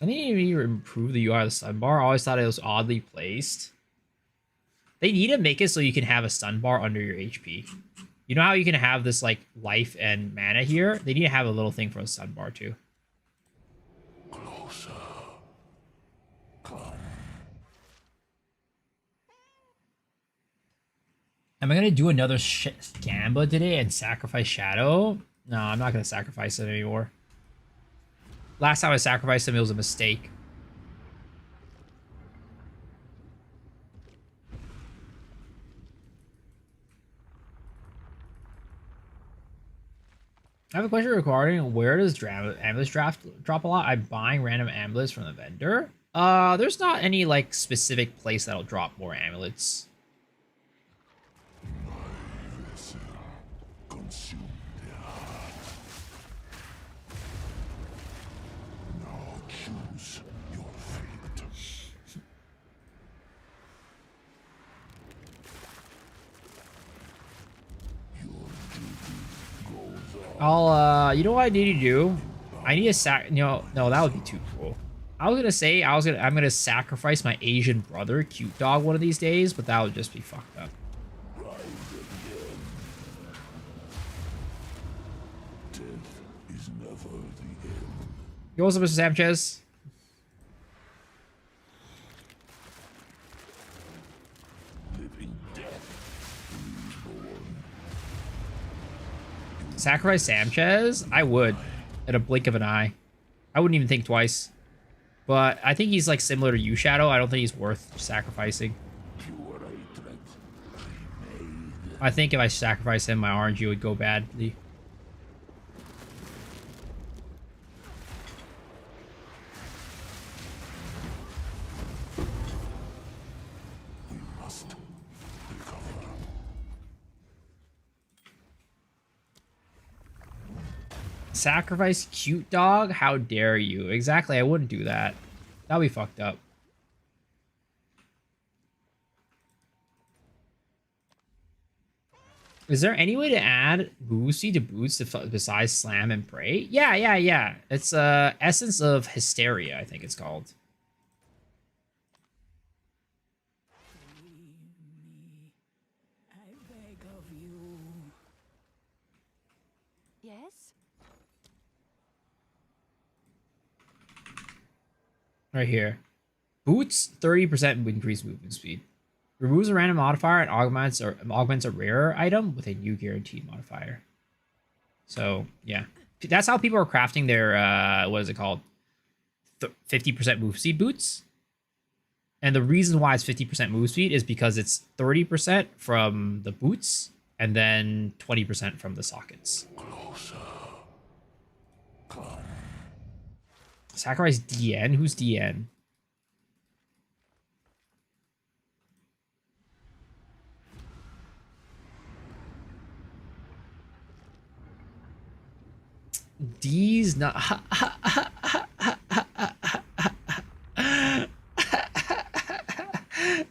I think you need to improve the UI of the stun bar. I always thought it was oddly placed. They need to make it so you can have a stun bar under your HP. You know how you can have this like life and mana here? They need to have a little thing for a stun bar too. Closer. Come. Am I gonna do another Gamba today and sacrifice Shadow? No, I'm not gonna sacrifice it anymore. Last time I sacrificed him, it was a mistake. I have a question regarding where does amulets drop a lot? I'm buying random amulets from the vendor. There's not any like specific place that'll drop more amulets. You know what I need to do? I need to no, that would be too cool. I was gonna say, I'm gonna sacrifice my Asian brother, Cute Dog, one of these days, but that would just be fucked up. Yo, what's up, Mr. Sanchez? Sacrifice Sanchez? I would. At a blink of an eye. I wouldn't even think twice. But I think he's like similar to you, Shadow. I don't think he's worth sacrificing. I think if I sacrifice him, my RNG would go badly. Sacrifice Cute Dog? How dare you? Exactly, I wouldn't do that. That'd be fucked up. Is there any way to add Boozy to boots besides Slam and Pray? Yeah. It's Essence of Hysteria, I think it's called. I beg of you. Yes? Right here. Boots, 30% increased movement speed. Removes a random modifier and augments a rare item with a new guaranteed modifier. So, yeah. That's how people are crafting their, what is it called? 50% move speed boots. And the reason why it's 50% move speed is because it's 30% from the boots and then 20% from the sockets. Sacrifice DN? Who's DN? D's not.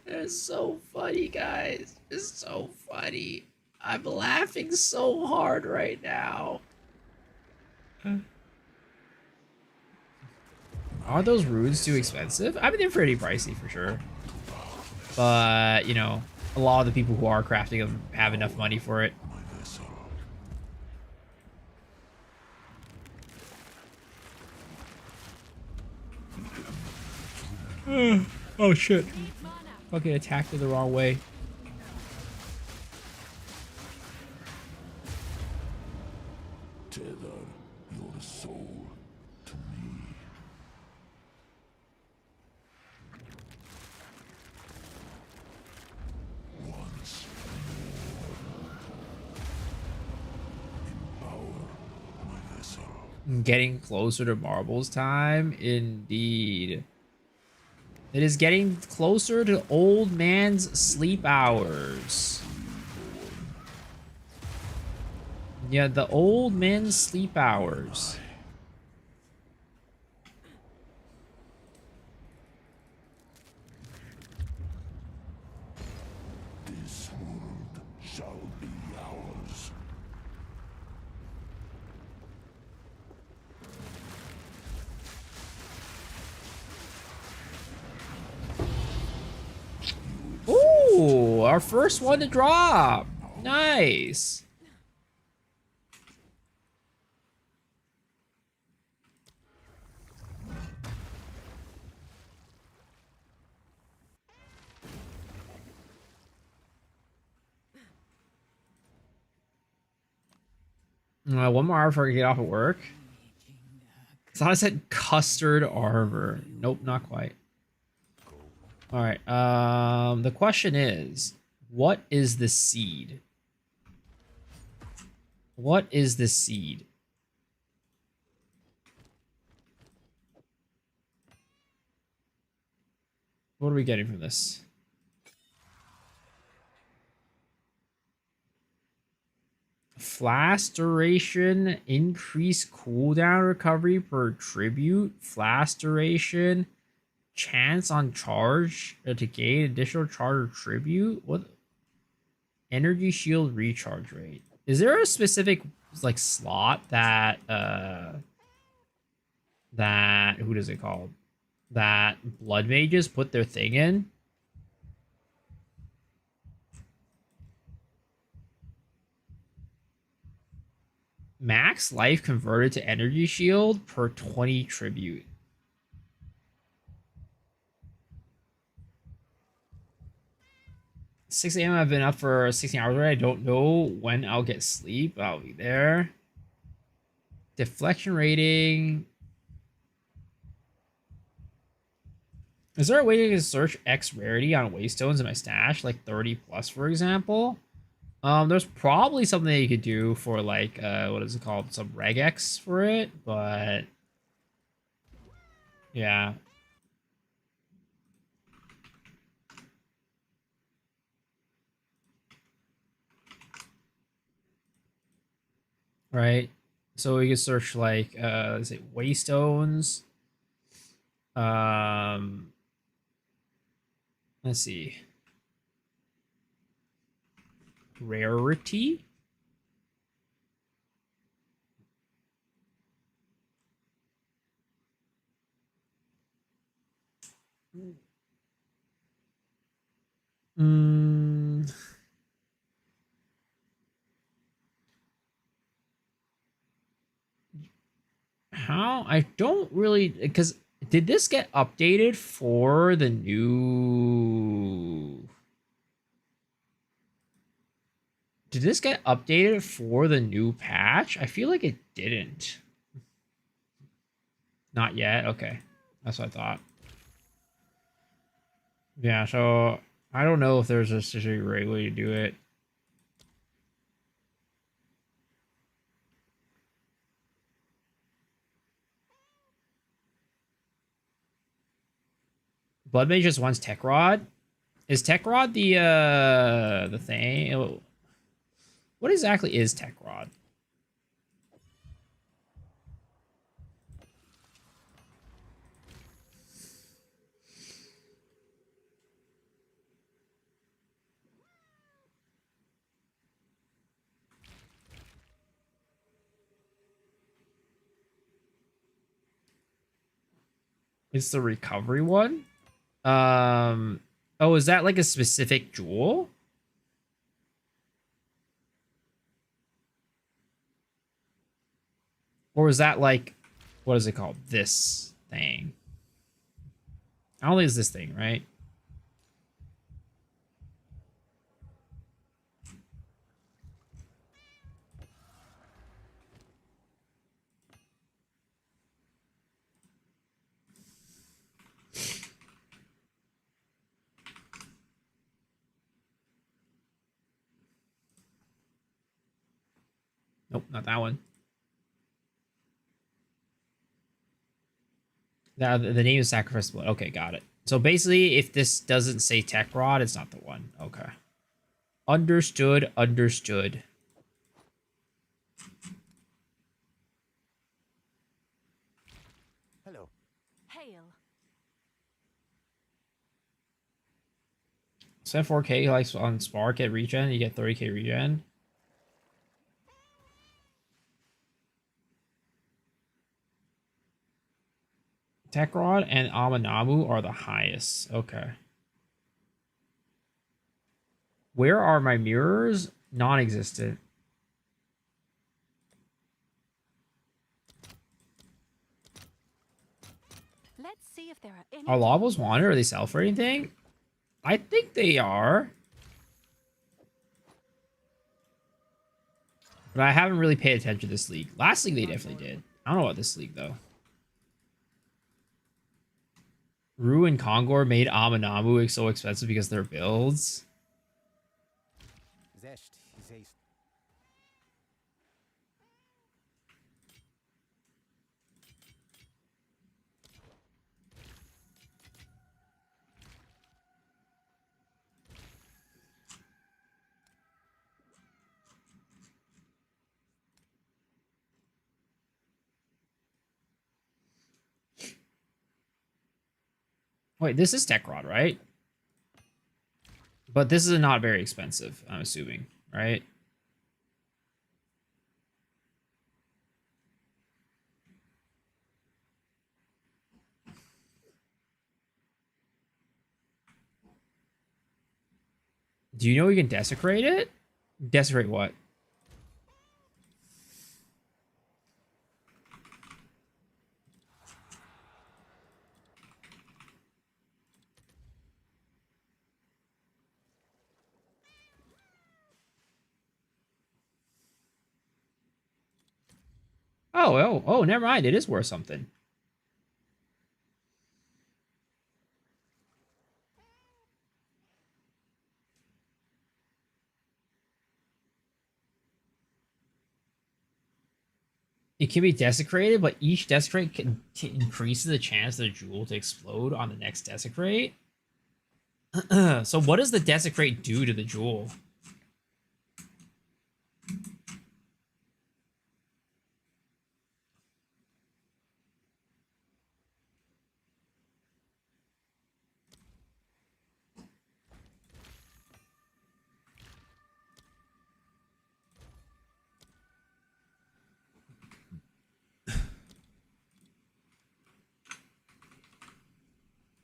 It's so funny, guys. It's so funny. I'm laughing so hard right now. Are those runes too expensive? I mean, they're pretty pricey for sure. But, you know, a lot of the people who are crafting them have enough money for it. Oh shit. Fucking attacked it the wrong way. Tether your soul to me. Getting closer to marbles time, indeed. It is getting closer to old man's sleep hours. Yeah, the old man's sleep hours. This world shall be ours. Ooh, our first one to drop. Nice. One more hour before I get off of work. I thought I said custard arbor. Nope, not quite. All right. The question is, what is the seed? What is the seed? What are we getting from this? Flash duration, increase cooldown recovery per tribute, flash duration, chance on charge to gain additional charge or tribute. What? Energy shield recharge rate. Is there a specific like slot that who does it called? That blood mages put their thing in? Max life converted to energy shield per 20 tribute. 6 a.m. I've been up for 16 hours already. I don't know when I'll get sleep. I'll be there. Deflection rating. Is there a way to search X rarity on waystones in my stash? Like 30 plus, for example? There's probably something that you could do for like, what is it called? Some regex for it, but yeah. Right. So we can search like, let's say waystones. Let's see. Rarity. Mm, how? I don't really, because did this get updated for the new? Did this get updated for the new patch? I feel like it didn't. Not yet. Okay, that's what I thought. Yeah, so I don't know if there's a specific right way to do it. Blood Mage just wants Tech Rod. Is Tech Rod the thing? What exactly is Tech Rod? It's the recovery one. Oh, is that like a specific jewel? Or is that like, what is it called? This thing. I don't think it's this thing, right? Nope, not that one. Now the name is Sacrifice Blood. Okay, got it. So basically, if this doesn't say Tech Rod, it's not the one. Okay. Understood, understood. Hello. Hail. Spend 4K like on Spark at regen, you get 30k regen. Tech Rod and Amanamu are the highest. Okay. Where are my mirrors? Non-existent. Let's see if there are any Are lobos takers. wanted? Are they sell for anything? I think they are. But I haven't really paid attention to this league. Last league they definitely did. I don't know about this league though. Rue and Kongor made Amanamu so expensive because their builds. Zest is a Wait, this is Tech Rod, right? But this is not very expensive, I'm assuming, right? Do you know you can desecrate it? Desecrate what? Oh, never mind. It is worth something. It can be desecrated, but each desecrate increases the chance of the jewel to explode on the next desecrate. So what does the desecrate do to the jewel?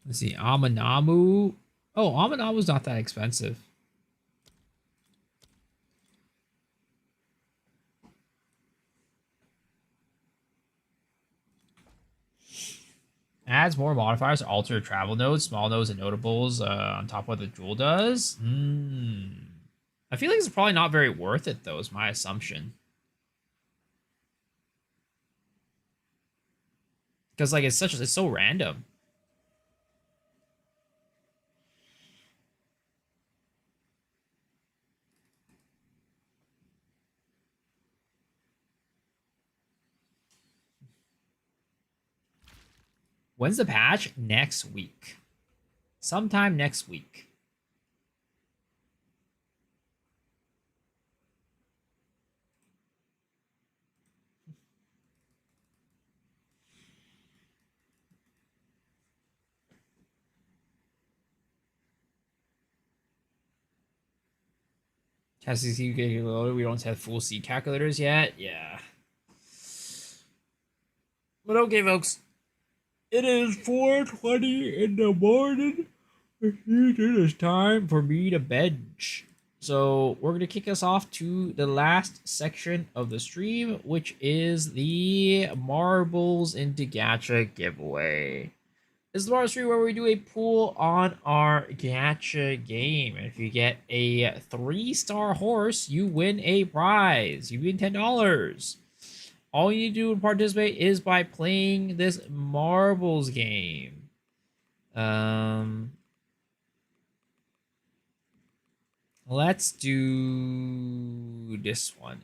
Let's see. Amanamu. Oh, Amanamu's not that expensive. Adds more modifiers to alter travel nodes, small nodes, and notables on top of what the jewel does. I feel like it's probably not very worth it, though, is my assumption. Because, like, it's so random. When's the patch? Next week. Sometime next week. Testing C getting loaded. We don't have full C calculators yet. Yeah. But okay, folks. It is 4:20 in the morning. It is time for me to bench. So we're going to kick us off to the last section of the stream, which is the Marbles into Gacha giveaway. This is the part of the stream where we do a pool on our gacha game. And if you get a 3-star horse, you win a prize. You win $10. All you need to do to participate is by playing this marbles game. Let's do this one.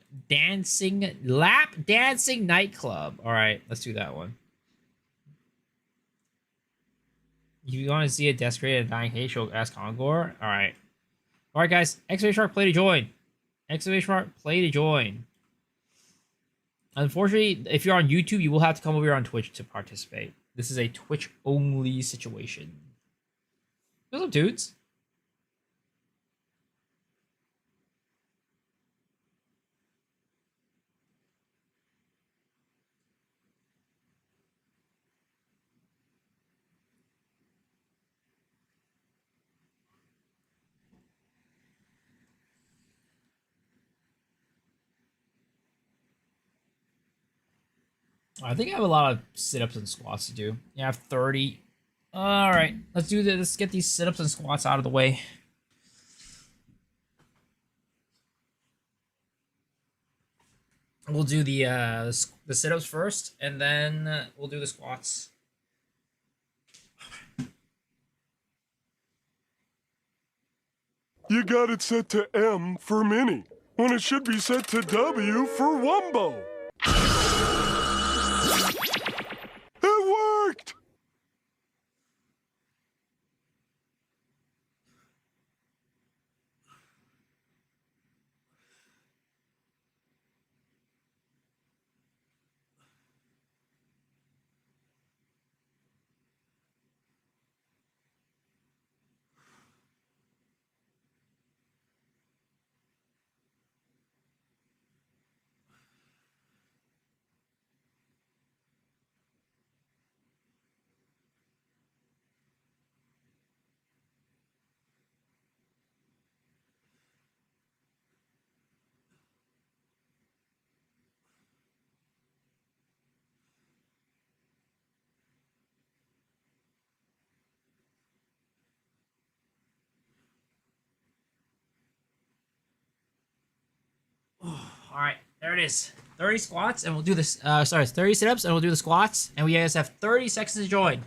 Lap dancing nightclub. All right, let's do that one. You want to see a desecrated dying hay show? Ask Congor. All right. All right, guys. Excavation Shark, play to join. Excavation Shark, play to join. Unfortunately, if you're on YouTube, you will have to come over here on Twitch to participate. This is a Twitch-only situation. What's up, dudes? I think I have a lot of sit-ups and squats to do. Yeah, I have 30. All right, let's do this. Let's get these sit-ups and squats out of the way. We'll do the sit-ups first, and then we'll do the squats. You got it set to M for mini, when it should be set to W for Wumbo. It worked! All right, there it is. 30 squats, and we'll do this. 30 sit-ups, and we'll do the squats. And we guys have 30 seconds to join.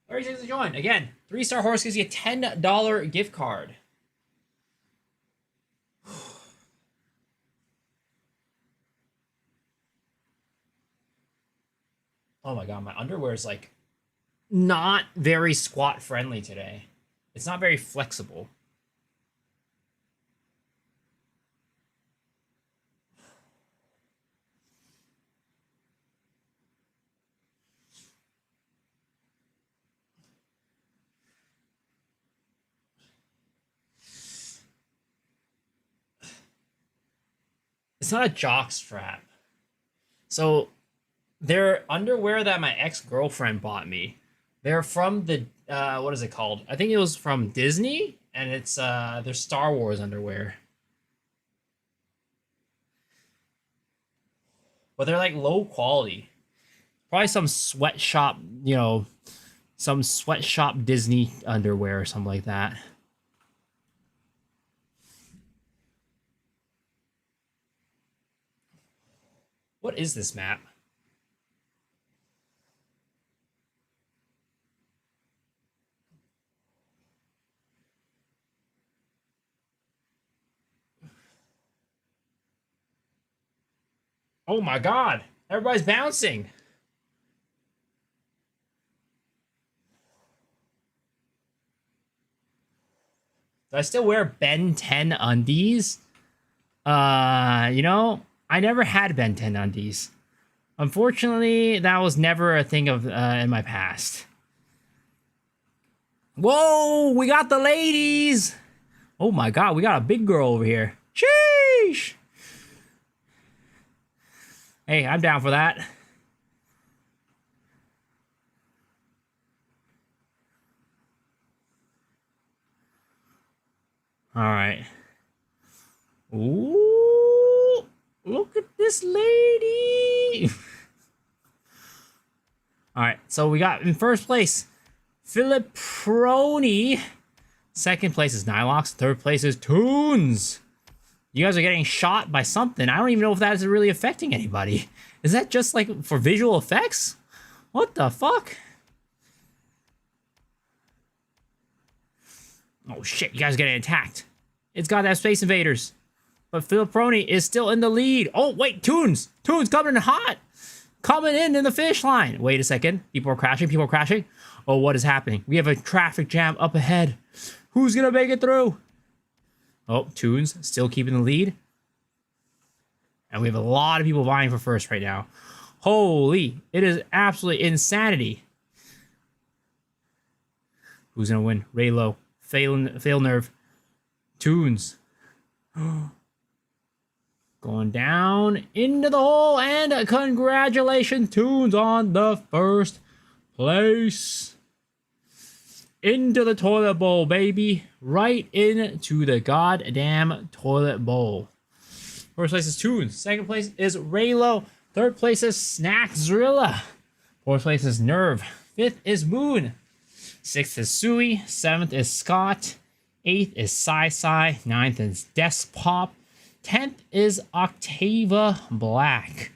30 seconds to join. Again, 3-star horse gives you a $10 gift card. Oh my god, my underwear is like not very squat friendly today. It's not very flexible. It's not a jock strap. So they're underwear that my ex-girlfriend bought me. They're from the what is it called? I think it was from Disney, and it's they're Star Wars underwear. But they're like low quality. Probably some sweatshop, you know, some sweatshop Disney underwear or something like that. What is this map? Oh my god! Everybody's bouncing! Do I still wear Ben 10 undies? You know, I never had Ben 10 undies. Unfortunately, that was never a thing of in my past. Whoa, we got the ladies! Oh my god, we got a big girl over here. Sheesh! Hey, I'm down for that. All right. Ooh, look at this lady. All right, so we got in first place, Philiproni. Second place is Nylox. Third place is Toons. You guys are getting shot by something. I don't even know if that is really affecting anybody. Is that just like for visual effects? What the fuck? Oh shit, you guys are getting attacked. It's got that Space Invaders. But Philiproni is still in the lead. Oh wait, Toons! Toons coming in hot! coming in the finish line. Wait a second. People are crashing. People are crashing. Oh, what is happening? We have a traffic jam up ahead. Who's going to make it through? Oh, Toons still keeping the lead. And we have a lot of people vying for first right now. Holy, it is absolutely insanity. Who's going to win? Raylo, Fail Nerve, Toons. Going down into the hole, and congratulations, Toons, on the first place. Into the toilet bowl, baby. Right into the goddamn toilet bowl. First place is Toons. Second place is Raylo. Third place is Snackzrilla. Fourth place is Nerve. Fifth is Moon. Sixth is Sui. Seventh is Scott. Eighth is Sai. Ninth is Despop. 10th is Octava Black.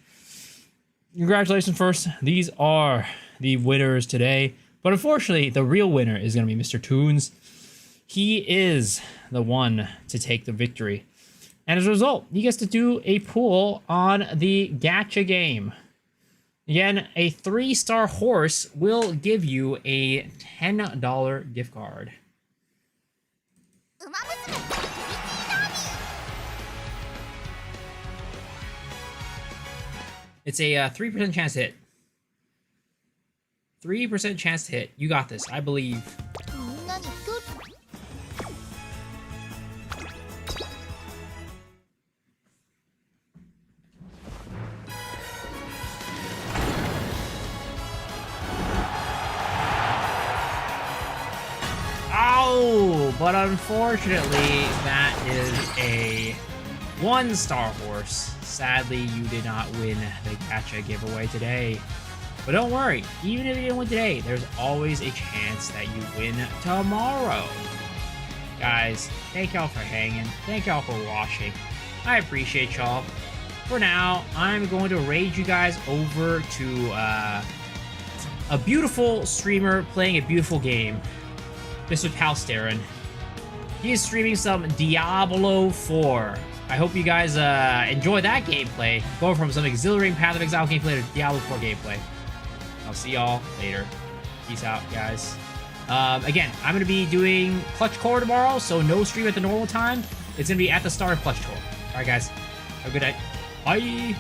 Congratulations first. These are the winners today. But unfortunately, the real winner is going to be Mr. Toons. He is the one to take the victory. And as a result, he gets to do a pool on the gacha game. Again, a 3-star horse will give you a $10 gift card. It's a 3% chance to hit. 3% chance to hit. You got this. I believe. Oh, but unfortunately, that is a 1-star horse. Sadly, you did not win the gacha giveaway today. But don't worry, even if you didn't win today, there's always a chance that you win tomorrow. Guys, thank y'all for hanging. Thank y'all for watching. I appreciate y'all. For now, I'm going to raid you guys over to a beautiful streamer playing a beautiful game. Mr. Palsterin. He is streaming some Diablo 4. I hope you guys enjoy that gameplay. Going from some exhilarating Path of Exile gameplay to Diablo 4 gameplay. I'll see y'all later. Peace out, guys. Again, I'm going to be doing Clutchcore tomorrow, so no stream at the normal time. It's going to be at the start of Clutchcore. Alright, guys. Have a good night. Bye!